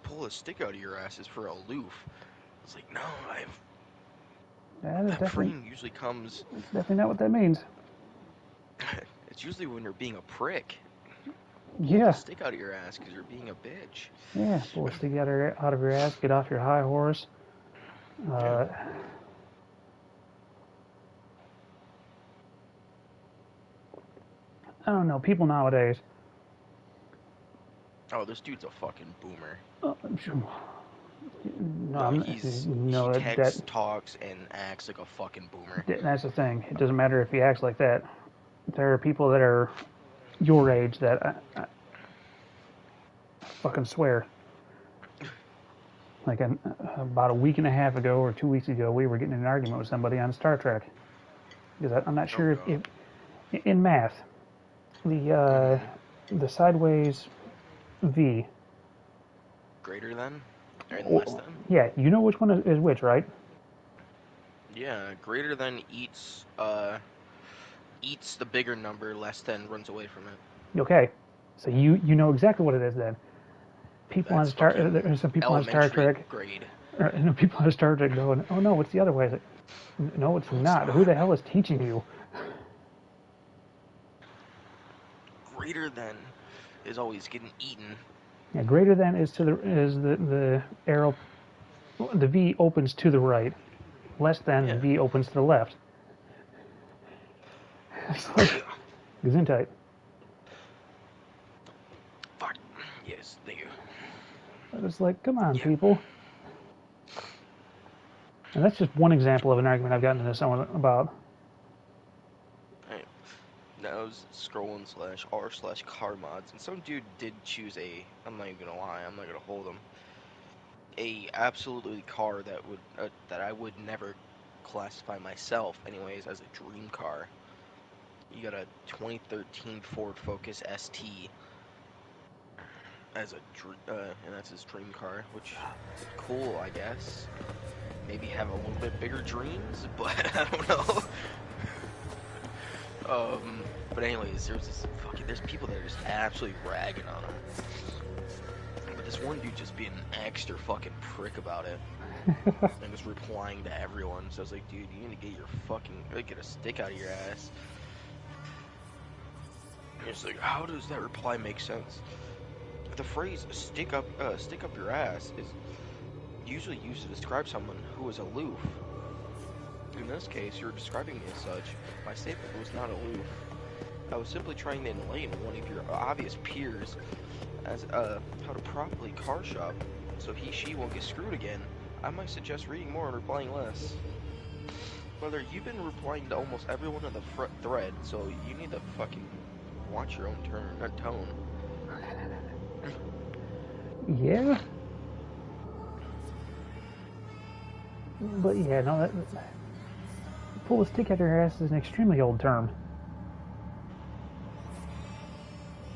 P: pull a stick out of your ass is for aloof. It's like, no, that phrase usually comes...
A: That's definitely not what that means.
P: It's usually when you're being a prick.
A: Yeah.
P: Pull a stick out of your ass because you're being a bitch.
A: Yeah, pull a stick out of your ass, get off your high horse. I don't know, people nowadays.
P: Oh, this dude's a fucking boomer.
A: No,
P: he texts, talks, and acts like a fucking boomer.
A: That's the thing. It doesn't matter if he acts like that. There are people that are your age that fucking swear. Like about a week and a half ago or 2 weeks ago, we were getting in an argument with somebody on Star Trek. Because I'm not sure if in math, the sideways V.
P: Greater than? Or less than?
A: Yeah, you know which one is which, right?
P: Yeah, greater than eats the bigger number, less than runs away from it.
A: Okay, so you know exactly what it is then. People on Star there's some people on Star Trek.
P: Grade.
A: People on Star Trek going, oh no, it's the other way. It's like, no, it's not. Who the hell is teaching you?
P: Greater than is always getting eaten.
A: Yeah, greater than is the arrow. The V opens to the right. Less than the V opens to the left. It's like Gesundheit.
P: Fuck. Yes, thank you.
A: It's like, come on, people. And that's just one example of an argument I've gotten into someone about.
P: Right. Now I was scrolling /r/car mods, and some dude did choose I'm not even gonna lie, I'm not gonna hold him. A absolutely car that would that I would never classify myself, anyways, as a dream car. You got a 2013 Ford Focus ST as and that's his dream car, which is cool, I guess. Maybe have a little bit bigger dreams, but I don't know. But anyways, there's people that are just absolutely ragging on him. But this one dude just being an extra fucking prick about it. And just replying to everyone. So I was like, dude, you need to get your get a stick out of your ass. And it's like, how does that reply make sense? The phrase stick up your ass is usually used to describe someone who is aloof. In this case, you're describing me as such. My statement was not aloof. I was simply trying to enlighten one of your obvious peers as how to properly car shop, so she won't get screwed again. I might suggest reading more and replying less. Brother, you've been replying to almost everyone in the thread, so you need to fucking watch your own tone.
A: Yeah. But yeah, no, that pull a stick out your ass is an extremely old term.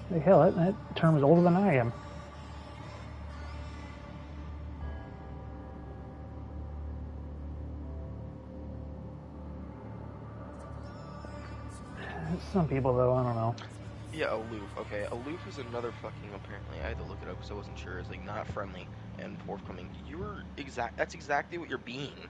A: Like, hell, that term is older than I am. Some people, though, I don't know.
P: Yeah, aloof. Okay, aloof is another fucking, apparently, I had to look it up because I wasn't sure. It's like not friendly and forthcoming. That's exactly what you're being.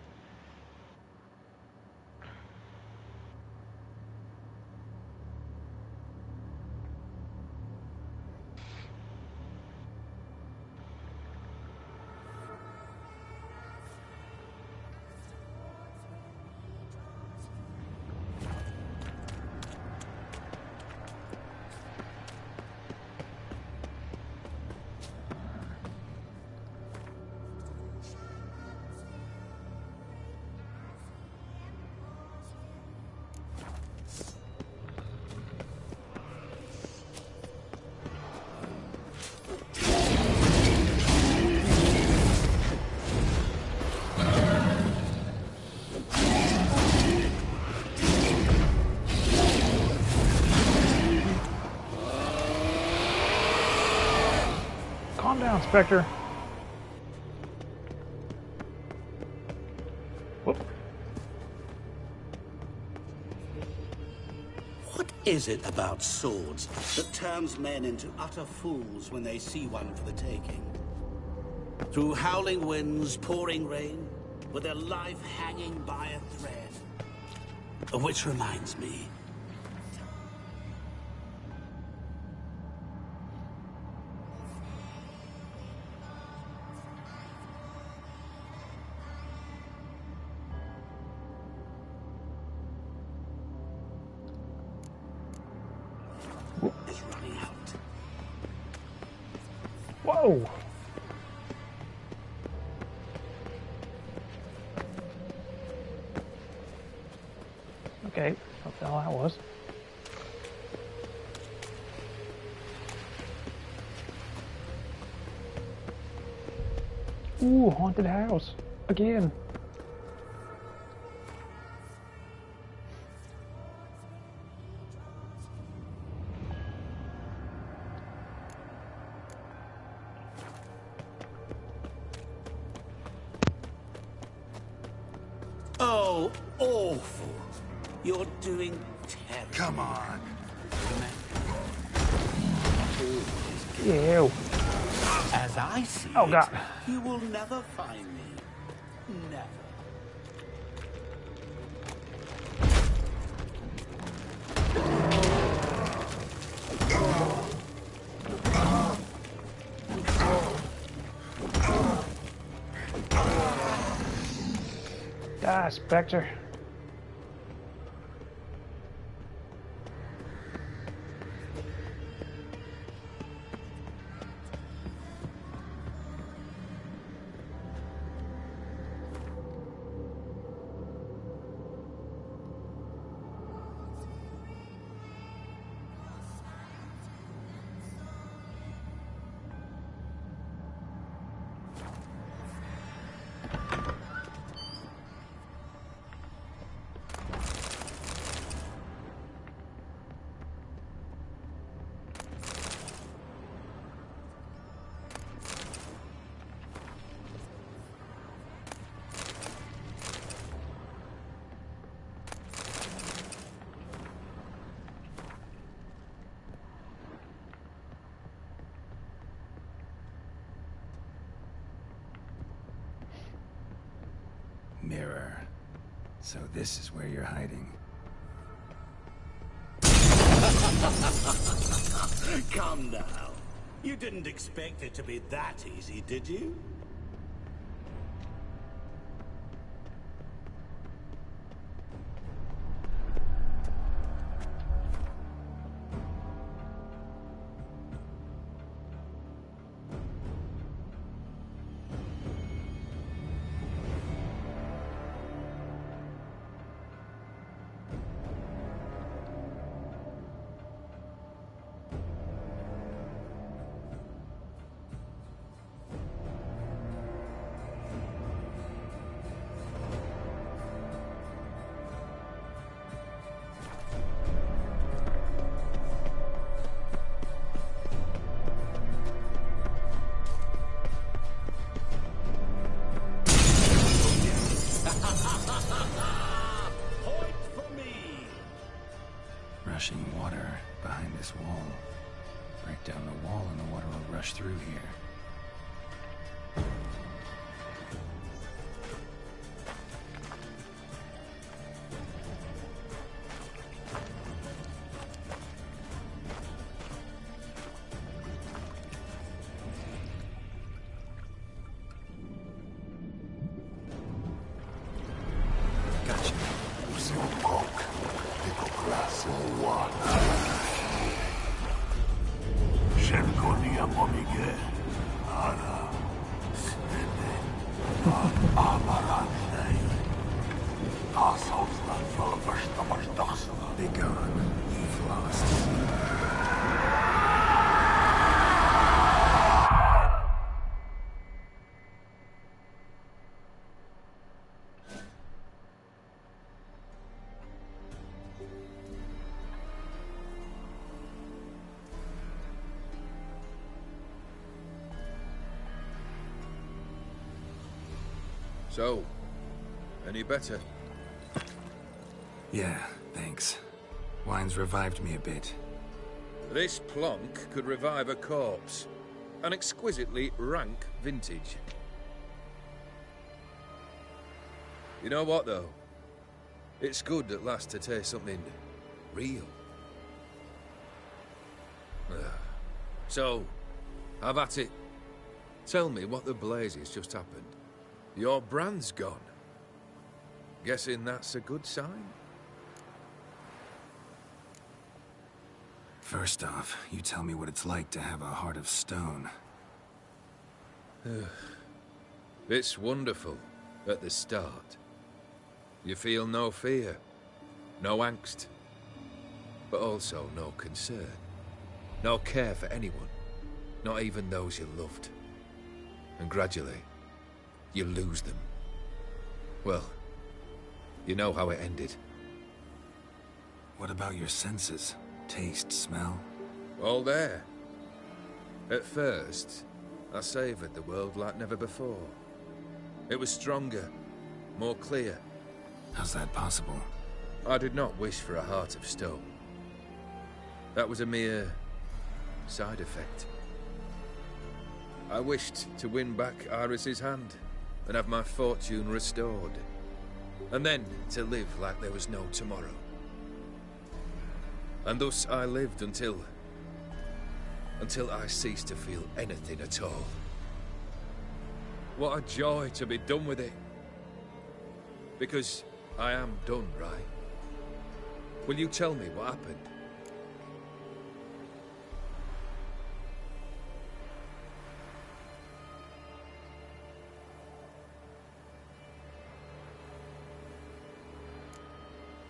A: Calm down, Spectre. Whoop.
I: What is it about swords that turns men into utter fools when they see one for the taking? Through howling winds, pouring rain, with their life hanging by a thread. Which reminds me. Is running out.
A: Whoa! Okay, what the hell that was? Ooh, haunted house. Again.
I: Oh, awful. You're doing terrible.
E: Come on.
A: Ew.
I: As I see
A: Oh, God.
I: it, you will never find me. Never.
A: Ah, Spectre.
E: Mirror. So this is where you're hiding.
I: Come now. You didn't expect it to be that easy, did you?
E: Rushing water behind this wall. Break down the wall and the water will rush through here. Be gone. You've lost.
H: So, any better?
E: Yeah, thanks. Wine's revived me a bit.
H: This plonk could revive a corpse. An exquisitely rank vintage. You know what, though? It's good at last to taste something real. So, have at it. Tell me what the blazes just happened. Your brand's gone. Guessing that's a good sign?
E: First off, you tell me what it's like to have a heart of stone.
H: It's wonderful at the start. You feel no fear, no angst, but also no concern. No care for anyone, not even those you loved. And gradually, you lose them. Well, you know how it ended.
E: What about your senses? Taste, smell?
H: All there. At first, I savoured the world like never before. It was stronger, more clear.
E: How's that possible?
H: I did not wish for a heart of stone. That was a mere side effect. I wished to win back Iris's hand and have my fortune restored. And then to live like there was no tomorrow. And thus I lived until I ceased to feel anything at all. What a joy to be done with it. Because I am done, right? Will you tell me what happened?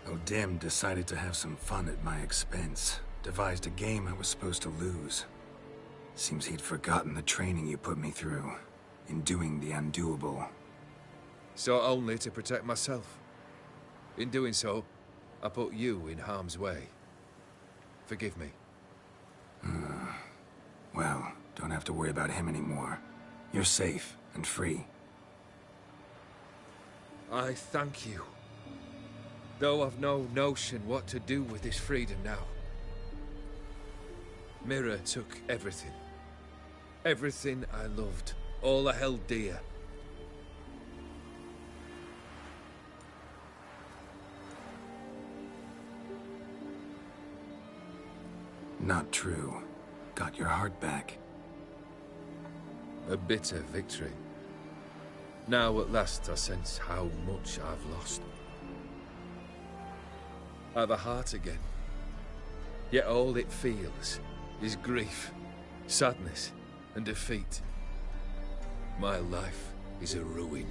E: O'Dim decided to have some fun at my expense. Devised a game I was supposed to lose. Seems he'd forgotten the training you put me through, in doing the undoable.
H: So only to protect myself. In doing so, I put you in harm's way. Forgive me.
E: Well, don't have to worry about him anymore. You're safe and free.
H: I thank you. Though I've no notion what to do with this freedom now. Mira took everything. Everything I loved. All I held dear.
E: Not true. Got your heart back.
H: A bitter victory. Now at last I sense how much I've lost. I've a heart again. Yet all it feels is grief, sadness, and defeat. My life is a ruin.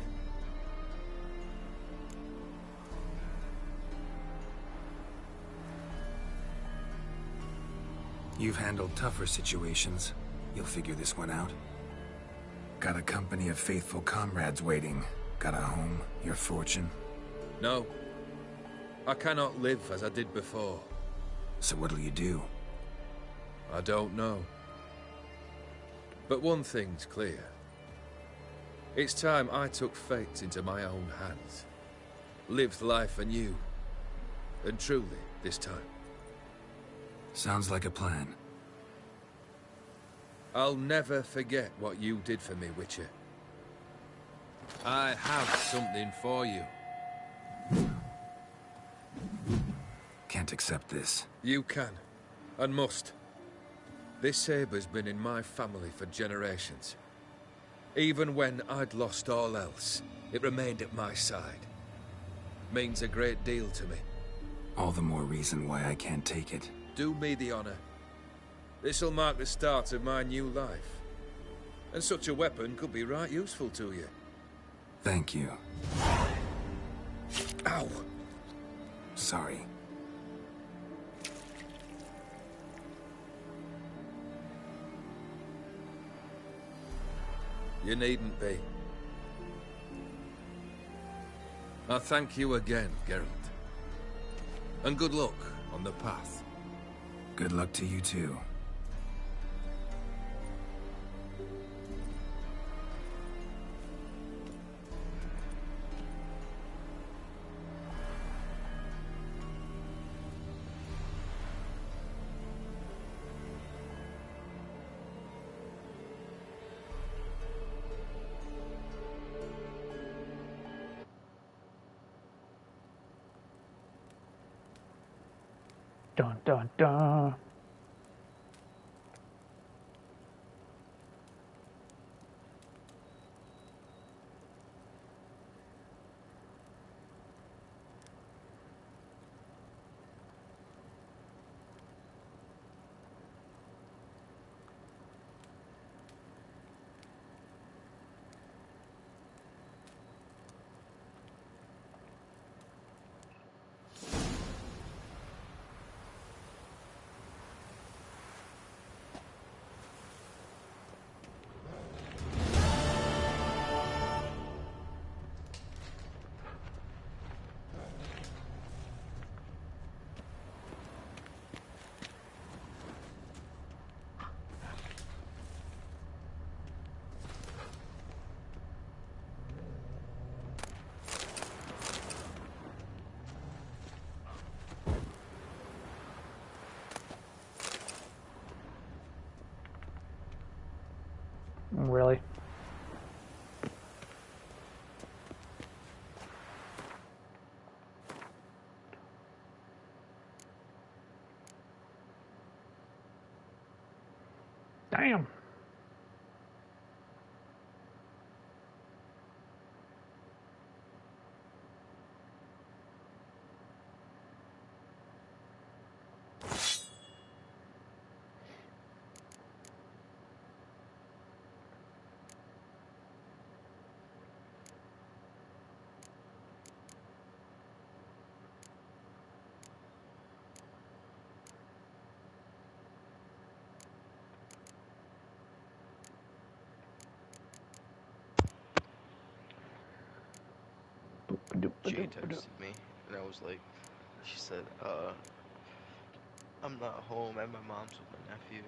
E: You've handled tougher situations. You'll figure this one out. Got a company of faithful comrades waiting. Got a home, your fortune.
H: No. I cannot live as I did before.
E: So what'll you do?
H: I don't know. But one thing's clear. It's time I took fate into my own hands. Lived life anew. And truly, this time.
E: Sounds like a plan.
H: I'll never forget what you did for me, Witcher. I have something for you.
E: Can't accept this.
H: You can, and must. This sabre's been in my family for generations. Even when I'd lost all else, it remained at my side. Means a great deal to me.
E: All the more reason why I can't take it.
H: Do me the honor. This'll mark the start of my new life. And such a weapon could be right useful to you.
E: Thank you.
H: Ow!
E: Sorry.
H: You needn't be. I thank you again, Geralt. And good luck on the path.
E: Good luck to you too.
A: Dun dun dun. Really? Damn.
P: Jay texted me, and I was like, she said, I'm not home at my mom's with my nephew,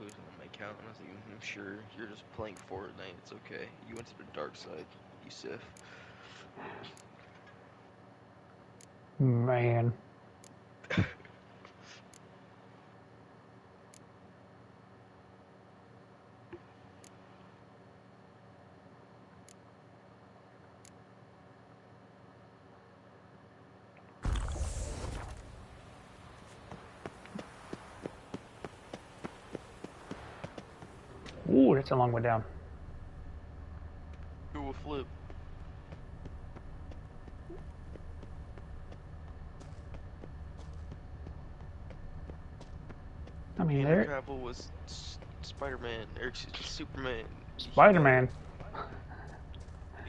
P: who's on my account, and I was like, sure, you're just playing Fortnite, it's okay. You went to the dark side, you Sith.
A: Man. Ooh, that's a long way down.
P: Do a flip.
A: I mean,
P: Henry
A: there.
P: Cavill was Spider-Man, or excuse me, Superman.
A: Spider-Man.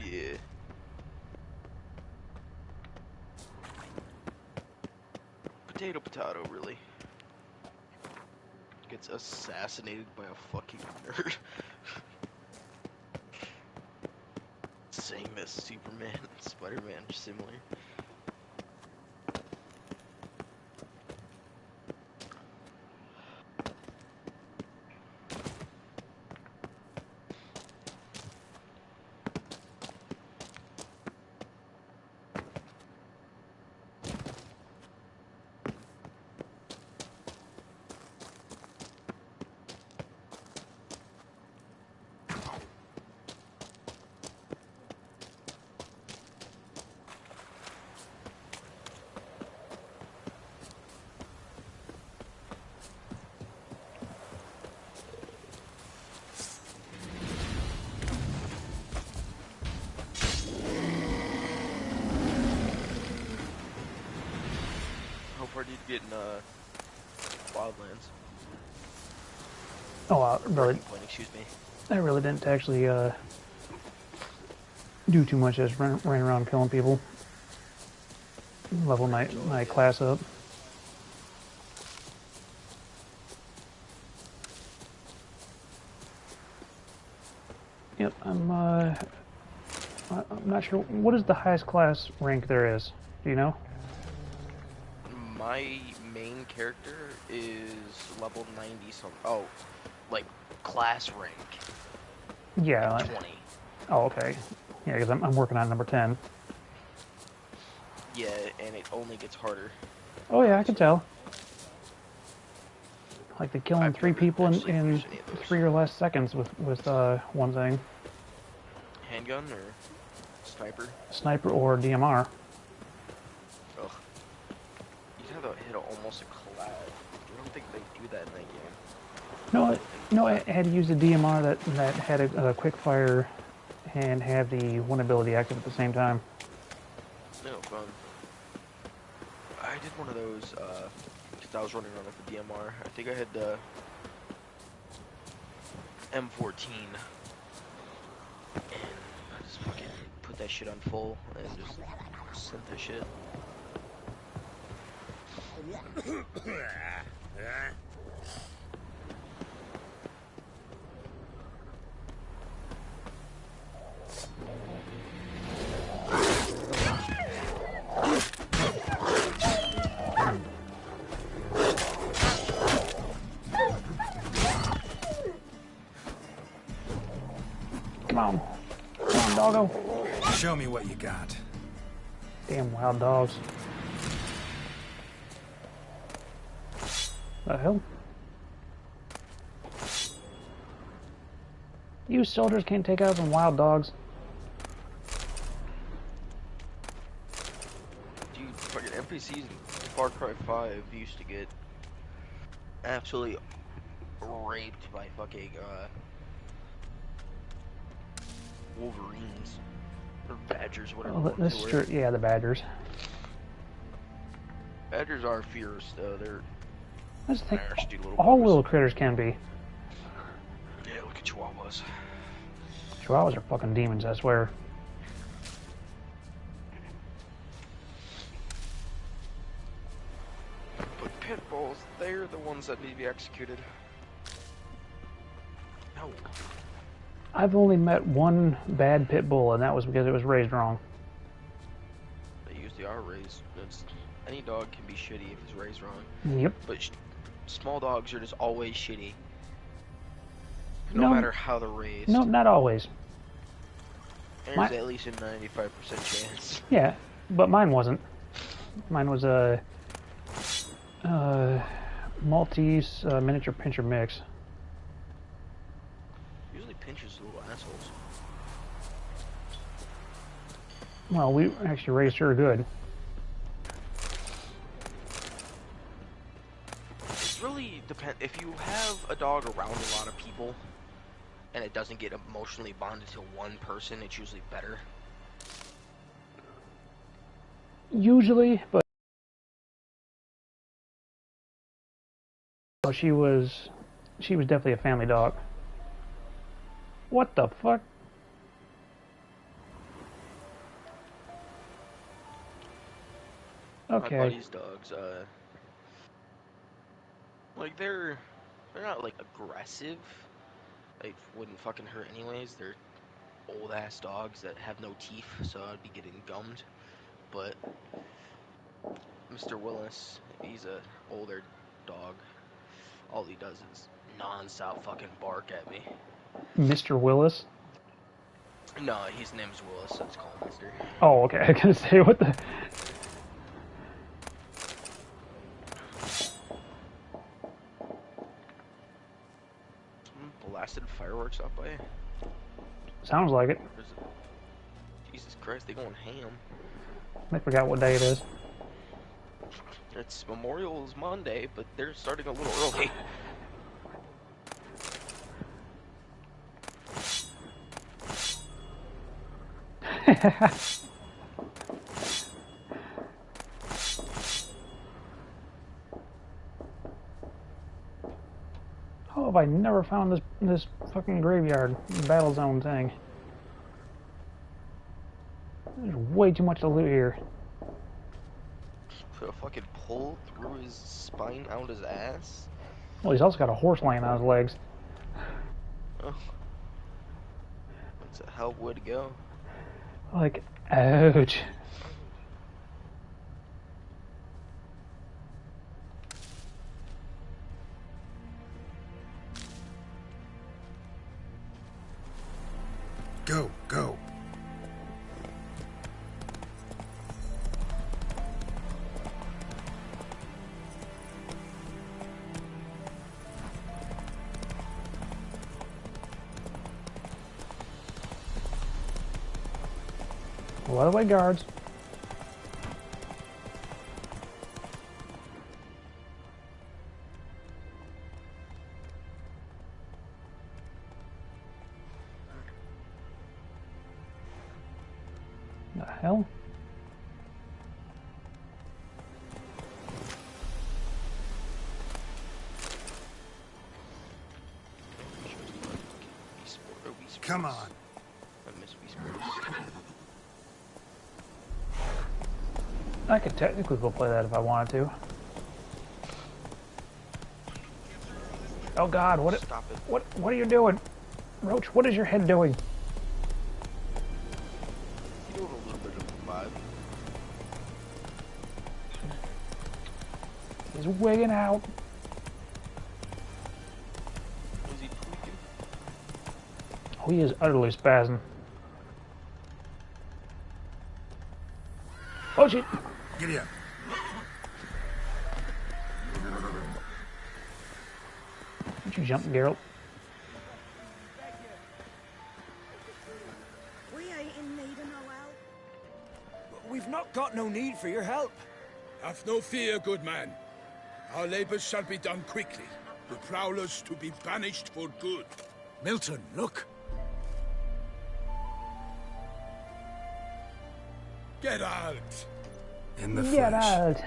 P: Yeah. Potato, potato, really. Gets assassinated by a fucking nerd. Saying that Superman and Spider-Man are similar. How far did you get in Wildlands?
A: Oh, really?
P: Point, excuse me.
A: I really didn't actually do too much. Just ran around killing people. Level my class up. Yep, I'm not sure. What is the highest class rank there is? Do you know?
P: My main character is level 90 something. Oh, like class rank.
A: Yeah.
P: Like 20.
A: Oh, okay. Yeah, because I'm working on number 10.
P: Yeah, and it only gets harder.
A: Oh yeah, I can tell. Like the killing 3 people in 3 or less seconds with one thing.
P: Handgun or sniper?
A: Sniper or DMR.
P: Ugh. You have to hit almost a cloud. I don't think they do that in that game.
A: No, I had to use a DMR that had a quick fire and have the one ability active at the same time.
P: No, fun. I did one of those, because I was running around with the DMR. I think I had the M14. And I just fucking put that shit on full and just sent that shit.
A: Come on, doggo.
E: Show me what you got.
A: Damn wild dogs. The hell? You soldiers can't take out some wild dogs.
P: Dude, fucking NPCs in Far Cry 5 used to get absolutely raped by fucking Wolverines or Badgers, whatever.
A: Well, this is true. Yeah, the Badgers.
P: Badgers are fierce though. They're
A: That's the thing.
P: nasty little
A: All
P: buggers.
A: little critters can be.
P: Yeah, look at Chihuahuas.
A: Chihuahuas are fucking demons, I swear.
P: But pit bulls, they're the ones that need to be executed. No.
A: I've only met one bad pit bull, and that was because it was raised wrong.
P: They usually are raised. Any dog can be shitty if it's raised wrong.
A: Yep.
P: But small dogs are just always shitty. No matter how they're raised.
A: No, not always.
P: There's at least a 95% chance.
A: Yeah, but mine wasn't. Mine was a Maltese miniature pincher mix.
P: Usually pinchers are little assholes.
A: Well, we actually raised her good.
P: It's really depend. If you have a dog around a lot of people, and it doesn't get emotionally bonded to one person, it's usually better.
A: Usually, but she was definitely a family dog. What the fuck? Okay.
P: My buddy's dogs, like they're not like aggressive. They wouldn't fucking hurt anyways. They're old ass dogs that have no teeth, so I'd be getting gummed. But Mr. Willis, he's a older dog. All he does is non-stop fucking bark at me.
A: Mr. Willis?
P: No, his name's Willis, so it's called Mr.
A: Oh, okay. I was gonna say, what the...
P: Blasted fireworks up by.
A: Sounds like it.
P: Jesus Christ, they going ham.
A: I forgot what day it is.
P: It's Memorial's Monday, but they're starting a little early.
A: How have I never found this fucking graveyard battle zone thing? There's way too much to loot here.
P: Put a fucking pole through his spine out his ass.
A: Well, he's also got a horse laying on his legs.
P: Oh. That's a hell of a way to go.
A: Like, ouch.
E: Go, go.
A: By the way, guards. The hell?
E: Come on.
A: I could technically go play that if I wanted to. Oh God! What are you doing, Roach? What is your head doing?
P: You're doing a little bit of a vibe.
A: He's wigging out.
P: Is he tweaking?
A: Oh, he is utterly spazzing. Oh shit!
E: Giddy up.
A: Did you jump, Geralt?
R: got no need for your help.
I: Have no fear, good man. Our labors shall be done quickly. The prowlers to be banished for good.
R: Milton, look.
I: Geralt!
E: In the
A: Get
E: flesh.
A: out.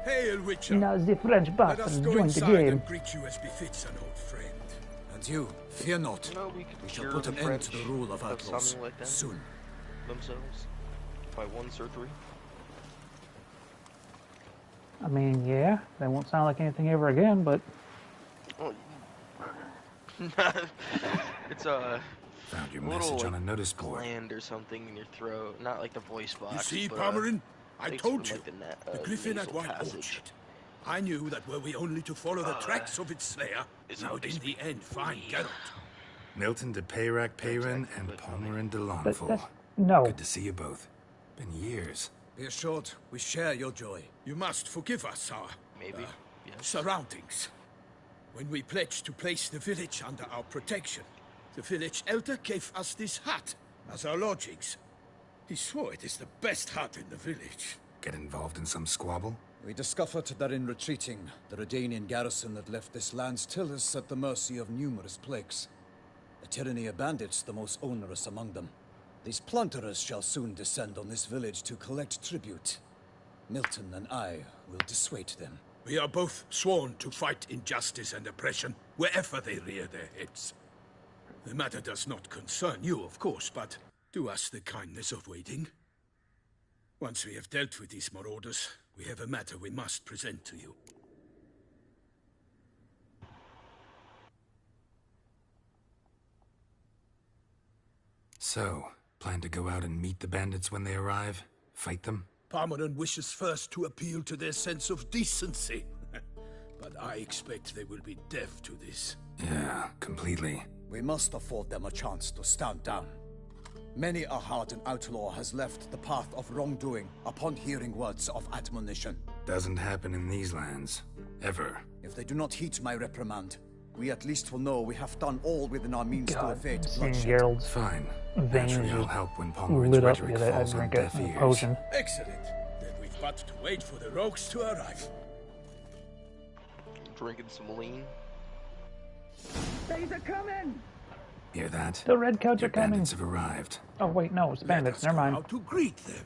I: Hail, Witcher!
A: Now the French
I: Let us
A: bastard
I: go
A: joined the
I: inside
A: game.
I: and greet you as befits an old friend.
G: And you, fear not.
P: No, we
G: shall put an end to the rule of outlaws
P: something like that
G: soon.
P: Themselves by 1 or 3.
A: I mean, yeah, that won't sound like anything ever again, but
P: Well, it's a
E: Found your
P: little,
E: message
P: like,
E: on a notice board.
P: gland or something in your throat, not like the voice box.
I: You see,
P: but,
I: Palmerin? I
P: takes
I: told
P: from,
I: you.
P: like,
I: The griffin at
P: nasal
I: White
P: passage.
I: Orchard. I knew that were we only to follow the tracks of its slayer, we would in the end find Geralt.
E: Milton de Peyrac Peyrin and Palmerin de Lawnful.
A: no.
E: Good to see you both. Been years.
G: Be assured, we share your joy.
I: You must forgive us our
P: Maybe.
I: surroundings. When we pledged to place the village under our protection, the village elder gave us this hut as our lodgings. He swore it is the best hut in the village.
E: Get involved in some squabble?
G: We discovered that in retreating, the Redanian garrison that left this land still is at the mercy of numerous plagues. The tyranny of bandits the most onerous among them. These plunderers shall soon descend on this village to collect tribute. Milton and I will dissuade them.
I: We are both sworn to fight injustice and oppression wherever they rear their heads. The matter does not concern you, of course, but do us the kindness of waiting. Once we have dealt with these marauders, we have a matter we must present to you.
E: So, plan to go out and meet the bandits when they arrive? Fight them?
I: Palmerin wishes first to appeal to their sense of decency. But I expect they will be deaf to this.
E: Yeah, completely.
G: We must afford them a chance to stand down. Many a hardened outlaw has left the path of wrongdoing upon hearing words of admonition.
E: Doesn't happen in these lands. Ever.
G: If they do not heed my reprimand, we at least will know we have done all within our means to evade
A: seeing
G: bloodshed.
A: Gerald's
E: Fine.
A: veins
E: Naturally, I'll
A: just
E: help when Palmerin's
A: lit up
E: rhetoric
A: because I
E: falls on
A: drank
E: deaf
A: a
E: ears.
A: potion.
I: Excellent. Then we've but to wait for the rogues to arrive.
P: Drinking some lean.
C: They's a coming!
E: Hear that?
A: The redcoats
E: Your
A: are coming.
E: bandits have arrived.
A: Oh wait, no, it's bandits. Never mind.
I: How to greet them?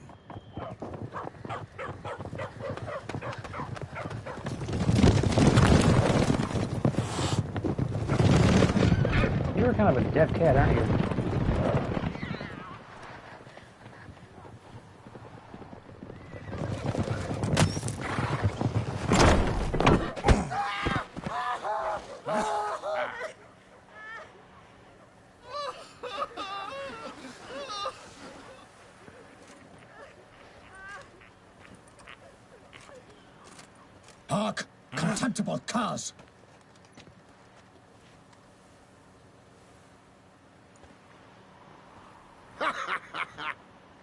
A: You're kind of a deaf cat, aren't you?
Q: Hark! Contemptible curs!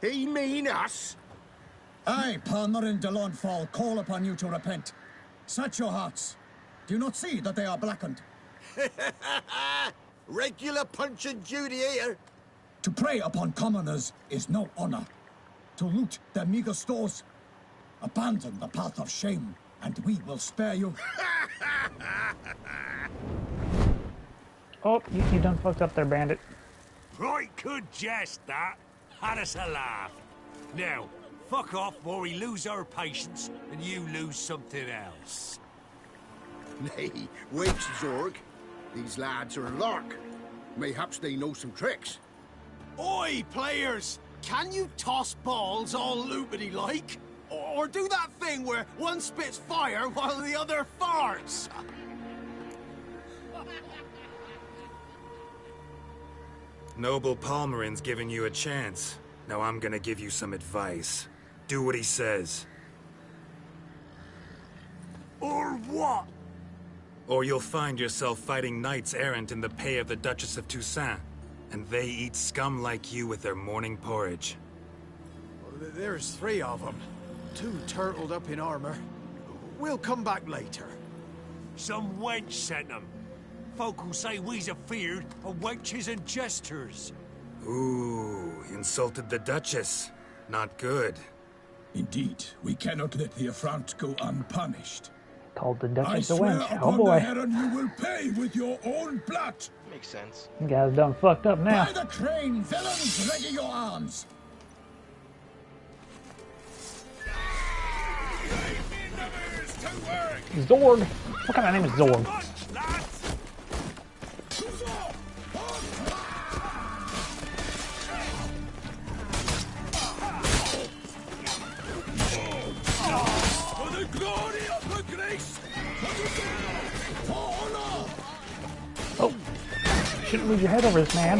F: He mean us?
Q: I, Palmerin de Lawnfall, call upon you to repent. Set your hearts. Do you not see that they are blackened?
F: Regular Punch and Judy here.
Q: To prey upon commoners is no honor. To loot their meager stores, abandon the path of shame, and we will spare you.
A: Oh, you done fucked up there, bandit.
N: Right good jest, that. Had us a laugh. Now, fuck off or we lose our patience and you lose something else.
F: Nay, wait, Zorg. These lads are a lark. Mayhaps they know some tricks.
B: Oi, players! Can you toss balls all loopity-like? Or do that thing where one spits fire while the other farts?
E: Noble Palmerin's giving you a chance. Now I'm gonna give you some advice. Do what he says.
N: Or what?
E: Or you'll find yourself fighting knights errant in the pay of the Duchess of Toussaint. And they eat scum like you with their morning porridge.
B: There's 3 of them. 2 turtled up in armor. We'll come back later.
N: Some wench sent them. Folk who say we's afeard of wenches and jesters.
E: Ooh, insulted the Duchess. Not good.
Q: Indeed, we cannot let the affront go unpunished.
A: Called the
Q: I
A: Duchess a
Q: swear
A: wench. Oh
Q: upon
A: boy.
Q: the Heron you will pay with your own blood.
P: Makes sense.
A: You guys done fucked up now.
Q: By the crane, villains, ready your arms.
A: Zorg. What kind of name is Zorg?
N: For the glory of her grace!
A: Oh, shouldn't lose your head over this man.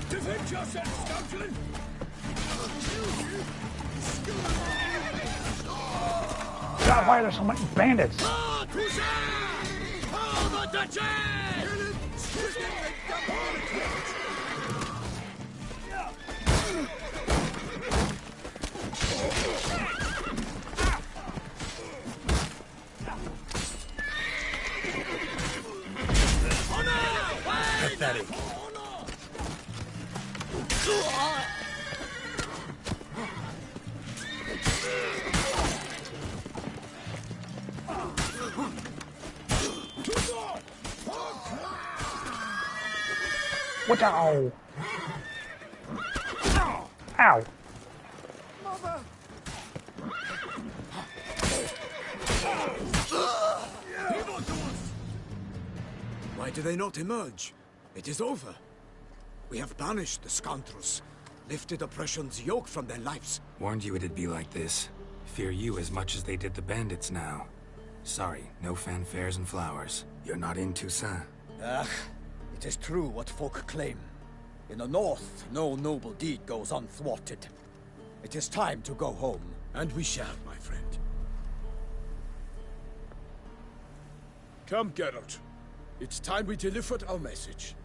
N: Defend yourself, scoundrel!
A: God, why are there so many bandits?
N: Pathetic.
A: Watch out! Ow!
G: Why do they not emerge? It is over. We have banished the scoundrels, lifted oppression's yoke from their lives.
E: Warned you it'd be like this. Fear you as much as they did the bandits now. Sorry, no fanfares and flowers. You're not in Toussaint.
G: Ah, it is true what folk claim. In the north, no noble deed goes unthwarted. It is time to go home.
N: And we shall, my friend. Come, Geralt. It's time we delivered our message.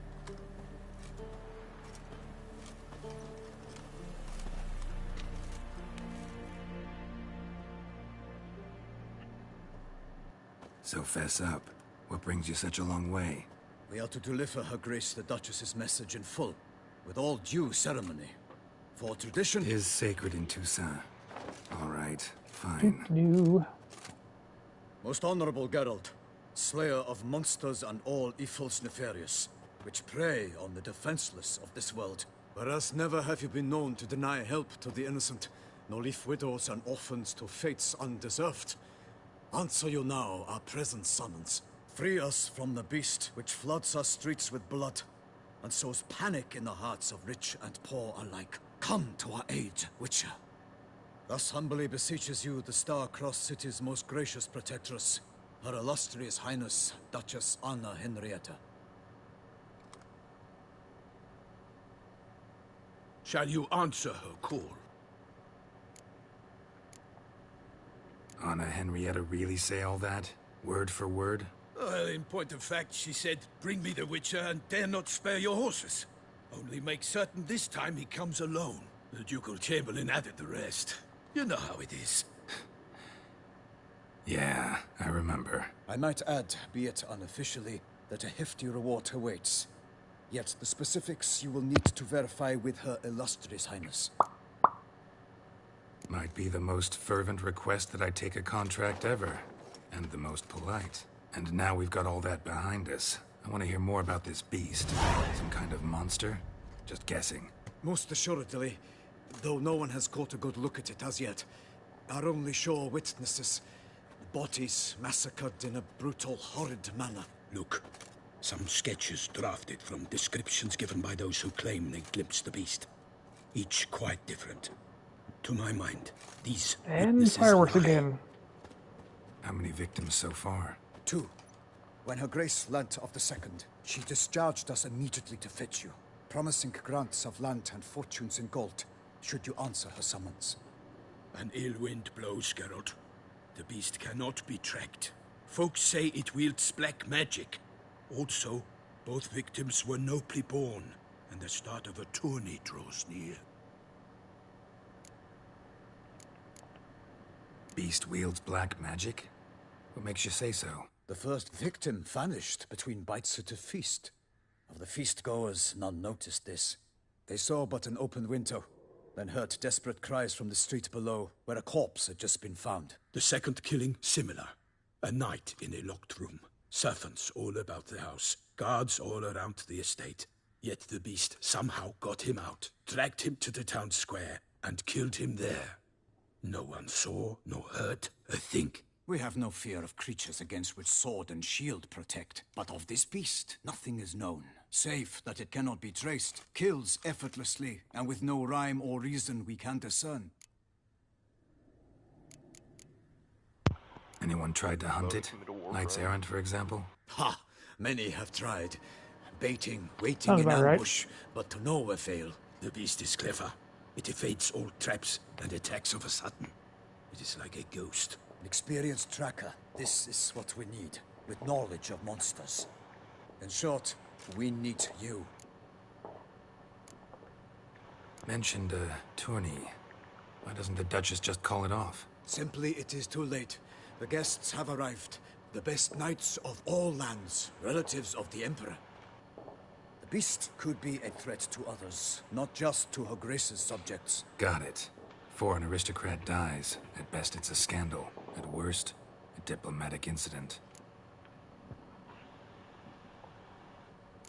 E: So fess up. What brings you such a long way?
G: We are to deliver Her Grace the Duchess's message in full, with all due ceremony. For tradition...
E: Is sacred in Toussaint. All right, fine.
G: Most honorable Geralt, slayer of monsters and all evils nefarious, which prey on the defenseless of this world. Whereas never have you been known to deny help to the innocent, nor leave widows and orphans to fates undeserved. Answer you now our present summons. Free us from the beast which floods our streets with blood, and sows panic in the hearts of rich and poor alike. Come to our aid, Witcher. Thus humbly beseeches you the Star-Crossed City's most gracious protectress, Her Illustrious Highness, Duchess Anna Henrietta.
N: Shall you answer her call?
E: Anna Henrietta really say all that? Word for word?
N: Well, in point of fact, she said, bring me the Witcher and dare not spare your horses. Only make certain this time he comes alone. The Ducal Chamberlain added the rest. You know how it is.
E: Yeah, I remember.
G: I might add, be it unofficially, that a hefty reward awaits. Yet the specifics you will need to verify with Her Illustrious Highness.
E: Might be the most fervent request that I take a contract ever. And the most polite. And now we've got all that behind us. I want to hear more about this beast. Some kind of monster? Just guessing.
G: Most assuredly, though no one has caught a good look at it as yet. Our only sure witnesses. Bodies massacred in a brutal, horrid manner.
I: Look, some sketches drafted from descriptions given by those who claim they glimpsed the beast. Each quite different. To my mind, these
A: and fireworks again.
E: How many victims so far?
G: 2. When Her Grace learnt of the second, she discharged us immediately to fetch you, promising grants of land and fortunes in gold, should you answer her summons.
I: An ill wind blows, Geralt. The beast cannot be tracked. Folks say it wields black magic. Also, both victims were nobly born, and the start of a tourney draws near.
E: Beast wields black magic? What makes you say so?
G: The first victim vanished between bites at a feast. Of the feast-goers, none noticed this. They saw but an open window, then heard desperate cries from the street below, where a corpse had just been found.
N: The second killing, similar. A night in a locked room. Servants all about the house. Guards all around the estate. Yet the beast somehow got him out, dragged him to the town square, and killed him there. No one saw, nor heard a thing.
G: We have no fear of creatures against which sword and shield protect, but of this beast nothing is known, save that it cannot be traced, kills effortlessly, and with no rhyme or reason we can discern.
E: Anyone tried to hunt it? Knights Errant, for example?
G: Ha! Many have tried. Baiting, waiting in ambush, but to no avail.
N: The beast is clever. It evades all traps and attacks of a sudden. It is like a ghost.
G: An experienced tracker. This is what we need, with knowledge of monsters. In short, we need you.
E: Mentioned a tourney. Why doesn't the Duchess just call it off?
G: Simply, it is too late. The guests have arrived. The best knights of all lands, relatives of the Emperor. The beast could be a threat to others, not just to Her Grace's subjects.
E: Got it. Before an aristocrat dies, at best it's a scandal. At worst, a diplomatic incident.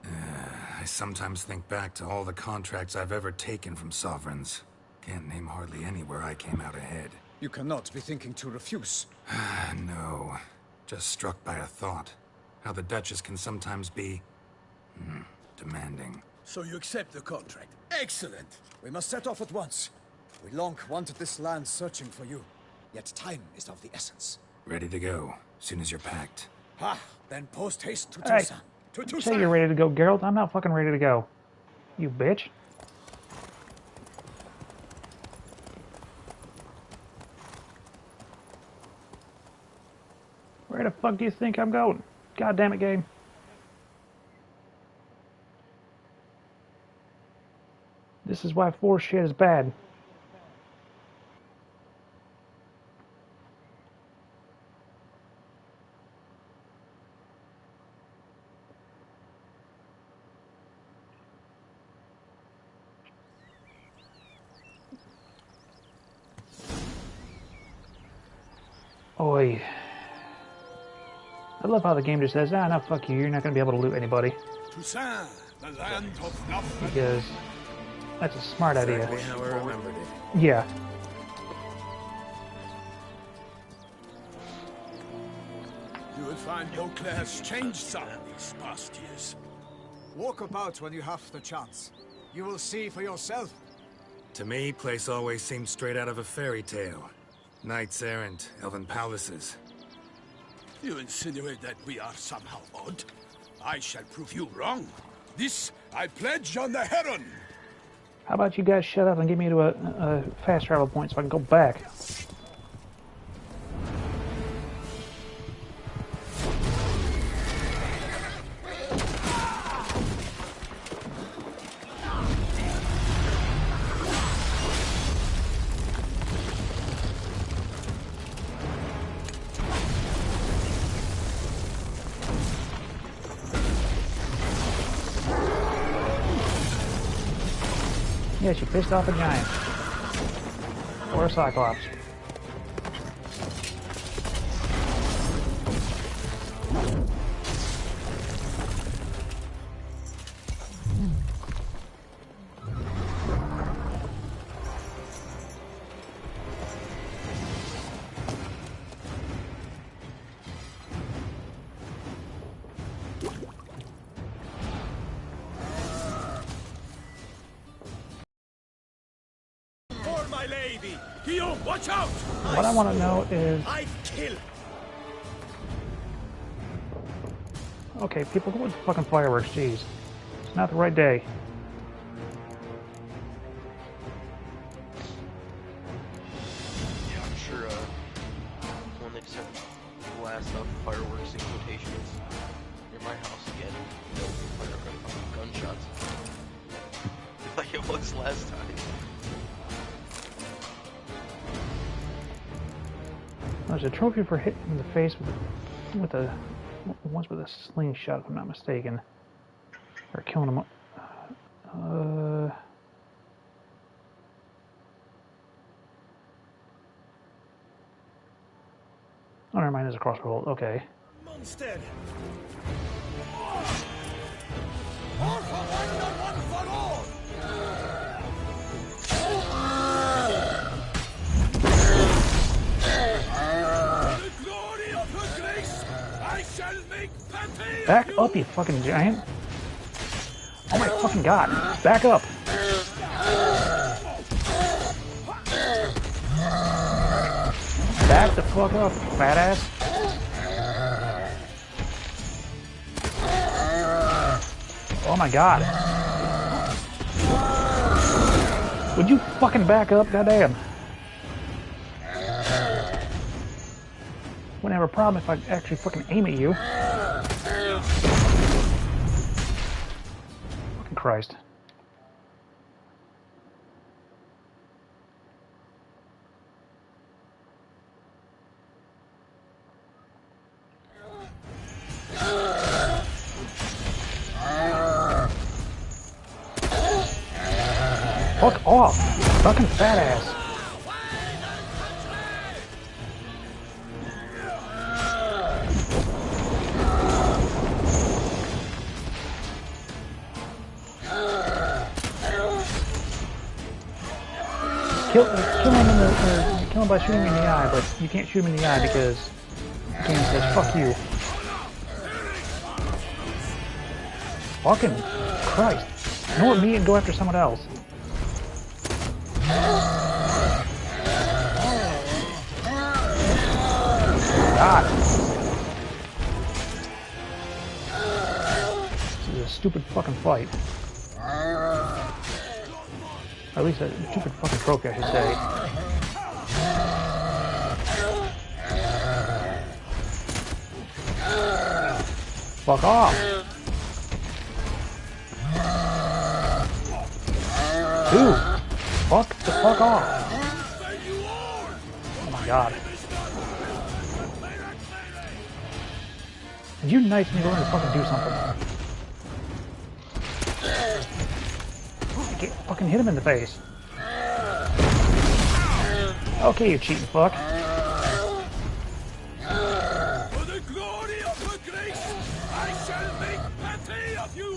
E: I sometimes think back to all the contracts I've ever taken from sovereigns. Can't name hardly any where I came out ahead.
G: You cannot be thinking to refuse.
E: No. Just struck by a thought. How the Duchess can sometimes be... demanding.
N: So you accept the contract. Excellent!
G: We must set off at once. We long wanted this land searching for you. Yet time is of the essence.
E: Ready to go, soon as you're packed.
G: Ha! Then post haste to
A: Hey,
G: Tusa.
A: say you're ready to go, Geralt. I'm not fucking ready to go. You bitch. Where the fuck do you think I'm going? God damn it, game. This is why force shit is bad. Oi. I love how the game just says, no, fuck you, you're not going to be able to loot anybody.
N: Toussaint, the land of nothing.
A: Because that's a smart idea.
H: Exactly how I remembered it.
A: Yeah.
N: You will find Beauclair has changed some these past years.
K: Walk about when you have the chance. You will see for yourself.
E: To me, place always seemed straight out of a fairy tale. Knights errant, elven palaces.
N: You insinuate that we are somehow odd? I shall prove you wrong. This I pledge on the Heron.
A: How about you guys shut up and get me to a fast travel point so I can go back? Yeah, she pissed off a giant. Or a cyclops.
N: Guillaume, watch out!
A: What I want to know is...
N: I kill.
A: Okay, people, go with the fucking fireworks, jeez. It's not the right day.
P: Yeah, I'm sure when they said blast up fireworks in quotations near my house again, gunshots. Like it was last time.
A: There's a trophy for hitting him in the face with a once with a slingshot, if I'm not mistaken, or killing him. Oh, never mind, there's a crossbow. Okay.
I: Monster!
A: Back up, you fucking giant. Oh my fucking god. Back up. Back the fuck up, fat ass. Oh my god. Would you fucking back up? Goddamn. Wouldn't have a problem if I actually fucking aim at you. Fucking Christ. Fuck off, you fucking fat ass. Kill him by shooting him in the eye, but you can't shoot him in the eye because the game says fuck you. Fucking Christ. Ignore me and go after someone else. God. This is a stupid fucking fight. Or at least a stupid fucking trophy, I should say. Fuck off! Dude! Fuck the fuck off! Oh my god. You knights need to learn to fucking do something. Fucking hit him in the face. Okay, you cheating fuck.
I: For the glory of her grace, I shall make petty of you.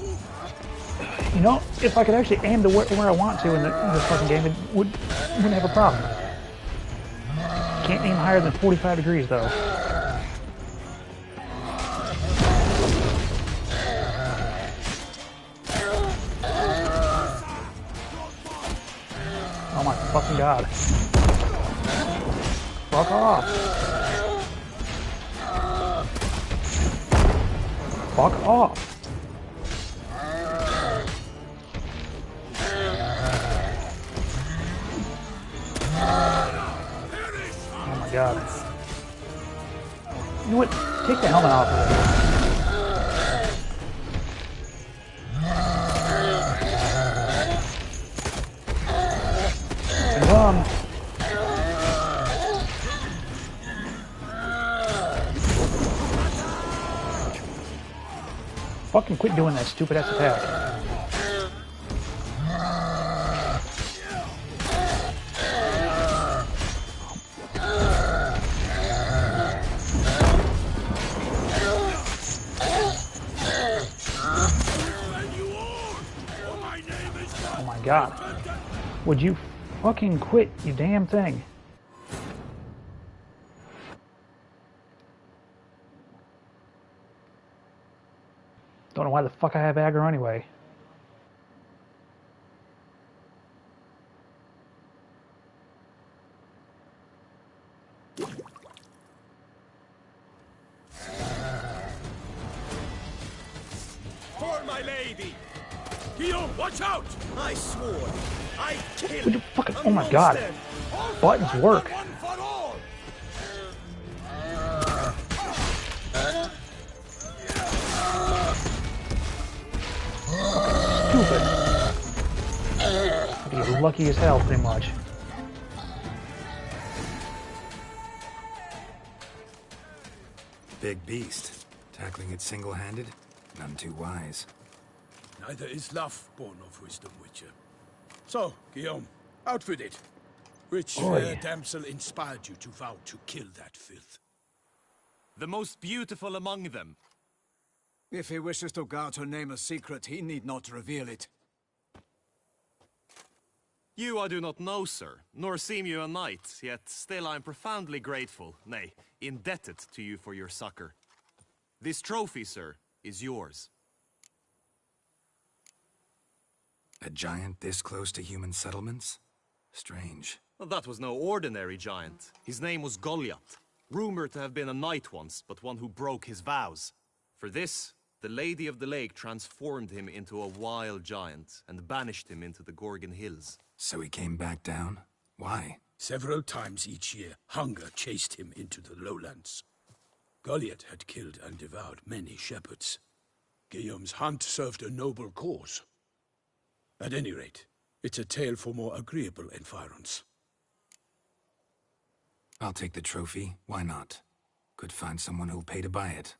A: You know, if I could actually aim to where I want to in this fucking game, it wouldn't have a problem. Can't aim higher than 45 degrees though. Oh my fucking god. Fuck off. Fuck off. Oh my god. You know what? Take the helmet off of it. Fucking quit doing that stupid ass attack. Oh my god. Would you fucking quit, you damn thing? Don't know why the fuck I have aggro anyway.
I: For my lady! Guillaume, watch out! I swore I'd kill.
A: Would you fucking, oh my god. Buttons work. Stupid. You're lucky as hell, pretty much.
E: Big beast. Tackling it single-handed? None too wise.
N: Neither is love born of wisdom, Witcher. So, Guillaume, out with it. Which fair damsel inspired you to vow to kill that filth?
C: The most beautiful among them.
G: If he wishes to guard her name a secret, he need not reveal it.
C: You I do not know, sir, nor seem you a knight, yet still I am profoundly grateful, nay, indebted to you for your succor. This trophy, sir, is yours.
E: A giant this close to human settlements? Strange.
C: Well, that was no ordinary giant. His name was Goliath, rumored to have been a knight once, but one who broke his vows. For this, the Lady of the Lake transformed him into a wild giant and banished him into the Gorgon Hills.
E: So he came back down? Why?
N: Several times each year, hunger chased him into the lowlands. Goliath had killed and devoured many shepherds. Guillaume's hunt served a noble cause. At any rate, it's a tale for more agreeable environs.
E: I'll take the trophy. Why not? Could find someone who'll pay to buy it.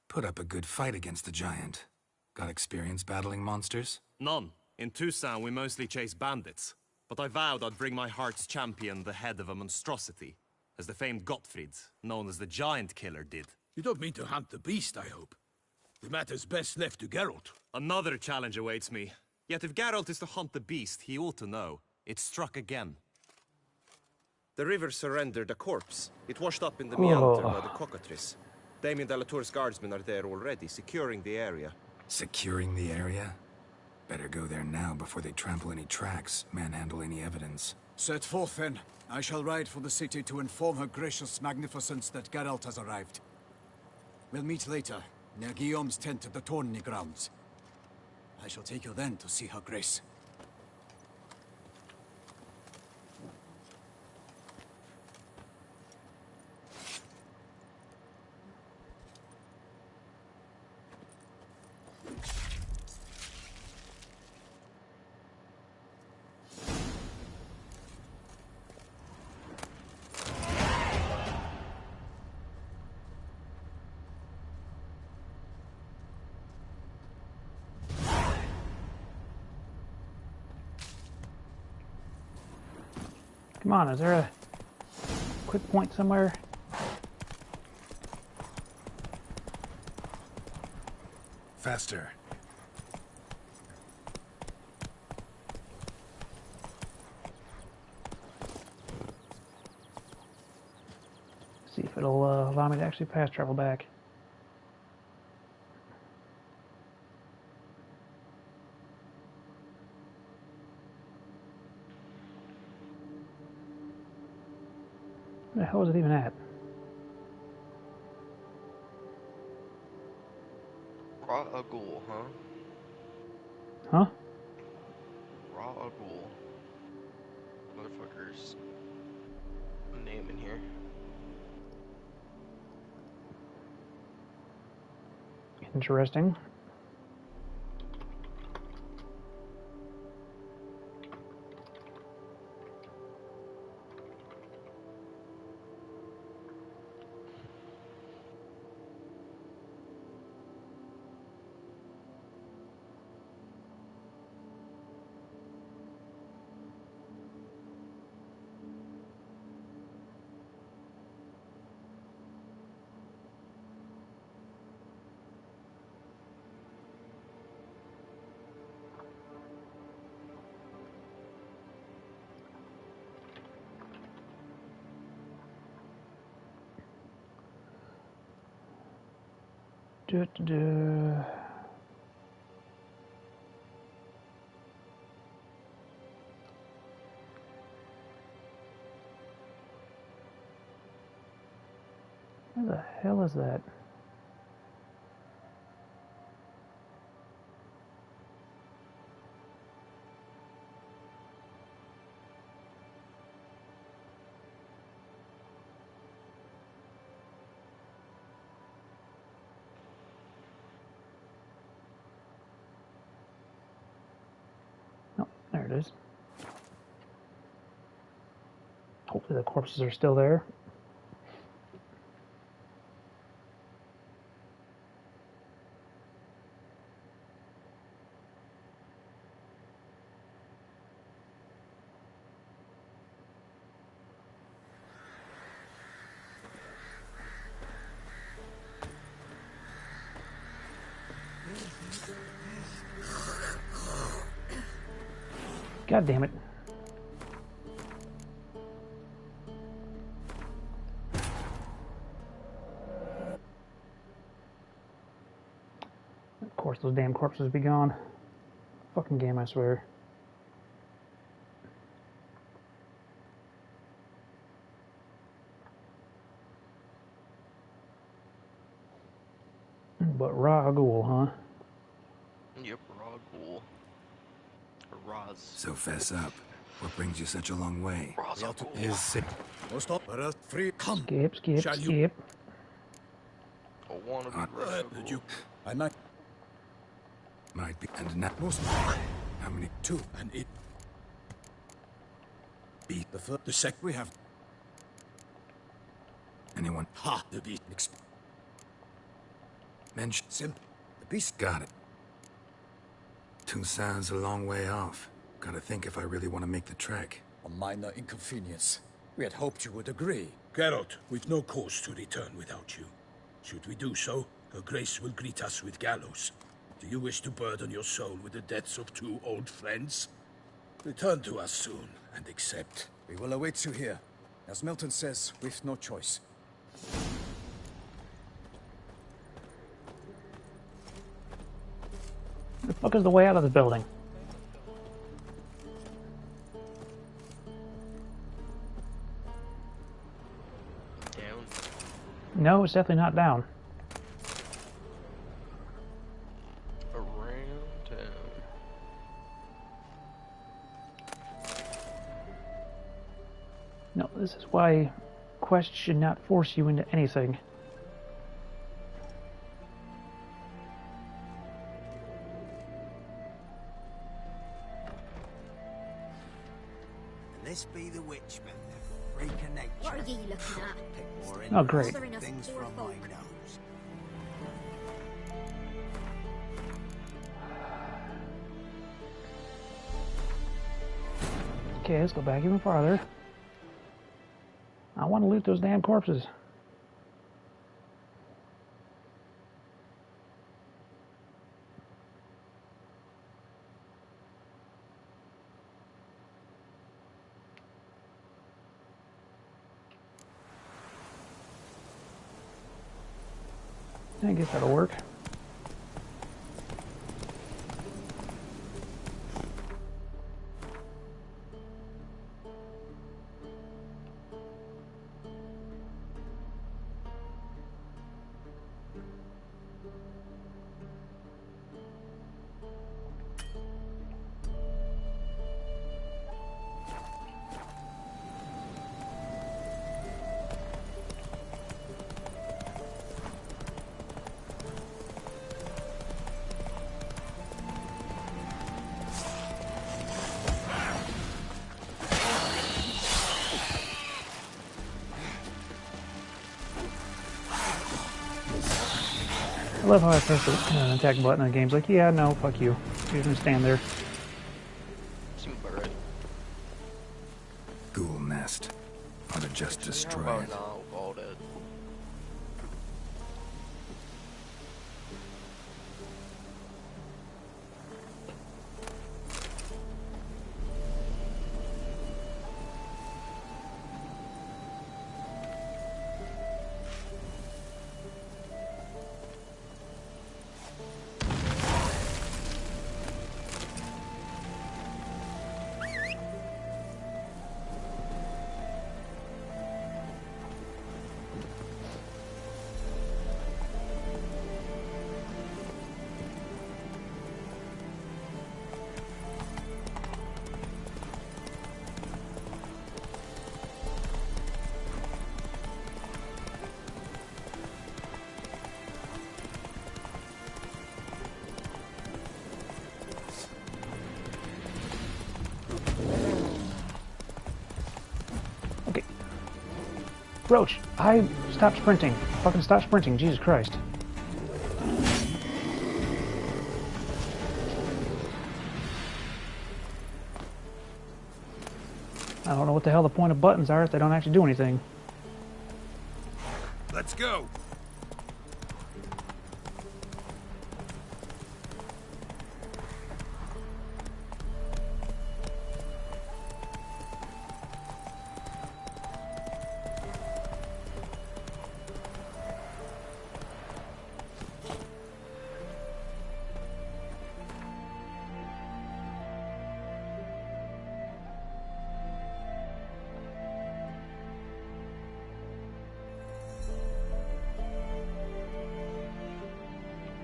E: Put up a good fight against the giant. Got experience battling monsters?
C: None. In Toussaint, we mostly chase bandits. But I vowed I'd bring my heart's champion the head of a monstrosity, as the famed Gottfried, known as the Giant Killer, did.
N: You don't mean to hunt the beast, I hope. The matter's best left to Geralt.
C: Another challenge awaits me. Yet if Geralt is to hunt the beast, he ought to know. It struck again. The river surrendered a corpse. It washed up in the meander by the cockatrice. Damien de la Tour's guardsmen are there already, securing the area.
E: Securing the area? Better go there now before they trample any tracks, manhandle any evidence.
G: Set forth, then. I shall ride for the city to inform her gracious magnificence that Geralt has arrived. We'll meet later, near Guillaume's tent at the Tourney grounds. I shall take you then to see her grace.
A: Come on, is there a quick point somewhere?
E: Faster.
A: See if it'll allow me to actually fast travel back. Where the hell is it even at?
P: Ra'agul, huh?
A: Huh?
P: Ra'agul. Motherfuckers. Name in here.
A: Interesting. Where the hell is that? Oh, there it is. Hopefully the corpses are still there. God damn it. Of course, those damn corpses be gone. Fucking game, I swear. But Rahgul, huh?
P: Yep, Rahgul. Or Raz.
E: So fess up. What brings you such a long way?
Q: Is it? Stop. Free. Come.
A: Skip, skip,
Q: Shall
A: skip.
Q: you?
P: I want to be Rahgul.
Q: I might.
E: Might be. And now. How many?
Q: 2. And it. Beat the first. The second we have.
E: Anyone?
Q: Ha! The beast.
E: Mention.
Q: Simple. The beast.
E: Got it. Toussaint's a long way off. Gotta think if I really want to make the trek.
G: A minor inconvenience. We had hoped you would agree.
N: Geralt, we've no cause to return without you. Should we do so, Her Grace will greet us with gallows. Do you wish to burden your soul with the deaths of 2 old friends? Return to us soon, and accept.
G: We will await you here. As Milton says, we've no choice.
A: The fuck is the way out of the building?
P: Down.
A: No, it's definitely not down.
P: Around town.
A: No, this is why quests should not force you into anything.
B: This be the Witchman, the freak of nature.
S: What are you looking at?
B: Pick more
A: Oh, great.
B: interesting things from my nose.
A: Okay, let's go back even farther. I want to loot those damn corpses. I guess that'll work. I love how I press the attack button in the game's like, yeah, no, fuck you. You're gonna stand there.
P: Seems about right.
E: Ghoul nest. Ought to just destroy it.
P: Now, all dead.
A: Roach, stop sprinting. Fucking stop sprinting, Jesus Christ. I don't know what the hell the point of buttons are if they don't actually do anything.
H: Let's go.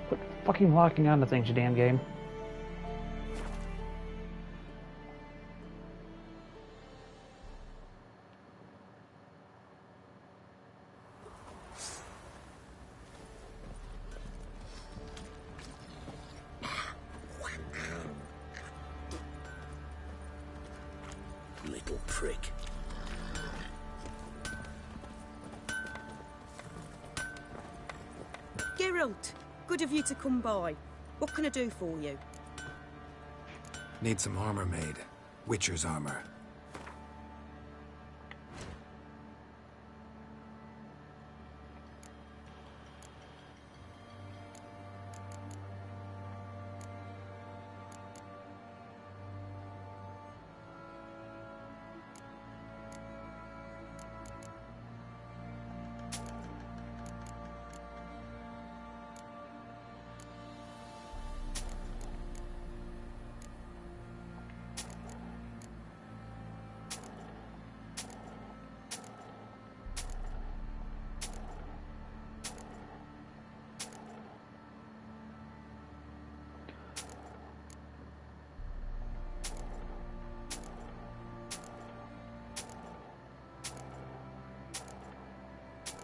A: Quit fucking locking onto things, you damn game.
F: Little prick.
D: Geralt, good of you to come by. What can I do for you?
E: Need some armor made. Witcher's armor.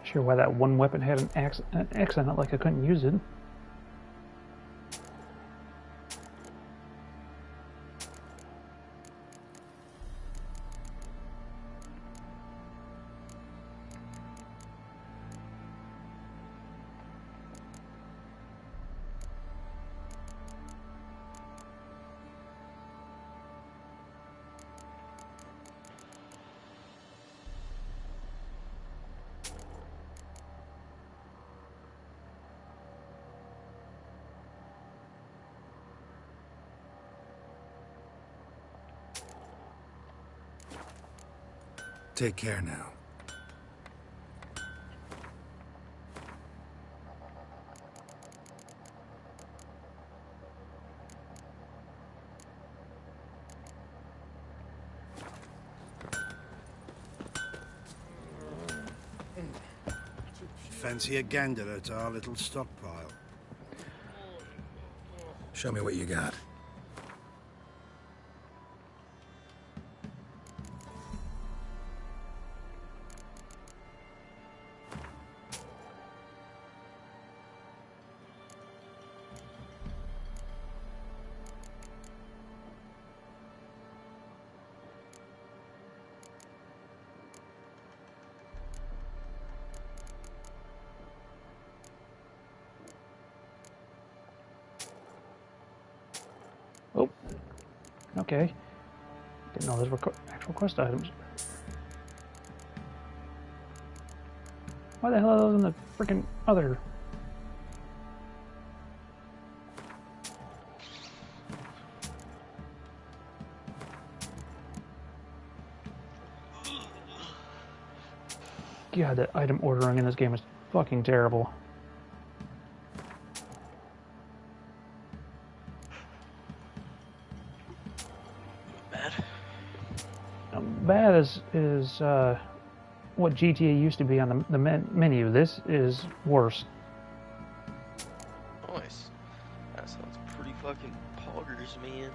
E: Sure why that one weapon had an X on it, like I couldn't use it. Take care now.
I: Fancy a gander at our little stockpile?
E: Show me what you got.
A: Oh, okay. Didn't know those were actual quest items. Why the hell are those in the freaking other? God, that item ordering in this game is fucking terrible. Bad is what GTA used to be on the menu. This is worse.
P: Nice. That sounds pretty fucking poggers, man.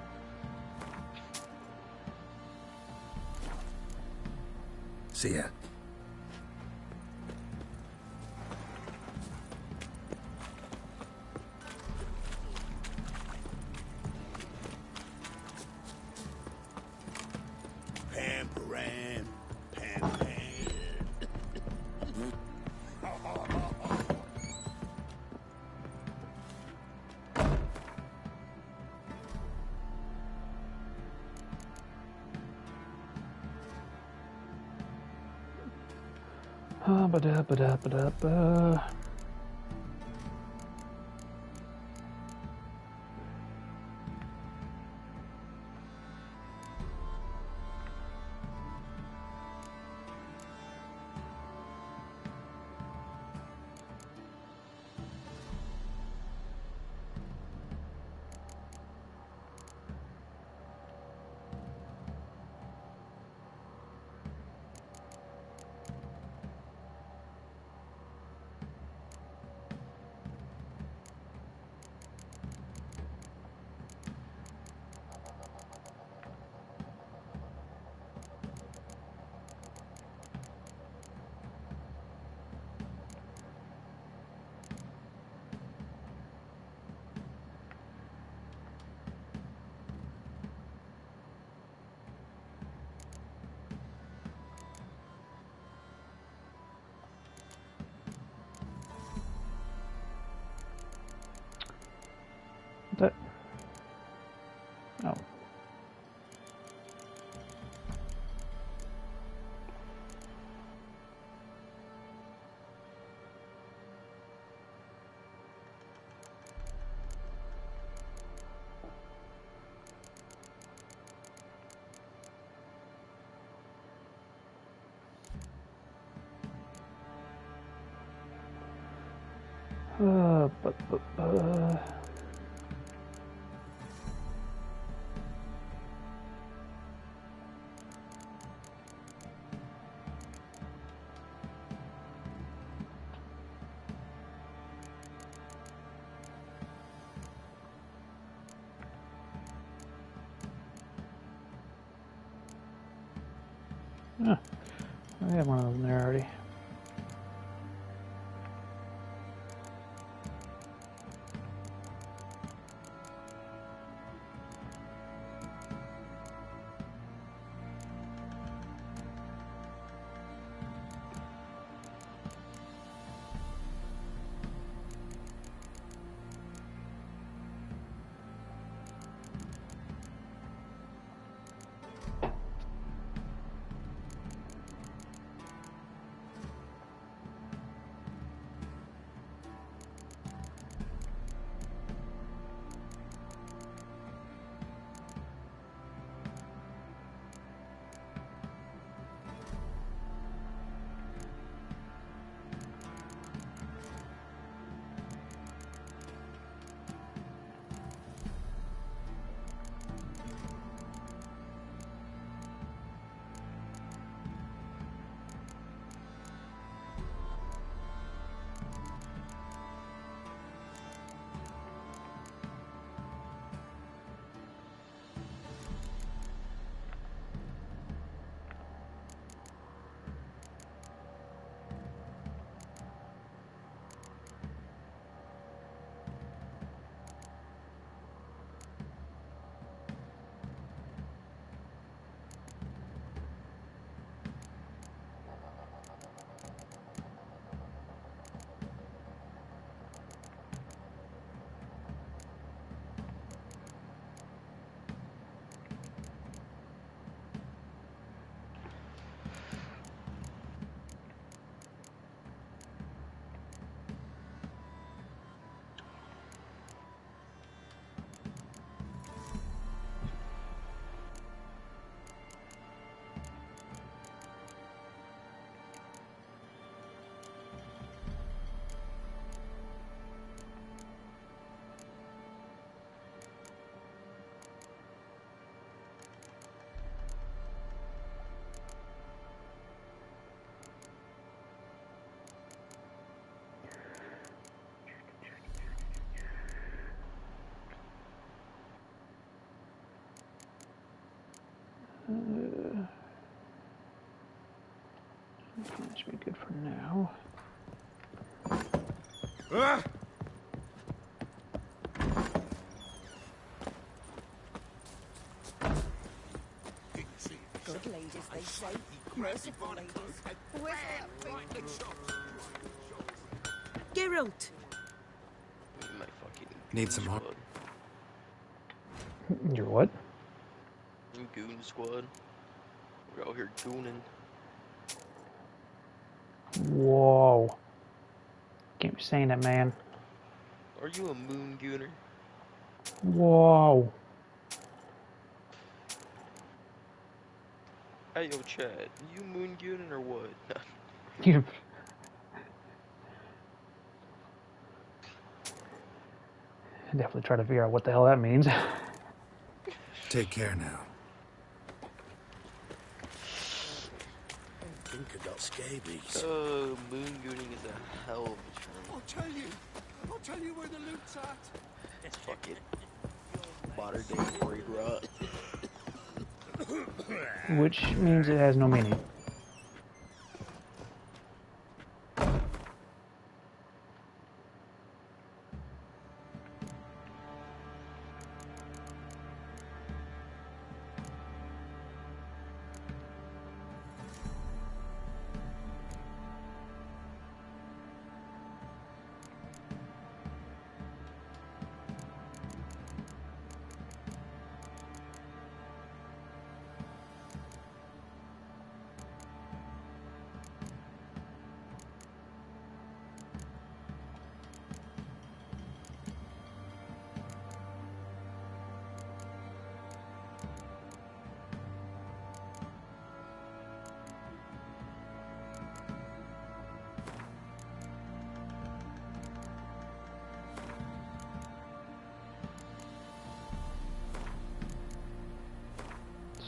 E: See ya. Ba-da-ba-da-ba-da-ba.
A: That. Oh. Huh. I have one of them there already. That should be good for now.
D: Good ladies, they say. Merciful ladies. Geralt!
E: Need some more.
A: Your what?
P: Goon squad. We're out here gooning.
A: Whoa. Can't be saying that, man.
P: Are you a moon gooner?
A: Whoa.
P: Hey, yo, Chad. You moon gooning or what?
A: You. Definitely try to figure out what the hell that means.
E: Take care now.
F: I think I got scabies.
P: Moon gooning is a hell of a term.
F: I'll tell you where the loot's at.
P: It's fucking modern day brain rot.
A: Which means it has no meaning.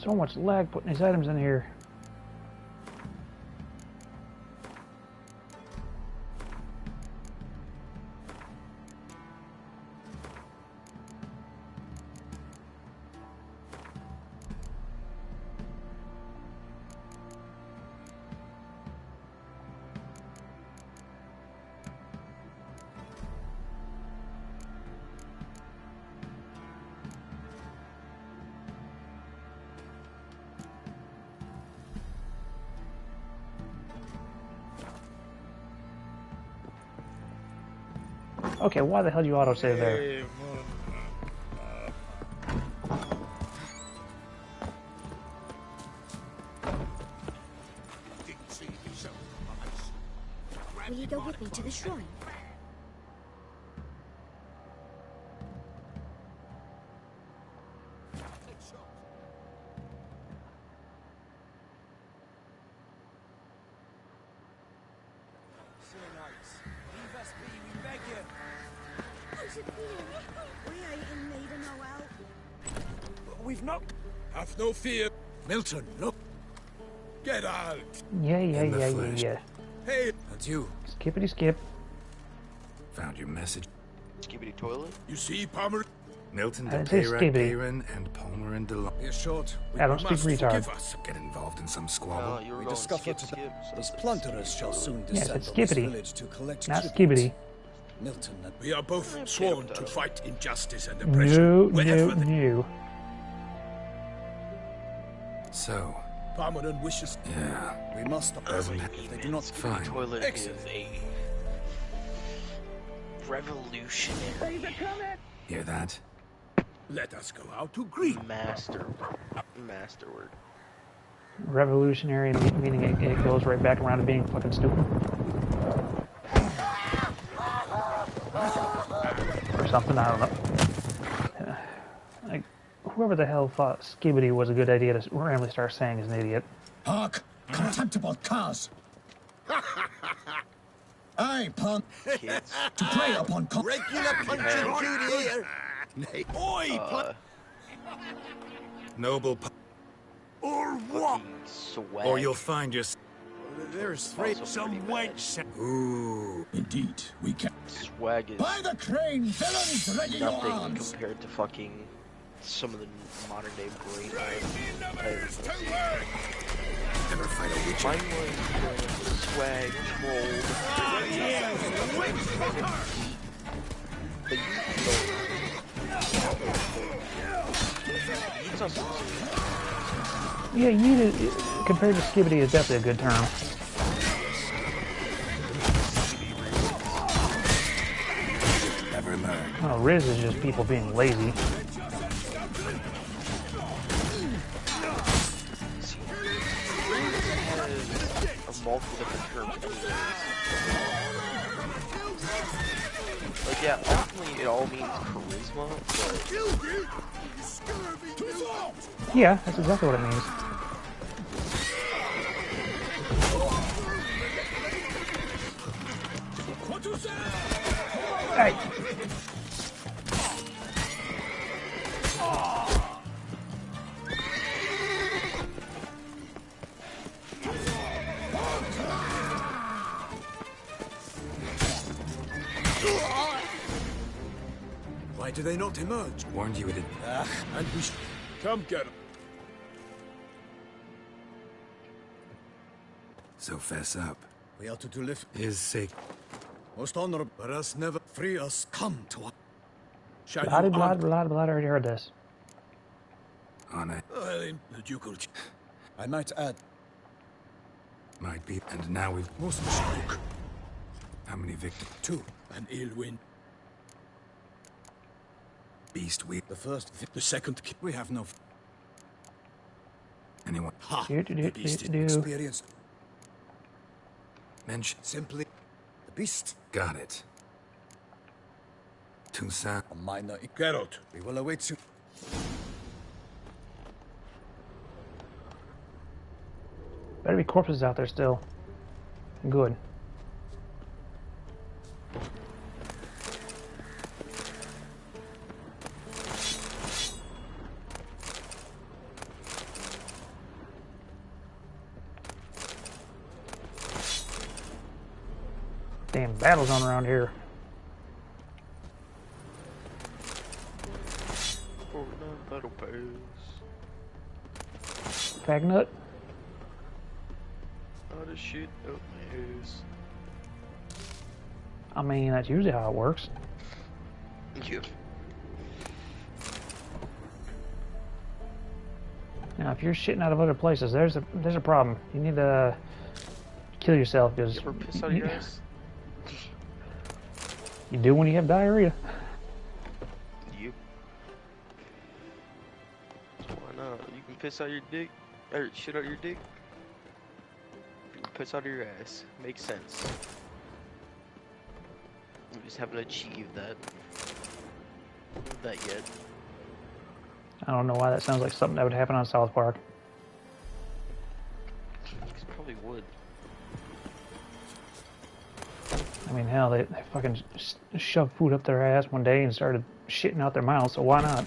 A: So much lag putting these items in here. Okay, why the hell do you autosave there?
S: Will you go with me to the shrine?
N: We've not. Have no fear. Milton, look. Get out.
A: Yeah.
N: Hey, and you.
A: Skippity skip.
E: Found your message.
P: Skibbity toilet?
N: You see, Palmer?
E: Milton,
A: I didn't say skibbity.
E: Peyron, and Palmer and DeLong.
G: We're short.
A: I don't speak retard.
E: Get involved in some squabble.
P: You were
G: We
P: going
G: discovered
P: skip,
G: that these plunderers shall soon
A: Yes,
G: descend
A: it's
G: on this
A: skibbity,
G: village to collect
A: not
G: tribute.
A: skibbity.
G: Milton, and
N: We are both sworn to fight injustice and oppression.
A: No,
N: wherever
A: no.
E: So,
N: Palmer wishes.
E: yeah.
G: we must stop them. If they do not
E: Fine.
P: Toilet
N: Excellent.
P: is a revolutionary
E: Hear that?
N: Let us go out to greet.
P: masterwork.
A: Revolutionary, meaning it goes right back around to being fucking stupid. Or something, I don't know. Like, whoever the hell thought skibbity was a good idea to randomly start saying is an idiot.
Q: Hark! Contemptible cars! Aye, punk!
P: Kids.
Q: To prey upon
F: Regular punch and Judy here. Oi,
E: Noble.
F: or what?
P: Swag.
E: Or you'll find your.
F: There's three. Some wench.
Q: Ooh. Indeed, we can.
P: Swag is
Q: By the crane, villains, ready your
P: nothing
Q: arms!
P: compared to fucking some of the modern day brain.
E: Never fight a witcher.
P: Mine was swag troll. But you don't.
A: Yeah, yeet compared to skibbity is definitely a good term.
E: Never learn.
A: Well, Riz is just people being lazy.
P: Has multiple different terms anyways. Like, yeah, ultimately it all means charisma, but...
A: Yeah, that's exactly what it means. Hey.
N: Why do they not emerge?
E: Warned you it had.
N: And we come get them.
E: So fess up.
G: We are to live.
E: His sake.
G: Most honorable, let us never free us. Come to us.
N: Shall
A: Blah,
N: you
A: blah,
N: arm-
A: blah, blah, I already heard this.
E: On it.
N: The ducal.
G: I might add,
E: Might be. And now we've.
N: Most Mishkuk.
E: How many victims?
N: 2. An ill wind.
E: Beast we.
G: the first.
N: The second.
G: We have no
E: Anyone.
N: Ha!
A: Do,
N: The beast is
G: experience.
E: Mention.
G: Simply, the beast.
E: Got it. Toussaint.
G: A minor.
N: Geralt.
G: We will await you.
A: Better be corpses out there still. Good. Damn battle zone around here.
P: Battle pass.
A: Fagnut.
P: How to shoot up my ass.
A: I mean, that's usually how it works.
P: Yeah.
A: Now, if you're shitting out of other places, there's a problem. You need to kill yourself because
P: You ever piss out your ass?
A: You do when you have diarrhea.
P: You. Why not? You can piss out your dick, or shit out your dick. You can piss out your ass. Makes sense. You just haven't achieved that yet.
A: I don't know why that sounds like something that would happen on South Park.
P: It probably would.
A: I mean, hell, they fucking shoved food up their ass one day and started shitting out their mouths, so why not?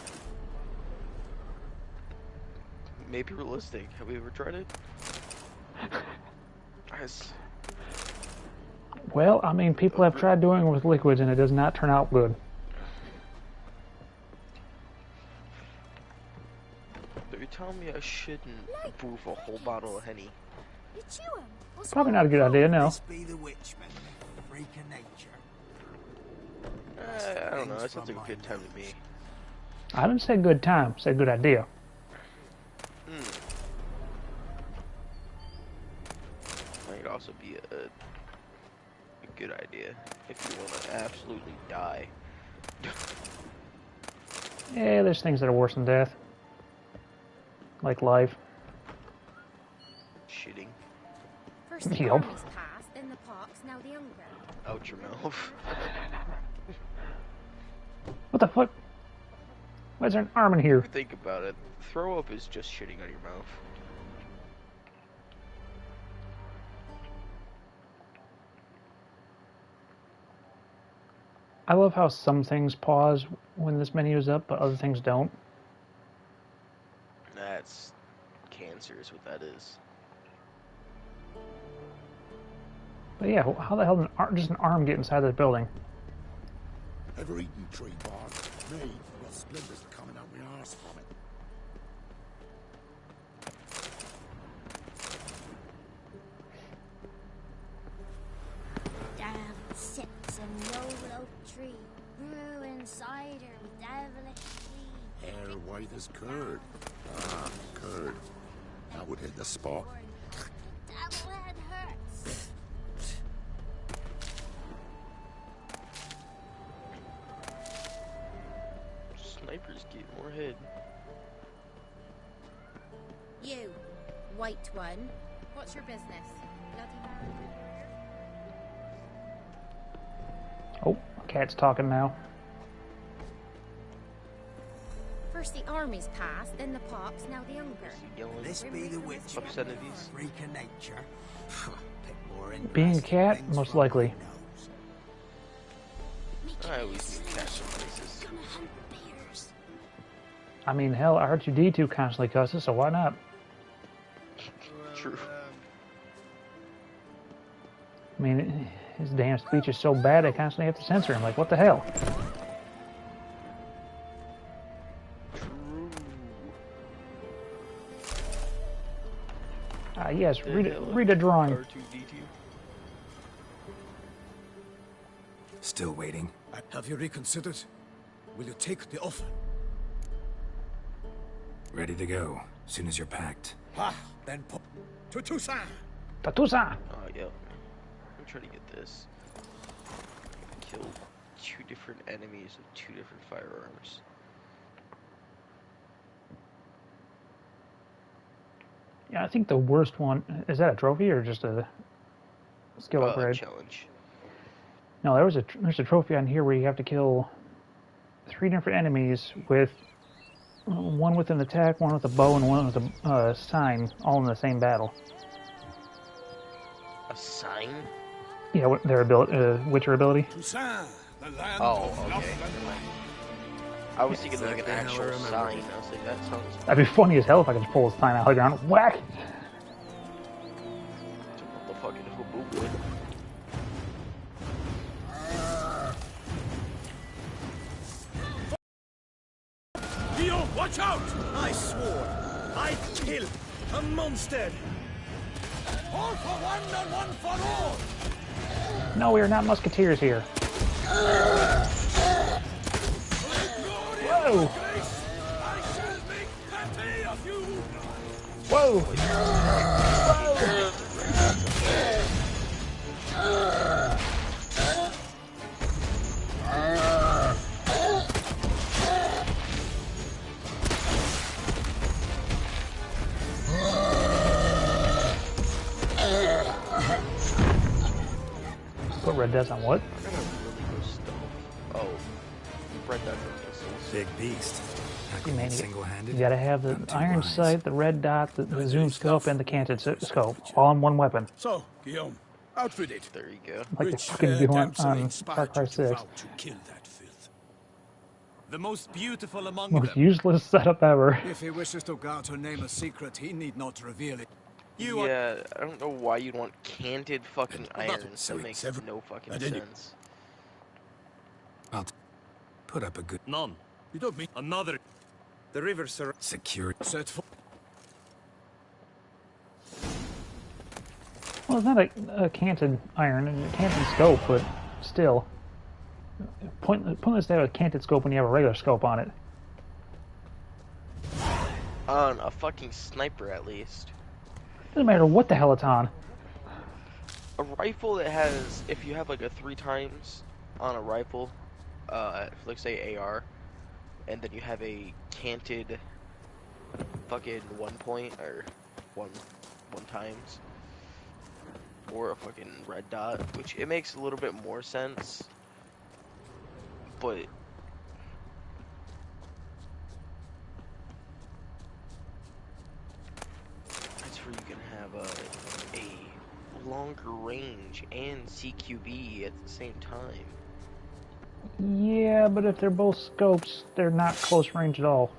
P: Maybe realistic. Have we ever tried it? Nice.
A: Well, I mean, people have tried doing it with liquids and it does not turn out good.
P: So you're telling me I shouldn't proof a whole bottle of Henny?
A: Probably not a good idea, no.
B: Be the witchman, freak of nature.
P: I don't know. That sounds like a good time to me.
A: I didn't say good time, I said good idea.
P: Might also be a good idea if you want to absolutely die.
A: Yeah, there's things that are worse than death. Like life.
P: Shitting.
L: First the
A: Yup.
L: armies passed, then the pox, now the hunger.
P: Out your mouth.
A: What the fuck? Why is there an arm in here?
P: Think about it. Throw up is just shitting out your mouth.
A: I love how some things pause when this menu is up, but other things don't.
P: That's cancer is what that is.
A: But yeah, how the hell did just an arm get inside this building?
I: Ever eaten tree bark? Me, got splinters coming out my arse from it.
S: Down sits a noble oak tree, brewing cider with devilish tea.
I: Hair white as curd. Ah, curd. That would hit the spot.
S: Devil head hurts.
P: Snipers get more head.
L: You, white one. What's your business? Bloody Mary.
A: Oh, cat's talking now.
L: First the armies passed, then the pox, now the hunger.
B: This be the witchman,
P: Obscenities.
B: freak of nature. Bit more interesting
A: Being a cat,
B: things
A: most
B: from
A: likely.
P: I always need cats in places.
A: I mean, hell, R2-D2 constantly cusses, so why not?
P: True.
A: I mean, his damn speech is so bad, I constantly have to censor him. Like, what the hell? Ah, yes, read a drawing.
P: R2-D2.
E: Still waiting.
G: Have you reconsidered? Will you take the offer?
E: Ready to go, soon as you're packed.
G: Ah, then pop to Toussaint.
A: Tatusa!
P: Oh, yeah. I'm trying to get this. Kill 2 different enemies with 2 different firearms.
A: Yeah, I think the worst one... Is that a trophy or just a skill upgrade?
P: Challenge.
A: No, there's a trophy on here where you have to kill 3 different enemies with... one with an attack, one with a bow, and one with a sign, all in the same battle.
P: A sign?
A: Yeah, their ability, Witcher ability.
I: Toussaint, the land
P: Oh,
I: of
P: okay. I was thinking like an actual sign. I was like, that sounds...
A: That'd be funny as hell if I could just pull a sign out of the ground. Whack!
P: What the fucking hooboo would.
I: No, watch out! I swore I'd kill a monster. All for one and one for all.
A: No, we are not musketeers here. Whoa! Whoa! Put red dots on what?
P: Oh, red dots.
E: Big beast.
A: You
E: Single-handed.
A: gotta have the iron sight, the red dot, the zoom scope, and the canted scope, all in one weapon.
N: So, Guillaume, outfit it.
P: There you go.
A: Like the fucking do on Far Cry 6.
J: The most beautiful among
A: Most
J: them.
A: useless setup ever.
G: If he wishes to guard her name a secret, he need not reveal it.
P: Yeah, I don't know why you'd want canted fucking iron. That makes no fucking sense.
E: I'll put up a good...
J: None.
N: You don't mean...
J: Another. The river
E: Secure.
N: Set for...
A: Well, it's not a canted iron and a canted scope, but still. Pointless to have a canted scope when you have a regular scope on it.
P: On a fucking sniper, at least.
A: Doesn't matter what the hell it's on.
P: A rifle that has, if you have like a 3 times on a rifle, let's say AR, and then you have a canted fucking 1 point or one times, or a fucking red dot, which it makes a little bit more sense, but that's where you can have a longer range and CQB at the same time.
A: Yeah, but if they're both scopes, they're not close range at all.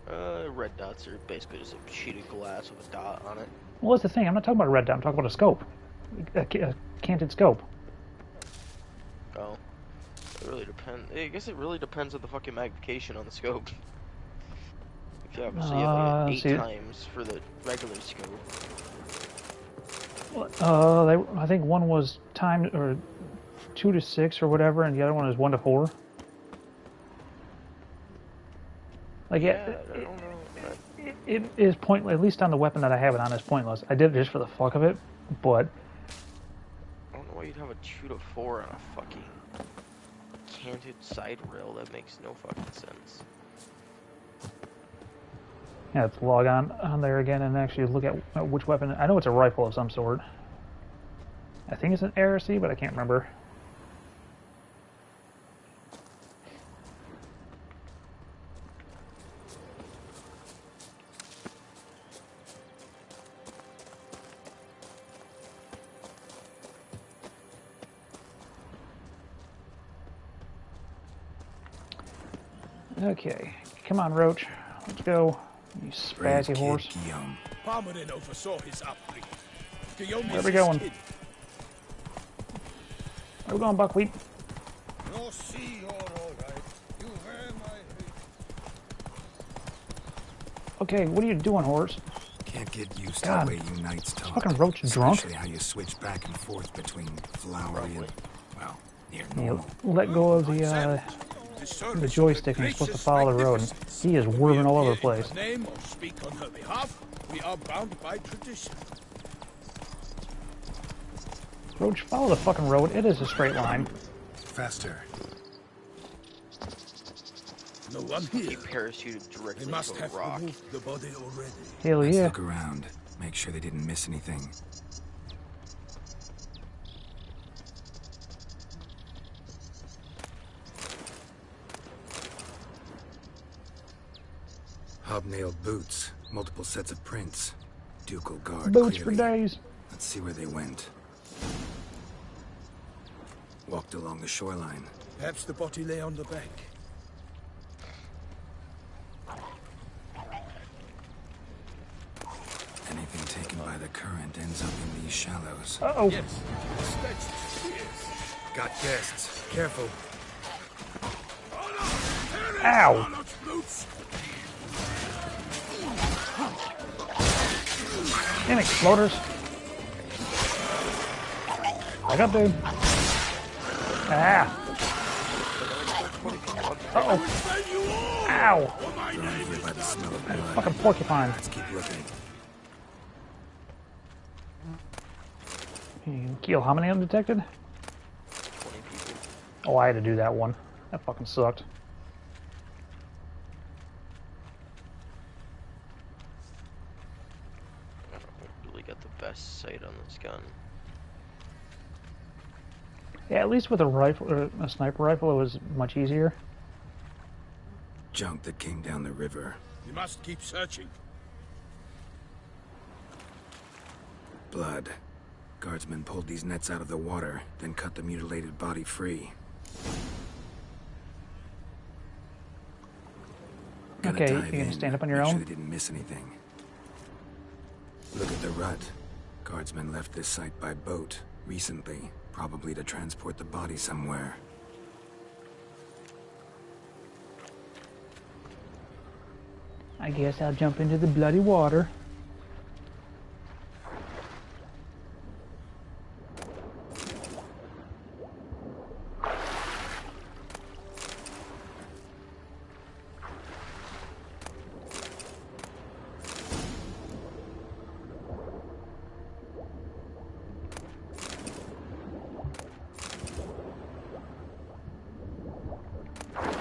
P: Red dots are basically just a sheet of glass with a dot on it.
A: Well, that's the thing. I'm not talking about a red dot. I'm talking about a scope. A canted scope.
P: Oh. It really depends. I guess it really depends on the fucking magnification on the scope. If you obviously have like 8 times for the regular scope.
A: I think one was timed, or 2 to 6 or whatever, and the other one is 1 to 4. Like,
P: yeah, I don't know.
A: It is pointless, at least on the weapon that I have it on, is pointless. I did it just for the fuck of it, but...
P: I don't know why you'd have a 2 to 4 on a fucking canted side rail. That makes no fucking sense.
A: Yeah, let's log on there again and actually look at which weapon... I know it's a rifle of some sort. I think it's an ARC, but I can't remember. Okay, come on, Roach. Let's go. You spazzy horse.
N: Palmerin oversaw his upbringing. Guillaume
A: Where are we going? Where are we going, Buckwheat?
I: No, see, you're all right. You wear my...
A: Okay, what are you doing, horse?
E: Can't get used
A: God.
E: to the way you knights talk.
A: Fucking Roach drunk.
E: Especially how you switch back and forth between flowery and, well, near normal.
A: You let go of the joystick and you're supposed to follow the road. And he is whirling all over the place.
N: Name or speak on her behalf, we are bound by tradition.
A: Roach, follow the fucking road. It is a straight line.
E: Faster.
N: No one here.
P: He parachuted directly
N: They must
P: into a
N: have
P: rock.
N: removed the body already.
A: Hell
E: Let's
A: yeah.
E: look around. Make sure they didn't miss anything. Hobnailed boots, multiple sets of prints, ducal guard.
A: Boots
E: clearly.
A: for days.
E: Let's see where they went. Walked along the shoreline.
N: Perhaps the body lay on the bank.
E: Anything taken by the current ends up in these shallows.
A: Uh-oh.
N: Yes.
E: Got guests. Careful.
A: Ow. Damn exploders. Back up, dude. Ah. Uh-oh. Ow. Fucking porcupine.
E: Let's keep looking.
A: Kill how many undetected?
P: 20 people.
A: Oh, I had to do that one. That fucking sucked.
P: I don't really got the best sight on this gun.
A: Yeah, at least with a rifle, or a sniper rifle, it was much easier.
E: Junk that came down the river.
N: We must keep searching.
E: Blood. Guardsmen pulled these nets out of the water, then cut the mutilated body free.
A: Okay, you can stand up on your
E: Make
A: own.
E: sure they didn't miss anything. Look at the rut. Guardsmen left this site by boat recently, probably to transport the body somewhere.
A: I guess I'll jump into the bloody water.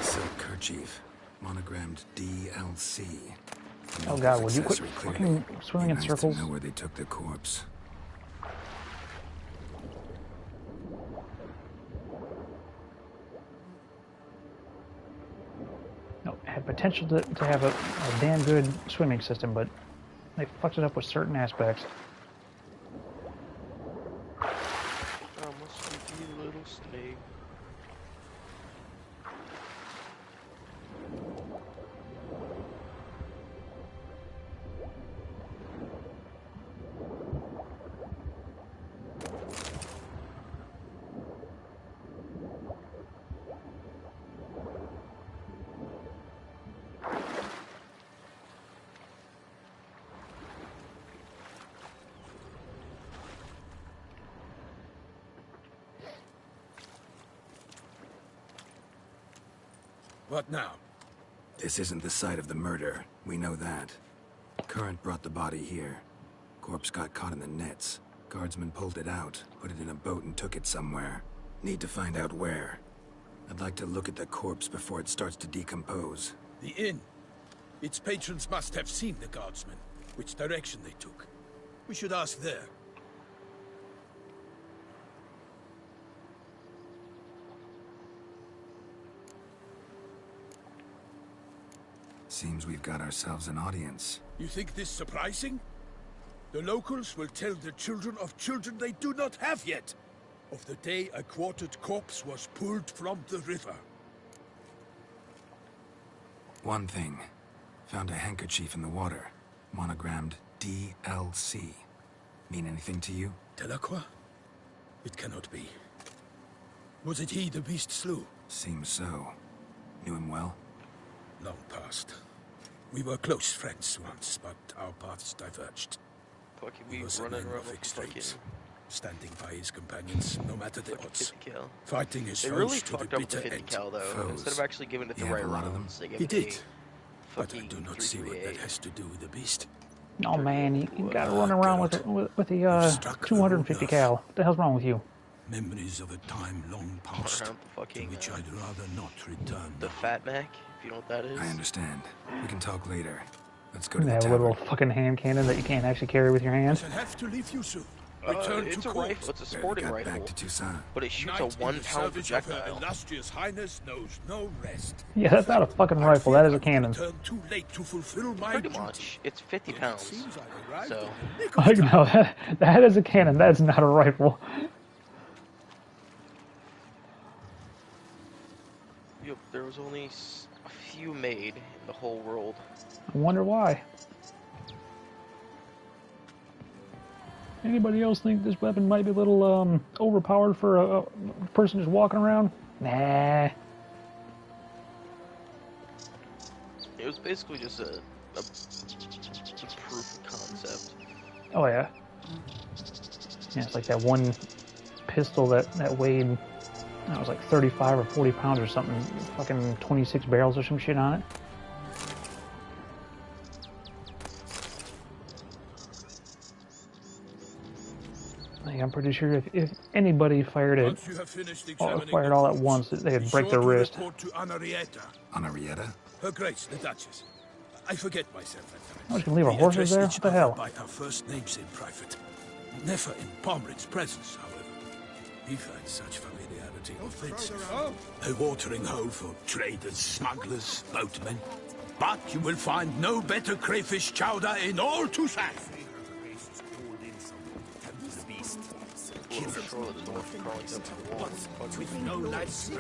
E: Silk kerchief, monogrammed DLC.
A: Oh god, would you quit
E: Accessory
A: fucking swimming in
E: Nice
A: circles?
E: to know where they took the corpse.
A: No, it had potential to have a damn good swimming system, but they fucked it up with certain aspects.
P: Oh, my sleepy little snake.
N: What now?
E: This isn't the site of the murder. We know that. Current brought the body here. Corpse got caught in the nets. Guardsmen pulled it out, put it in a boat and took it somewhere. Need to find out where. I'd like to look at the corpse before it starts to decompose.
N: The inn. Its patrons must have seen the guardsmen. Which direction they took. We should ask there.
E: Seems we've got ourselves an audience.
N: You think this surprising? The locals will tell the children of children they do not have yet. Of the day a quartered corpse was pulled from the river.
E: One thing. Found a handkerchief in the water. Monogrammed DLC. Mean anything to you?
N: Delacroix? It cannot be. Was it he the beast slew?
E: Seems so. Knew him well?
N: Long past. We were close friends once, but our paths diverged.
P: Fucking
N: He
P: we
N: was a
P: running
N: man
P: around
N: of
P: with fucking
N: extremes, standing by his companions no matter the odds.
P: cal.
N: Fighting his
P: They
N: foes
P: really
N: to the
P: fucked up with the
N: bitter
P: 50
N: end.
P: cal though.
E: Foes.
P: Instead of actually giving it the
E: You have
P: right
E: a lot of them?
P: rounds, they gave
N: He
P: it
N: did,
P: a
N: but I
P: fucking
N: do not see what that
P: 338.
N: has to do with the beast.
A: Oh man, you gotta run around with the 250 cal. What the hell's wrong with you?
N: Memories of a time long past,
P: Around the fucking,
N: to which I'd rather not return.
P: The Fat Mac, if you know what that is.
E: I understand. We can talk later. Let's go to
A: They
E: the
A: have a
E: tavern.
A: little fucking hand cannon that you can't actually carry with your hand.
N: I'll have to leave you soon.
P: It's
N: Return
P: a
N: to
P: rifle.
N: corpse.
P: It's a sporting
E: got
P: rifle.
E: back to Toussaint.
P: But it shoots
N: Night
P: a
N: in
P: 1
N: the
P: pound
N: service of Her
P: projectile.
N: Illustrious Highness knows no rest.
A: Yeah, that's not a fucking rifle. That is a cannon.
N: Returned too late to fulfill my
P: Pretty
N: duty.
P: much. It's 50 pounds. So,
A: Like, no, that is a cannon. That's not a rifle.
P: yep, there was only a few made in the whole world.
A: I wonder why. Anybody else think this weapon might be a little overpowered for a person just walking around? Nah.
P: It was basically just a proof of concept.
A: Oh yeah. Yeah, it's like that one pistol that weighed, it was like 35 or 40 pounds or something. Fucking 26 barrels or some shit on it. Like, I'm pretty sure if anybody fired it, fired all at once, they'd break their wrist.
N: To Anarietta.
E: Anarietta?
N: Her Grace, the Duchess. I forget myself at times.
A: I was gonna leave our horses there? What the hell?
N: By our first names in private. Never in Pomrin's presence, however. We find such familiarity offensive. A watering hole for traders, smugglers, boatmen. But you will find no better crayfish chowder in all Toussaint.
I: With no lights,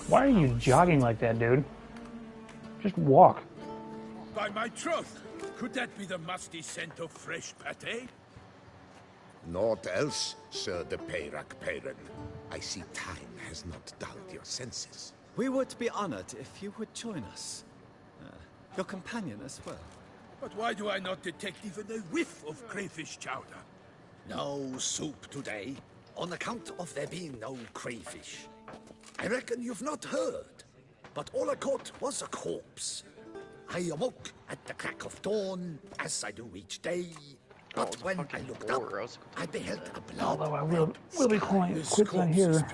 A: Why are you jogging like that, dude? Just walk.
N: By my troth, could that be the musty scent of fresh pate?
F: Naught else, Sir de Peyrac Peyran. I see time has not dulled your senses.
G: We would be honored if you would join us. Your companion as well.
N: But why do I not detect even a whiff of crayfish chowder?
I: No soup today, on account of there being no crayfish. I reckon you've not heard, but all I caught was a corpse. I awoke at the crack of dawn, as I do each day. But when I looked up, I beheld a blood.
A: Although I will be calling it quits on here,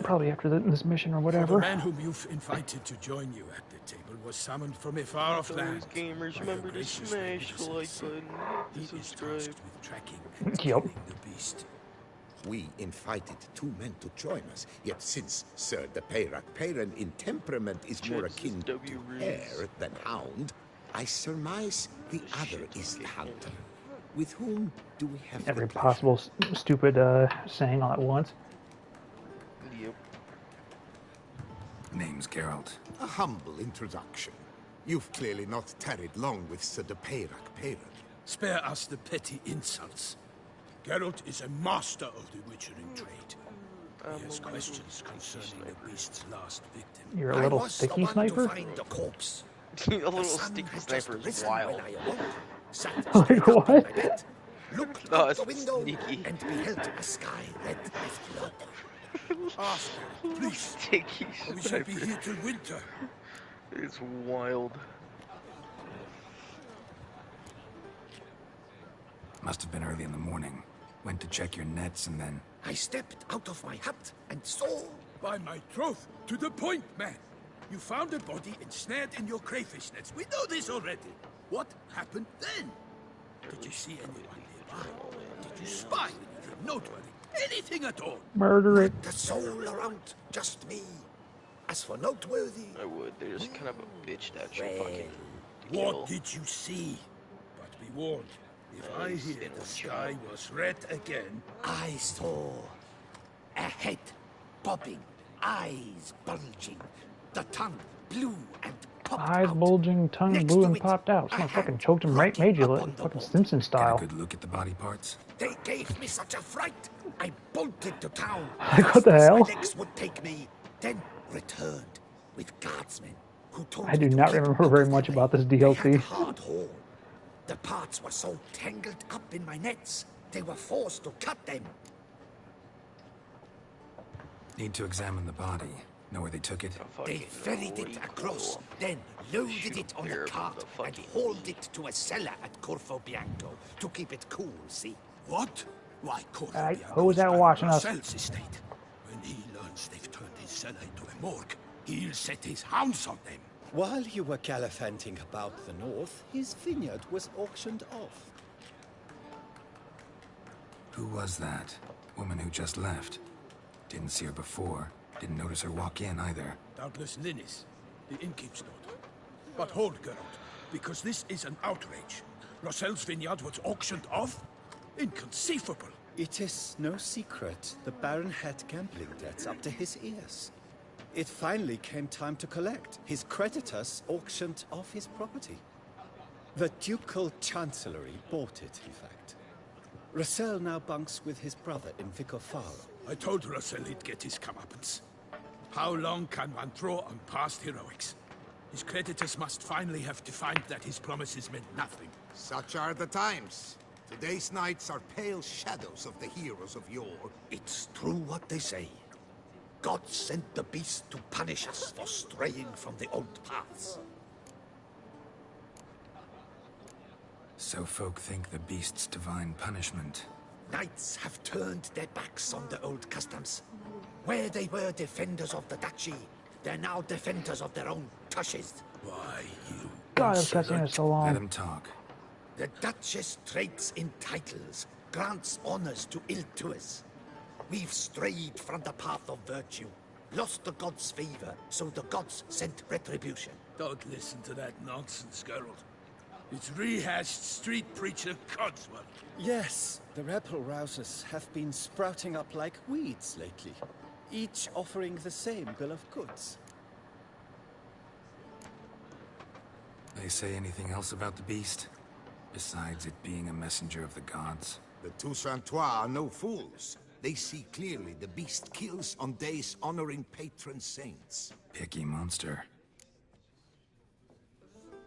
A: probably after this mission or whatever.
N: The man whom you've invited to join you at the table was summoned from a far-off land.
P: Gamers, remember to smash the like button, hit the subscribe.
A: Yep.
N: The beast.
F: We invited two men to join us, yet since Sir de Peyrac Peyran in temperament is more akin to hare than hound, I surmise the other is the hunter. With whom do we have
A: every possible stupid saying all at once?
P: Yep.
E: Name's Geralt.
F: A humble introduction. You've clearly not tarried long with Sir de Peyrac Peyran.
N: Spare us the petty insults. Geralt is a master of the witchering trade. He has questions concerning the beast's last victim.
A: You're a little sticky sniper?
P: A little sticky sniper is wild.
A: Like what?
I: Looked
P: Oh,
I: out the window
P: sneaky.
I: and beheld a sky red with blood.
N: Ask her, please.
P: Sticky
N: We shall be
P: sniper.
N: here till winter.
P: It's wild.
E: Must have been early in the morning. Went to check your nets and then...
I: I stepped out of my hut and saw...
N: By my troth, to the point, man. You found a body ensnared in your crayfish nets. We know this already. What happened then? Did you see anyone nearby? Did you spy anything noteworthy? Anything at all?
A: Murder it.
I: Not a soul around, just me. As for noteworthy...
P: I would. They're just kind of a bitch that you fucking
N: What
P: kill.
N: did you see? But be warned, if I hear the sky was red again...
I: I saw a head popping, eyes bulging, the tongue blue and popped
A: Eyes
I: out.
A: bulging, tongue
I: Next
A: blue
I: to
A: and
I: it,
A: popped out. Someone fucking choked him, made you look fucking Simpson style.
E: Good look at the body parts.
I: They gave me such a fright. I bolted to town.
A: Like, what the
I: as
A: hell?
I: my legs would take me, then returned with guardsmen who told
A: I do
I: me to
A: not
I: keep
A: remember
I: out
A: very
I: of
A: much
I: the
A: about
I: way.
A: this
I: They had
A: DLC.
I: hard haul. The parts were so tangled up in my nets, they were forced to cut them.
E: Need to examine the body. Know where they took it?
I: They ferried it across, then loaded it on a cart and hauled it to a cellar at Corvo Bianco to keep it cool, see?
N: What? Why, Corvo
A: Alright,
N: Bianco
A: who's
N: is
A: that
N: by
A: watching us?
N: Rosel's estate. When he learns they've turned his cellar into a morgue, he'll set his hounds on them.
G: While you were gallivanting about the north, his vineyard was auctioned off.
E: Who was that? Woman who just left. Didn't see her before. Didn't notice her walk in either.
N: Doubtless Linnis, the innkeep's daughter. But hold, Geralt, because this is an outrage. Rosel's vineyard was auctioned off? Inconceivable.
G: It is no secret the Baron had gambling debts up to his ears. It finally came time to collect. His creditors auctioned off his property. The Ducal Chancellery bought it, in fact. Rosel now bunks with his brother in Vicofaro.
N: I told Rosel he'd get his comeuppance. How long can one throw on past heroics? His creditors must finally have to find that his promises meant nothing.
F: Such are the times. Today's knights are pale shadows of the heroes of yore.
I: It's true what they say. God sent the beast to punish us for straying from the old paths.
E: So folk think the beast's divine punishment.
I: Knights have turned their backs on the old customs. Where they were defenders of the duchy, they're now defenders of their own tushes.
N: Why, you...
A: God, this cutscene is so long.
E: Let him talk.
I: The Duchess trades in titles, grants honors to ill-doers. We've strayed from the path of virtue, lost the gods' favor, so the gods sent retribution.
N: Don't listen to that nonsense, Geralt. It's rehashed street preacher Codsworth.
O: Yes, the rebel rousers have been sprouting up like weeds lately, each offering the same bill of goods.
E: They say anything else about the beast? Besides it being a messenger of the gods?
F: The Toussaintois are no fools. They see clearly the beast kills on days honoring patron saints.
E: Picky monster.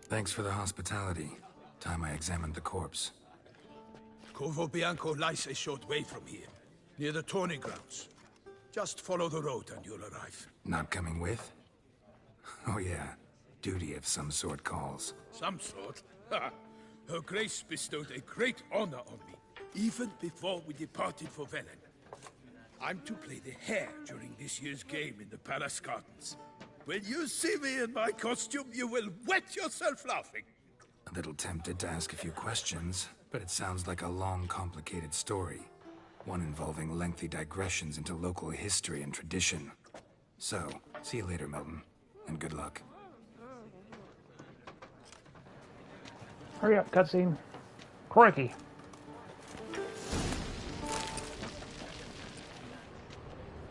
E: Thanks for the hospitality. Time I examined the corpse.
N: Corvo Bianco lies a short way from here, near the tourney grounds. Just follow the road and you'll arrive.
E: Not coming with? Oh yeah, duty of some sort calls.
N: Some sort? Ha! Her Grace bestowed a great honor on me, even before we departed for Velen. I'm to play the hare during this year's game in the palace gardens. When you see me in my costume, you will wet yourself laughing.
E: A little tempted to ask a few questions, but it sounds like a long, complicated story. One involving lengthy digressions into local history and tradition. So, see you later, Milton, and good luck.
A: Hurry up, cutscene. Crikey.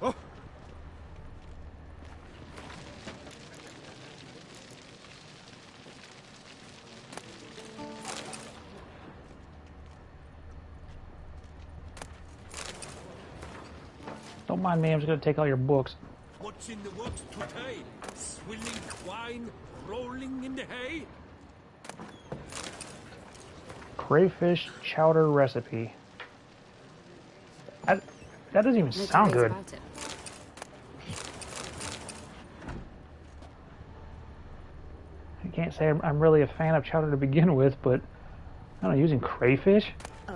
N: Oh.
A: Don't mind me, I'm just gonna take all your books.
J: What's in the works today? Swilling wine, rolling in the hay?
A: Crayfish chowder recipe. That doesn't even sound good. I can't say I'm really a fan of chowder to begin with, but I don't know, using crayfish?
S: Oh.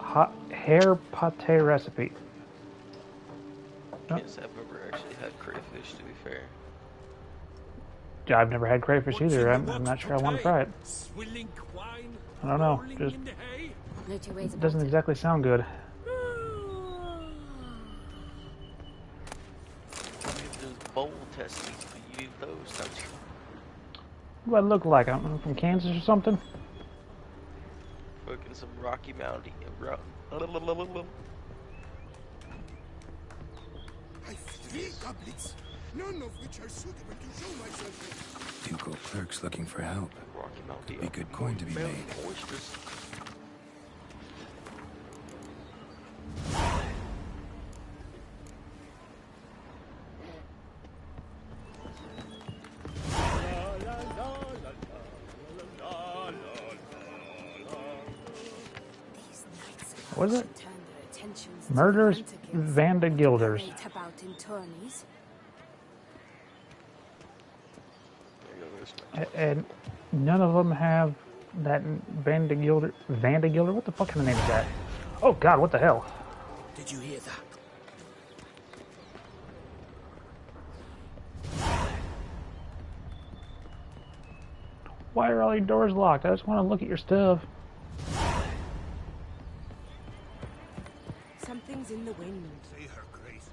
A: Hot hare pate recipe.
P: Can't say I've ever actually had crayfish, to be fair.
A: Yeah, I've never had crayfish either. I'm not sure I want to try it. I don't know. Just it doesn't exactly sound good.
P: Those bowl testings, but you use those, don't you?
A: What do I look like? I'm from Kansas or something?
P: Fucking some Rocky Mountain.
F: I've 3 goblets, none of which are suitable to show myself in.
E: Ducal clerk's looking for help. Could be good coin to be made.
A: What is it? Murders Vanda Gilders. And none of them have that Vanda Gilder. What the fuck kind of name is that? Oh God, what the hell?
N: Did you hear that?
A: Why are all your doors locked? I just want to look at your stuff.
D: Something's in the wind.
I: See her, Grace.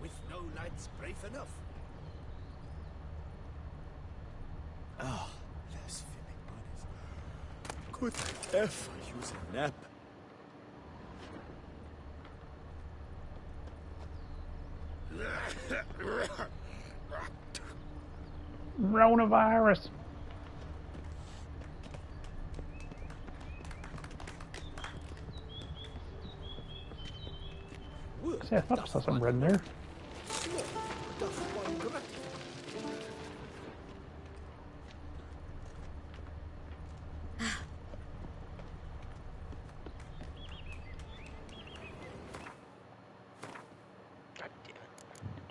I: With no lights brave enough.
O: Ah, blaspheming bunnies. Could I ever use a nap?
A: Coronavirus. See, I thought I saw some red in there.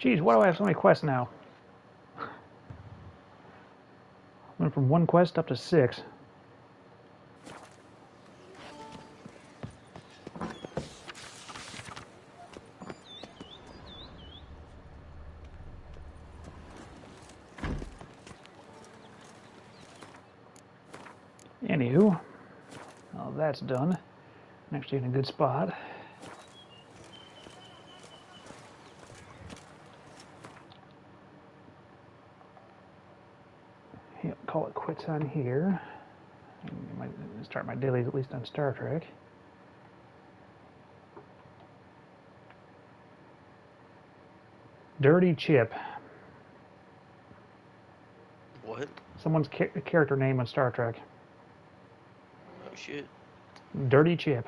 A: Jeez, why do I have so many quests now? Went from 1 quest up to 6. Anywho, well, that's done. I'm actually in a good spot. Yep, call it quits on here. I might start my dailies at least on Star Trek. Dirty Chip.
P: What?
A: Someone's character name on Star Trek.
P: Oh shit.
A: Dirty Chip.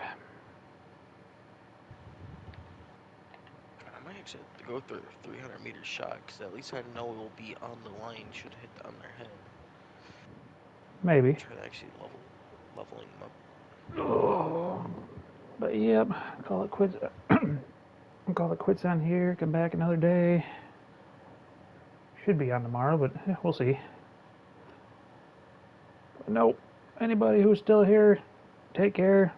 P: I might actually have to go through a 300-meter shot, because at least I know it will be on the line should hit on their head.
A: Maybe.
P: Try to actually leveling them up.
A: Oh, but yep, call it quits. Call it quits on here. Come back another day. Should be on tomorrow, but we'll see. Nope. Anybody who's still here, take care.